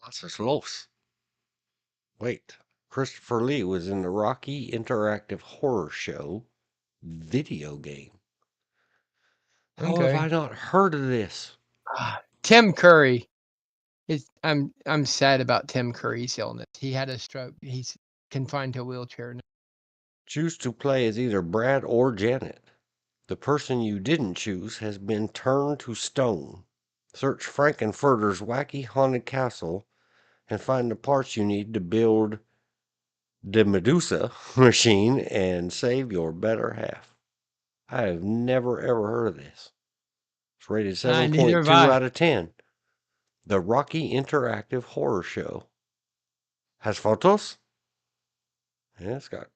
That's los. Wait, Christopher Lee was in the Rocky Interactive Horror Show video game. How have I not heard of this? Tim Curry. I'm sad about Tim Curry's illness. He had a stroke. He's confined to a wheelchair now. Choose to play as either Brad or Janet. The person you didn't choose has been turned to stone. Search Frankenfurter's wacky haunted castle and find the parts you need to build the Medusa machine and save your better half. I have never ever heard of this. It's rated Neither have 7.2 I. out of 10. The Rocky Interactive Horror Show. Has photos? Yeah, it's got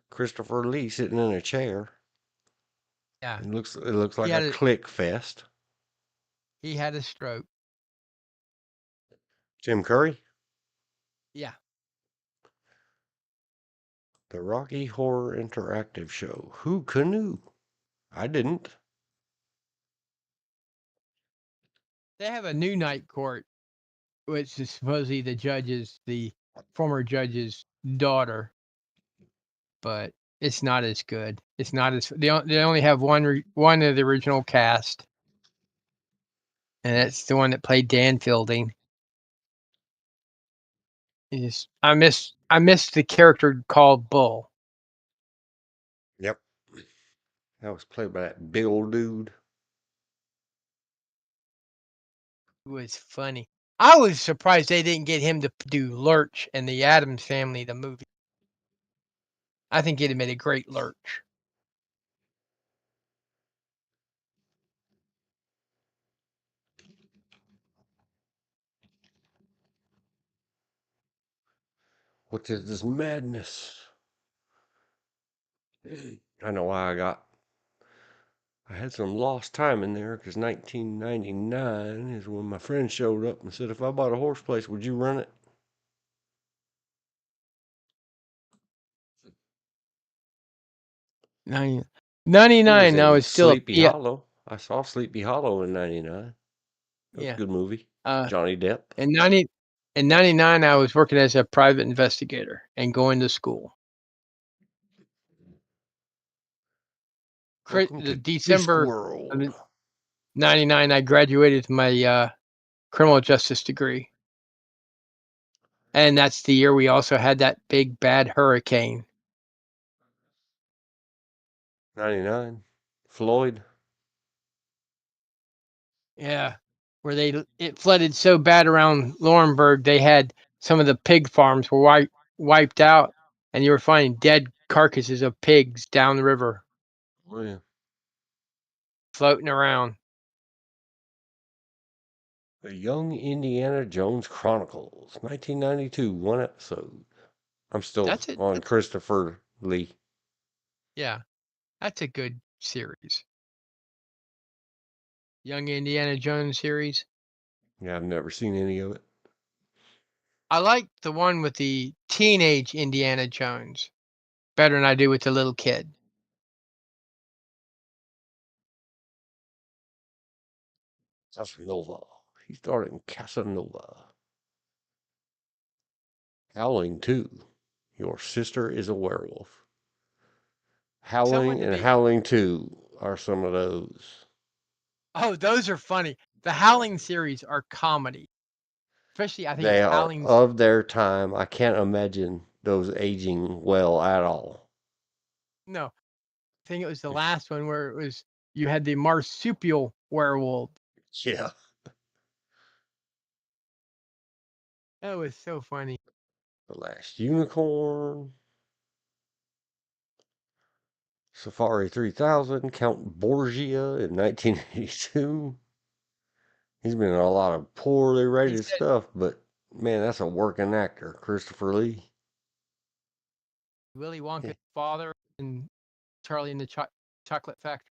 Christopher Lee sitting in a chair. Yeah. It looks like had a a- click fest. He had a stroke. Tim Curry? Yeah. The Rocky Horror Interactive Show. Who knew? I didn't. They have a new night court, which is supposedly the former judge's daughter, but it's not as good. It's not as they only have one of the original cast, and it's the one that played Dan Fielding. I miss the character called Bull. Yep. That was played by that big old dude. It was funny. I was surprised they didn't get him to do Lurch and the Addams Family, the movie. I think he'd have made a great Lurch. What is this madness? I know why I had some lost time in there because 1999 is when my friend showed up and said, if I bought a horse place, would you run it? 99 now in is still Sleepy Hollow. I saw Sleepy Hollow in 99. That was a good movie. Johnny Depp. In 99, I was working as a private investigator and going to school. The December of 99, I graduated my criminal justice degree. And that's the year we also had that big bad hurricane. 99. Floyd. Yeah. Where it flooded so bad around Laurinburg, they had some of the pig farms were wiped out, and you were finding dead carcasses of pigs down the river. Oh, yeah. Floating around. The Young Indiana Jones Chronicles, 1992, one episode. I'm still on Christopher Lee. Yeah, that's a good series. Young Indiana Jones series. Yeah, I've never seen any of it. I like the one with the teenage Indiana Jones better than I do with the little kid. Casanova. He started in Casanova. Howling 2. Your sister is a werewolf. Howling and Howling 2 are some of those. Oh, those are funny. The Howling series are comedy. Especially, I think They Howling are of their time. I can't imagine those aging well at all. No. I think it was the last one where it was you had the marsupial werewolf. Yeah. That was so funny. The Last Unicorn. Safari 3000, Count Borgia in 1982. He's been in a lot of poorly rated stuff, but man, that's a working actor, Christopher Lee. Willy Wonka's father and Charlie and the Chocolate Factory.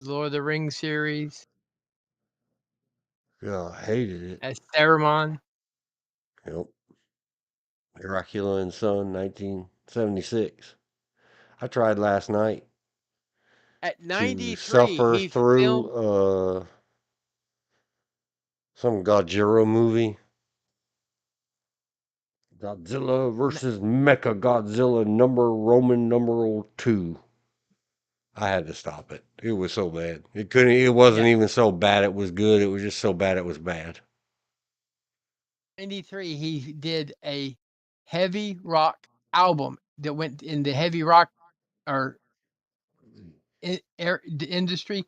Lord of the Rings series. Yeah, I hated it. As Saruman. Yep. Dracula and Son, 1976. I tried last night. At 93, to suffer through some Godzilla movie. Godzilla versus Mecha Godzilla Roman numeral 2. I had to stop it. It was so bad. It wasn't even so bad it was good. It was just so bad it was bad. 93, he did a heavy rock album that went in the heavy rock or the industry,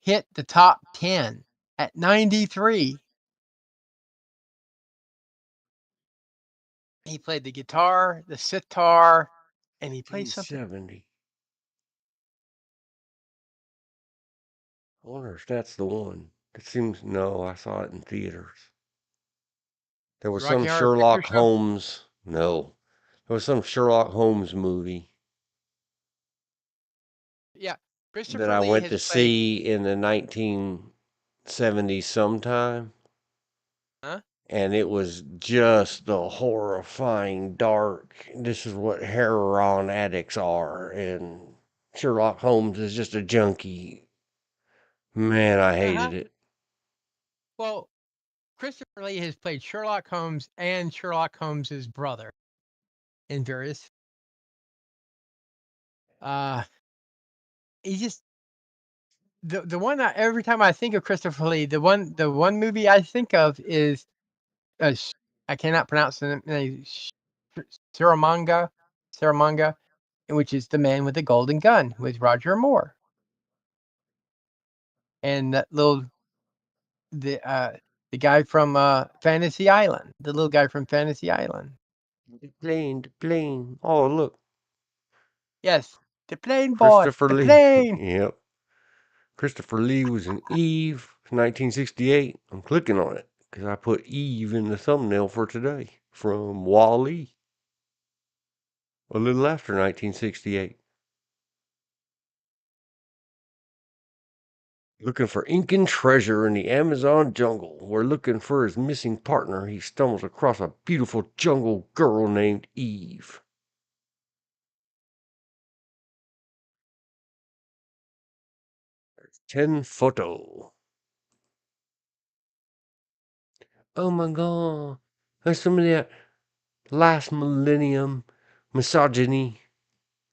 hit the top 10 at 93. He played the guitar, the sitar, and he played something. 70. I wonder if that's the one. It seems, no, I saw it in theaters. There was some Sherlock Holmes. No. There was some Sherlock Holmes movie. Yeah. That I went to see in the 1970s sometime. Huh? And it was just the horrifying dark. This is what heroin addicts are. And Sherlock Holmes is just a junkie. Man, I hated it. Well, Christopher Lee has played Sherlock Holmes and Sherlock Holmes's brother in various. He just the one every time I think of Christopher Lee, the one movie I think of is I cannot pronounce the name. Saramanga, which is The Man with the Golden Gun with Roger Moore. And that the guy from Fantasy Island, the little guy from Fantasy Island. The plane. Oh, look. Yes, the plane boy, Christopher the Lee. plane. Yep. Christopher Lee was in Eve, 1968. I'm clicking on it because I put Eve in the thumbnail for today from Wall-E. A little after 1968. Looking for Incan treasure in the Amazon jungle. Where looking for his missing partner, he stumbles across a beautiful jungle girl named Eve. There's 10 photo. Oh my god. There's some of that last millennium misogyny,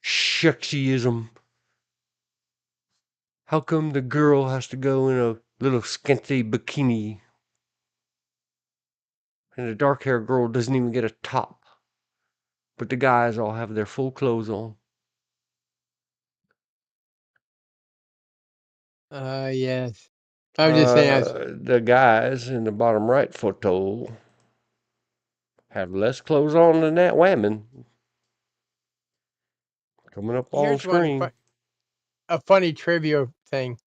sexism. How come the girl has to go in a little scanty bikini and the dark haired girl doesn't even get a top? But the guys all have their full clothes on. Yes. I'm just saying, The guys in the bottom right photo have less clothes on than that woman. Coming up on here's one screen. a funny trivia thing.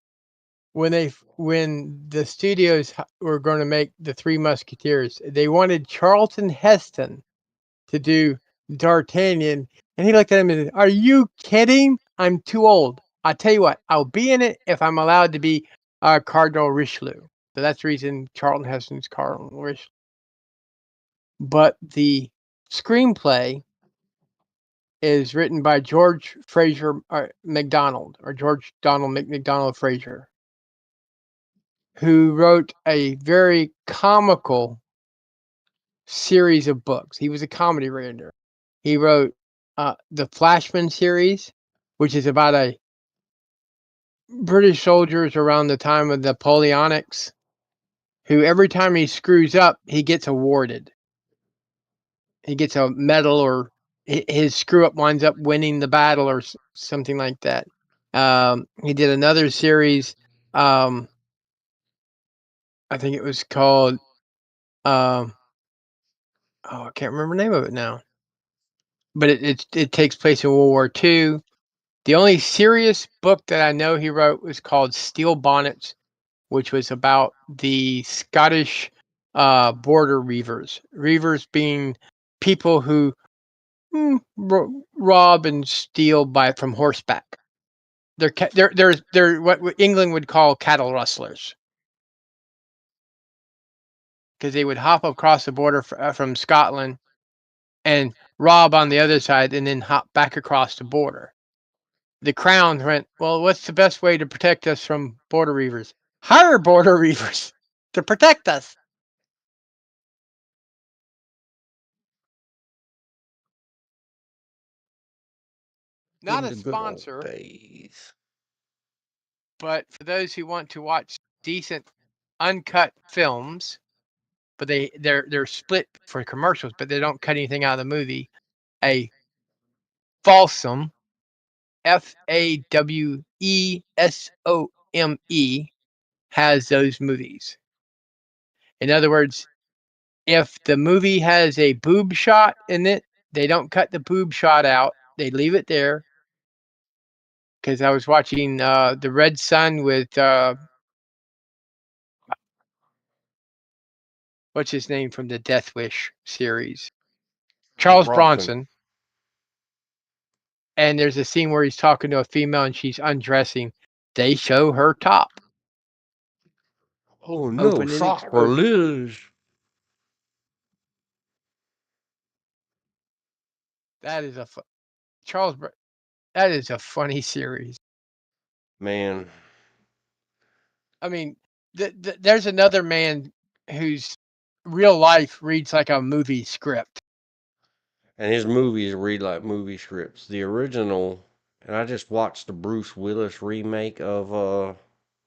When the studios were going to make the Three Musketeers, they wanted Charlton Heston to do D'Artagnan, and he looked at him and said, "Are you kidding? I'm too old. I'll tell you what, I'll be in it if I'm allowed to be Cardinal Richelieu." So that's the reason Charlton Heston's Cardinal Richelieu. But the screenplay is written by George Fraser MacDonald, or George Donald McDonald Fraser, who wrote a very comical series of books. He was a comedy writer. He wrote the Flashman series, which is about a British soldiers around the time of the Napoleonics, who every time he screws up, he gets awarded. He gets a medal, or his screw up winds up winning the battle, or something like that. He did another series. I think it was called. I can't remember the name of it now. But it takes place in World War II. The only serious book that I know he wrote was called Steel Bonnets, which was about the Scottish border reivers. Reivers being people who rob and steal from horseback. They're what England would call cattle rustlers, because they would hop across the border from Scotland and rob on the other side, and then hop back across the border. The Crown went, well, what's the best way to protect us from border reivers? Hire border reivers to protect us. Not In a the good old sponsor, days. but for those who want to watch decent uncut films, but they're split for commercials, but they don't cut anything out of the movie. A Falsome, FAWESOME, has those movies. In other words, if the movie has a boob shot in it, they don't cut the boob shot out. They leave it there. Because I was watching The Red Sun with what's his name from the Death Wish series, Charles Bronson. And there's a scene where he's talking to a female and she's undressing. They show her top. Oh no, Open and exposed. sacrilege. That is that is a funny series. Man. I mean, there's another man whose real life reads like a movie script. And his movies read like movie scripts. The original, and I just watched the Bruce Willis remake of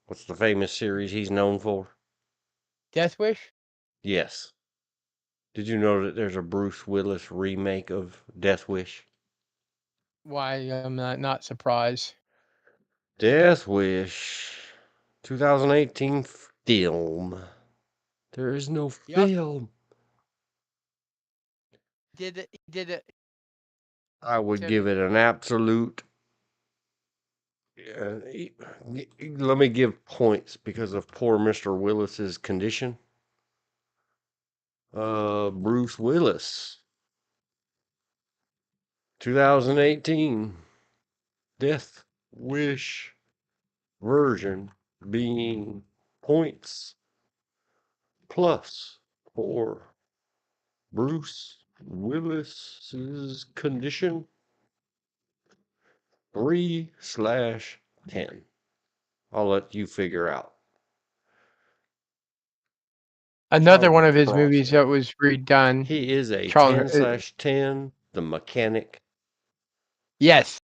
what's the famous series he's known for? Death Wish? Yes. Did you know that there's a Bruce Willis remake of Death Wish? Why I'm not surprised. Death Wish, 2018 film. There is no He also film. did it. He did it. I would To, give it an absolute. Let me give points because of poor Mr. Willis's condition. Bruce Willis, 2018 Death Wish version being points plus for Bruce Willis's condition 3/10. I'll let you figure out. another Charles one of his Bronson. movies that was redone. He is a Charles, 10/10. The Mechanic. yes,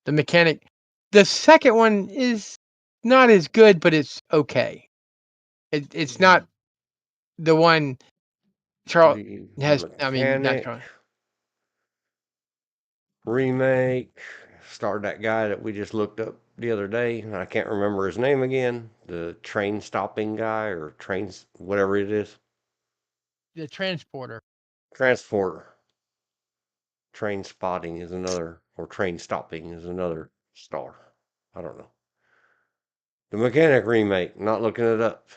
The Mechanic. The second one is not as good, but it's okay. It's not the one Charles The has. I mean, not Mechanic Charles. remake. Starred that guy that we just looked up the other day. I can't remember his name again. The train stopping guy or trains, whatever it is. The Transporter. Transporter. Train spotting is another, or train stopping is another star. I don't know. The Mechanic remake, not looking it up.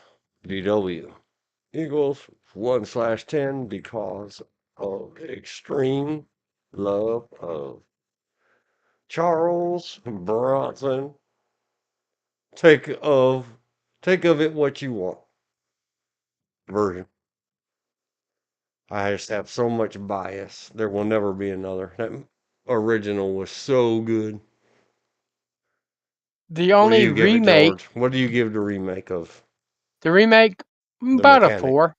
DW equals 1/10 because of extreme love of Charles Bronson. Take of it what you want. Version. I just have so much bias. There will never be another. That original was so good. The What do only you give it, remake, George? What do you give the remake of the remake, The about a Mechanic?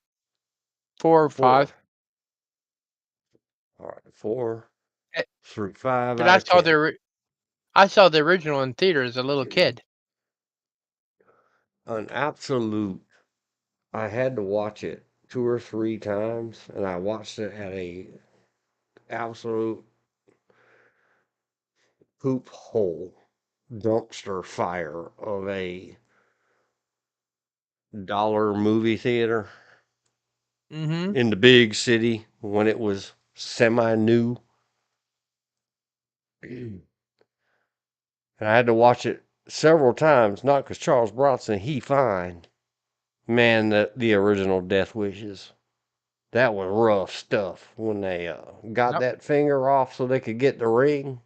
4 or 5. 4. All right, 4 Eh, through 5 But out of 10. I saw the original in theater as a little kid. An absolute. I had to watch it 2 or 3 times, and I watched it at a absolute poop hole dumpster fire of a dollar movie theater Mm-hmm. in the big city when it was semi new. And I had to watch it several times, not because Charles Bronson, he fine. Man, the original Death Wishes. That was rough stuff when they got Yep. that finger off so they could get the ring.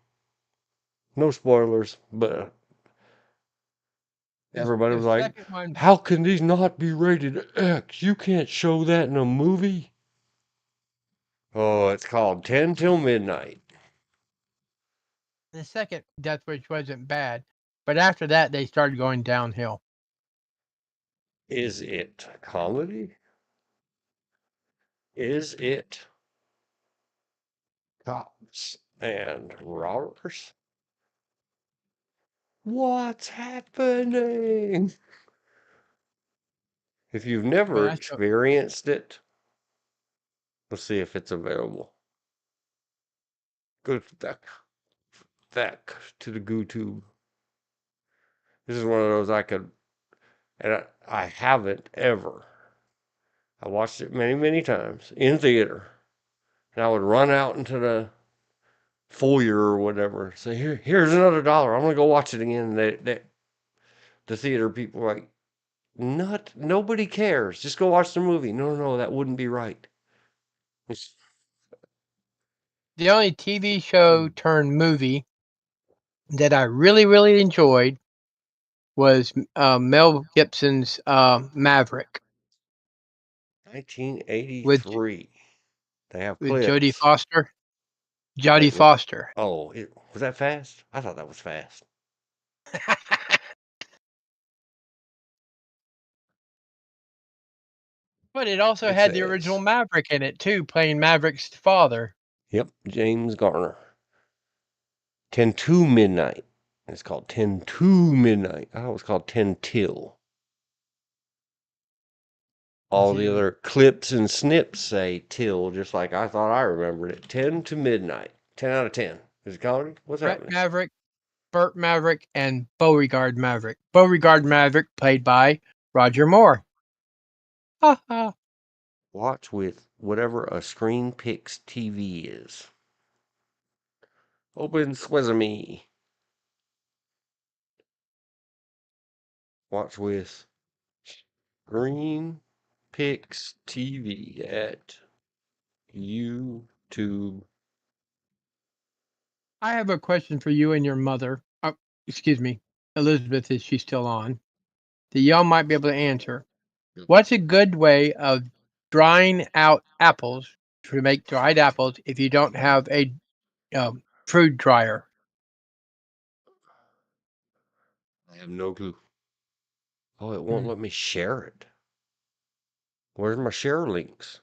No spoilers, but everybody The was like, second one, how can these not be rated X? You can't show that in a movie. Oh, it's called 10 Till Midnight. the second Death Wish wasn't bad, but after that they started going downhill. Is it comedy? Is it cops and robbers? What's happening? If you've never But I still, experienced it, let's see if it's available. Go back to the GooTube. This is one of those I could, and I haven't ever. I watched it many, many times in theater, and I would run out into the foyer or whatever. Say, here's another $1. I'm gonna go watch it again. The theater people were like, nobody cares. Just go watch the movie. No, that wouldn't be right. the only TV show turned movie that I really, really enjoyed was Mel Gibson's Maverick 1983. They have with Jodie clips. Foster. Jodie Wait, what? Foster. Oh, was that fast? I thought that was fast. But it also It had the original says, Maverick in it too, playing Maverick's father. yep, James Garner. 10 to midnight. It's called 10 to midnight. I thought it was called 10 till. All the Continue. other clips and snips say till, just like I thought I remembered it. 10 to midnight. 10 out of 10. Is it comedy? What's Brett happening? Maverick, Burt Maverick, and Beauregard Maverick. Beauregard Maverick, played by Roger Moore. Ha ha. Watch with whatever a Screen Picks TV is. Open Sesame. Watch with Screen Picks TV at YouTube. I have a question for you and your mother. Excuse me, Elizabeth, is she still on? That y'all might be able to answer. What's a good way of drying out apples to make dried apples if you don't have a fruit dryer? I have no clue. Oh, it won't Hmm. let me share it. Where's my share links?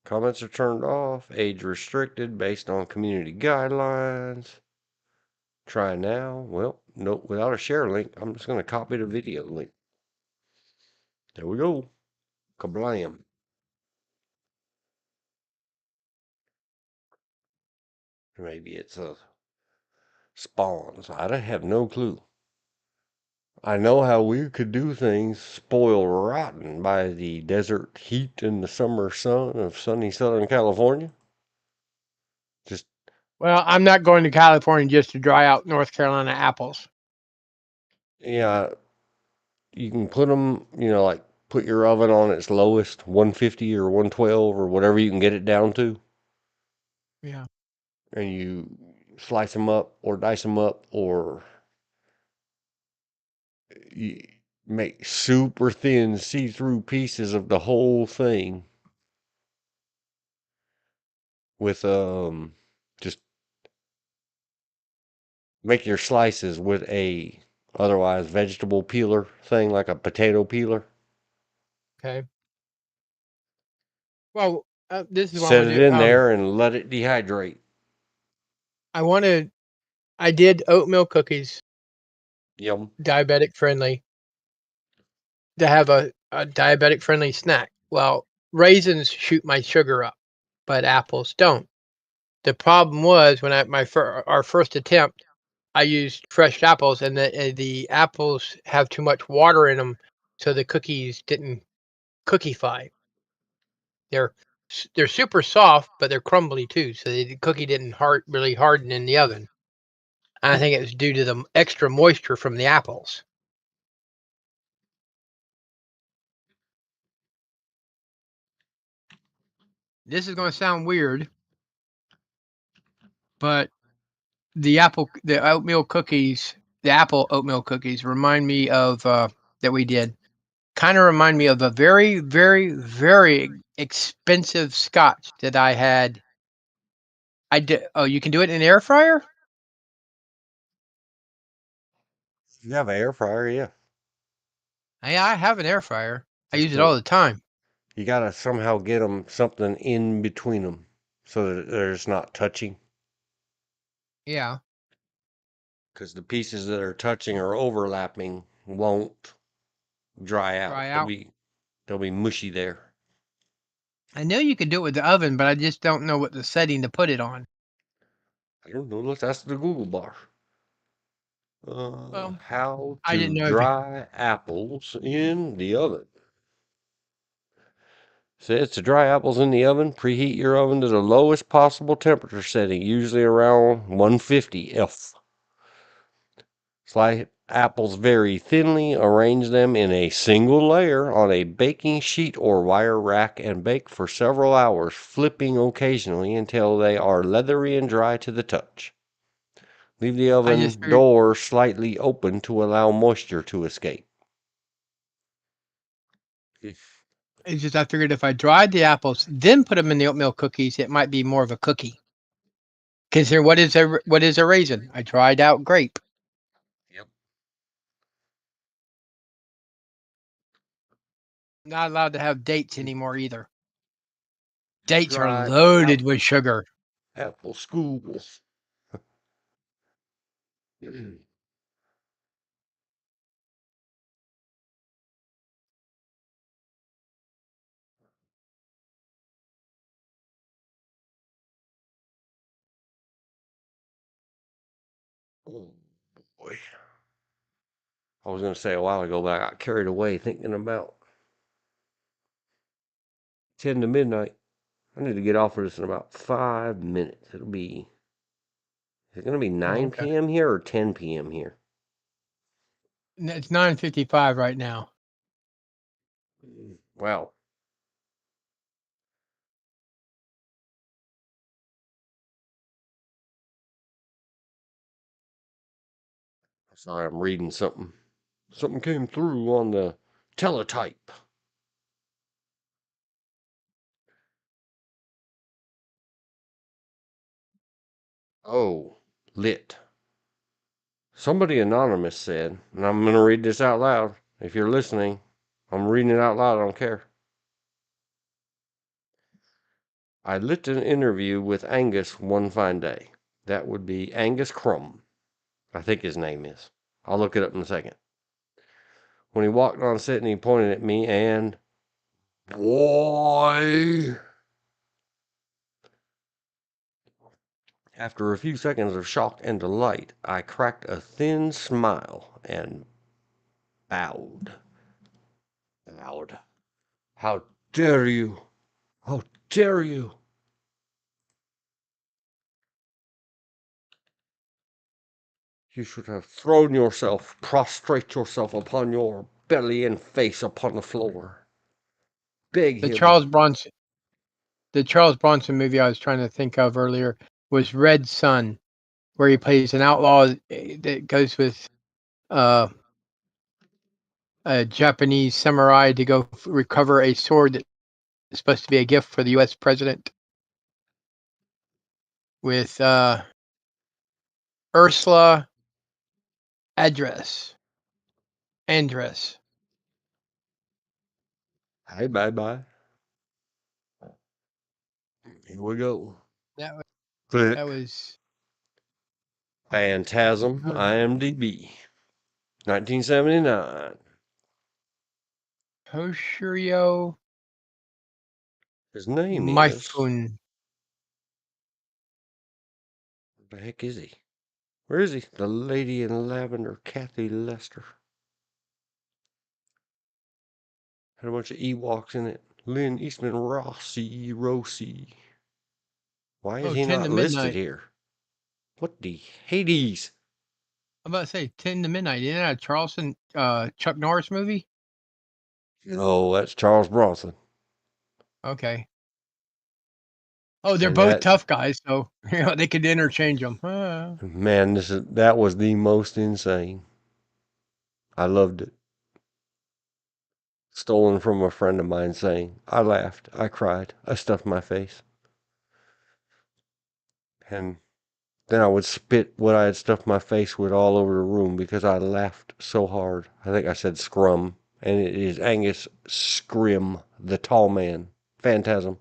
Comments are turned off. Age restricted based on community guidelines. Try now. Well, no, without a share link, I'm just going to copy the video link. There we go. Kablam. Maybe it's a spawns. I don't have no clue. I know how we could do things spoil rotten by the desert heat and the summer sun of sunny Southern California. Just, Well, I'm not going to California just to dry out North Carolina apples. yeah, you can put them, like put your oven on its lowest 150 or 112 or whatever you can get it down to, Yeah. and you slice them up or dice them up or you make super thin see-through pieces of the whole thing with just make your slices with a otherwise vegetable peeler thing like a potato peeler. Okay. Well, this is what I Set want it to do. in there and let it dehydrate. I did oatmeal cookies, Yum. diabetic friendly, to have a diabetic friendly snack. Well, raisins shoot my sugar up, but apples don't. The problem was when our first attempt, I used fresh apples, and the apples have too much water in them, so the cookies didn't cookify. They're they're super soft, but they're crumbly too, so the cookie didn't really harden in the oven. And I think it was due to the extra moisture from the apples. This is going to sound weird, but the oatmeal cookies, the apple oatmeal cookies, remind me of that we did. Kind of remind me of a very, very, very expensive scotch that I had. I did. Oh, you can do it in an air fryer? If you have an air fryer, yeah. Yeah, I have an air fryer. I Just use it all don't. the time. You gotta somehow get them something in between them so that they're just not touching. Yeah, Because the pieces that are touching or overlapping won't dry out. dry They'll out. be mushy there. I know you can do it with the oven, but I just don't know what the setting to put it on. I don't know. Let's ask the Google bar. Well, How I didn't to know if you. dry apples in the oven. Says to dry apples in the oven, preheat your oven to the lowest possible temperature setting, usually around 150 F. Slice apples very thinly, arrange them in a single layer on a baking sheet or wire rack, and bake for several hours, flipping occasionally until they are leathery and dry to the touch. Leave the I just oven figured. door slightly open to allow moisture to escape. It's just I figured if I dried the apples, then put them in the oatmeal cookies, it might be more of a cookie. Consider what is a raisin? A dried out grape. Yep. Not allowed to have dates anymore either. Dates are Dry loaded with sugar. apple schools. Oh boy. I was going to say a while ago, but I got carried away thinking about 10 to midnight. I need to get off of this in about 5 minutes. Is it going to be 9 okay. p.m. here or 10 p.m. here? It's 9:55 right now. Wow. Sorry, I'm reading something. Something came through on the teletype. Oh, lit. Somebody anonymous said, and I'm going to read this out loud. If you're listening, I'm reading it out loud. I don't care. I lit an interview with Angus one fine day. That would be Angus Crumb, I think his name is. I'll look it up in a second. When he walked on set and he pointed at me and, boy, after a few seconds of shock and delight, I cracked a thin smile and bowed. Bowed. How dare you? How dare you? You should have thrown yourself, prostrate yourself upon your belly and face upon the floor. Beg The him. Charles Bronson movie I was trying to think of earlier was Red Sun, where he plays an outlaw that goes with a Japanese samurai to go recover a sword that's supposed to be a gift for the U.S. president, with Ursula Andress. Hey, bye-bye. Here we go. That Click. was Phantasm, IMDb. 1979. Hoshiryo His name is... Mifune. Where the heck is he? Where is he? The Lady in Lavender, Kathy Lester. Had a bunch of Ewoks in it. Lynn Eastman Rossi. Why is he 10 not to listed midnight. here? What the Hades? I'm about to say 10 to midnight. Isn't that a Charleston Chuck Norris movie? No, that's Charles Bronson. Okay. Oh, they're And both that's... tough guys, so they could interchange them. Man, that was the most insane. I loved it. Stolen from a friend of mine saying, I laughed, I cried, I stuffed my face. And then I would spit what I had stuffed my face with all over the room because I laughed so hard. I think I said scrum, and it is Angus Scrim, the tall man. Phantasm.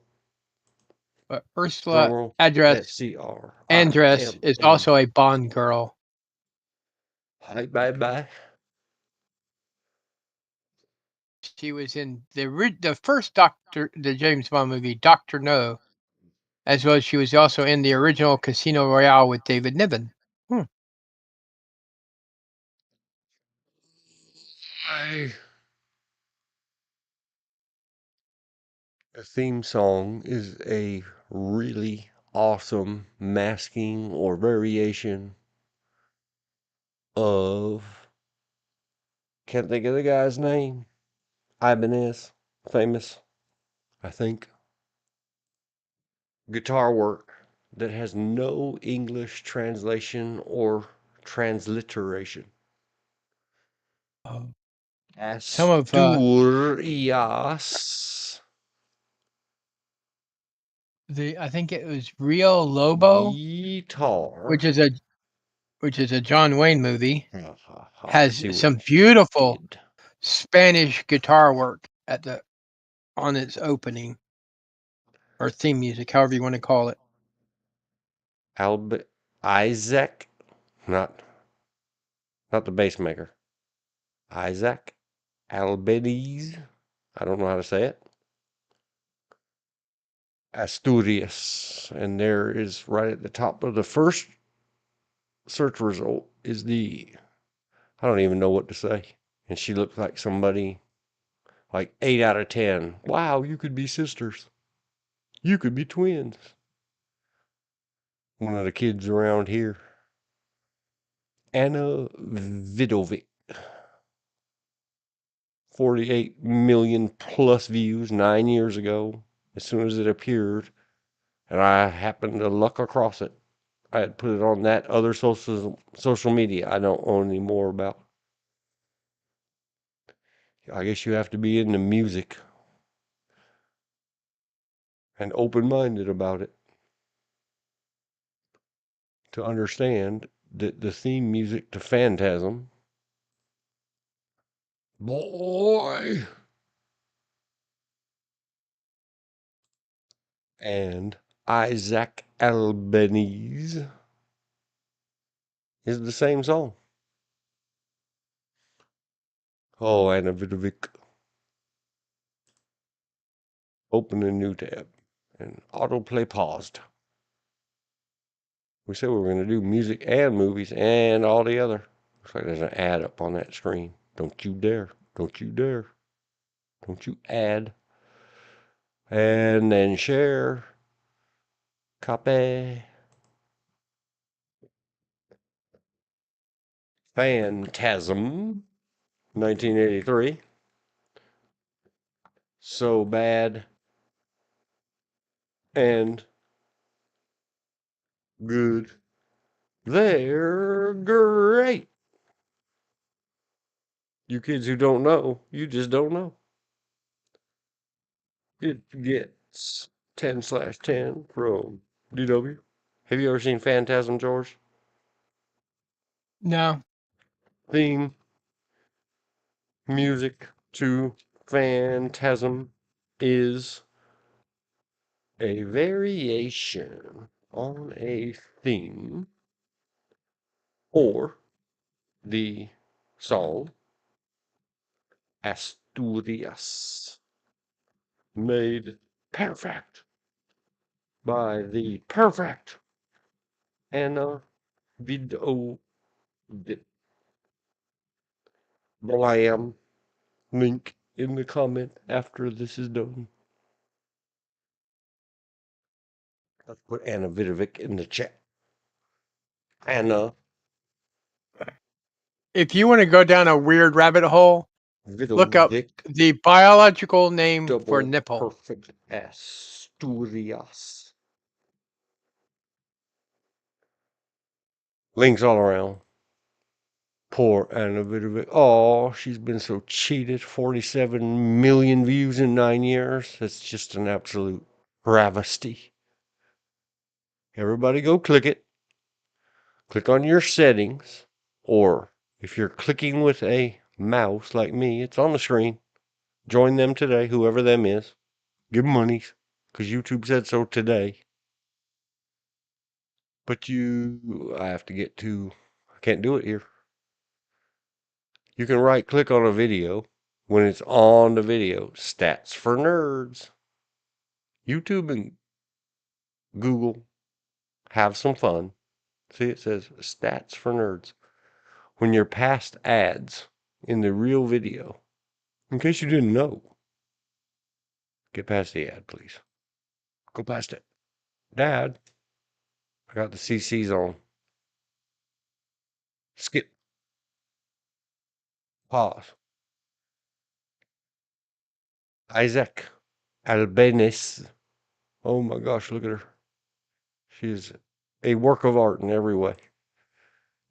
But Ursula Drumroll. Andress is SCRIM. also a Bond girl. Hi, bye. She was in the first the James Bond movie, Dr. No, as well as she was also in the original Casino Royale with David Niven. The theme song is a really awesome masking or variation of... Can't think of the guy's name. Ibanez. Famous, I think. Guitar work that has no English translation or transliteration. Some of Asturias. I think it was Rio Lobo, Guitar. which is a John Wayne movie, has See what some she beautiful did. Spanish guitar work on its opening or theme music, however you want to call it. Isaac, not the bass maker. Isaac Albeniz. I don't know how to say it. Asturias. And there is right at the top of the first search result is I don't even know what to say. And she looked like somebody like 8 out of 10. Wow, you could be sisters. You could be twins. One of the kids around here. Anna Vidovic. 48 million plus views 9 years ago, as soon as it appeared. And I happened to luck across it. I had put it on that other social media I don't own any more about. I guess you have to be into music and open-minded about it to understand that the theme music to Phantasm, boy, and Isaac Albanese is the same song. Oh, Anna Vidovic. Open a new tab and autoplay paused. We said we were going to do music and movies and all the other. Looks like there's an ad up on that screen. Don't you dare. Don't you dare. Don't you add. And then share. Copy. Phantasm. 1983. So bad and good. They're great. You kids who don't know, you just don't know. It gets 10/10 from DW. Have you ever seen Phantasm, George? No. Theme music to Phantasm is a variation on a theme or the song Asturias, made perfect by the perfect Anna Vido Blam. Link in the comment after this is done. Let's put Anna Vidovic in the chat. Anna If you want to go down a weird rabbit hole, look up Vidovic, the biological name for double nipple. perfect Asturias. Links all around. Poor Anna Vidovic. Oh, she's been so cheated. 47 million views in 9 years. That's just an absolute travesty. Everybody go click it. Click on your settings, or if you're clicking with a mouse like me, it's on the screen. Join them today, whoever them is. Give them monies, because YouTube said so today. But I have to get to, I can't do it here. You can right click on a video when it's on the video. Stats for nerds. YouTube and Google, have some fun. See, it says stats for nerds. When you're past ads in the real video, in case you didn't know, get past the ad, please. Go past it. Dad, I got the CCs on. Skip. Pause. Isaac Albanese. Oh my gosh, look at her. She is a work of art in every way.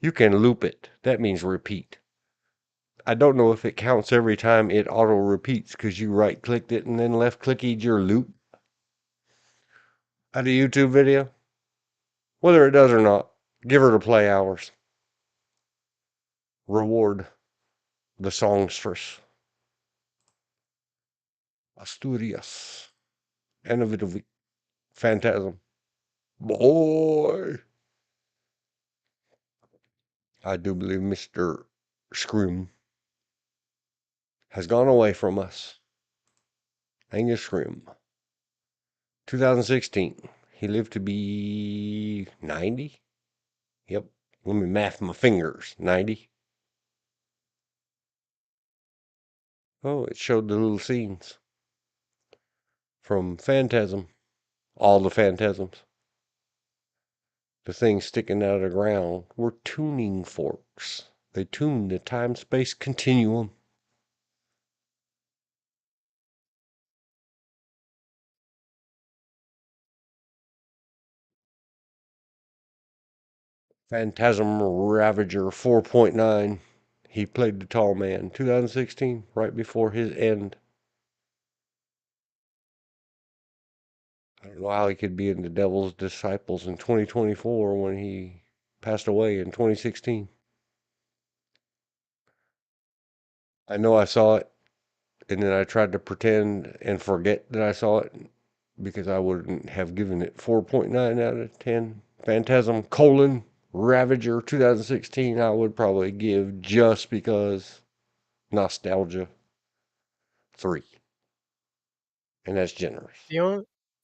You can loop it. That means repeat. I don't know if it counts every time it auto repeats because you right clicked it and then left clicked your loop at a YouTube video. Whether it does or not, give her the play hours. Reward the songstress. Asturias. Innovative Phantasm. Boy. I do believe Mr. Scroom has gone away from us. Angus Scroom. 2016. He lived to be 90. Yep. Let me math my fingers. 90. Oh, it showed the little scenes from Phantasm. All the Phantasms. The things sticking out of the ground were tuning forks. They tuned the time-space continuum. Phantasm Ravager 4.9. He played the tall man. 2016, right before his end. I don't know how he could be in the Devil's Disciples in 2024 when he passed away in 2016. I know I saw it, and then I tried to pretend and forget that I saw it because I wouldn't have given it 4.9 out of 10. Phantasm Ravager 2016, I would probably give, just because nostalgia, 3. And that's generous.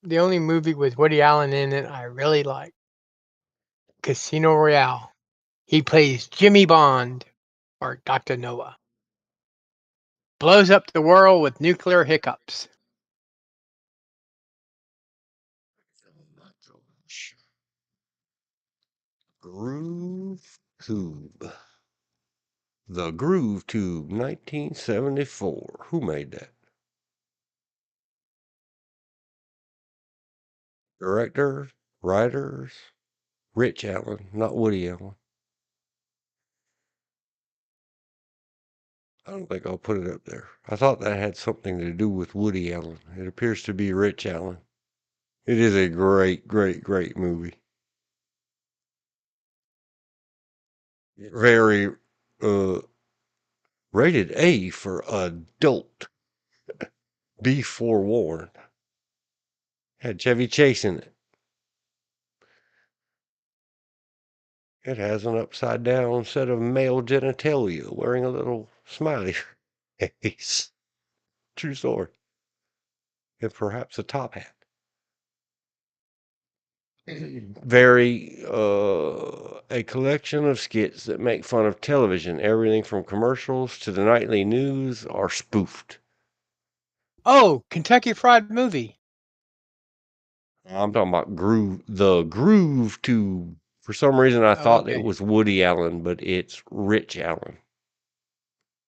The only movie with Woody Allen in it I really like, Casino Royale. He plays Jimmy Bond, or Dr. Noah. Blows up the world with nuclear hiccups. Groove Tube. The Groove Tube, 1974. Who made that? Director, writers, Rich Allen, not Woody Allen. I don't think I'll put it up there. I thought that had something to do with Woody Allen. It appears to be Rich Allen. It is a great, great, great movie. Very rated A for adult. Be forewarned. Had Chevy Chase in it. It has an upside down set of male genitalia wearing a little smiley face. True story. And perhaps a top hat. Very a collection of skits that make fun of television. Everything from commercials to the nightly news are spoofed. Oh, Kentucky Fried Movie. I'm talking about the Groove Tube. For some reason, I thought it Okay. was Woody Allen, but it's Rich Allen.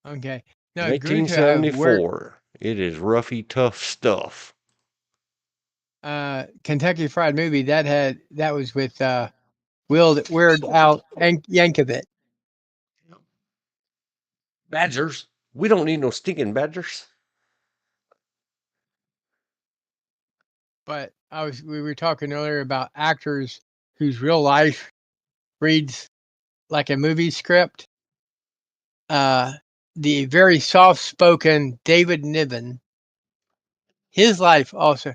Okay. No, Groove to have where 1974. It is roughy, tough stuff. Kentucky Fried Movie that was with Weird Al Yankovic. Badgers. We don't need no stinking badgers. But we were talking earlier about actors whose real life reads like a movie script. The very soft-spoken David Niven, his life also.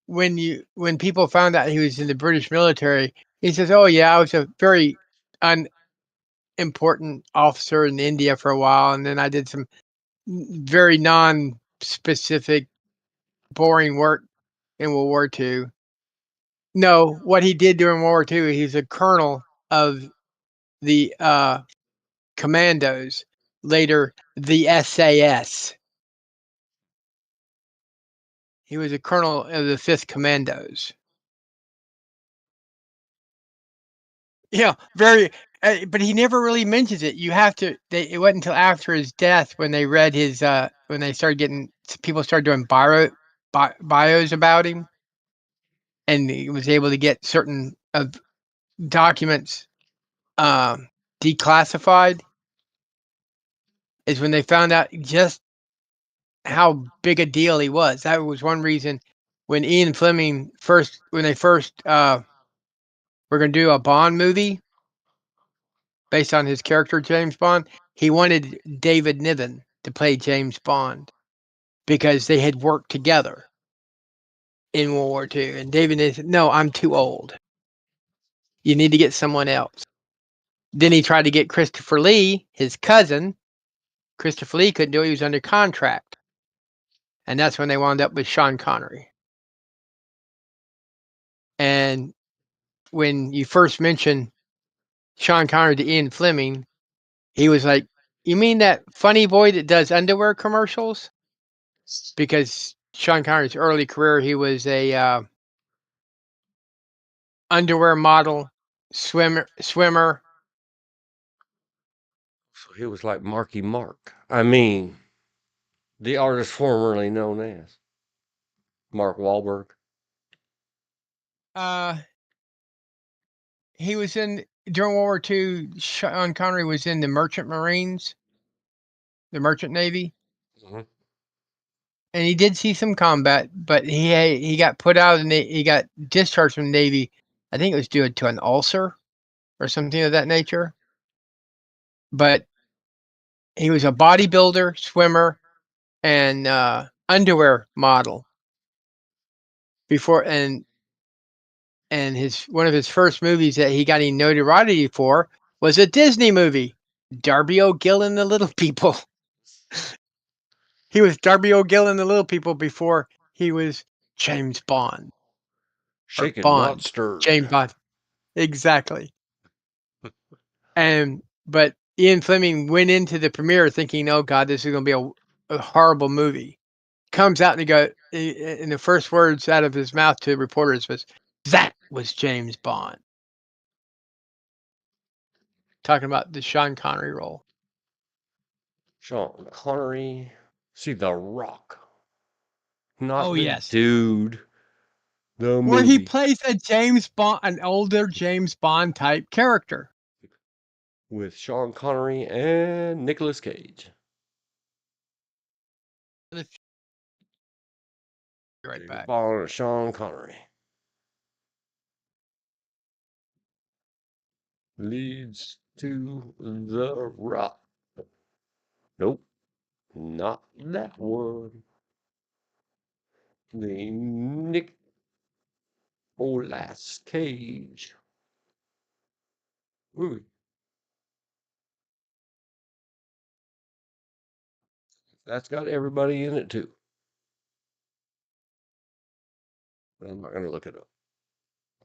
When people found out he was in the British military, he says, "Oh yeah, I was a very unimportant officer in India for a while, and then I did some very non-specific, boring work in World War II." No, what he did during World War II, he's a colonel of the commandos, later the SAS. He was a colonel of the 5th Commandos. Yeah, very. But he never really mentions it. You have to. It wasn't until after his death when they read his. When they started getting people started doing bios about him, and he was able to get certain documents declassified. Is when they found out just how big a deal he was. That was one reason when Ian Fleming when they first were going to do a Bond movie based on his character James Bond, he wanted David Niven to play James Bond because they had worked together in World War II. And David Niven said, "No, I'm too old. You need to get someone else." Then he tried to get Christopher Lee, his cousin. Christopher Lee couldn't do it. He was under contract. And that's when they wound up with Sean Connery. And when you first mentioned Sean Connery to Ian Fleming, he was like, "You mean that funny boy that does underwear commercials?" Because Sean Connery's early career, he was a underwear model, swimmer. So he was like Marky Mark. I mean, the artist formerly known as Mark Wahlberg. He was in during World War II. Sean Connery was in the Merchant Marines, the Merchant Navy, Mhm. and he did see some combat. But he got put out and he got discharged from the Navy. I think it was due to an ulcer or something of that nature. But he was a bodybuilder, swimmer, and underwear model before, and his one of his first movies that he got any notoriety for was a Disney movie, Darby O'Gill and the Little People. He was Darby O'Gill and the Little People before he was James Bond. Or Shaken, not Bond. stirred. James Bond. Exactly. But Ian Fleming went into the premiere thinking, "Oh God, this is going to be a horrible movie." Comes out and and the first words out of his mouth to reporters was, "That was James Bond." Talking about the Sean Connery role. Sean Connery. See, The Rock. Not Oh the yes. dude. The Where he movie. plays an older James Bond type character. With Sean Connery and Nicolas Cage. Be right James back. Bond and Sean Connery. Leads to The Rock. Nope. Not that one. The Nicolas Cage. Ooh. That's got everybody in it too. But I'm not going to look it up.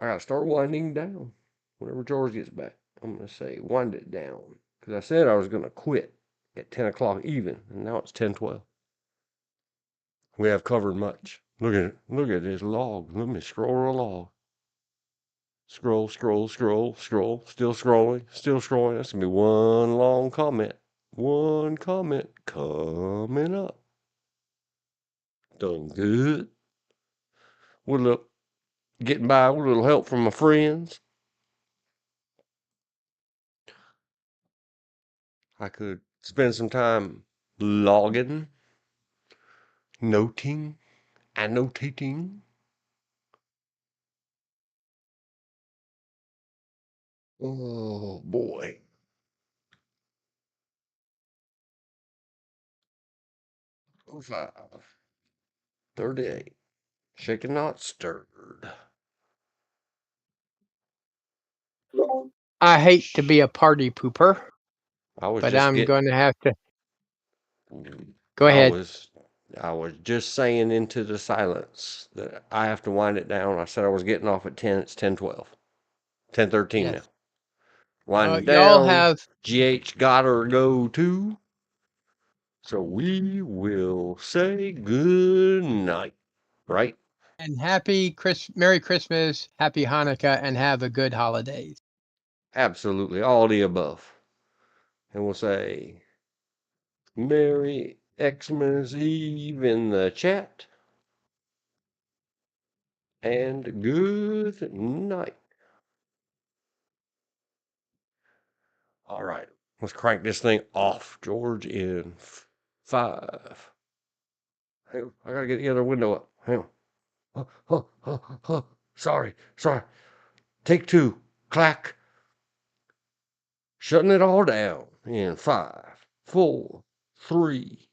I got to start winding down. Whenever George gets back, I'm going to say wind it down. Because I said I was going to quit at 10 o'clock even. And now it's 10:12. We have covered much. Look at it. Look at this log. Let me scroll along. Scroll, scroll, scroll, scroll. Still scrolling. Still scrolling. That's going to be one long comment. One comment coming up. Done good. With a little, getting by with a little help from my friends. I could spend some time logging, noting, annotating. Oh boy. 05, 38. Shaken, not stirred. I hate to be a party pooper, I was but just I'm getting. going to have to go I ahead. was just saying into the silence that I have to wind it down. I said I was getting off at 10. It's 10:12. 10:13 now. Yes. Winding Y'all down. have GH gotta go too. So we will say good night. Right? and Merry Christmas, Happy Hanukkah, and have a good holidays. Absolutely. All the above. And we'll say Merry Xmas Eve in the chat. And good night. All right. Let's crank this thing off, George, in 5. Hang on. I gotta get the other window up. Hang on. Sorry. Take 2. Clack. Shutting it all down in 5, 4, 3,